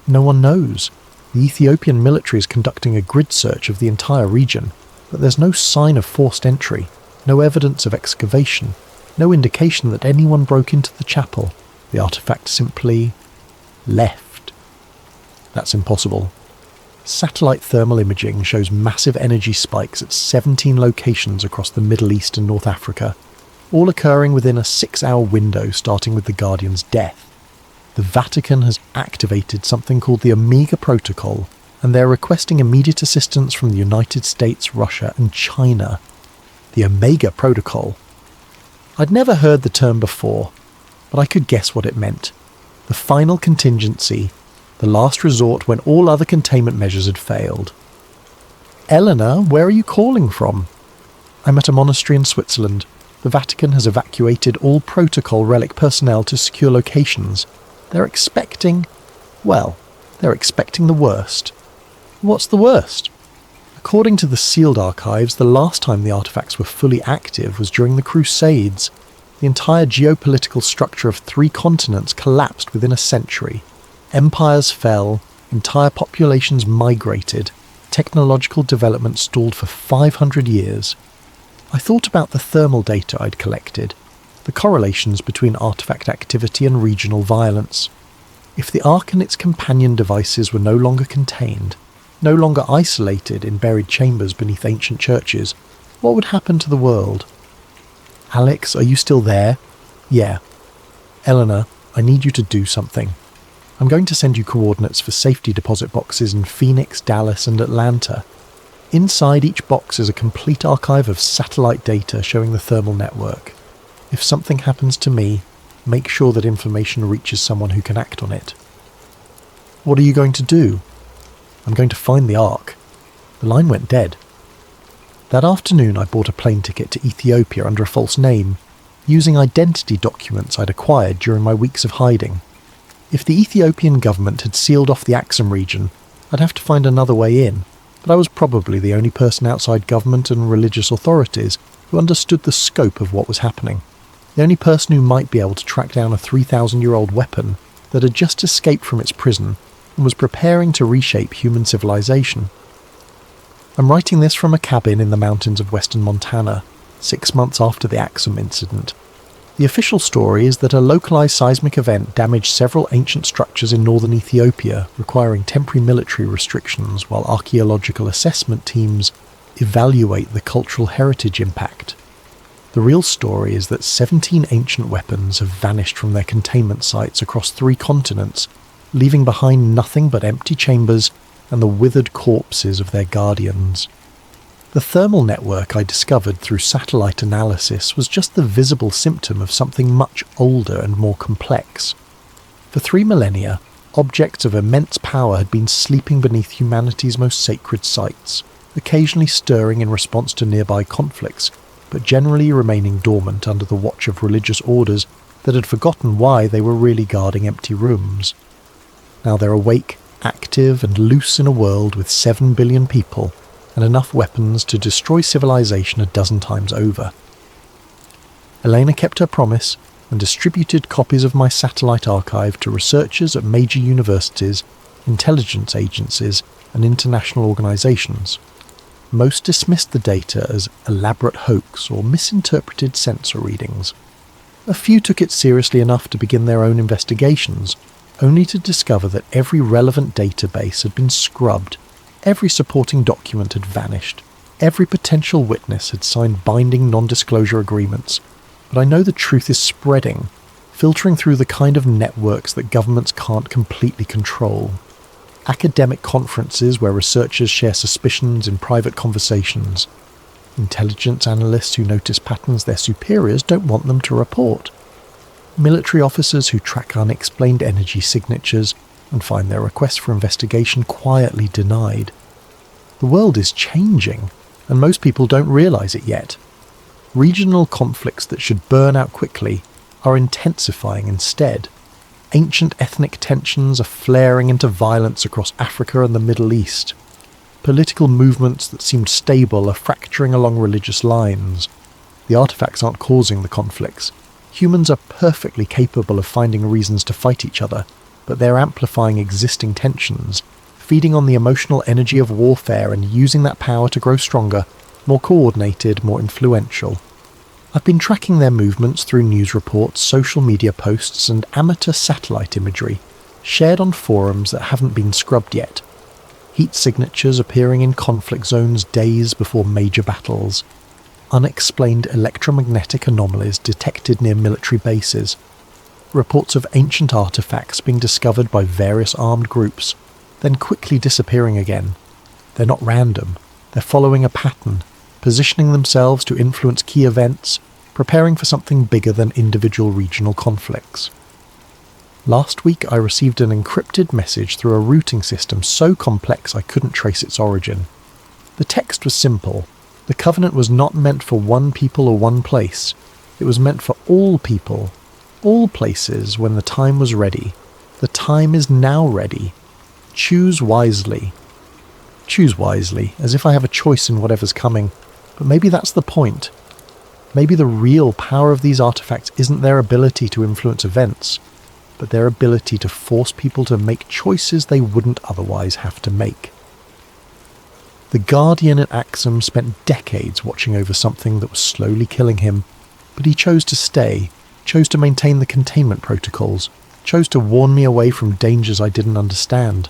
No one knows. The Ethiopian military is conducting a grid search of the entire region, but there's no sign of forced entry, no evidence of excavation, no indication that anyone broke into the chapel. The artifact simply left. "That's impossible." Satellite thermal imaging shows massive energy spikes at 17 locations across the Middle East and North Africa, all occurring within a 6-hour window starting with the Guardian's death. The Vatican has activated something called the Omega Protocol, and they're requesting immediate assistance from the United States, Russia and China. The Omega Protocol. I'd never heard the term before, but I could guess what it meant. The final contingency, the last resort when all other containment measures had failed. Eleanor, where are you calling from? I'm at a monastery in Switzerland. The Vatican has evacuated all protocol relic personnel to secure locations. They're expecting the worst. What's the worst? According to the sealed archives, the last time the artifacts were fully active was during the Crusades. The entire geopolitical structure of 3 continents collapsed within a century. Empires fell, entire populations migrated, technological development stalled for 500 years. I thought about the thermal data I'd collected, the correlations between artifact activity and regional violence. If the Ark and its companion devices were no longer contained, no longer isolated in buried chambers beneath ancient churches, what would happen to the world? Alex, are you still there? Yeah. Eleanor, I need you to do something. I'm going to send you coordinates for safety deposit boxes in Phoenix, Dallas and Atlanta. Inside each box is a complete archive of satellite data showing the thermal network. If something happens to me, make sure that information reaches someone who can act on it. What are you going to do? I'm going to find the Ark. The line went dead. That afternoon I bought a plane ticket to Ethiopia under a false name, using identity documents I'd acquired during my weeks of hiding. If the Ethiopian government had sealed off the Axum region, I'd have to find another way in, but I was probably the only person outside government and religious authorities who understood the scope of what was happening. The only person who might be able to track down a 3,000-year-old weapon that had just escaped from its prison and was preparing to reshape human civilization. I'm writing this from a cabin in the mountains of western Montana, 6 months after the Axum incident. The official story is that a localized seismic event damaged several ancient structures in northern Ethiopia, requiring temporary military restrictions while archaeological assessment teams evaluate the cultural heritage impact. The real story is that 17 ancient weapons have vanished from their containment sites across 3 continents, leaving behind nothing but empty chambers and the withered corpses of their guardians. The thermal network I discovered through satellite analysis was just the visible symptom of something much older and more complex. For 3 millennia, objects of immense power had been sleeping beneath humanity's most sacred sites, occasionally stirring in response to nearby conflicts, but generally remaining dormant under the watch of religious orders that had forgotten why they were really guarding empty rooms. Now they're awake, active and loose in a world with 7 billion people and enough weapons to destroy civilization a dozen times over. Elena kept her promise and distributed copies of my satellite archive to researchers at major universities, intelligence agencies and international organizations. Most dismissed the data as elaborate hoax or misinterpreted sensor readings. A few took it seriously enough to begin their own investigations, only to discover that every relevant database had been scrubbed, every supporting document had vanished, every potential witness had signed binding non-disclosure agreements. But I know the truth is spreading, filtering through the kind of networks that governments can't completely control. Academic conferences where researchers share suspicions in private conversations. Intelligence analysts who notice patterns their superiors don't want them to report. Military officers who track unexplained energy signatures and find their requests for investigation quietly denied. The world is changing, and most people don't realize it yet. Regional conflicts that should burn out quickly are intensifying instead. Ancient ethnic tensions are flaring into violence across Africa and the Middle East. Political movements that seemed stable are fracturing along religious lines. The artifacts aren't causing the conflicts. Humans are perfectly capable of finding reasons to fight each other, but they're amplifying existing tensions, feeding on the emotional energy of warfare and using that power to grow stronger, more coordinated, more influential. I've been tracking their movements through news reports, social media posts and amateur satellite imagery, shared on forums that haven't been scrubbed yet. heat signatures appearing in conflict zones days before major battles, unexplained electromagnetic anomalies detected near military bases, reports of ancient artifacts being discovered by various armed groups, then quickly disappearing again. They're not random, they're following a pattern, positioning themselves to influence key events, preparing for something bigger than individual regional conflicts. Last week I received an encrypted message through a routing system so complex I couldn't trace its origin. The text was simple. The covenant was not meant for one people or one place. It was meant for all people, all places when the time was ready. The time is now ready. Choose wisely. Choose wisely, as if I have a choice in whatever's coming. But maybe that's the point. Maybe the real power of these artifacts isn't their ability to influence events, but their ability to force people to make choices they wouldn't otherwise have to make. The Guardian at Axum spent decades watching over something that was slowly killing him, but he chose to stay, chose to maintain the containment protocols, chose to warn me away from dangers I didn't understand.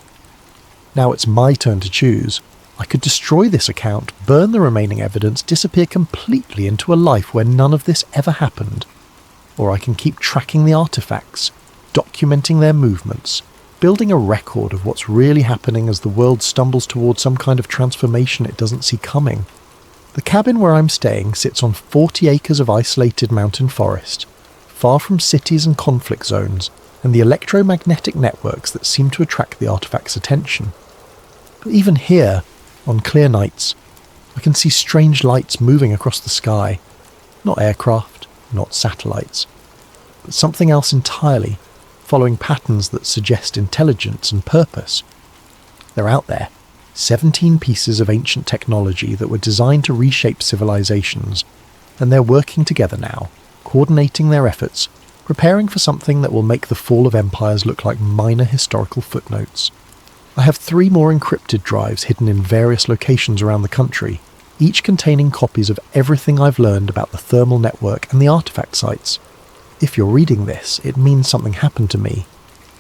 Now it's my turn to choose. I could destroy this account, burn the remaining evidence, disappear completely into a life where none of this ever happened. Or I can keep tracking the artifacts, documenting their movements, building a record of what's really happening as the world stumbles towards some kind of transformation it doesn't see coming. The cabin where I'm staying sits on 40 acres of isolated mountain forest, far from cities and conflict zones, and the electromagnetic networks that seem to attract the artifact's attention. But even here, on clear nights, I can see strange lights moving across the sky. Not aircraft, not satellites, but something else entirely, following patterns that suggest intelligence and purpose. They're out there, 17 pieces of ancient technology that were designed to reshape civilizations, and they're working together now, coordinating their efforts, preparing for something that will make the fall of empires look like minor historical footnotes. I have 3 more encrypted drives hidden in various locations around the country, each containing copies of everything I've learned about the thermal network and the artifact sites. If you're reading this, it means something happened to me,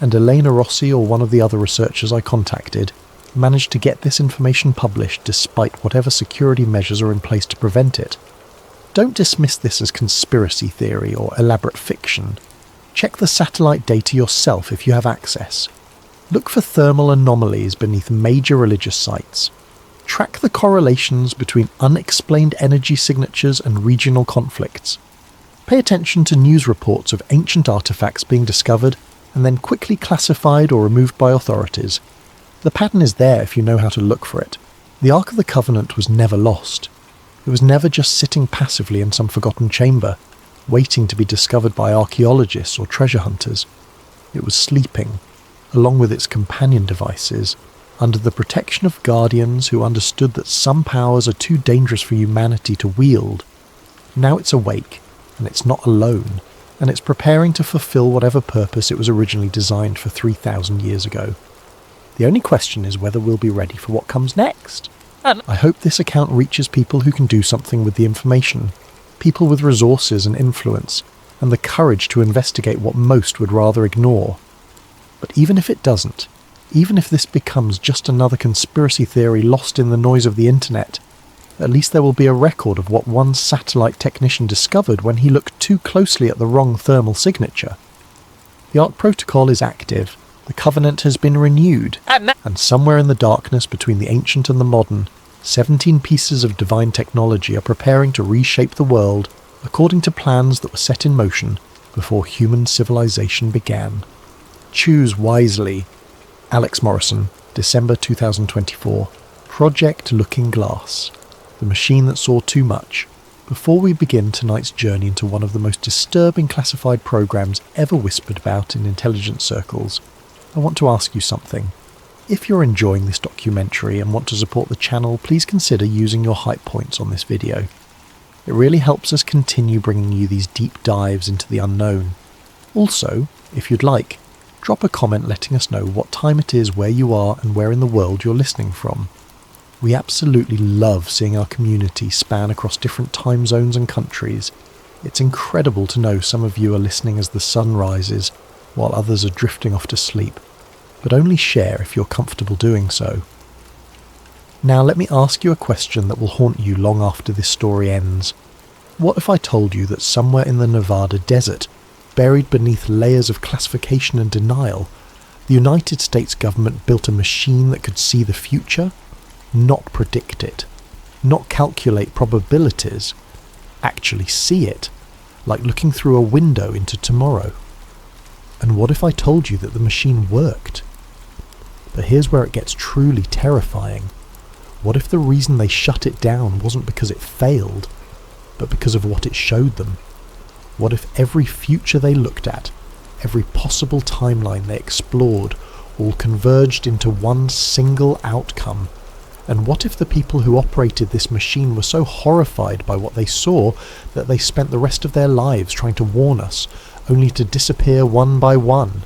and Elena Rossi or one of the other researchers I contacted managed to get this information published despite whatever security measures are in place to prevent it. Don't dismiss this as conspiracy theory or elaborate fiction. Check the satellite data yourself if you have access. Look for thermal anomalies beneath major religious sites. Track the correlations between unexplained energy signatures and regional conflicts. Pay attention to news reports of ancient artifacts being discovered and then quickly classified or removed by authorities. The pattern is there if you know how to look for it. The Ark of the Covenant was never lost. It was never just sitting passively in some forgotten chamber, waiting to be discovered by archaeologists or treasure hunters. It was sleeping, along with its companion devices, under the protection of guardians who understood that some powers are too dangerous for humanity to wield. Now it's awake, and it's not alone, and it's preparing to fulfill whatever purpose it was originally designed for 3,000 years ago. The only question is whether we'll be ready for what comes next. I hope this account reaches people who can do something with the information, people with resources and influence, and the courage to investigate what most would rather ignore. But even if it doesn't, even if this becomes just another conspiracy theory lost in the noise of the internet, at least there will be a record of what one satellite technician discovered when he looked too closely at the wrong thermal signature. The Ark Protocol is active, the Covenant has been renewed, and somewhere in the darkness between the ancient and the modern, 17 pieces of divine technology are preparing to reshape the world according to plans that were set in motion before human civilization began. Choose wisely. Alex Morrison, December 2024. Project Looking Glass. The machine that saw too much. Before we begin tonight's journey into one of the most disturbing classified programs ever whispered about in intelligence circles, I want to ask you something. If you're enjoying this documentary and want to support the channel, please consider using your hype points on this video. It really helps us continue bringing you these deep dives into the unknown. Also, if you'd like, drop a comment letting us know what time it is where you are and where in the world you're listening from. We absolutely love seeing our community span across different time zones and countries. It's incredible to know some of you are listening as the sun rises, while others are drifting off to sleep. But only share if you're comfortable doing so. Now let me ask you a question that will haunt you long after this story ends. What if I told you that somewhere in the Nevada desert, buried beneath layers of classification and denial, the United States government built a machine that could see the future, not predict it, not calculate probabilities, actually see it, like looking through a window into tomorrow? And what if I told you that the machine worked? But here's where it gets truly terrifying. What if the reason they shut it down wasn't because it failed, but because of what it showed them? What if every future they looked at, every possible timeline they explored, all converged into one single outcome? And what if the people who operated this machine were so horrified by what they saw that they spent the rest of their lives trying to warn us, only to disappear one by one?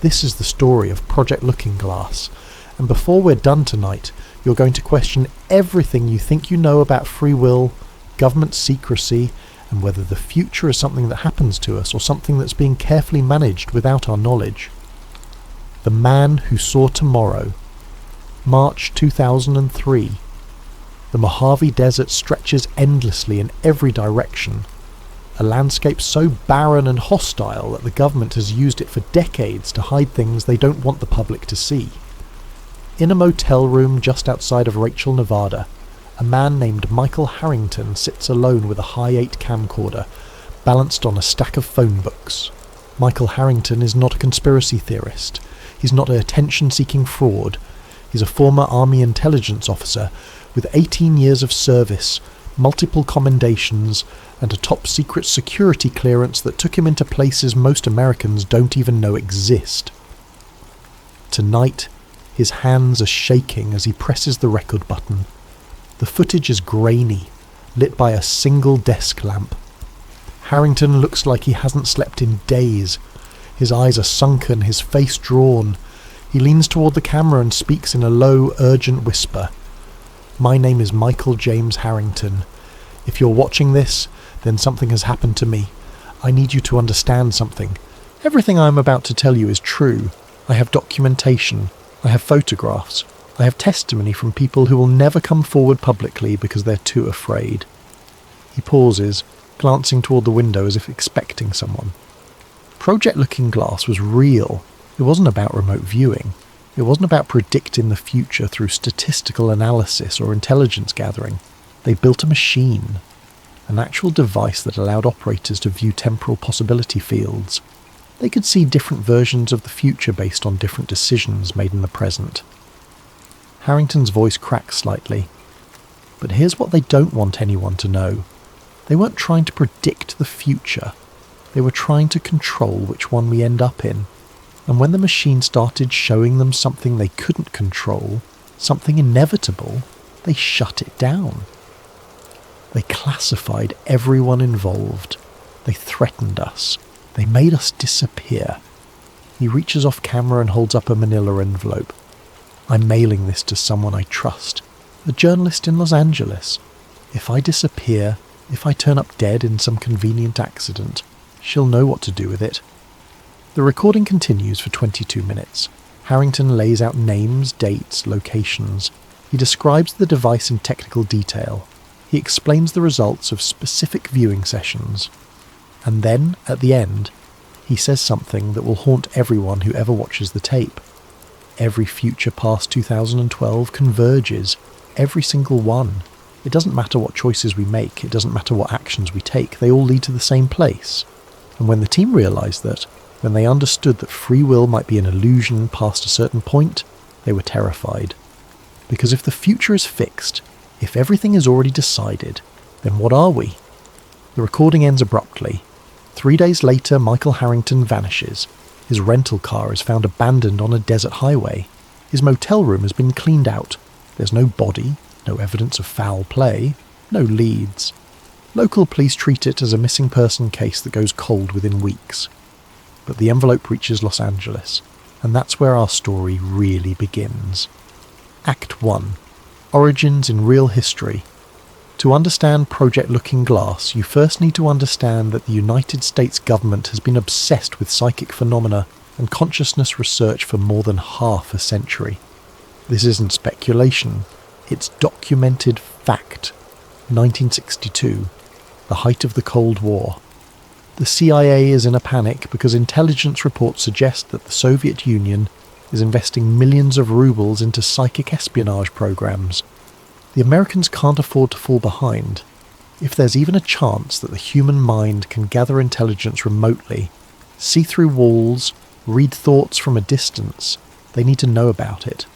This is the story of Project Looking Glass, and before we're done tonight, you're going to question everything you think you know about free will, government secrecy, and whether the future is something that happens to us or something that's being carefully managed without our knowledge. The Man Who Saw Tomorrow. March 2003. The Mojave Desert stretches endlessly in every direction, a landscape so barren and hostile that the government has used it for decades to hide things they don't want the public to see. In a motel room just outside of Rachel, Nevada, a man named Michael Harrington sits alone with a Hi-8 camcorder, balanced on a stack of phone books. Michael Harrington is not a conspiracy theorist. He's not an attention-seeking fraud. He's a former Army intelligence officer with 18 years of service, multiple commendations, and a top-secret security clearance that took him into places most Americans don't even know exist. Tonight, his hands are shaking as he presses the record button. The footage is grainy, lit by a single desk lamp. Harrington looks like he hasn't slept in days. His eyes are sunken, his face drawn. He leans toward the camera and speaks in a low, urgent whisper. "My name is Michael James Harrington. If you're watching this, then something has happened to me. I need you to understand something. Everything I'm about to tell you is true. I have documentation. I have photographs. I have testimony from people who will never come forward publicly because they're too afraid." He pauses, glancing toward the window as if expecting someone. Project Looking Glass was real. It wasn't about remote viewing. It wasn't about predicting the future through statistical analysis or intelligence gathering. They built a machine, an actual device that allowed operators to view temporal possibility fields. They could see different versions of the future based on different decisions made in the present. Harrington's voice cracks slightly. But here's what they don't want anyone to know. They weren't trying to predict the future. They were trying to control which one we end up in. And when the machine started showing them something they couldn't control, something inevitable, they shut it down. They classified everyone involved. They threatened us. They made us disappear. He reaches off camera and holds up a manila envelope. "I'm mailing this to someone I trust, a journalist in Los Angeles. If I disappear, if I turn up dead in some convenient accident, she'll know what to do with it." The recording continues for 22 minutes. Harrington lays out names, dates, locations. He describes the device in technical detail. He explains the results of specific viewing sessions. And then, at the end, he says something that will haunt everyone who ever watches the tape. Every future past 2012 converges. Every single one. It doesn't matter what choices we make. It doesn't matter what actions we take. They all lead to the same place. And when the team realised that, when they understood that free will might be an illusion past a certain point, they were terrified. Because if the future is fixed, if everything is already decided, then what are we? The recording ends abruptly. 3 days later, Michael Harrington vanishes. His rental car is found abandoned on a desert highway. His motel room has been cleaned out. There's no body, no evidence of foul play, no leads. Local police treat it as a missing person case that goes cold within weeks. But the envelope reaches Los Angeles, and that's where our story really begins. Act 1. Origins in real history. To understand Project Looking Glass, you first need to understand that the United States government has been obsessed with psychic phenomena and consciousness research for more than half a century. This isn't speculation. It's documented fact. 1962, the height of the Cold War. The CIA is in a panic because intelligence reports suggest that the Soviet Union is investing millions of rubles into psychic espionage programs. The Americans can't afford to fall behind. If there's even a chance that the human mind can gather intelligence remotely, see through walls, read thoughts from a distance, they need to know about it.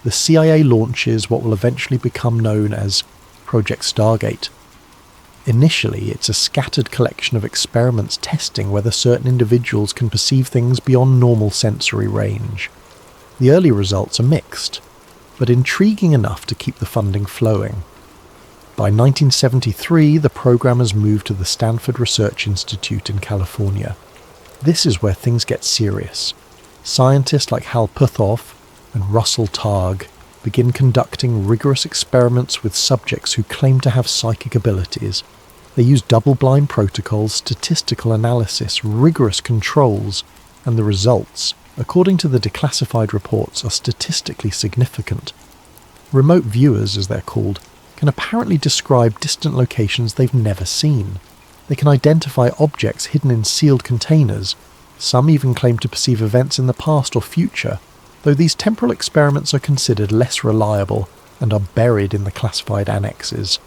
The CIA launches what will eventually become known as Project Stargate. Initially, it's a scattered collection of experiments testing whether certain individuals can perceive things beyond normal sensory range. The early results are mixed, but intriguing enough to keep the funding flowing. By 1973, the program has moved to the Stanford Research Institute in California. This is where things get serious. Scientists like Hal Puthoff and Russell Targ begin conducting rigorous experiments with subjects who claim to have psychic abilities. They use double-blind protocols, statistical analysis, rigorous controls, and the results, according to the declassified reports, are statistically significant. Remote viewers, as they're called, can apparently describe distant locations they've never seen. They can identify objects hidden in sealed containers. Some even claim to perceive events in the past or future, though these temporal experiments are considered less reliable and are buried in the classified annexes.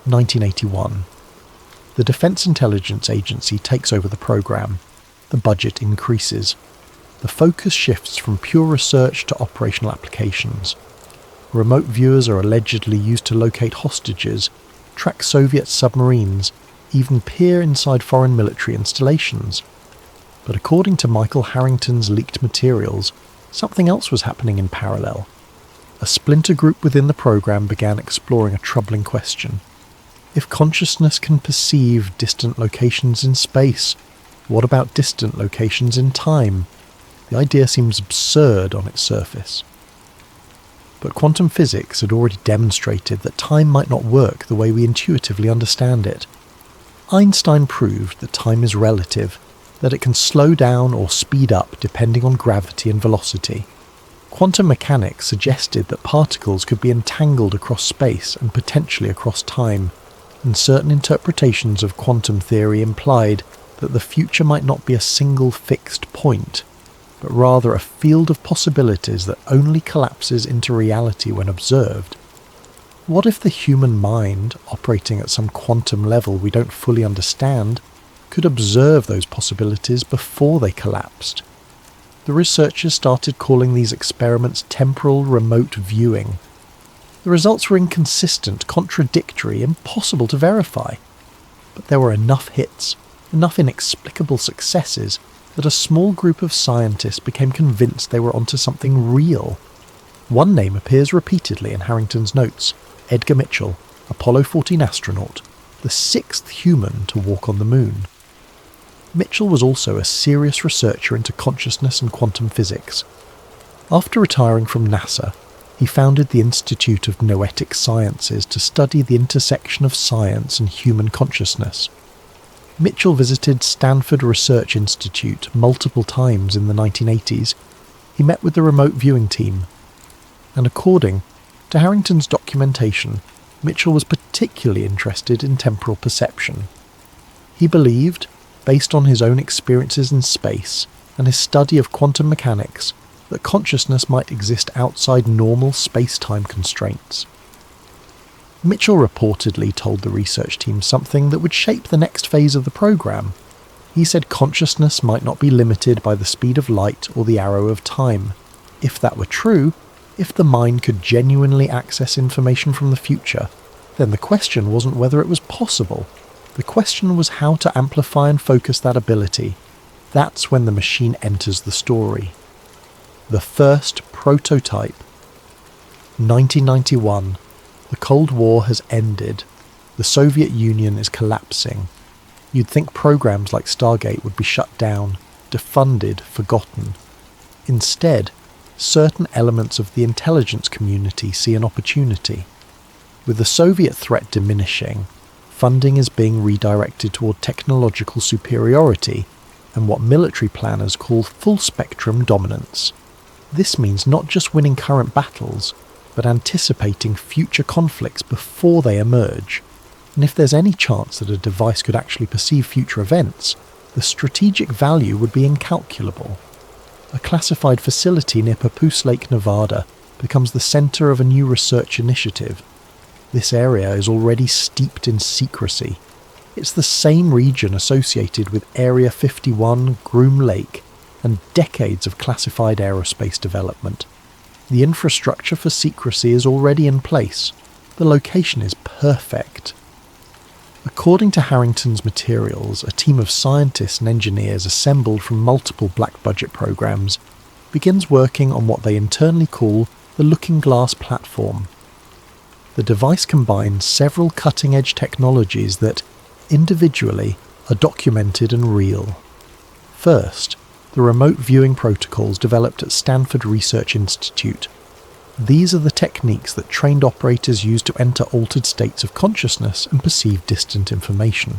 1981. The Defense Intelligence Agency takes over the program. The budget increases. The focus shifts from pure research to operational applications. Remote viewers are allegedly used to locate hostages, track Soviet submarines, even peer inside foreign military installations. But according to Michael Harrington's leaked materials, something else was happening in parallel. A splinter group within the program began exploring a troubling question. If consciousness can perceive distant locations in space, what about distant locations in time? The idea seems absurd on its surface. But quantum physics had already demonstrated that time might not work the way we intuitively understand it. Einstein proved that time is relative, that it can slow down or speed up depending on gravity and velocity. Quantum mechanics suggested that particles could be entangled across space and potentially across time, and certain interpretations of quantum theory implied that the future might not be a single fixed point, but rather a field of possibilities that only collapses into reality when observed. What if the human mind, operating at some quantum level we don't fully understand, could observe those possibilities before they collapsed? The researchers started calling these experiments temporal remote viewing. The results were inconsistent, contradictory, impossible to verify. But there were enough hits, enough inexplicable successes, that a small group of scientists became convinced they were onto something real. One name appears repeatedly in Harrington's notes: Edgar Mitchell, Apollo 14 astronaut, the sixth human to walk on the moon. Mitchell was also a serious researcher into consciousness and quantum physics. After retiring from NASA, he founded the Institute of Noetic Sciences to study the intersection of science and human consciousness. Mitchell visited Stanford Research Institute multiple times in the 1980s. He met with the remote viewing team. And according to Harrington's documentation, Mitchell was particularly interested in temporal perception. He believed, based on his own experiences in space and his study of quantum mechanics, that consciousness might exist outside normal space-time constraints. Mitchell reportedly told the research team something that would shape the next phase of the program. He said consciousness might not be limited by the speed of light or the arrow of time. If that were true, if the mind could genuinely access information from the future, then the question wasn't whether it was possible. The question was how to amplify and focus that ability. That's when the machine enters the story. The first prototype. 1991. The Cold War has ended. The Soviet Union is collapsing. You'd think programs like Stargate would be shut down, defunded, forgotten. Instead, certain elements of the intelligence community see an opportunity. With the Soviet threat diminishing, funding is being redirected toward technological superiority and what military planners call full-spectrum dominance. This means not just winning current battles, but anticipating future conflicts before they emerge. And if there's any chance that a device could actually perceive future events, the strategic value would be incalculable. A classified facility near Papoose Lake, Nevada, becomes the center of a new research initiative. This area is already steeped in secrecy. It's the same region associated with Area 51, Groom Lake, and decades of classified aerospace development. The infrastructure for secrecy is already in place. The location is perfect. According to Harrington's materials, a team of scientists and engineers assembled from multiple black-budget programs begins working on what they internally call the Looking Glass platform. The device combines several cutting-edge technologies that, individually, are documented and real. First, the remote viewing protocols developed at Stanford Research Institute. These are the techniques that trained operators use to enter altered states of consciousness and perceive distant information.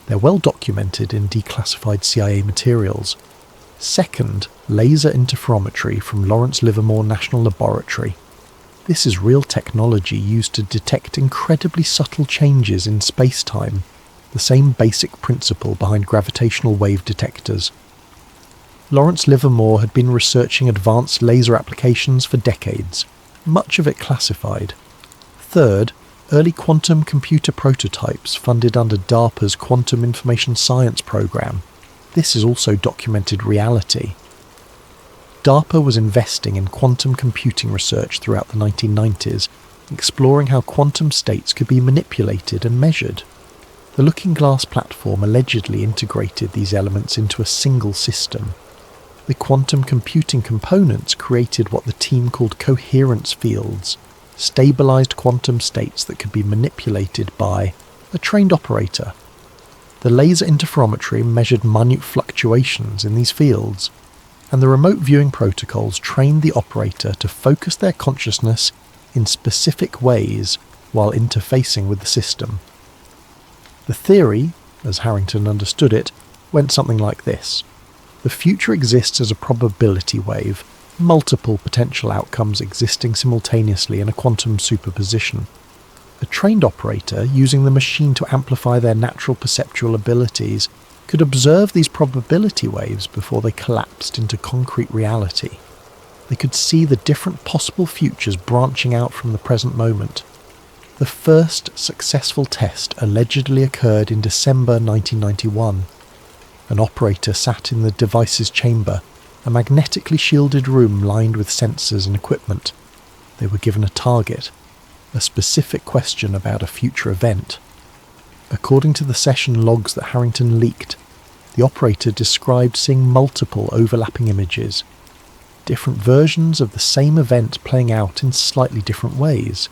They're well documented in declassified CIA materials. Second, laser interferometry from Lawrence Livermore National Laboratory. This is real technology used to detect incredibly subtle changes in space-time, the same basic principle behind gravitational wave detectors. Lawrence Livermore had been researching advanced laser applications for decades, much of it classified. Third, early quantum computer prototypes funded under DARPA's Quantum Information Science program. This is also documented reality. DARPA was investing in quantum computing research throughout the 1990s, exploring how quantum states could be manipulated and measured. The Looking Glass platform allegedly integrated these elements into a single system. The quantum computing components created what the team called coherence fields, stabilized quantum states that could be manipulated by a trained operator. The laser interferometry measured minute fluctuations in these fields, and the remote viewing protocols trained the operator to focus their consciousness in specific ways while interfacing with the system. The theory, as Harrington understood it, went something like this. The future exists as a probability wave, multiple potential outcomes existing simultaneously in a quantum superposition. A trained operator, using the machine to amplify their natural perceptual abilities, could observe these probability waves before they collapsed into concrete reality. They could see the different possible futures branching out from the present moment. The first successful test allegedly occurred in December 1991. An operator sat in the device's chamber, a magnetically shielded room lined with sensors and equipment. They were given a target, a specific question about a future event. According to the session logs that Harrington leaked, the operator described seeing multiple overlapping images, different versions of the same event playing out in slightly different ways.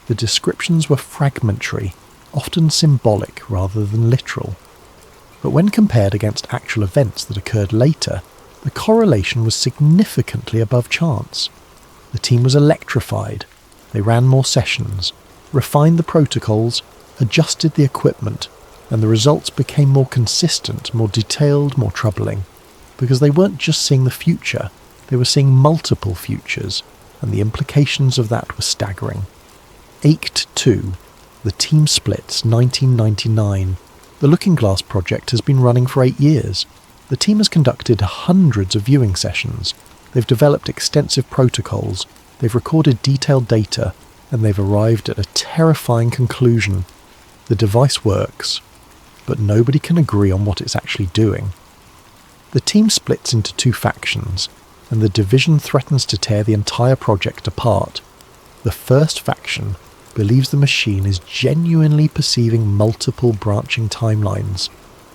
The descriptions were fragmentary, often symbolic rather than literal. But when compared against actual events that occurred later, the correlation was significantly above chance. The team was electrified. They ran more sessions, refined the protocols, adjusted the equipment, and the results became more consistent, more detailed, more troubling. Because they weren't just seeing the future, they were seeing multiple futures, and the implications of that were staggering. Ached 2, the team splits, 1999. The Looking Glass project has been running for 8 years. The team has conducted hundreds of viewing sessions. They've developed extensive protocols. They've recorded detailed data, and they've arrived at a terrifying conclusion. The device works, but nobody can agree on what it's actually doing. The team splits into 2 factions, and the division threatens to tear the entire project apart. The first faction believes the machine is genuinely perceiving multiple branching timelines,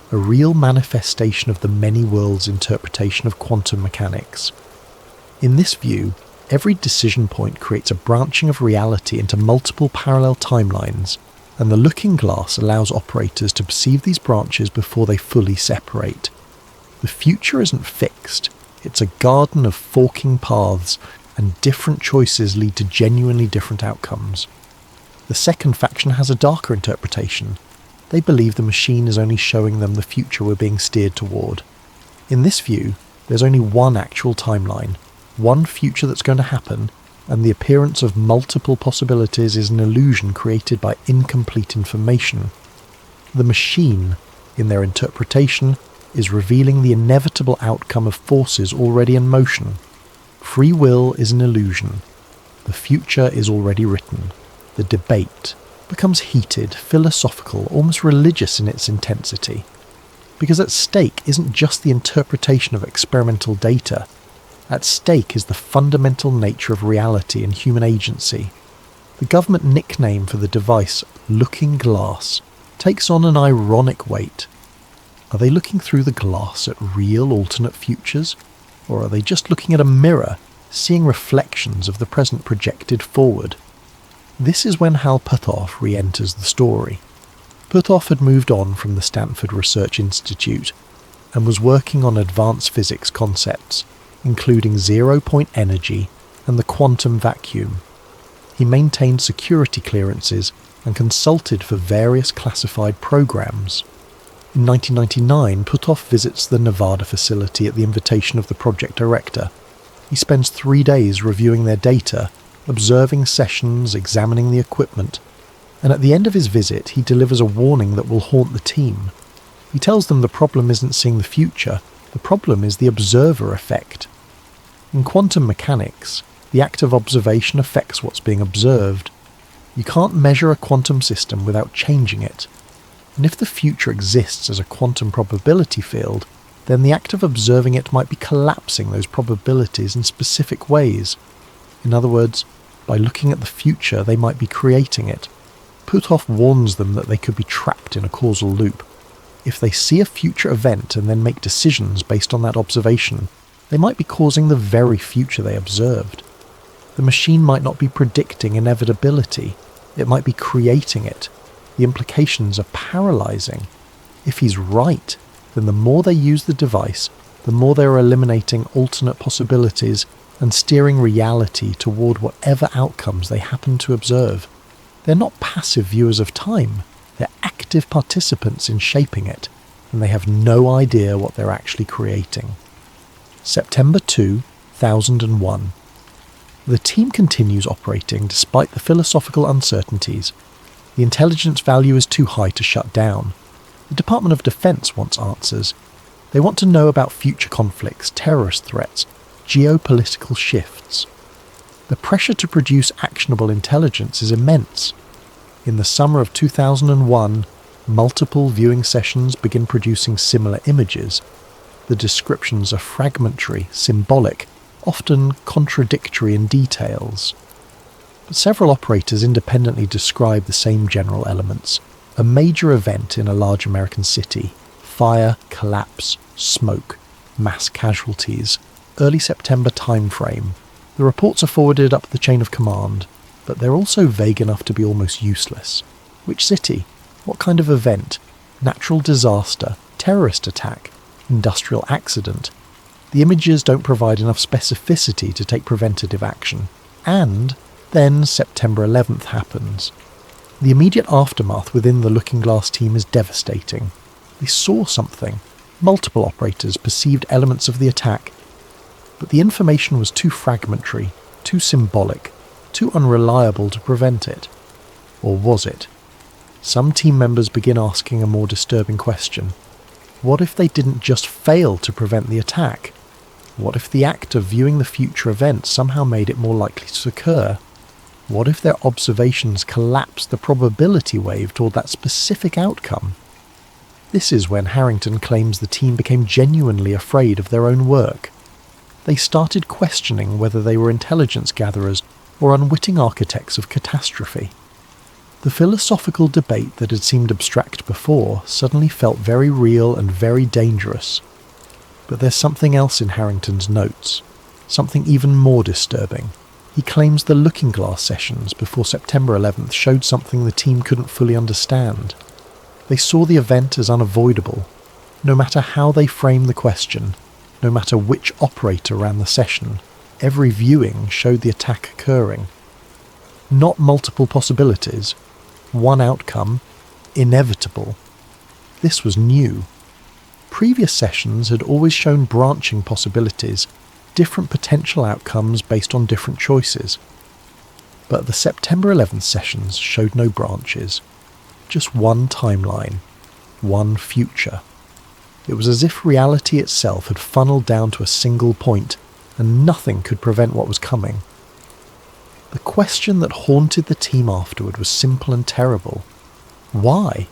a real manifestation of the many worlds interpretation of quantum mechanics. In this view, every decision point creates a branching of reality into multiple parallel timelines, and the Looking Glass allows operators to perceive these branches before they fully separate. The future isn't fixed, it's a garden of forking paths, and different choices lead to genuinely different outcomes. The second faction has a darker interpretation. They believe the machine is only showing them the future we're being steered toward. In this view, there's only one actual timeline, one future that's going to happen, and the appearance of multiple possibilities is an illusion created by incomplete information. The machine, in their interpretation, is revealing the inevitable outcome of forces already in motion. Free will is an illusion. The future is already written. The debate becomes heated, philosophical, almost religious in its intensity. Because at stake isn't just the interpretation of experimental data. At stake is the fundamental nature of reality and human agency. The government nickname for the device, Looking Glass, takes on an ironic weight. Are they looking through the glass at real alternate futures? Or are they just looking at a mirror, seeing reflections of the present projected forward? This is when Hal Puthoff re-enters the story. Puthoff had moved on from the Stanford Research Institute and was working on advanced physics concepts, including zero-point energy and the quantum vacuum. He maintained security clearances and consulted for various classified programs. In 1999, Puthoff visits the Nevada facility at the invitation of the project director. He spends 3 days reviewing their data, observing sessions, examining the equipment, and at the end of his visit he delivers a warning that will haunt the team. He tells them the problem isn't seeing the future, the problem is the observer effect. In quantum mechanics, the act of observation affects what's being observed. You can't measure a quantum system without changing it. And if the future exists as a quantum probability field, then the act of observing it might be collapsing those probabilities in specific ways. In other words, by looking at the future, they might be creating it. Puthoff warns them that they could be trapped in a causal loop. If they see a future event and then make decisions based on that observation, they might be causing the very future they observed. The machine might not be predicting inevitability, it might be creating it. The implications are paralyzing. If he's right, then the more they use the device, the more they are eliminating alternate possibilities and steering reality toward whatever outcomes they happen to observe. They're not passive viewers of time, they're active participants in shaping it, and they have no idea what they're actually creating. September 2001. The team continues operating despite the philosophical uncertainties. The intelligence value is too high to shut down. The Department of Defense wants answers. They want to know about future conflicts, terrorist threats, geopolitical shifts. The pressure to produce actionable intelligence is immense. In the summer of 2001, multiple viewing sessions begin producing similar images. The descriptions are fragmentary, symbolic, often contradictory in details. But several operators independently describe the same general elements. A major event in a large American city, fire, collapse, smoke, mass casualties, early September timeframe. The reports are forwarded up the chain of command, but they're also vague enough to be almost useless. Which city? What kind of event? Natural disaster? Terrorist attack? Industrial accident? The images don't provide enough specificity to take preventative action. And then September 11th happens. The immediate aftermath within the Looking Glass team is devastating. They saw something. Multiple operators perceived elements of the attack, but the information was too fragmentary, too symbolic, too unreliable to prevent it. Or was it? Some team members begin asking a more disturbing question. What if they didn't just fail to prevent the attack? What if the act of viewing the future event somehow made it more likely to occur? What if their observations collapsed the probability wave toward that specific outcome? This is when Harrington claims the team became genuinely afraid of their own work. They started questioning whether they were intelligence gatherers or unwitting architects of catastrophe. The philosophical debate that had seemed abstract before suddenly felt very real and very dangerous. But there's something else in Harrington's notes, something even more disturbing. He claims the Looking Glass sessions before September 11th showed something the team couldn't fully understand. They saw the event as unavoidable. No matter how they framed the question, no matter which operator ran the session, every viewing showed the attack occurring. Not multiple possibilities, one outcome, inevitable. This was new. Previous sessions had always shown branching possibilities, different potential outcomes based on different choices. But the September 11th sessions showed no branches, just one timeline, one future. It was as if reality itself had funneled down to a single point, and nothing could prevent what was coming. The question that haunted the team afterward was simple and terrible. Why?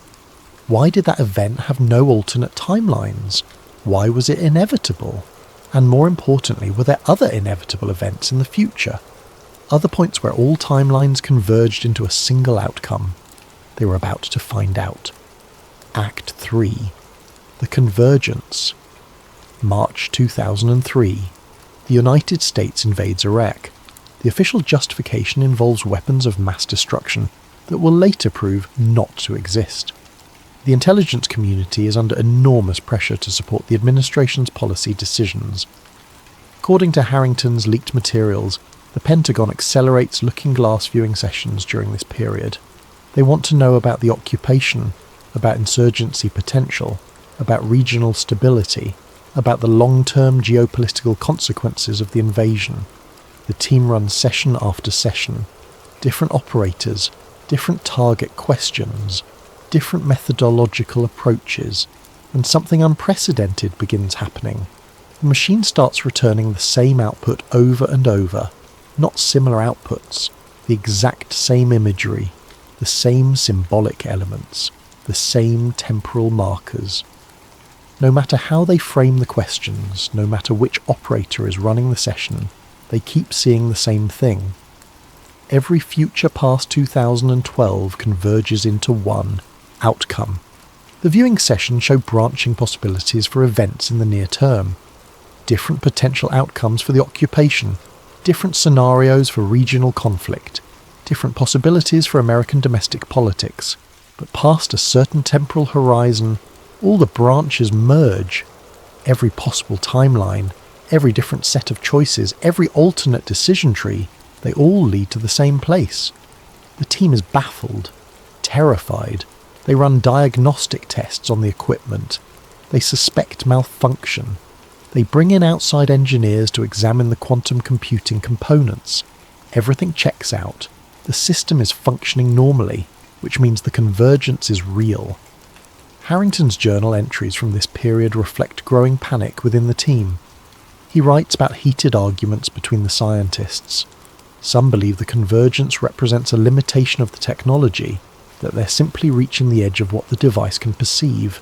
Why did that event have no alternate timelines? Why was it inevitable? And more importantly, were there other inevitable events in the future? Other points where all timelines converged into a single outcome? They were about to find out. Act 3. The Convergence. March 2003. The United States invades Iraq. The official justification involves weapons of mass destruction that will later prove not to exist. The intelligence community is under enormous pressure to support the administration's policy decisions. According to Harrington's leaked materials, the Pentagon accelerates looking glass viewing sessions during this period. They want to know about the occupation, about insurgency potential, about regional stability, about the long-term geopolitical consequences of the invasion. The team runs session after session. Different operators, different target questions, different methodological approaches, and something unprecedented begins happening. The machine starts returning the same output over and over, not similar outputs, the exact same imagery, the same symbolic elements, the same temporal markers. No matter how they frame the questions, no matter which operator is running the session, they keep seeing the same thing. Every future past 2012 converges into one outcome. The viewing session showed branching possibilities for events in the near term, different potential outcomes for the occupation, different scenarios for regional conflict, different possibilities for American domestic politics. But past a certain temporal horizon, all the branches merge. Every possible timeline, every different set of choices, every alternate decision tree, they all lead to the same place. The team is baffled, terrified. They run diagnostic tests on the equipment. They suspect malfunction. They bring in outside engineers to examine the quantum computing components. Everything checks out. The system is functioning normally, which means the convergence is real. Harrington's journal entries from this period reflect growing panic within the team. He writes about heated arguments between the scientists. Some believe the convergence represents a limitation of the technology, that they're simply reaching the edge of what the device can perceive.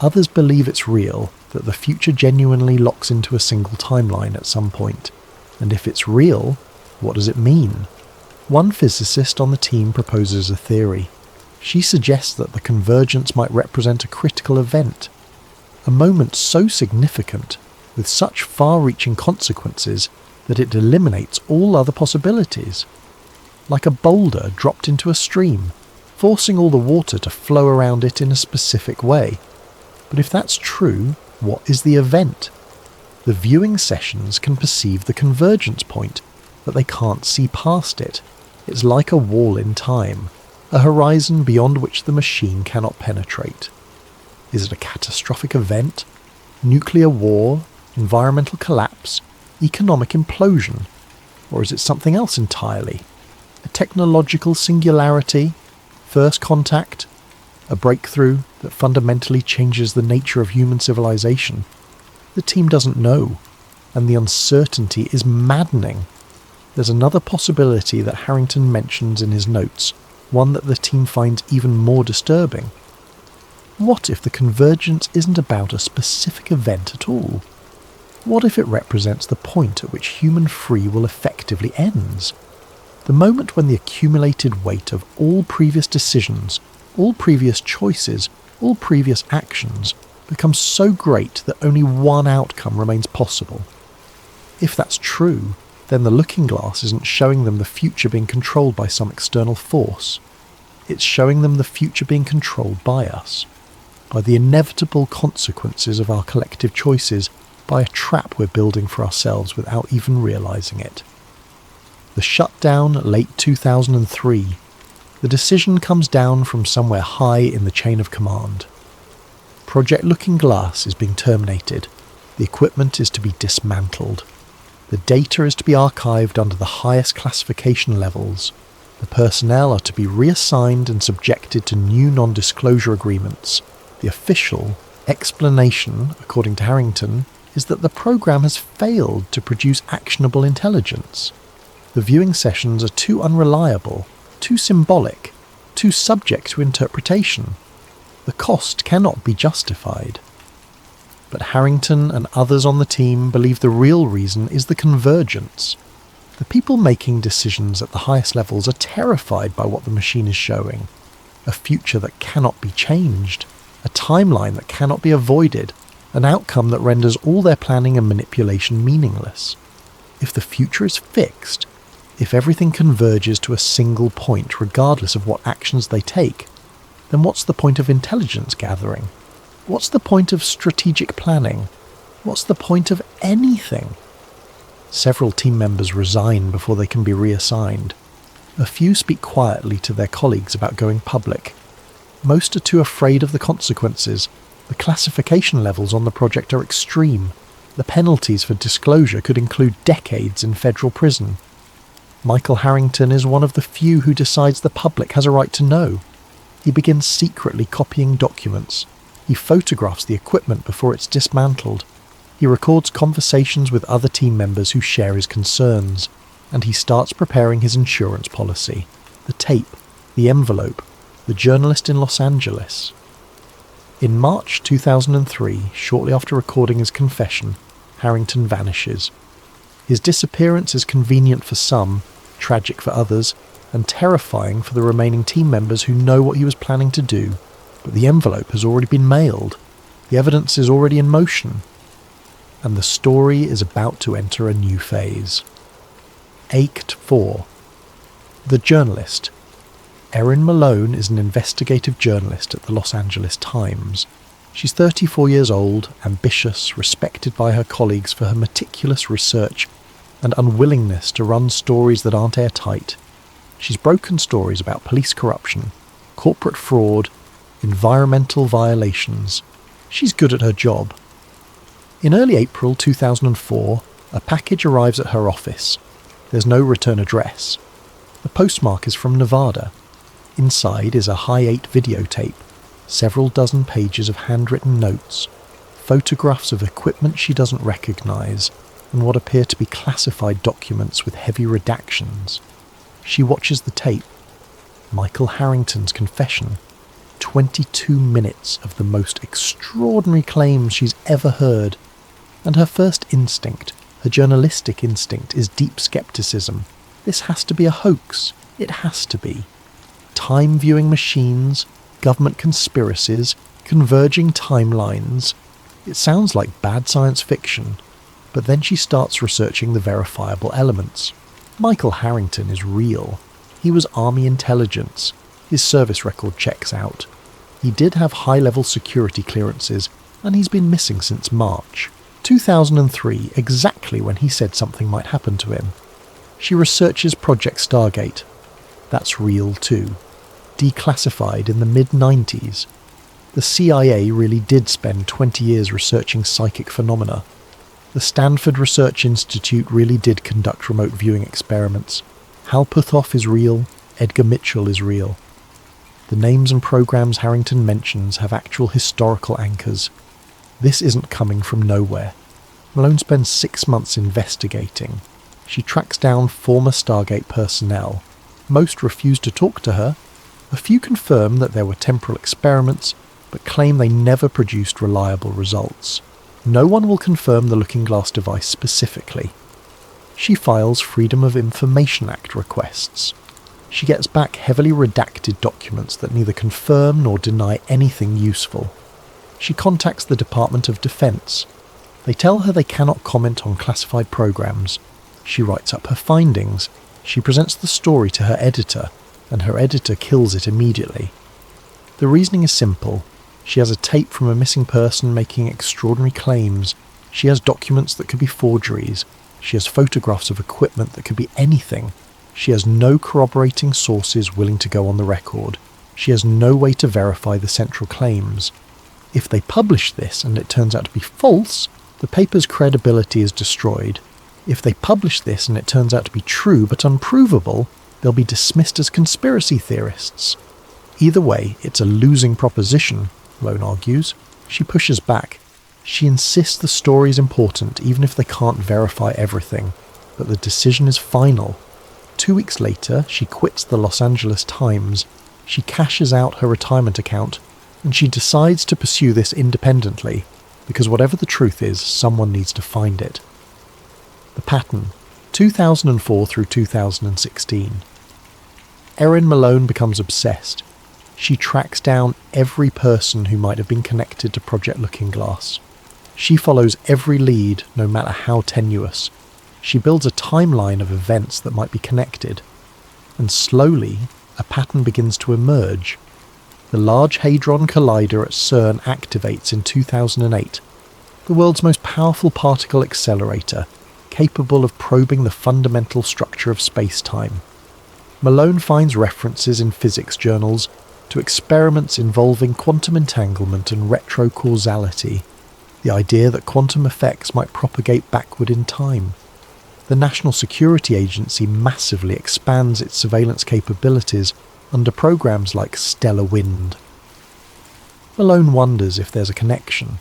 Others believe it's real, that the future genuinely locks into a single timeline at some point. And if it's real, what does it mean? One physicist on the team proposes a theory. She suggests that the convergence might represent a critical event, a moment so significant, with such far-reaching consequences, that it eliminates all other possibilities. Like a boulder dropped into a stream, forcing all the water to flow around it in a specific way. But if that's true, what is the event? The viewing sessions can perceive the convergence point, but they can't see past it. It's like a wall in time, a horizon beyond which the machine cannot penetrate. Is it a catastrophic event? Nuclear war? Environmental collapse? Economic implosion? Or is it something else entirely? A technological singularity? First contact? A breakthrough that fundamentally changes the nature of human civilization? The team doesn't know, and the uncertainty is maddening. There's another possibility that Harrington mentions in his notes, one that the team finds even more disturbing. What if the convergence isn't about a specific event at all? What if it represents the point at which human free will effectively ends? The moment when the accumulated weight of all previous decisions, all previous choices, all previous actions becomes so great that only one outcome remains possible. If that's true, then the looking glass isn't showing them the future being controlled by some external force. It's showing them the future being controlled by us, by the inevitable consequences of our collective choices, by a trap we're building for ourselves without even realizing it. The shutdown, late 2003. The decision comes down from somewhere high in the chain of command. Project Looking Glass is being terminated. The equipment is to be dismantled. The data is to be archived under the highest classification levels. The personnel are to be reassigned and subjected to new non-disclosure agreements. The official explanation, according to Harrington, is that the program has failed to produce actionable intelligence. The viewing sessions are too unreliable, too symbolic, too subject to interpretation. The cost cannot be justified. But Harrington and others on the team believe the real reason is the convergence. The people making decisions at the highest levels are terrified by what the machine is showing. A future that cannot be changed, a timeline that cannot be avoided, an outcome that renders all their planning and manipulation meaningless. If the future is fixed, if everything converges to a single point regardless of what actions they take, then what's the point of intelligence gathering? What's the point of strategic planning? What's the point of anything? Several team members resign before they can be reassigned. A few speak quietly to their colleagues about going public. Most are too afraid of the consequences. The classification levels on the project are extreme. The penalties for disclosure could include decades in federal prison. Michael Harrington is one of the few who decides the public has a right to know. He begins secretly copying documents. He photographs the equipment before it's dismantled. He records conversations with other team members who share his concerns. And he starts preparing his insurance policy. The tape, the envelope, the journalist in Los Angeles. In March 2003, shortly after recording his confession, Harrington vanishes. His disappearance is convenient for some, tragic for others, and terrifying for the remaining team members who know what he was planning to do. But the envelope has already been mailed. The evidence is already in motion. And the story is about to enter a new phase. Act 4. The Journalist. Erin Malone is an investigative journalist at the Los Angeles Times. She's 34 years old, ambitious, respected by her colleagues for her meticulous research and unwillingness to run stories that aren't airtight. She's broken stories about police corruption, corporate fraud, environmental violations. She's good at her job. In early April 2004, a package arrives at her office. There's no return address. The postmark is from Nevada. Inside is a high-8 videotape, several dozen pages of handwritten notes, photographs of equipment she doesn't recognize, and what appear to be classified documents with heavy redactions. She watches the tape. Michael Harrington's confession. 22 minutes of the most extraordinary claims she's ever heard. And her first instinct, her journalistic instinct, is deep skepticism. This has to be a hoax. It has to be. Time-viewing machines, government conspiracies, converging timelines. It sounds like bad science fiction. But then she starts researching the verifiable elements. Michael Harrington is real. He was Army intelligence. His service record checks out. He did have high-level security clearances, and he's been missing since March 2003, exactly when he said something might happen to him. She researches Project Stargate. That's real too. Declassified in the mid-90s. The CIA really did spend 20 years researching psychic phenomena. The Stanford Research Institute really did conduct remote viewing experiments. Hal Puthoff is real. Edgar Mitchell is real. The names and programs Harrington mentions have actual historical anchors. This isn't coming from nowhere. Malone spends 6 months investigating. She tracks down former Stargate personnel. Most refuse to talk to her. A few confirm that there were temporal experiments, but claim they never produced reliable results. No one will confirm the Looking Glass device specifically. She files Freedom of Information Act requests. She gets back heavily redacted documents that neither confirm nor deny anything useful. She contacts the Department of Defense. They tell her they cannot comment on classified programs. She writes up her findings. She presents the story to her editor, and her editor kills it immediately. The reasoning is simple. She has a tape from a missing person making extraordinary claims. She has documents that could be forgeries. She has photographs of equipment that could be anything. She has no corroborating sources willing to go on the record. She has no way to verify the central claims. If they publish this and it turns out to be false, the paper's credibility is destroyed. If they publish this and it turns out to be true but unprovable, they'll be dismissed as conspiracy theorists. Either way, it's a losing proposition, Malone argues. She pushes back. She insists the story is important even if they can't verify everything, but the decision is final. 2 weeks later, she quits the Los Angeles Times, she cashes out her retirement account, and she decides to pursue this independently, because whatever the truth is, someone needs to find it. The pattern, 2004 through 2016. Erin Malone becomes obsessed. She tracks down every person who might have been connected to Project Looking Glass. She follows every lead, no matter how tenuous. She builds a timeline of events that might be connected. And slowly, a pattern begins to emerge. The Large Hadron Collider at CERN activates in 2008, the world's most powerful particle accelerator, capable of probing the fundamental structure of space-time. Malone finds references in physics journals to experiments involving quantum entanglement and retrocausality, the idea that quantum effects might propagate backward in time. The National Security Agency massively expands its surveillance capabilities under programs like Stellar Wind. Malone wonders if there's a connection.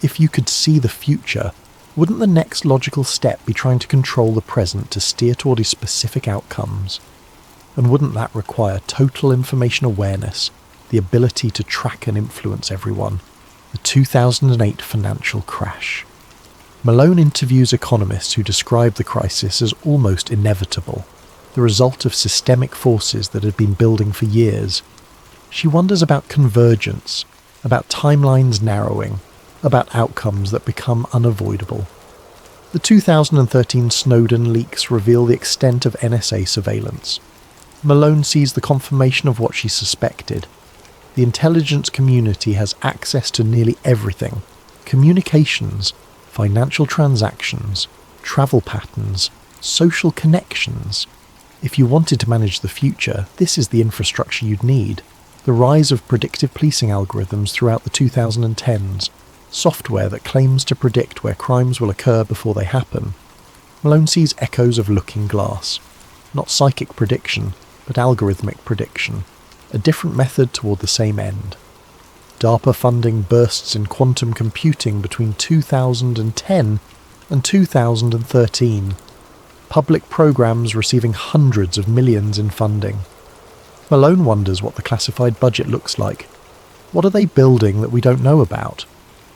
If you could see the future, wouldn't the next logical step be trying to control the present to steer toward specific outcomes? And wouldn't that require total information awareness, the ability to track and influence everyone? The 2008 financial crash. Malone interviews economists who describe the crisis as almost inevitable, the result of systemic forces that had been building for years. She wonders about convergence, about timelines narrowing, about outcomes that become unavoidable. The 2013 Snowden leaks reveal the extent of NSA surveillance. Malone sees the confirmation of what she suspected. The intelligence community has access to nearly everything: communications, financial transactions, travel patterns, social connections. If you wanted to manage the future, this is the infrastructure you'd need. The rise of predictive policing algorithms throughout the 2010s, software that claims to predict where crimes will occur before they happen. Malone sees echoes of Looking Glass. Not psychic prediction, but algorithmic prediction. A different method toward the same end. DARPA funding bursts in quantum computing between 2010 and 2013. Public programs receiving hundreds of millions in funding. Malone wonders what the classified budget looks like. What are they building that we don't know about?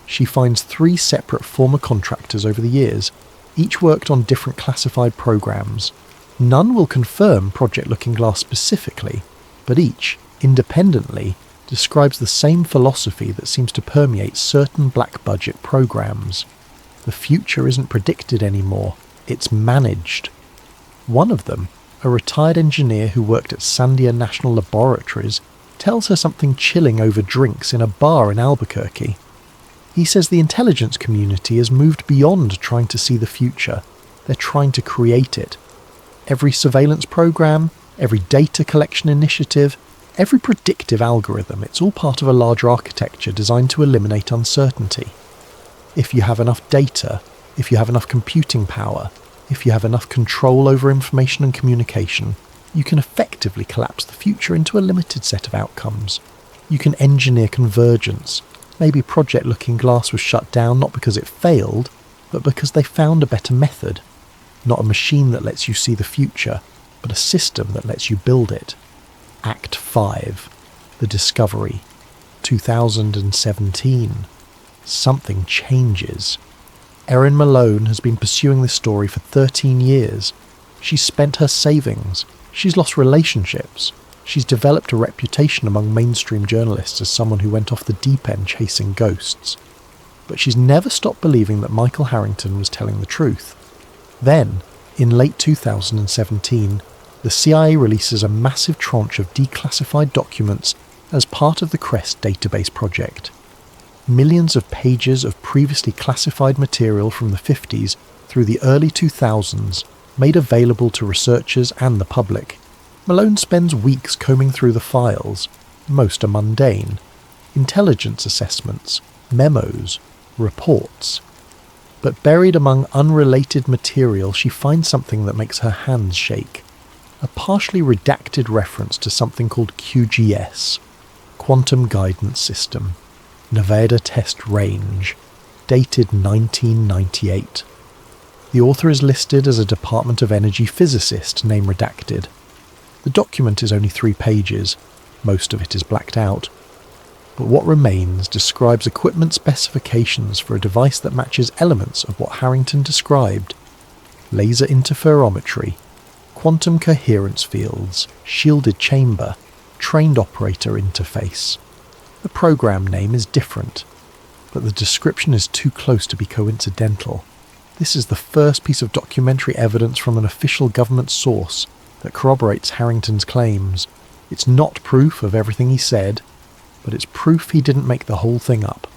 She finds 3 separate former contractors over the years. Each worked on different classified programs. None will confirm Project Looking Glass specifically, but each, independently, describes the same philosophy that seems to permeate certain black budget programs. The future isn't predicted anymore, it's managed. One of them, a retired engineer who worked at Sandia National Laboratories, tells her something chilling over drinks in a bar in Albuquerque. He says the intelligence community has moved beyond trying to see the future. They're trying to create it. Every surveillance program, every data collection initiative, every predictive algorithm, it's all part of a larger architecture designed to eliminate uncertainty. If you have enough data, if you have enough computing power, if you have enough control over information and communication, you can effectively collapse the future into a limited set of outcomes. You can engineer convergence. Maybe Project Looking Glass was shut down not because it failed, but because they found a better method. Not a machine that lets you see the future, but a system that lets you build it. Act 5. The Discovery. 2017. Something changes. Erin Malone has been pursuing this story for 13 years. She's spent her savings. She's lost relationships. She's developed a reputation among mainstream journalists as someone who went off the deep end chasing ghosts. But she's never stopped believing that Michael Harrington was telling the truth. Then, in late 2017, the CIA releases a massive tranche of declassified documents as part of the CREST database project. Millions of pages of previously classified material from the 50s through the early 2000s made available to researchers and the public. Malone spends weeks combing through the files. Most are mundane. Intelligence assessments, memos, reports. But buried among unrelated material, she finds something that makes her hands shake. A partially redacted reference to something called QGS, Quantum Guidance System, Nevada Test Range, dated 1998. The author is listed as a Department of Energy physicist, name redacted. The document is only 3 pages, most of it is blacked out, but what remains describes equipment specifications for a device that matches elements of what Harrington described: laser interferometry, quantum coherence fields, shielded chamber, trained operator interface. The program name is different, but the description is too close to be coincidental. This is the first piece of documentary evidence from an official government source that corroborates Harrington's claims. It's not proof of everything he said, but it's proof he didn't make the whole thing up.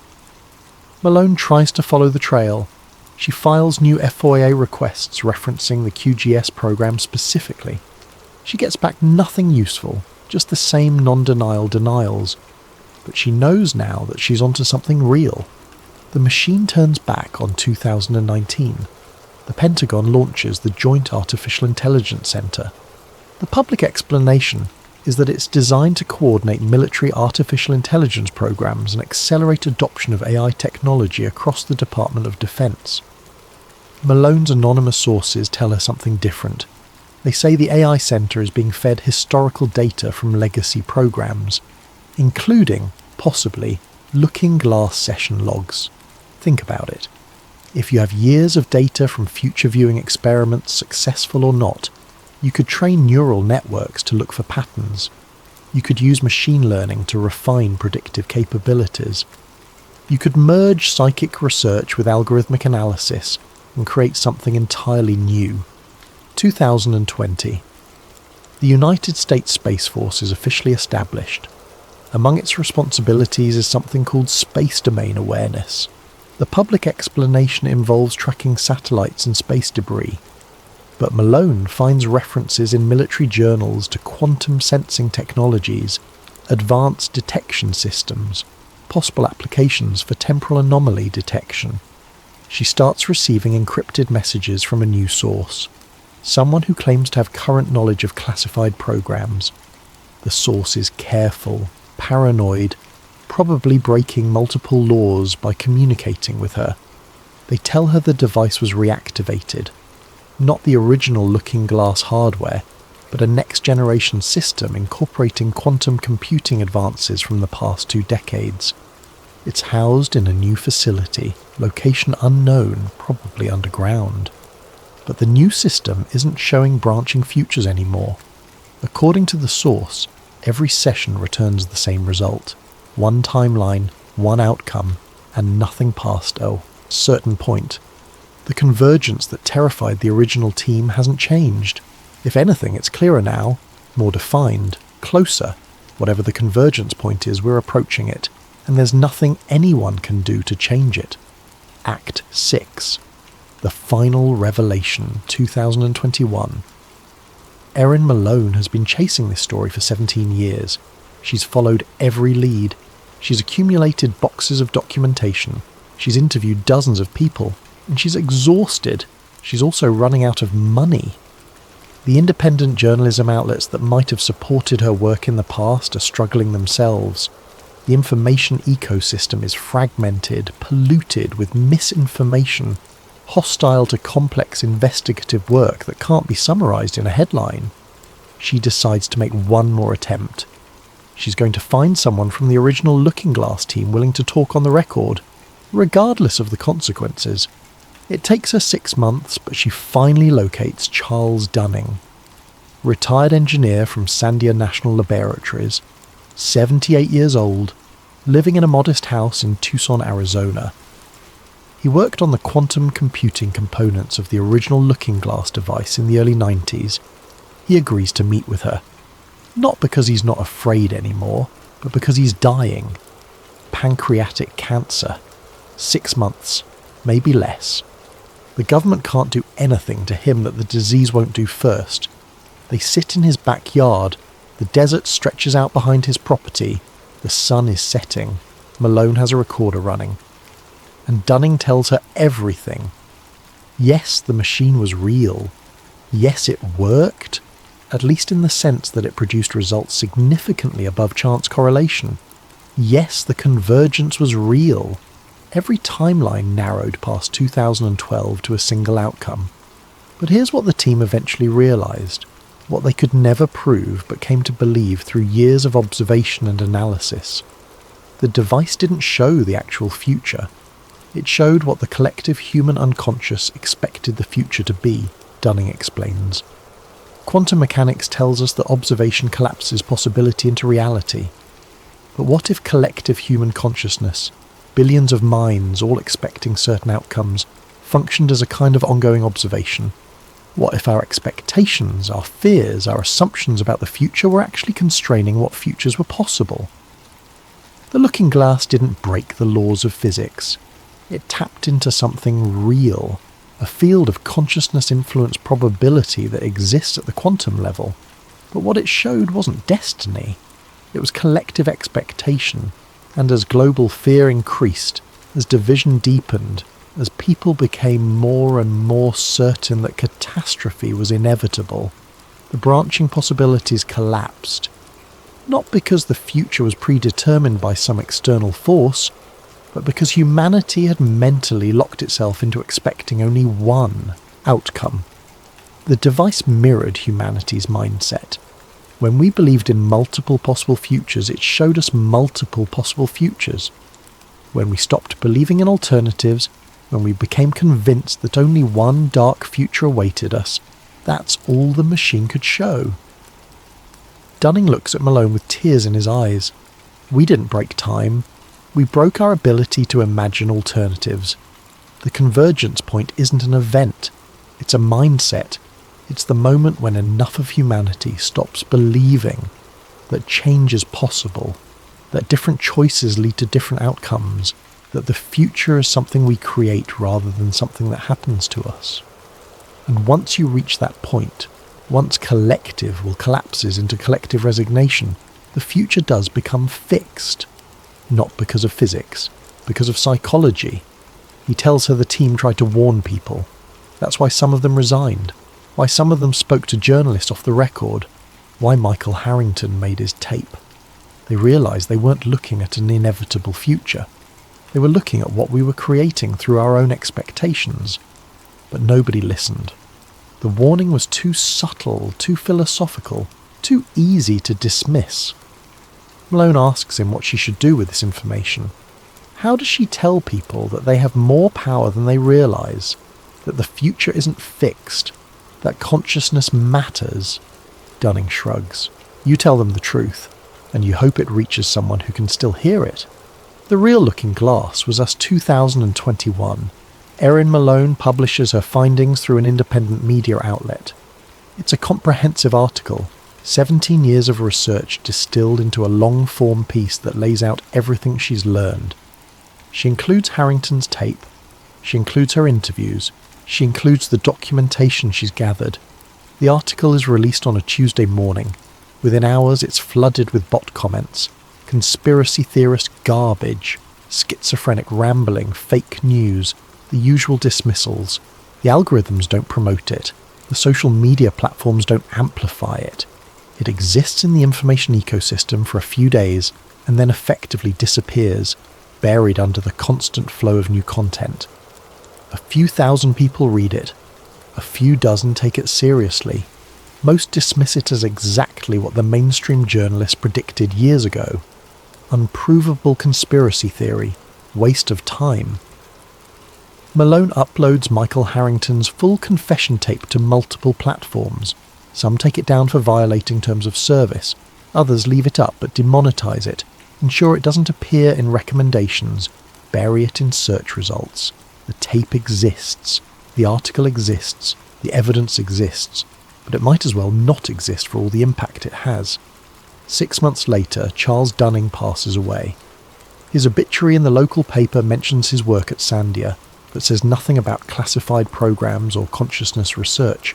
Malone tries to follow the trail. She files new FOIA requests referencing the QGS program specifically. She gets back nothing useful, just the same non-denial denials. But she knows now that she's onto something real. The machine turns back on 2019. The Pentagon launches the Joint Artificial Intelligence Center. The public explanation is that it's designed to coordinate military artificial intelligence programs and accelerate adoption of AI technology across the Department of Defense. Malone's anonymous sources tell her something different. They say the AI Center is being fed historical data from legacy programs, including, possibly, looking glass session logs. Think about it. If you have years of data from future viewing experiments, successful or not, you could train neural networks to look for patterns. You could use machine learning to refine predictive capabilities. You could merge psychic research with algorithmic analysis and create something entirely new. 2020. The United States Space Force is officially established. Among its responsibilities is something called space domain awareness. The public explanation involves tracking satellites and space debris. But Malone finds references in military journals to quantum sensing technologies, advanced detection systems, possible applications for temporal anomaly detection. She starts receiving encrypted messages from a new source, someone who claims to have current knowledge of classified programs. The source is careful, paranoid, probably breaking multiple laws by communicating with her. They tell her the device was reactivated. Not the original looking glass hardware, but a next-generation system incorporating quantum computing advances from the past 2 decades. It's housed in a new facility, location unknown, probably underground. But the new system isn't showing branching futures anymore. According to the source, every session returns the same result. One timeline, one outcome, and nothing past a certain point. The convergence that terrified the original team hasn't changed. If anything, it's clearer now, more defined, closer. Whatever the convergence point is, we're approaching it, and there's nothing anyone can do to change it. Act 6. The Final Revelation, 2021. Erin Malone has been chasing this story for 17 years. She's followed every lead. She's accumulated boxes of documentation. She's interviewed dozens of people. And she's exhausted. She's also running out of money. The independent journalism outlets that might have supported her work in the past are struggling themselves. The information ecosystem is fragmented, polluted with misinformation, hostile to complex investigative work that can't be summarized in a headline. She decides to make one more attempt. She's going to find someone from the original Looking Glass team willing to talk on the record, regardless of the consequences. It takes her 6 months, but she finally locates Charles Dunning, retired engineer from Sandia National Laboratories, 78 years old, living in a modest house in Tucson, Arizona. He worked on the quantum computing components of the original Looking Glass device in the early 90s. He agrees to meet with her, not because he's not afraid anymore, but because he's dying. Pancreatic cancer. 6 months, maybe less. The government can't do anything to him that the disease won't do first. They sit in his backyard. The desert stretches out behind his property. The sun is setting. Malone has a recorder running. and Dunning tells her everything. Yes, the machine was real. Yes, it worked, at least in the sense that it produced results significantly above chance correlation. Yes, the convergence was real. Every timeline narrowed past 2012 to a single outcome. But here's what the team eventually realised, what they could never prove but came to believe through years of observation and analysis. The device didn't show the actual future. It showed what the collective human unconscious expected the future to be, Dunning explains. Quantum mechanics tells us that observation collapses possibility into reality. But what if collective human consciousness, billions of minds all expecting certain outcomes, functioned as a kind of ongoing observation? What if our expectations, our fears, our assumptions about the future were actually constraining what futures were possible? The looking glass didn't break the laws of physics. It tapped into something real, a field of consciousness-influenced probability that exists at the quantum level. But what it showed wasn't destiny. It was collective expectation, and as global fear increased, as division deepened, as people became more and more certain that catastrophe was inevitable, the branching possibilities collapsed. Not because the future was predetermined by some external force, but because humanity had mentally locked itself into expecting only one outcome. The device mirrored humanity's mindset. When we believed in multiple possible futures, it showed us multiple possible futures. When we stopped believing in alternatives, when we became convinced that only one dark future awaited us, that's all the machine could show. Dunning looks at Malone with tears in his eyes. We didn't break time. We broke our ability to imagine alternatives. The convergence point isn't an event. It's a mindset. It's the moment when enough of humanity stops believing that change is possible, that different choices lead to different outcomes, that the future is something we create rather than something that happens to us. And once you reach that point, once collective will collapses into collective resignation, the future does become fixed. Not because of physics, because of psychology. He tells her the team tried to warn people. That's why some of them resigned, why some of them spoke to journalists off the record, why Michael Harrington made his tape. They realised they weren't looking at an inevitable future. They were looking at what we were creating through our own expectations. But nobody listened. The warning was too subtle, too philosophical, too easy to dismiss. Malone asks him what she should do with this information. How does she tell people that they have more power than they realise, that the future isn't fixed, that consciousness matters? Dunning shrugs. You tell them the truth, and you hope it reaches someone who can still hear it. The Real Looking Glass was us 2021. Erin Malone publishes her findings through an independent media outlet. It's a comprehensive article, 17 years of research distilled into a long-form piece that lays out everything she's learned. She includes Harrington's tape, she includes her interviews, she includes the documentation she's gathered. The article is released on a Tuesday morning. Within hours it's flooded with bot comments, conspiracy theorist garbage, schizophrenic rambling, fake news, the usual dismissals. The algorithms don't promote it. The social media platforms don't amplify it. It exists in the information ecosystem for a few days and then effectively disappears, buried under the constant flow of new content. A few thousand people read it. A few dozen take it seriously. Most dismiss it as exactly what the mainstream journalists predicted years ago. Unprovable conspiracy theory. Waste of time. Malone uploads Michael Harrington's full confession tape to multiple platforms. Some take it down for violating terms of service. Others leave it up but demonetize it, ensure it doesn't appear in recommendations, bury it in search results. The tape exists. The article exists. The evidence exists. But it might as well not exist for all the impact it has. 6 months later, Charles Dunning passes away. His obituary in the local paper mentions his work at Sandia, but says nothing about classified programs or consciousness research.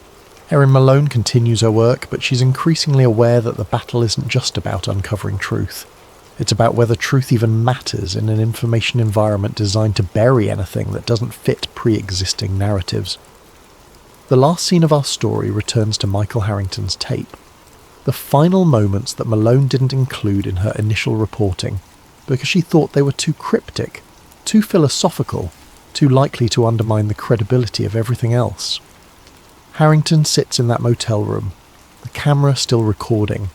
Erin Malone continues her work, but she's increasingly aware that the battle isn't just about uncovering truth. It's about whether truth even matters in an information environment designed to bury anything that doesn't fit pre-existing narratives. The last scene of our story returns to Michael Harrington's tape. The final moments that Malone didn't include in her initial reporting because she thought they were too cryptic, too philosophical, too likely to undermine the credibility of everything else. Harrington sits in that motel room, the camera still recording.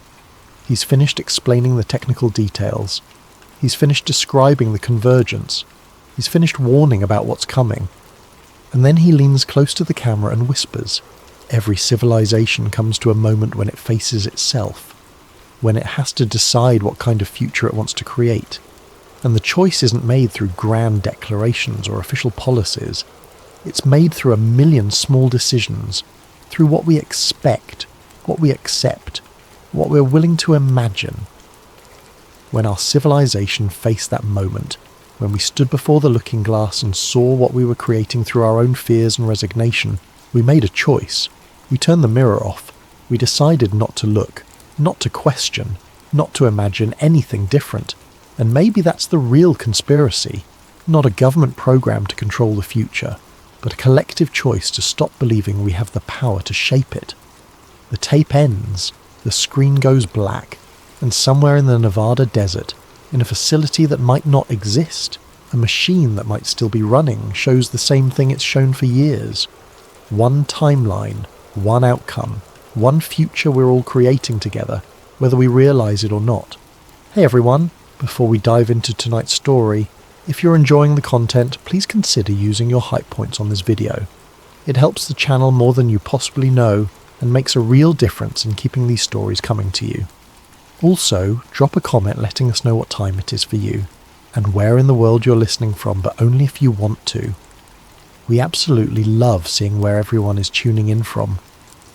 He's finished explaining the technical details. He's finished describing the convergence. He's finished warning about what's coming. And then he leans close to the camera and whispers, "Every civilization comes to a moment when it faces itself, when it has to decide what kind of future it wants to create. And the choice isn't made through grand declarations or official policies. It's made through a million small decisions, through what we expect, what we accept, what we're willing to imagine." When our civilization faced that moment, when we stood before the looking glass and saw what we were creating through our own fears and resignation, we made a choice. We turned the mirror off. We decided not to look, not to question, not to imagine anything different. And maybe that's the real conspiracy, not a government program to control the future, but a collective choice to stop believing we have the power to shape it. The tape ends, the screen goes black, and somewhere in the Nevada desert, in a facility that might not exist, a machine that might still be running shows the same thing it's shown for years. One timeline, one outcome, one future we're all creating together, whether we realise it or not. Hey everyone, before we dive into tonight's story, if you're enjoying the content, please consider using your hype points on this video. It helps the channel more than you possibly know and makes a real difference in keeping these stories coming to you. Also, drop a comment letting us know what time it is for you, and where in the world you're listening from, but only if you want to. We absolutely love seeing where everyone is tuning in from.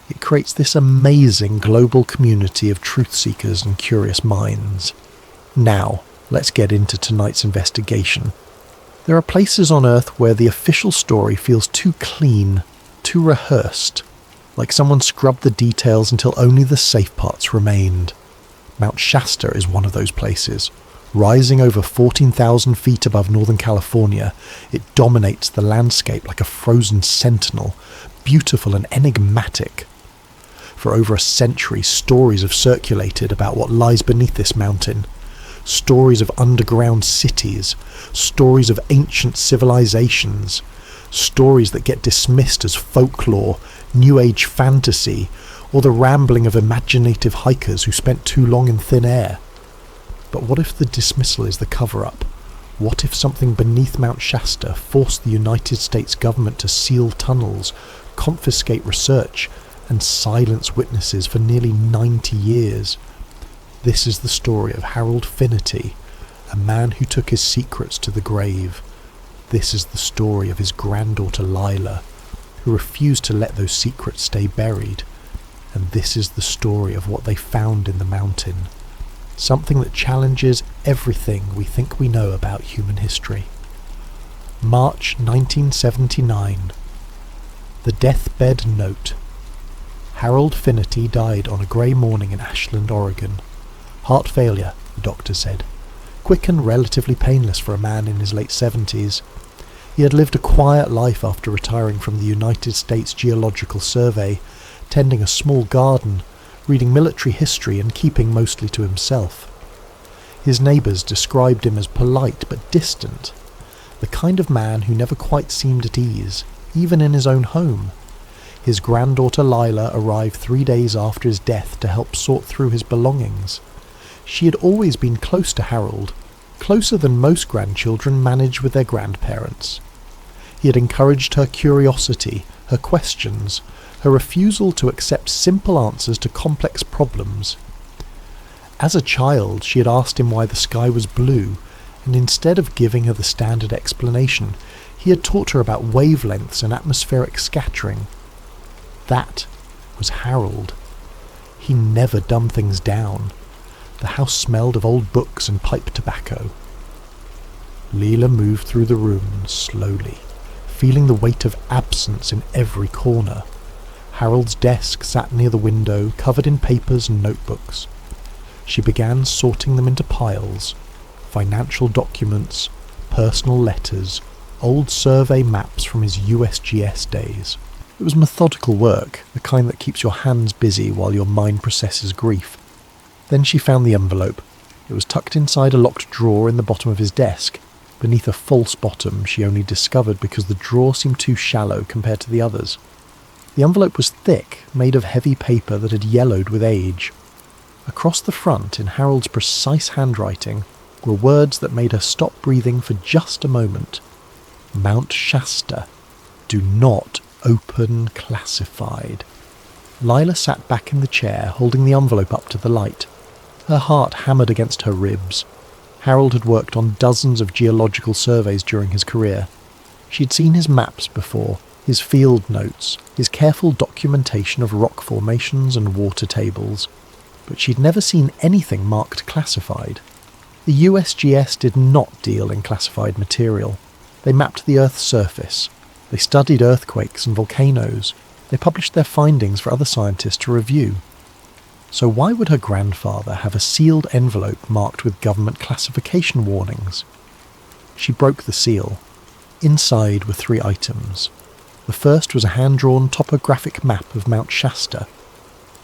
It creates this amazing global community of truth seekers and curious minds. Now, let's get into tonight's investigation. There are places on Earth where the official story feels too clean, too rehearsed, like someone scrubbed the details until only the safe parts remained. Mount Shasta is one of those places. Rising over 14,000 feet above Northern California, it dominates the landscape like a frozen sentinel, beautiful and enigmatic. For over a century, stories have circulated about what lies beneath this mountain. Stories of underground cities, stories of ancient civilizations, stories that get dismissed as folklore, New Age fantasy, or the rambling of imaginative hikers who spent too long in thin air. But what if the dismissal is the cover-up? What if something beneath Mount Shasta forced the United States government to seal tunnels, confiscate research, and silence witnesses for nearly 90 years? This is the story of Harold Finnerty, a man who took his secrets to the grave. This is the story of his granddaughter Lila, who refused to let those secrets stay buried. And this is the story of what they found in the mountain. Something that challenges everything we think we know about human history. March 1979. The Deathbed Note. Harold Finnerty died on a grey morning in Ashland, Oregon. Heart failure, the doctor said. Quick and relatively painless for a man in his late 70s. He had lived a quiet life after retiring from the United States Geological Survey, tending a small garden, reading military history and keeping mostly to himself. His neighbours described him as polite but distant, the kind of man who never quite seemed at ease, even in his own home. His granddaughter Lila arrived 3 days after his death to help sort through his belongings. She had always been close to Harold, closer than most grandchildren manage with their grandparents. He had encouraged her curiosity, her questions, her refusal to accept simple answers to complex problems. As a child, she had asked him why the sky was blue, and instead of giving her the standard explanation, he had taught her about wavelengths and atmospheric scattering. That was Harold. He never dumbed things down. The house smelled of old books and pipe tobacco. Leela moved through the room slowly, feeling the weight of absence in every corner. Harold's desk sat near the window, covered in papers and notebooks. She began sorting them into piles: financial documents, personal letters, old survey maps from his USGS days. It was methodical work, the kind that keeps your hands busy while your mind processes grief. Then she found the envelope. It was tucked inside a locked drawer in the bottom of his desk, beneath a false bottom she only discovered because the drawer seemed too shallow compared to the others. The envelope was thick, made of heavy paper that had yellowed with age. Across the front, in Harold's precise handwriting, were words that made her stop breathing for just a moment. Mount Shasta. Do not open classified. Lila sat back in the chair, holding the envelope up to the light. Her heart hammered against her ribs. Harold had worked on dozens of geological surveys during his career. She'd seen his maps before, his field notes, his careful documentation of rock formations and water tables, but she'd never seen anything marked classified. The USGS did not deal in classified material. They mapped the Earth's surface. They studied earthquakes and volcanoes. They published their findings for other scientists to review. So why would her grandfather have a sealed envelope marked with government classification warnings? She broke the seal. Inside were 3 items. The first was a hand-drawn topographic map of Mount Shasta,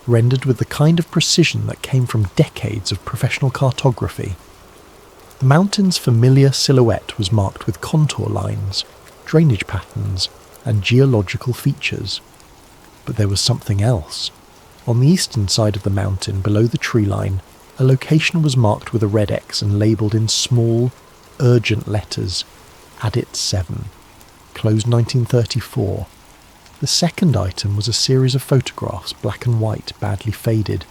rendered with the kind of precision that came from decades of professional cartography. The mountain's familiar silhouette was marked with contour lines, drainage patterns, and geological features. But there was something else. On the eastern side of the mountain, below the tree line, a location was marked with a red X and labelled in small, urgent letters, Adit 7, closed 1934. The second item was a series of photographs, black and white, badly faded.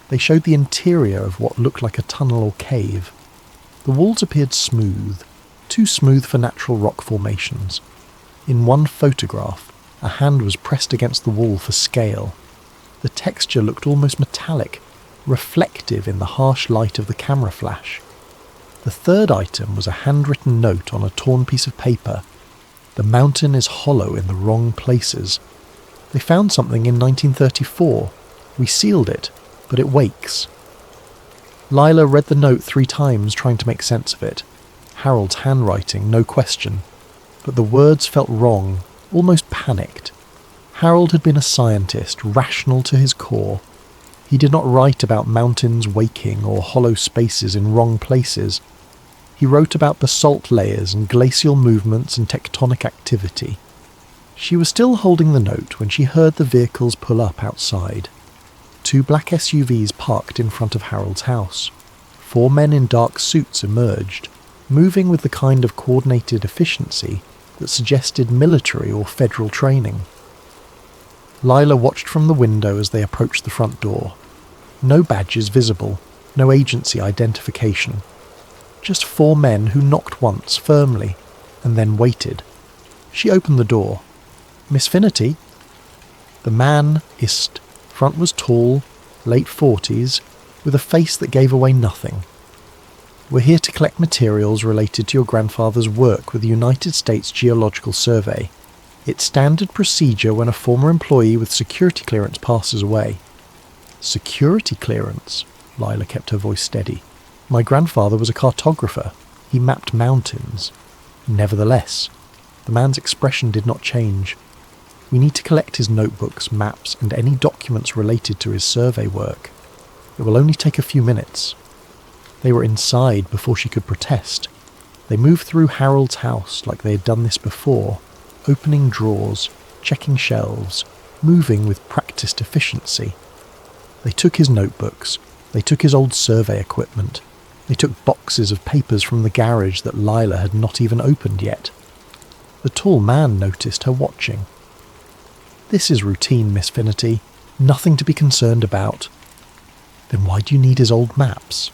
They showed the interior of what looked like a tunnel or cave. The walls appeared smooth, too smooth for natural rock formations. In one photograph, a hand was pressed against the wall for scale. The texture looked almost metallic, reflective in the harsh light of the camera flash. The third item was a handwritten note on a torn piece of paper. The mountain is hollow in the wrong places. They found something in 1934. We sealed it, but it wakes. Lila read the note 3 times, trying to make sense of it. Harold's handwriting, no question. But the words felt wrong, almost panicked. Harold had been a scientist, rational to his core. He did not write about mountains waking or hollow spaces in wrong places. He wrote about basalt layers and glacial movements and tectonic activity. She was still holding the note when she heard the vehicles pull up outside. 2 black SUVs parked in front of Harold's house. 4 men in dark suits emerged, moving with the kind of coordinated efficiency that suggested military or federal training. Lila watched from the window as they approached the front door. No badges visible, no agency identification. Just 4 men who knocked once, firmly, and then waited. She opened the door. "Miss Finnerty?" The man hissed. Front was tall, late 40s, with a face that gave away nothing. "We're here to collect materials related to your grandfather's work with the United States Geological Survey. It's standard procedure when a former employee with security clearance passes away." "Security clearance?" Lila kept her voice steady. "My grandfather was a cartographer. He mapped mountains." Nevertheless, the man's expression did not change. "We need to collect his notebooks, maps, and any documents related to his survey work. It will only take a few minutes." They were inside before she could protest. They moved through Harold's house like they had done this before, opening drawers, checking shelves, moving with practiced efficiency. They took his notebooks. They took his old survey equipment. They took boxes of papers from the garage that Lila had not even opened yet. The tall man noticed her watching. "This is routine, Miss Finnerty. Nothing to be concerned about." "Then why do you need his old maps?"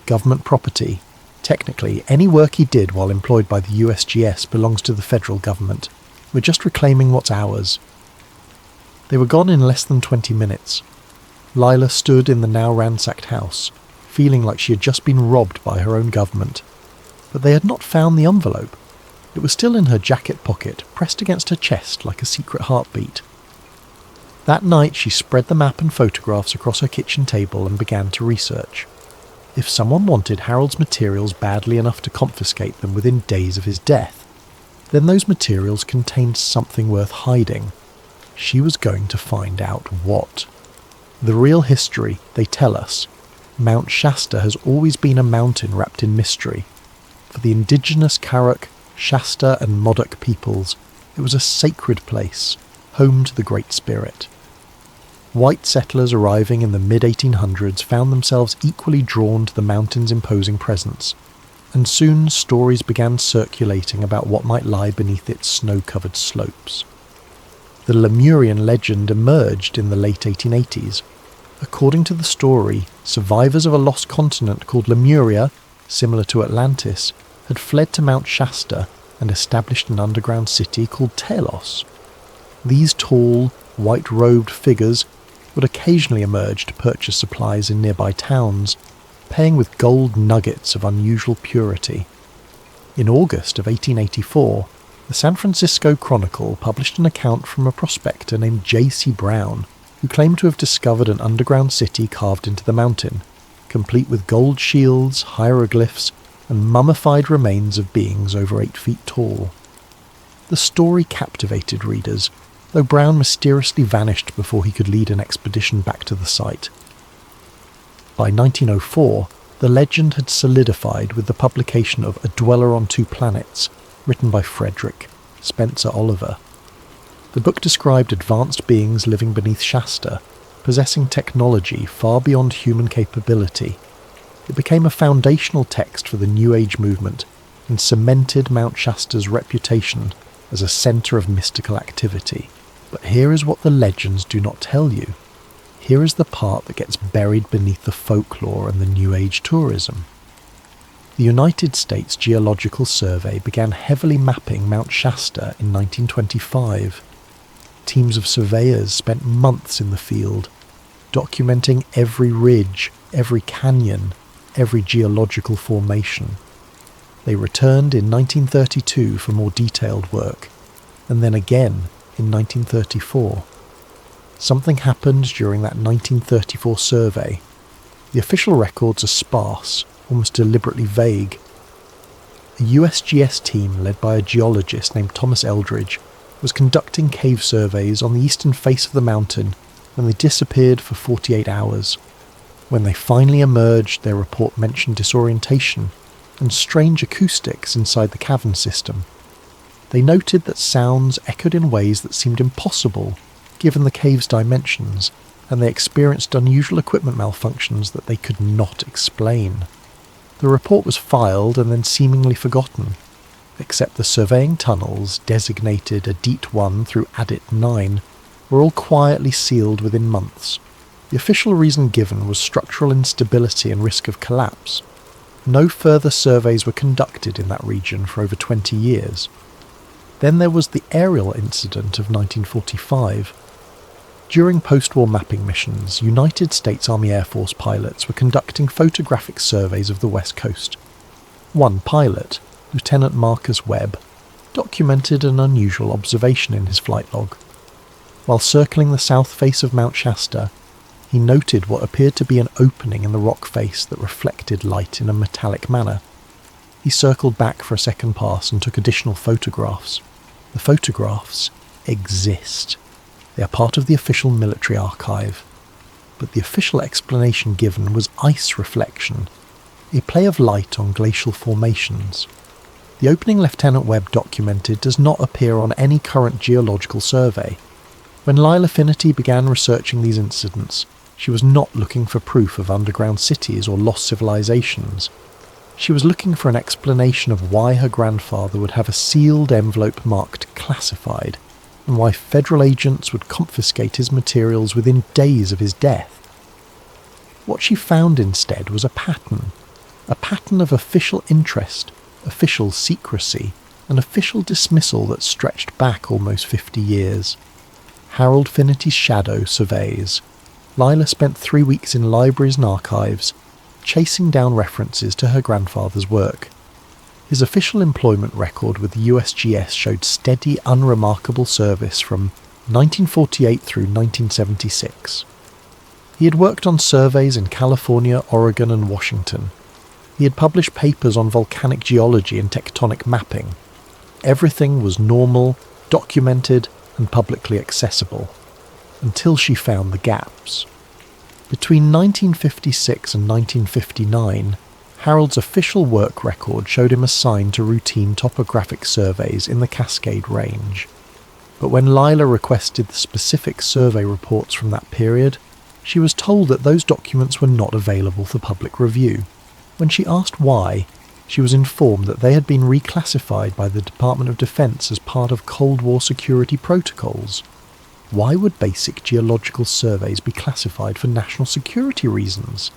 "Government property. Technically, any work he did while employed by the USGS belongs to the federal government. We're just reclaiming what's ours." They were gone in less than 20 minutes. Lila stood in the now ransacked house, feeling like she had just been robbed by her own government. But they had not found the envelope. It was still in her jacket pocket, pressed against her chest like a secret heartbeat. That night she spread the map and photographs across her kitchen table and began to research. If someone wanted Harold's materials badly enough to confiscate them within days of his death, then those materials contained something worth hiding. She was going to find out what. The real history, they tell us, Mount Shasta has always been a mountain wrapped in mystery. For the indigenous Karuk, Shasta and Modoc peoples, it was a sacred place, home to the Great Spirit. White settlers arriving in the mid-1800s found themselves equally drawn to the mountain's imposing presence, and soon stories began circulating about what might lie beneath its snow-covered slopes. The Lemurian legend emerged in the late 1880s. According to the story, survivors of a lost continent called Lemuria, similar to Atlantis, had fled to Mount Shasta and established an underground city called Telos. These tall, white-robed figures would occasionally emerge to purchase supplies in nearby towns, paying with gold nuggets of unusual purity. In August of 1884, the San Francisco Chronicle published an account from a prospector named J.C. Brown, who claimed to have discovered an underground city carved into the mountain, complete with gold shields, hieroglyphs, and mummified remains of beings over 8 feet tall. The story captivated readers, though Brown mysteriously vanished before he could lead an expedition back to the site. By 1904, the legend had solidified with the publication of A Dweller on Two Planets, written by Frederick Spencer Oliver. The book described advanced beings living beneath Shasta, possessing technology far beyond human capability. It became a foundational text for the New Age movement and cemented Mount Shasta's reputation as a centre of mystical activity. But here is what the legends do not tell you. Here is the part that gets buried beneath the folklore and the New Age tourism. The United States Geological Survey began heavily mapping Mount Shasta in 1925. Teams of surveyors spent months in the field, documenting every ridge, every canyon, every geological formation. They returned in 1932 for more detailed work, and then again in 1934. Something happened during that 1934 survey. The official records are sparse, almost deliberately vague. A USGS team led by a geologist named Thomas Eldridge was conducting cave surveys on the eastern face of the mountain when they disappeared for 48 hours. When they finally emerged, their report mentioned disorientation and strange acoustics inside the cavern system. They noted that sounds echoed in ways that seemed impossible given the cave's dimensions, and they experienced unusual equipment malfunctions that they could not explain. The report was filed and then seemingly forgotten, except the surveying tunnels, designated Adit 1 through Adit 9, were all quietly sealed within months. The official reason given was structural instability and risk of collapse. No further surveys were conducted in that region for over 20 years. Then there was the aerial incident of 1945. During post-war mapping missions, United States Army Air Force pilots were conducting photographic surveys of the West Coast. One pilot, Lieutenant Marcus Webb, documented an unusual observation in his flight log. While circling the south face of Mount Shasta, he noted what appeared to be an opening in the rock face that reflected light in a metallic manner. He circled back for a second pass and took additional photographs. The photographs exist. They are part of the official military archive. But the official explanation given was ice reflection, a play of light on glacial formations. The opening Lieutenant Webb documented does not appear on any current geological survey. When Lila Finnerty began researching these incidents, she was not looking for proof of underground cities or lost civilizations. She was looking for an explanation of why her grandfather would have a sealed envelope marked classified, and why federal agents would confiscate his materials within days of his death. What she found instead was a pattern of official interest, official secrecy, and official dismissal that stretched back almost 50 years. Harold Finnerty's shadow surveys. Lila spent 3 weeks in libraries and archives, chasing down references to her grandfather's work. His official employment record with the USGS showed steady, unremarkable service from 1948 through 1976. He had worked on surveys in California, Oregon and Washington. He had published papers on volcanic geology and tectonic mapping. Everything was normal, documented and publicly accessible, until she found the gaps. Between 1956 and 1959, Harold's official work record showed him assigned to routine topographic surveys in the Cascade Range. But when Lila requested the specific survey reports from that period, she was told that those documents were not available for public review. When she asked why, she was informed that they had been reclassified by the Department of Defense as part of Cold War security protocols. Why would basic geological surveys be classified for national security reasons?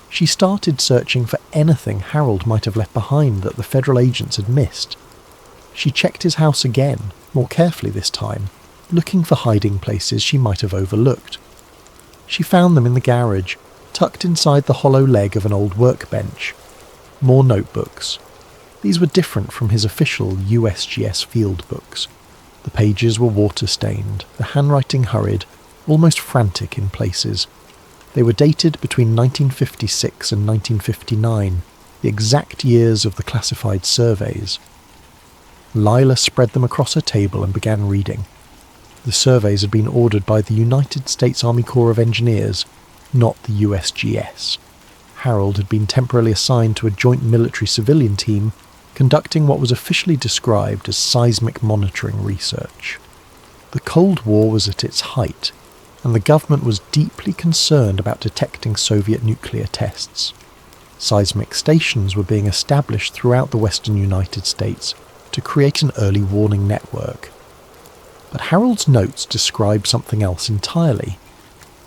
She started searching for anything Harold might have left behind that the federal agents had missed. She checked his house again, more carefully this time, looking for hiding places she might have overlooked. She found them in the garage, tucked inside the hollow leg of an old workbench. More notebooks. These were different from his official USGS field books. The pages were water-stained, the handwriting hurried, almost frantic in places. They were dated between 1956 and 1959, the exact years of the classified surveys. Lila spread them across her table and began reading. The surveys had been ordered by the United States Army Corps of Engineers, not the USGS. Harold had been temporarily assigned to a joint military-civilian team conducting what was officially described as seismic monitoring research. The Cold War was at its height, and the government was deeply concerned about detecting Soviet nuclear tests. Seismic stations were being established throughout the western United States to create an early warning network. But Harold's notes describe something else entirely.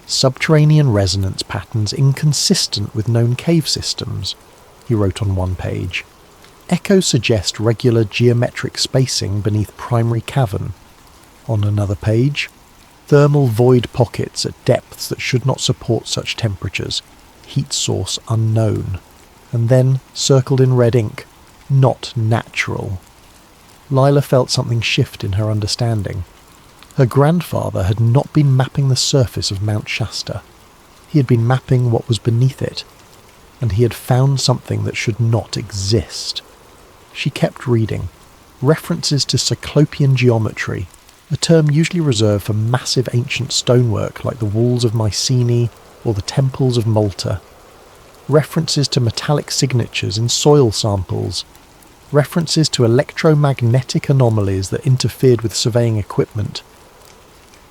Subterranean resonance patterns inconsistent with known cave systems, he wrote on one page. Echoes suggest regular geometric spacing beneath primary cavern. On another page, thermal void pockets at depths that should not support such temperatures, heat source unknown. And then, circled in red ink, not natural. Lila felt something shift in her understanding. Her grandfather had not been mapping the surface of Mount Shasta. He had been mapping what was beneath it, and he had found something that should not exist. She kept reading. References to cyclopean geometry, a term usually reserved for massive ancient stonework like the walls of Mycenae or the temples of Malta. References to metallic signatures in soil samples. References to electromagnetic anomalies that interfered with surveying equipment.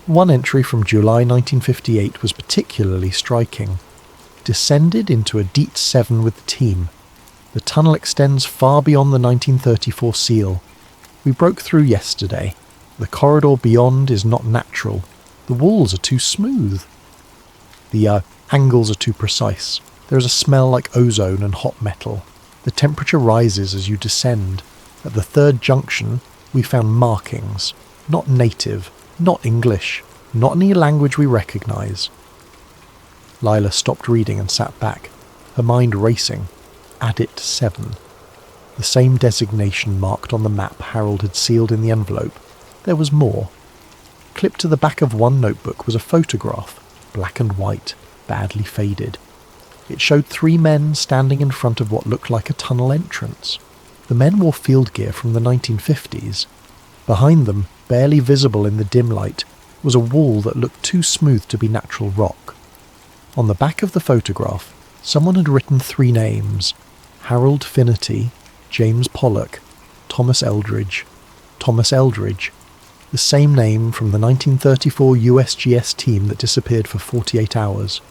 One entry from July 1958 was particularly striking. Descended into a DEET 7 with the team. The tunnel extends far beyond the 1934 seal. We broke through yesterday. The corridor beyond is not natural. The walls are too smooth. The angles are too precise. There is a smell like ozone and hot metal. The temperature rises as you descend. At the third junction, we found markings. Not native, not English, not any language we recognise. Lila stopped reading and sat back, her mind racing. Addit 7. The same designation marked on the map Harold had sealed in the envelope. There was more. Clipped to the back of one notebook was a photograph, black and white, badly faded. It showed 3 men standing in front of what looked like a tunnel entrance. The men wore field gear from the 1950s. Behind them, barely visible in the dim light, was a wall that looked too smooth to be natural rock. On the back of the photograph, someone had written 3 names: Harold Finnerty, James Pollock, Thomas Eldridge. Thomas Eldridge, the same name from the 1934 USGS team that disappeared for 48 hours.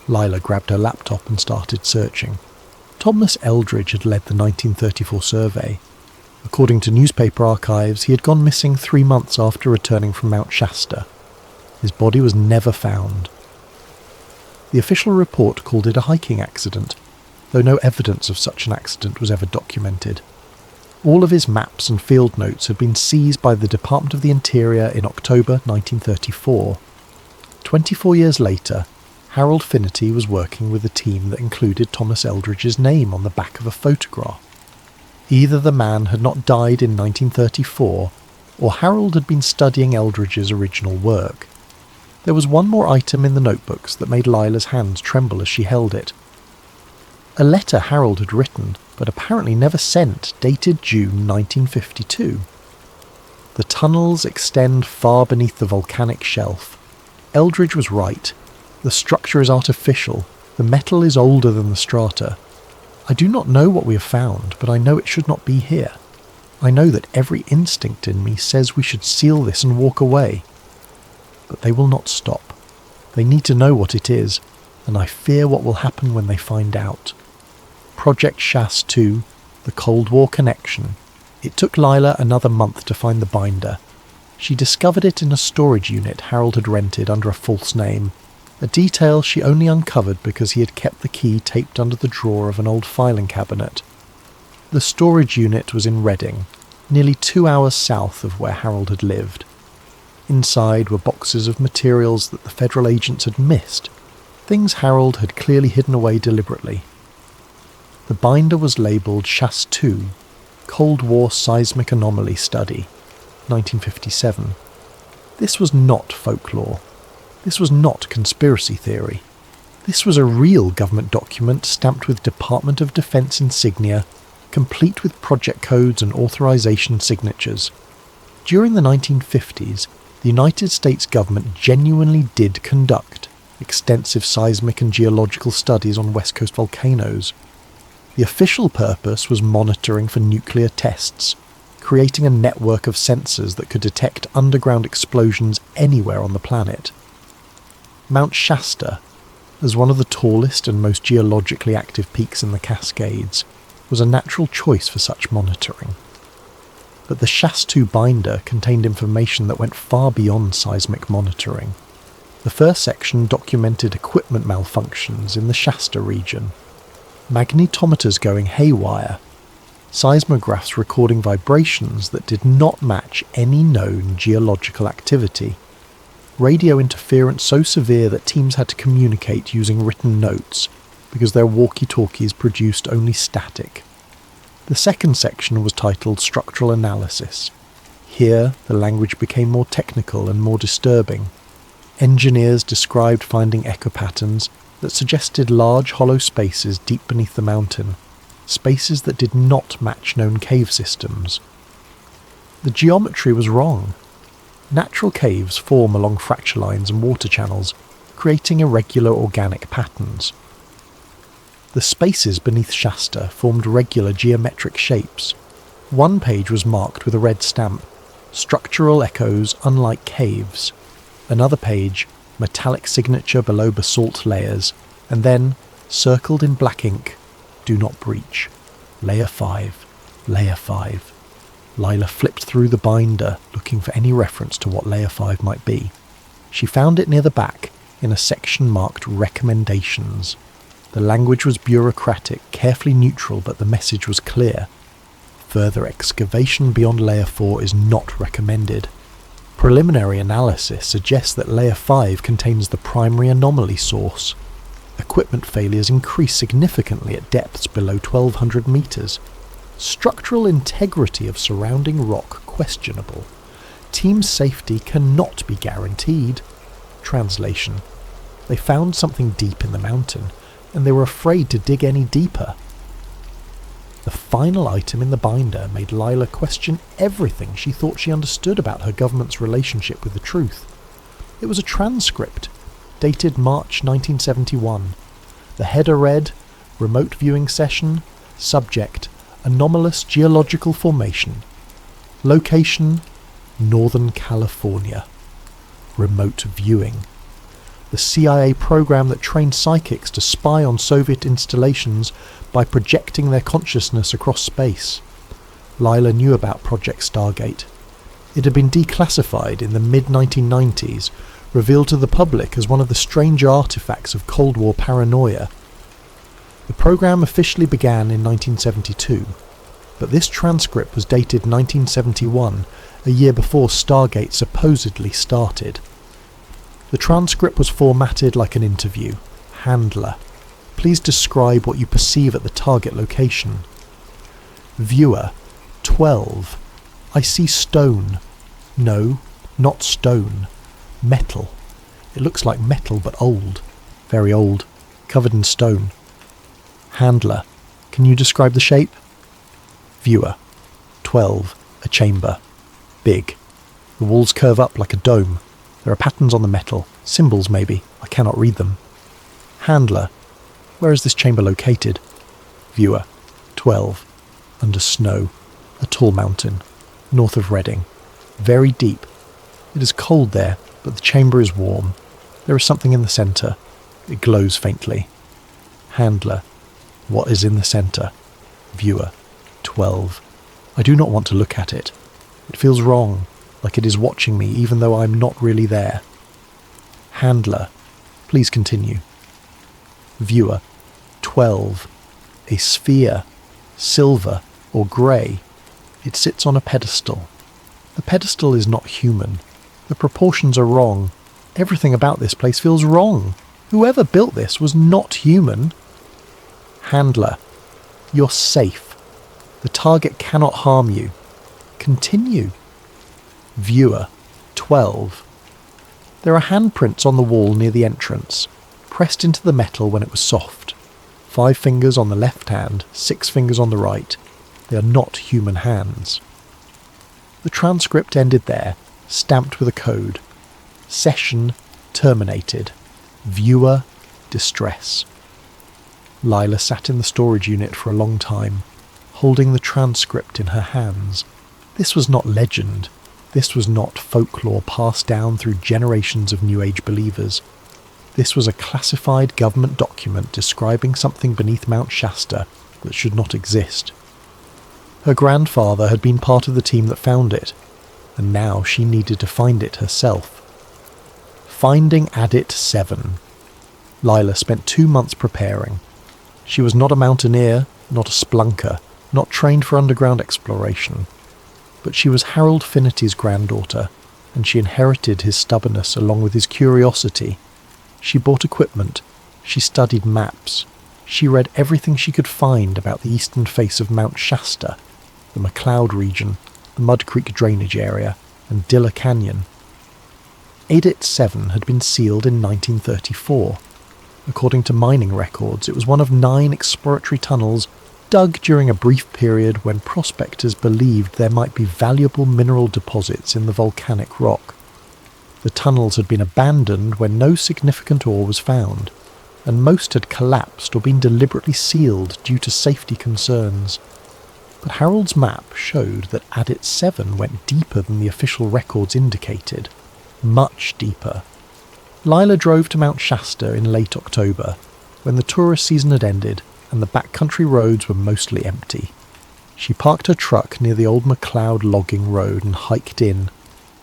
Lila grabbed her laptop and started searching. Thomas Eldridge had led the 1934 survey. According to newspaper archives, he had gone missing 3 months after returning from Mount Shasta. His body was never found. The official report called it a hiking accident, though no evidence of such an accident was ever documented. All of his maps and field notes had been seized by the Department of the Interior in October 1934. 24 years later, Harold Finnerty was working with a team that included Thomas Eldridge's name on the back of a photograph. Either the man had not died in 1934, or Harold had been studying Eldridge's original work. There was one more item in the notebooks that made Lila's hands tremble as she held it. A letter Harold had written, but apparently never sent, dated June 1952. The tunnels extend far beneath the volcanic shelf. Eldridge was right. The structure is artificial. The metal is older than the strata. I do not know what we have found, but I know it should not be here. I know that every instinct in me says we should seal this and walk away. But they will not stop. They need to know what it is, and I fear what will happen when they find out. Project Chasse 2, the Cold War connection. It took Lila another month to find the binder. She discovered it in a storage unit Harold had rented under a false name, a detail she only uncovered because he had kept the key taped under the drawer of an old filing cabinet. The storage unit was in Reading, nearly 2 hours south of where Harold had lived. Inside were boxes of materials that the federal agents had missed, things Harold had clearly hidden away deliberately. The binder was labelled Chasse 2, Cold War Seismic Anomaly Study, 1957. This was not folklore. This was not conspiracy theory. This was a real government document stamped with Department of Defense insignia, complete with project codes and authorization signatures. During the 1950s, the United States government genuinely did conduct extensive seismic and geological studies on West Coast volcanoes. The official purpose was monitoring for nuclear tests, creating a network of sensors that could detect underground explosions anywhere on the planet. Mount Shasta, as one of the tallest and most geologically active peaks in the Cascades, was a natural choice for such monitoring. But the Chasse 2 binder contained information that went far beyond seismic monitoring. The first section documented equipment malfunctions in the Shasta region. Magnetometers going haywire, seismographs recording vibrations that did not match any known geological activity, radio interference so severe that teams had to communicate using written notes because their walkie-talkies produced only static. The second section was titled Structural Analysis. Here, the language became more technical and more disturbing. Engineers described finding echo patterns that suggested large hollow spaces deep beneath the mountain, spaces that did not match known cave systems. The geometry was wrong. Natural caves form along fracture lines and water channels, creating irregular organic patterns. The spaces beneath Shasta formed regular geometric shapes. One page was marked with a red stamp, structural echoes unlike caves. Another page, metallic signature below basalt layers, and then, circled in black ink, do not breach. Layer 5, Layer 5. Lila flipped through the binder, looking for any reference to what Layer 5 might be. She found it near the back, in a section marked Recommendations. The language was bureaucratic, carefully neutral, but the message was clear. Further excavation beyond Layer 4 is not recommended. Preliminary analysis suggests that Layer 5 contains the primary anomaly source. Equipment failures increase significantly at depths below 1200 meters. Structural integrity of surrounding rock questionable. Team safety cannot be guaranteed. Translation: they found something deep in the mountain, and they were afraid to dig any deeper. The final item in the binder made Lila question everything she thought she understood about her government's relationship with the truth. It was a transcript, dated March 1971. The header read, Remote Viewing Session, Subject, Anomalous Geological Formation. Location, Northern California. Remote viewing. The CIA program that trained psychics to spy on Soviet installations by projecting their consciousness across space. Lila knew about Project Stargate. It had been declassified in the mid-1990s, revealed to the public as one of the strange artifacts of Cold War paranoia. The program officially began in 1972, but this transcript was dated 1971, a year before Stargate supposedly started. The transcript was formatted like an interview. Handler: please describe what you perceive at the target location. Viewer: 12. I see stone. No, not stone. Metal. It looks like metal, but old. Very old. Covered in stone. Handler. Can you describe the shape? Viewer. 12. A chamber. Big. The walls curve up like a dome. There are patterns on the metal. Symbols, maybe. I cannot read them. Handler. Where is this chamber located? Viewer. 12. Under snow. A tall mountain. North of Reading. Very deep. It is cold there, but the chamber is warm. There is something in the centre. It glows faintly. Handler. What is in the centre? Viewer. 12. I do not want to look at it. It feels wrong, like it is watching me even though I'm not really there. Handler. Please continue. Viewer. 12. A sphere. Silver or grey. It sits on a pedestal. The pedestal is not human. The proportions are wrong. Everything about this place feels wrong. Whoever built this was not human. Handler. You're safe. The target cannot harm you. Continue. Viewer. 12. There are handprints on the wall near the entrance, pressed into the metal when it was soft. 5 fingers on the left hand, 6 fingers on the right. They are not human hands. The transcript ended there, stamped with a code. Session terminated. Viewer distress. Lila sat in the storage unit for a long time, holding the transcript in her hands. This was not legend. This was not folklore passed down through generations of New Age believers. This was a classified government document describing something beneath Mount Shasta that should not exist. Her grandfather had been part of the team that found it, and now she needed to find it herself. Finding Adit 7. Lila spent 2 months preparing. She was not a mountaineer, not a splunker, not trained for underground exploration. But she was Harold Finnity's granddaughter, and she inherited his stubbornness along with his curiosity. She bought equipment. She studied maps. She read everything she could find about the eastern face of Mount Shasta, the McLeod region, the Mud Creek drainage area, and Dilla Canyon. Adit 7 had been sealed in 1934. According to mining records, it was one of 9 exploratory tunnels dug during a brief period when prospectors believed there might be valuable mineral deposits in the volcanic rock. The tunnels had been abandoned when no significant ore was found, and most had collapsed or been deliberately sealed due to safety concerns. But Harold's map showed that Adit 7 went deeper than the official records indicated. Much deeper. Lila drove to Mount Shasta in late October, when the tourist season had ended and the backcountry roads were mostly empty. She parked her truck near the old McLeod logging road and hiked in,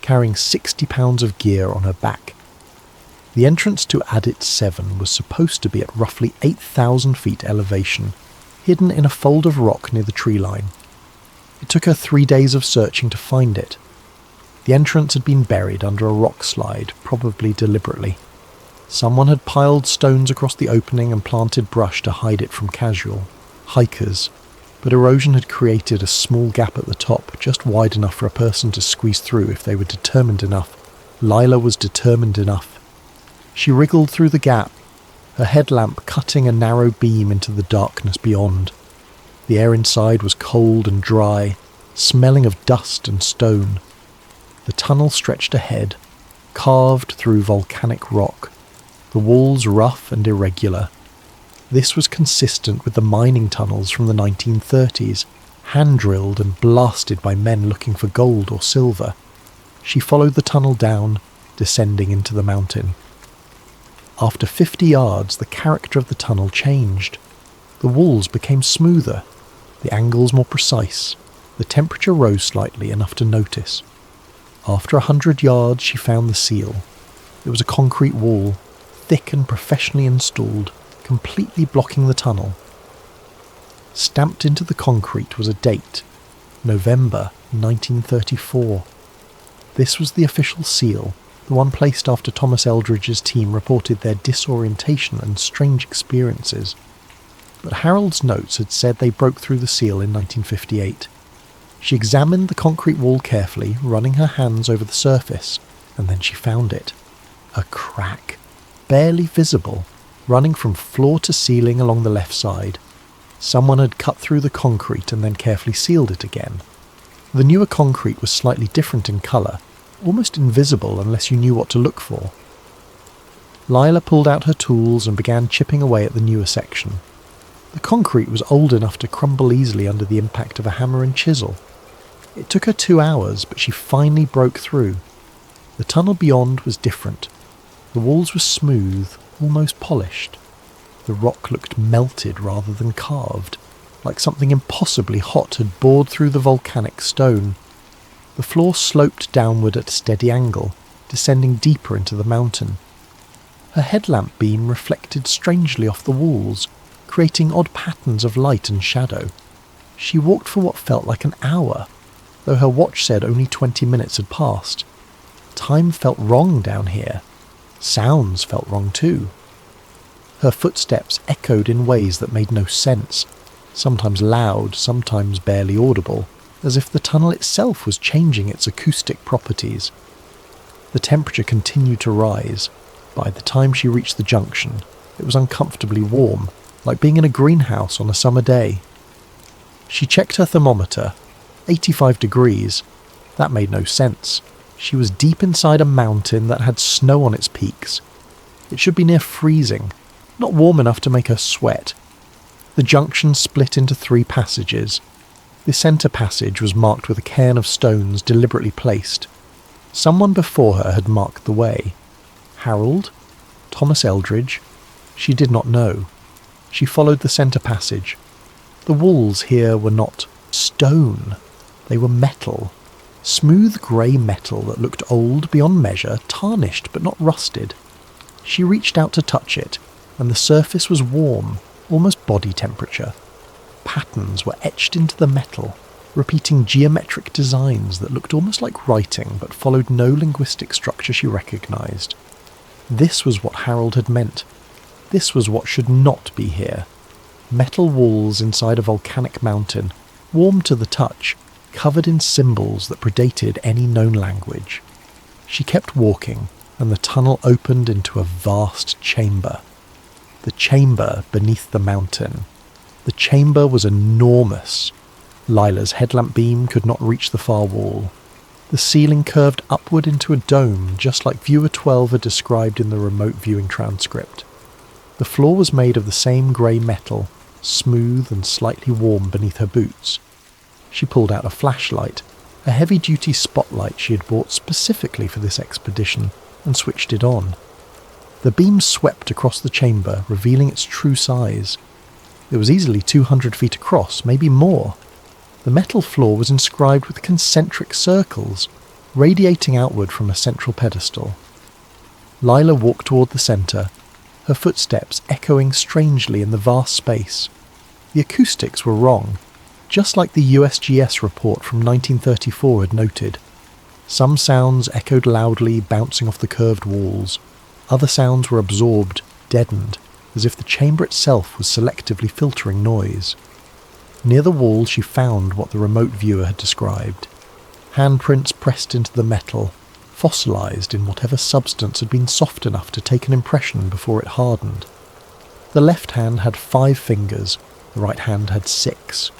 carrying 60 pounds of gear on her back. The entrance to Adit 7 was supposed to be at roughly 8,000 feet elevation, hidden in a fold of rock near the tree line. It took her 3 days of searching to find it. The entrance had been buried under a rock slide, probably deliberately. Someone had piled stones across the opening and planted brush to hide it from casual hikers, but erosion had created a small gap at the top, just wide enough for a person to squeeze through if they were determined enough. Lila was determined enough. She wriggled through the gap, her headlamp cutting a narrow beam into the darkness beyond. The air inside was cold and dry, smelling of dust and stone. The tunnel stretched ahead, carved through volcanic rock, the walls rough and irregular. This was consistent with the mining tunnels from the 1930s, hand-drilled and blasted by men looking for gold or silver. She followed the tunnel down, descending into the mountain. After 50 yards, the character of the tunnel changed. The walls became smoother, the angles more precise. The temperature rose slightly, enough to notice. After 100 yards, she found the seal. It was a concrete wall, thick and professionally installed, completely blocking the tunnel. Stamped into the concrete was a date, November 1934. This was the official seal, the one placed after Thomas Eldridge's team reported their disorientation and strange experiences. But Harold's notes had said they broke through the seal in 1958. She examined the concrete wall carefully, running her hands over the surface, and then she found it. A crack, barely visible, running from floor to ceiling along the left side. Someone had cut through the concrete and then carefully sealed it again. The newer concrete was slightly different in colour, almost invisible unless you knew what to look for. Lila pulled out her tools and began chipping away at the newer section. The concrete was old enough to crumble easily under the impact of a hammer and chisel. It took her 2 hours, but she finally broke through. The tunnel beyond was different. The walls were smooth, almost polished. The rock looked melted rather than carved, like something impossibly hot had bored through the volcanic stone. The floor sloped downward at a steady angle, descending deeper into the mountain. Her headlamp beam reflected strangely off the walls, creating odd patterns of light and shadow. She walked for what felt like an hour, though her watch said only 20 minutes had passed. Time felt wrong down here. Sounds felt wrong too. Her footsteps echoed in ways that made no sense, sometimes loud, sometimes barely audible, as if the tunnel itself was changing its acoustic properties. The temperature continued to rise. By the time she reached the junction, it was uncomfortably warm, like being in a greenhouse on a summer day. She checked her thermometer. 85 degrees. That made no sense. She was deep inside a mountain that had snow on its peaks. It should be near freezing, not warm enough to make her sweat. The junction split into 3 passages. The centre passage was marked with a cairn of stones deliberately placed. Someone before her had marked the way. Harold? Thomas Eldridge? She did not know. She followed the centre passage. The walls here were not stone. They were metal. Smooth grey metal that looked old beyond measure, tarnished but not rusted. She reached out to touch it, and the surface was warm, almost body temperature. Patterns were etched into the metal, repeating geometric designs that looked almost like writing but followed no linguistic structure she recognised. This was what Harold had meant. This was what should not be here. Metal walls inside a volcanic mountain, warm to the touch, covered in symbols that predated any known language. She kept walking, and the tunnel opened into a vast chamber. The chamber beneath the mountain. The chamber was enormous. Lila's headlamp beam could not reach the far wall. The ceiling curved upward into a dome, just like Viewer 12 had described in the remote viewing transcript. The floor was made of the same grey metal, smooth and slightly warm beneath her boots. She pulled out a flashlight, a heavy-duty spotlight she had bought specifically for this expedition, and switched it on. The beam swept across the chamber, revealing its true size. It was easily 200 feet across, maybe more. The metal floor was inscribed with concentric circles, radiating outward from a central pedestal. Lila walked toward the centre, her footsteps echoing strangely in the vast space. The acoustics were wrong, just like the USGS report from 1934 had noted. Some sounds echoed loudly, bouncing off the curved walls. Other sounds were absorbed, deadened, as if the chamber itself was selectively filtering noise. Near the wall she found what the remote viewer had described. Handprints pressed into the metal, fossilised in whatever substance had been soft enough to take an impression before it hardened. The left hand had 5 fingers, the right hand had 6.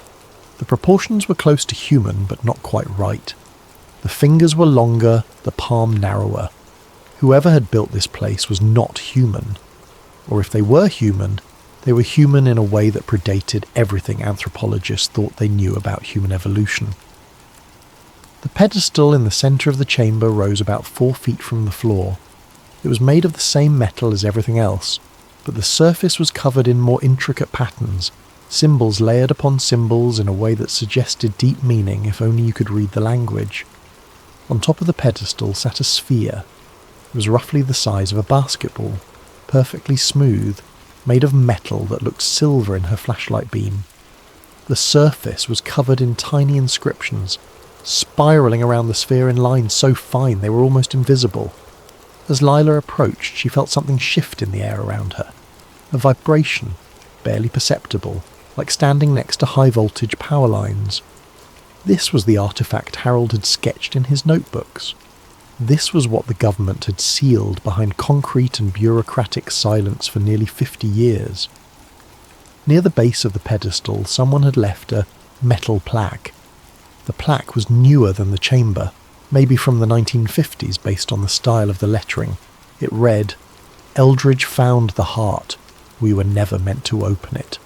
The proportions were close to human, but not quite right. The fingers were longer, the palm narrower. Whoever had built this place was not human. Or if they were human in a way that predated everything anthropologists thought they knew about human evolution. The pedestal in the centre of the chamber rose about 4 feet from the floor. It was made of the same metal as everything else, but the surface was covered in more intricate patterns, symbols layered upon symbols in a way that suggested deep meaning if only you could read the language. On top of the pedestal sat a sphere. It was roughly the size of a basketball, perfectly smooth, made of metal that looked silver in her flashlight beam. The surface was covered in tiny inscriptions, spiralling around the sphere in lines so fine they were almost invisible. As Lila approached, she felt something shift in the air around her. A vibration, barely perceptible, like standing next to high-voltage power lines. This was the artifact Harold had sketched in his notebooks. This was what the government had sealed behind concrete and bureaucratic silence for nearly 50 years. Near the base of the pedestal, someone had left a metal plaque. The plaque was newer than the chamber, maybe from the 1950s based on the style of the lettering. It read, "Eldridge found the heart. We were never meant to open it."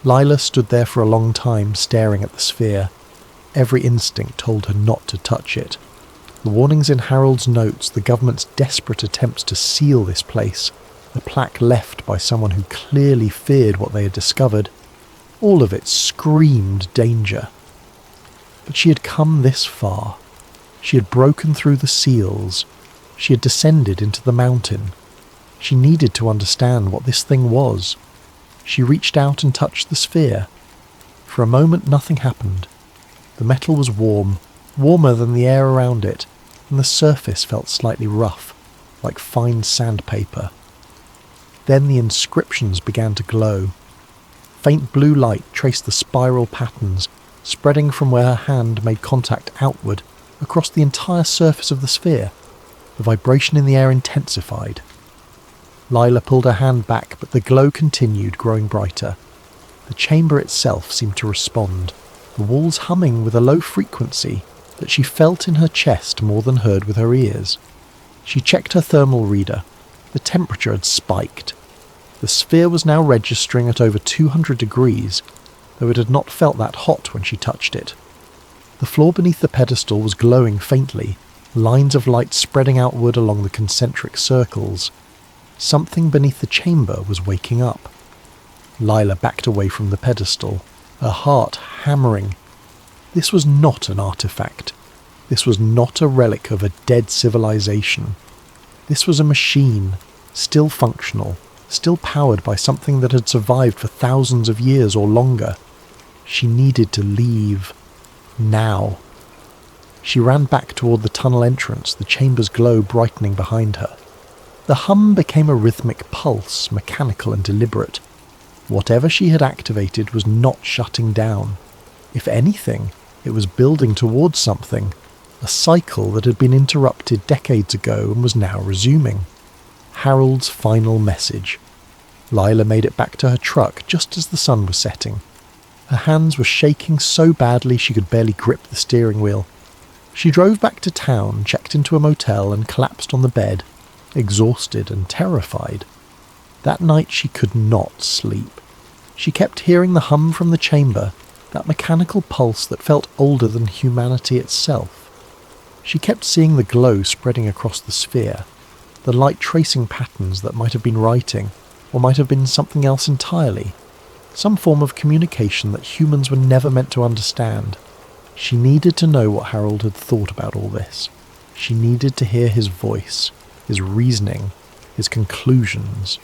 Lila stood there for a long time staring at the sphere. Every instinct told her not to touch it. The warnings in Harold's notes, the government's desperate attempts to seal this place, the plaque left by someone who clearly feared what they had discovered, all of it screamed danger. But she had come this far. She had broken through the seals. She had descended into the mountain. She needed to understand what this thing was. She reached out and touched the sphere. For a moment nothing happened. The metal was warm, warmer than the air around it, and the surface felt slightly rough, like fine sandpaper. Then the inscriptions began to glow. Faint blue light traced the spiral patterns, spreading from where her hand made contact outward across the entire surface of the sphere. The vibration in the air intensified. Lila pulled her hand back, but the glow continued, growing brighter. The chamber itself seemed to respond, the walls humming with a low frequency that she felt in her chest more than heard with her ears. She checked her thermal reader. The temperature had spiked. The sphere was now registering at over 200 degrees, though it had not felt that hot when she touched it. The floor beneath the pedestal was glowing faintly, lines of light spreading outward along the concentric circles. Something beneath the chamber was waking up. Lila backed away from the pedestal, her heart hammering. This was not an artifact. This was not a relic of a dead civilization. This was a machine, still functional, still powered by something that had survived for thousands of years or longer. She needed to leave. Now. She ran back toward the tunnel entrance, the chamber's glow brightening behind her. The hum became a rhythmic pulse, mechanical and deliberate. Whatever she had activated was not shutting down. If anything, it was building towards something, a cycle that had been interrupted decades ago and was now resuming. Harold's final message. Lila made it back to her truck just as the sun was setting. Her hands were shaking so badly she could barely grip the steering wheel. She drove back to town, checked into a motel and collapsed on the bed, exhausted and terrified. That night she could not sleep. She kept hearing the hum from the chamber, that mechanical pulse that felt older than humanity itself. She kept seeing the glow spreading across the sphere, the light tracing patterns that might have been writing, or might have been something else entirely, some form of communication that humans were never meant to understand. She needed to know what Harold had thought about all this. She needed to hear his voice, his reasoning, his conclusions.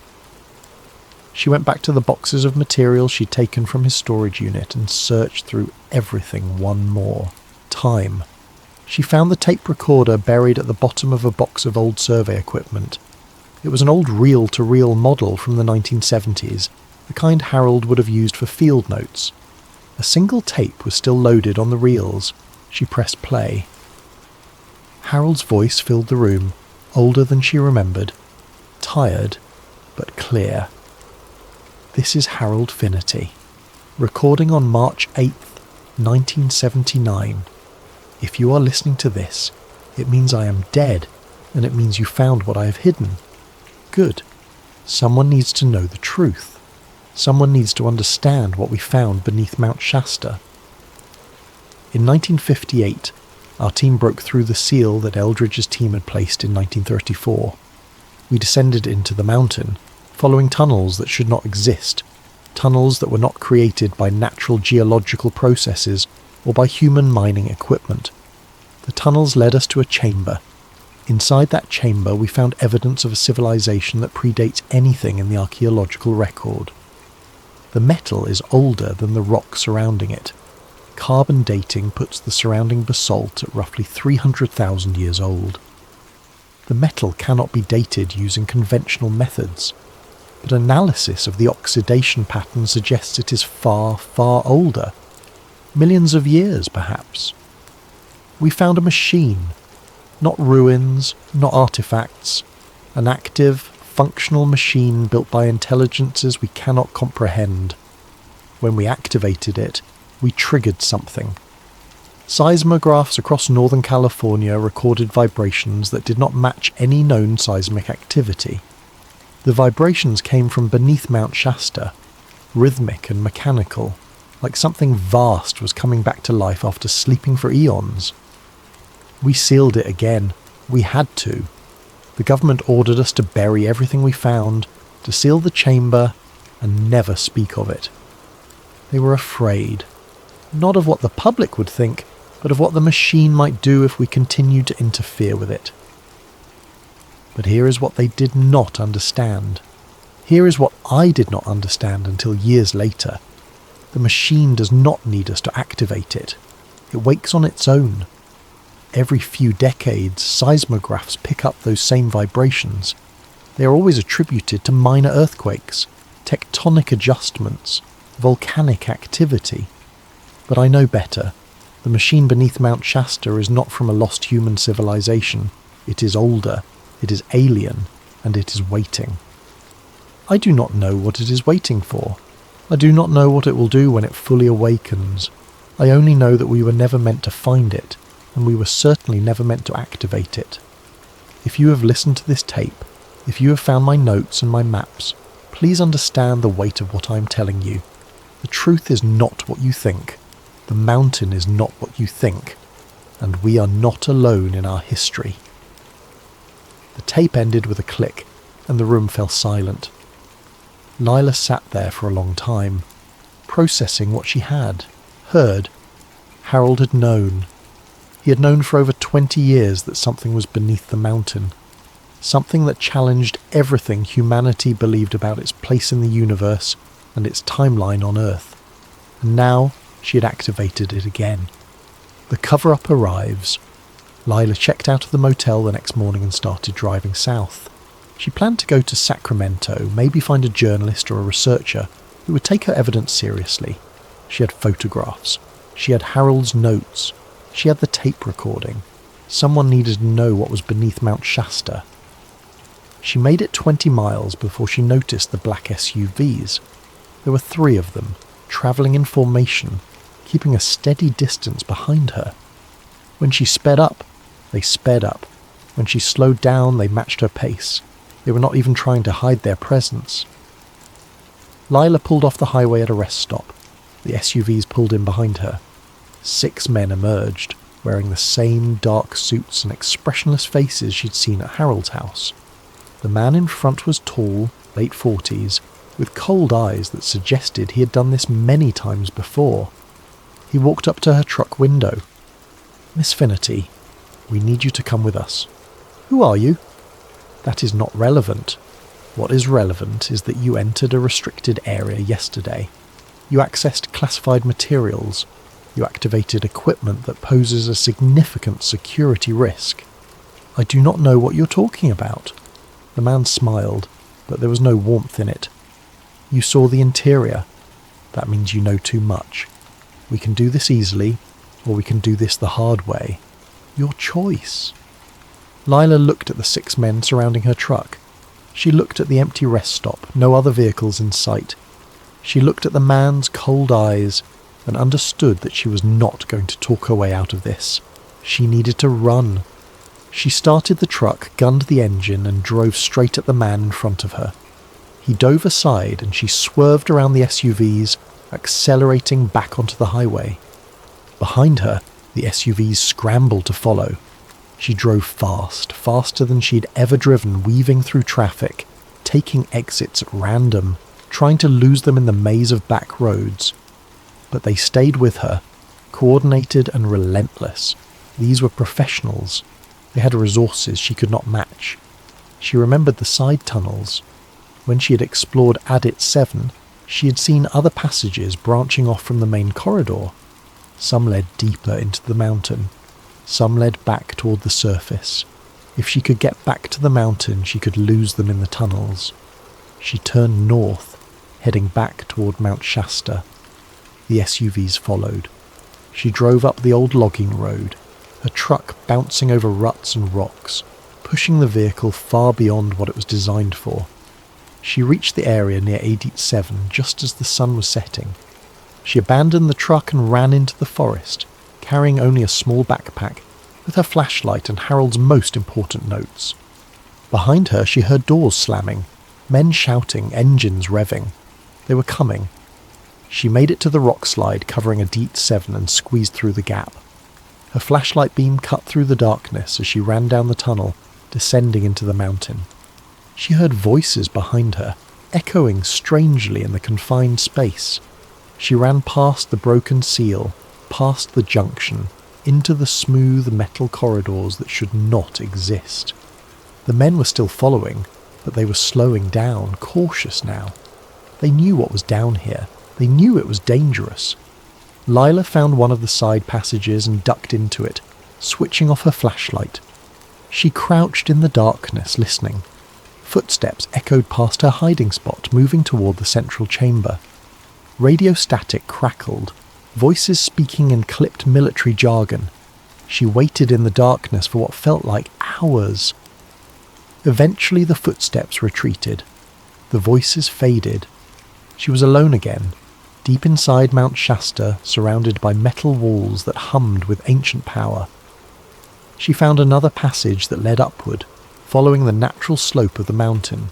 She went back to the boxes of material she'd taken from his storage unit and searched through everything one more time. She found the tape recorder buried at the bottom of a box of old survey equipment. It was an old reel-to-reel model from the 1970s, the kind Harold would have used for field notes. A single tape was still loaded on the reels. She pressed play. Harold's voice filled the room, older than she remembered, tired but clear. This is Harold Finnerty, recording on March 8th, 1979. If you are listening to this, it means I am dead, and it means you found what I have hidden. Good. Someone needs to know the truth. Someone needs to understand what we found beneath Mount Shasta. In 1958, our team broke through the seal that Eldridge's team had placed in 1934. We descended into the mountain, following tunnels that should not exist, tunnels that were not created by natural geological processes or by human mining equipment. The tunnels led us to a chamber. Inside that chamber we found evidence of a civilization that predates anything in the archaeological record. The metal is older than the rock surrounding it. Carbon dating puts the surrounding basalt at roughly 300,000 years old. The metal cannot be dated using conventional methods, but analysis of the oxidation pattern suggests it is far, far older. Millions of years, perhaps. We found a machine, not ruins, not artifacts, an active, functional machine built by intelligences we cannot comprehend. When we activated it, we triggered something. Seismographs across Northern California recorded vibrations that did not match any known seismic activity. The vibrations came from beneath Mount Shasta, rhythmic and mechanical, like something vast was coming back to life after sleeping for eons. We sealed it again. We had to. The government ordered us to bury everything we found, to seal the chamber, and never speak of it. They were afraid, not of what the public would think, but of what the machine might do if we continued to interfere with it. But here is what they did not understand. Here is what I did not understand until years later. The machine does not need us to activate it. It wakes on its own. Every few decades, seismographs pick up those same vibrations. They are always attributed to minor earthquakes, tectonic adjustments, volcanic activity. But I know better. The machine beneath Mount Shasta is not from a lost human civilization. It is older, it is alien, and it is waiting. I do not know what it is waiting for. I do not know what it will do when it fully awakens. I only know that we were never meant to find it, and we were certainly never meant to activate it. If you have listened to this tape, if you have found my notes and my maps, please understand the weight of what I am telling you. The truth is not what you think. The mountain is not what you think. And we are not alone in our history. The tape ended with a click, and the room fell silent. Lila sat there for a long time, processing what she had heard. Harold had known. He had known for over 20 years that something was beneath the mountain, something that challenged everything humanity believed about its place in the universe and its timeline on Earth. And now she had activated it again. The cover-up arrives. Lila checked out of the motel the next morning and started driving south. She planned to go to Sacramento, maybe find a journalist or a researcher who would take her evidence seriously. She had photographs. She had Harold's notes. She had the tape recording. Someone needed to know what was beneath Mount Shasta. She made it 20 miles before she noticed the black SUVs. There were 3 of them, travelling in formation, keeping a steady distance behind her. When she sped up, they sped up. When she slowed down, they matched her pace. They were not even trying to hide their presence. Lila pulled off the highway at a rest stop. The SUVs pulled in behind her. 6 men emerged, wearing the same dark suits and expressionless faces she'd seen at Harold's house. The man in front was tall, late 40s, with cold eyes that suggested he had done this many times before. He walked up to her truck window. "Miss Finnerty, we need you to come with us." "Who are you?" "That is not relevant. What is relevant is that you entered a restricted area yesterday. You accessed classified materials. You activated equipment that poses a significant security risk." "I do not know what you're talking about." The man smiled, but there was no warmth in it. "You saw the interior. That means you know too much. We can do this easily, or we can do this the hard way. Your choice." Lila looked at the 6 men surrounding her truck. She looked at the empty rest stop, no other vehicles in sight. She looked at the man's cold eyes and understood that she was not going to talk her way out of this. She needed to run. She started the truck, gunned the engine, and drove straight at the man in front of her. He dove aside and she swerved around the SUVs, accelerating back onto the highway. Behind her, the SUVs scrambled to follow. She drove fast, faster than she'd ever driven, weaving through traffic, taking exits at random, trying to lose them in the maze of back roads. But they stayed with her, coordinated and relentless. These were professionals. They had resources she could not match. She remembered the side tunnels. When she had explored Adit 7, she had seen other passages branching off from the main corridor. Some led deeper into the mountain. Some led back toward the surface. If she could get back to the mountain, she could lose them in the tunnels. She turned north, heading back toward Mount Shasta. The SUVs followed. She drove up the old logging road, her truck bouncing over ruts and rocks, pushing the vehicle far beyond what it was designed for. She reached the area near 887 just as the sun was setting. She abandoned the truck and ran into the forest, carrying only a small backpack, with her flashlight and Harold's most important notes. Behind her she heard doors slamming, men shouting, engines revving. They were coming. She made it to the rock slide covering a deep 7 and squeezed through the gap. Her flashlight beam cut through the darkness as she ran down the tunnel, descending into the mountain. She heard voices behind her, echoing strangely in the confined space. She ran past the broken seal, past the junction, into the smooth metal corridors that should not exist. The men were still following, but they were slowing down, cautious now. They knew what was down here. They knew it was dangerous. Lila found one of the side passages and ducked into it, switching off her flashlight. She crouched in the darkness, listening. Footsteps echoed past her hiding spot, moving toward the central chamber. Radio static crackled, voices speaking in clipped military jargon. She waited in the darkness for what felt like hours. Eventually the footsteps retreated. The voices faded. She was alone again, deep inside Mount Shasta, surrounded by metal walls that hummed with ancient power. She found another passage that led upward, following the natural slope of the mountain.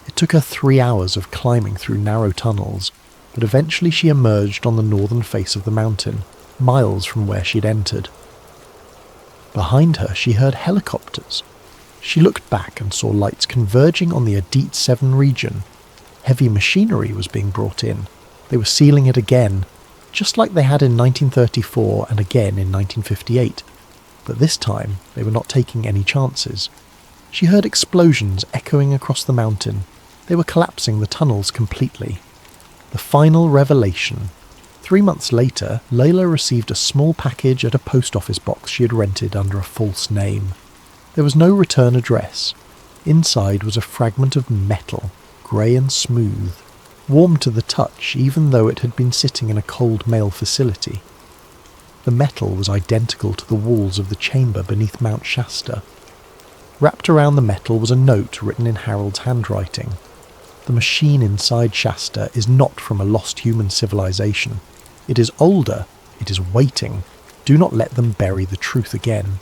It took her 3 hours of climbing through narrow tunnels, but eventually she emerged on the northern face of the mountain, miles from where she'd entered. Behind her she heard helicopters. She looked back and saw lights converging on the Adit 7 region. Heavy machinery was being brought in. They were sealing it again, just like they had in 1934 and again in 1958. But this time they were not taking any chances. She heard explosions echoing across the mountain. They were collapsing the tunnels completely. The final revelation. 3 months later, Layla received a small package at a post office box she had rented under a false name. There was no return address. Inside was a fragment of metal, grey and smooth, warm to the touch even though it had been sitting in a cold mail facility. The metal was identical to the walls of the chamber beneath Mount Shasta. Wrapped around the metal was a note written in Harold's handwriting. The machine inside Shasta is not from a lost human civilization. It is older. It is waiting. Do not let them bury the truth again.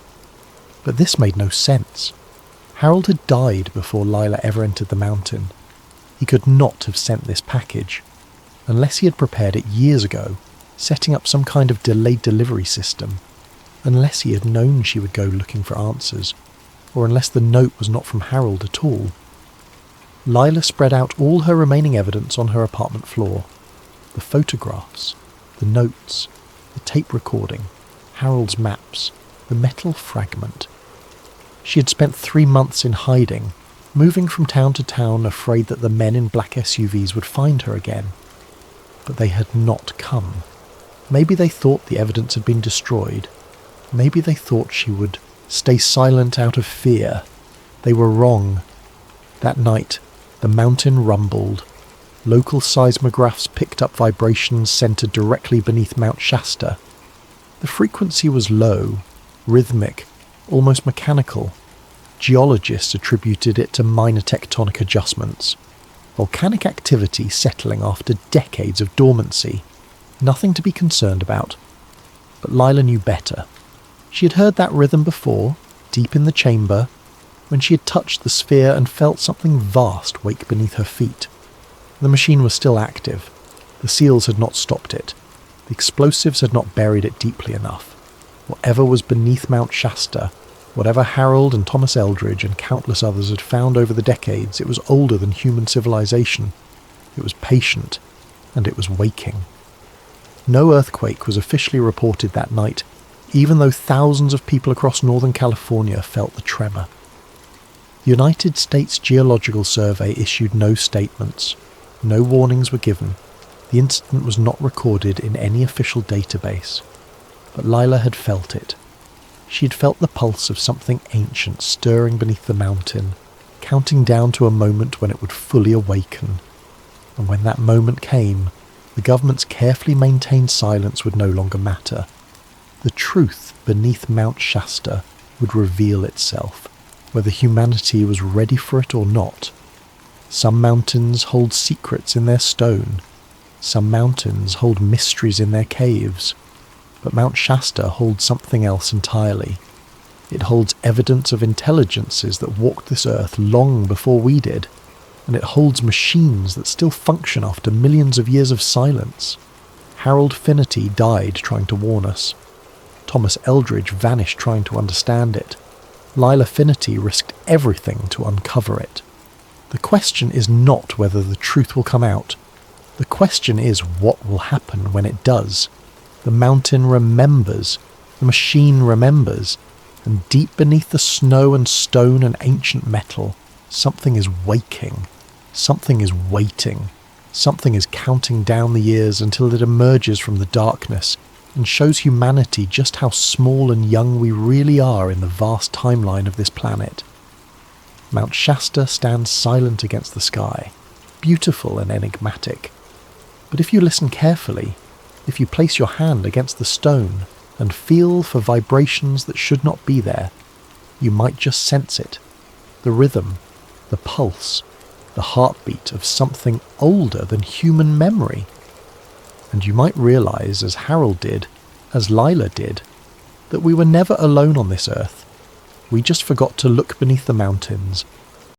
But this made no sense. Harold had died before Lila ever entered the mountain. He could not have sent this package, unless he had prepared it years ago, setting up some kind of delayed delivery system, unless he had known she would go looking for answers, or unless the note was not from Harold at all. Lila spread out all her remaining evidence on her apartment floor. The photographs, the notes, the tape recording, Harold's maps, the metal fragment. She had spent 3 months in hiding, moving from town to town, afraid that the men in black SUVs would find her again. But they had not come. Maybe they thought the evidence had been destroyed. Maybe they thought she would stay silent out of fear. They were wrong. That night, the mountain rumbled. Local seismographs picked up vibrations centered directly beneath Mount Shasta. The frequency was low, rhythmic, almost mechanical. Geologists attributed it to minor tectonic adjustments. Volcanic activity settling after decades of dormancy. Nothing to be concerned about. But Lila knew better. She had heard that rhythm before, deep in the chamber, when she had touched the sphere and felt something vast wake beneath her feet. The machine was still active. The seals had not stopped it. The explosives had not buried it deeply enough. Whatever was beneath Mount Shasta, whatever Harold and Thomas Eldridge and countless others had found over the decades, it was older than human civilization. It was patient, and it was waking. No earthquake was officially reported that night, even though thousands of people across Northern California felt the tremor. The United States Geological Survey issued no statements. No warnings were given. The incident was not recorded in any official database. But Lila had felt it. She had felt the pulse of something ancient stirring beneath the mountain, counting down to a moment when it would fully awaken. And when that moment came, the government's carefully maintained silence would no longer matter. the truth beneath Mount Shasta would reveal itself, whether humanity was ready for it or not. Some mountains hold secrets in their stone. Some mountains hold mysteries in their caves. But Mount Shasta holds something else entirely. It holds evidence of intelligences that walked this earth long before we did, and it holds machines that still function after millions of years of silence. Harold Finnerty died trying to warn us. Thomas Eldridge vanished trying to understand it. Lila Finnerty risked everything to uncover it. The question is not whether the truth will come out. The question is what will happen when it does. The mountain remembers. The machine remembers. And deep beneath the snow and stone and ancient metal, something is waking. Something is waiting. Something is counting down the years until it emerges from the darkness and shows humanity just how small and young we really are in the vast timeline of this planet. Mount Shasta stands silent against the sky, beautiful and enigmatic. But if you listen carefully, if you place your hand against the stone and feel for vibrations that should not be there, you might just sense it. The rhythm, the pulse, the heartbeat of something older than human memory. And you might realize, as Harold did, as Lila did, that we were never alone on this earth. We just forgot to look beneath the mountains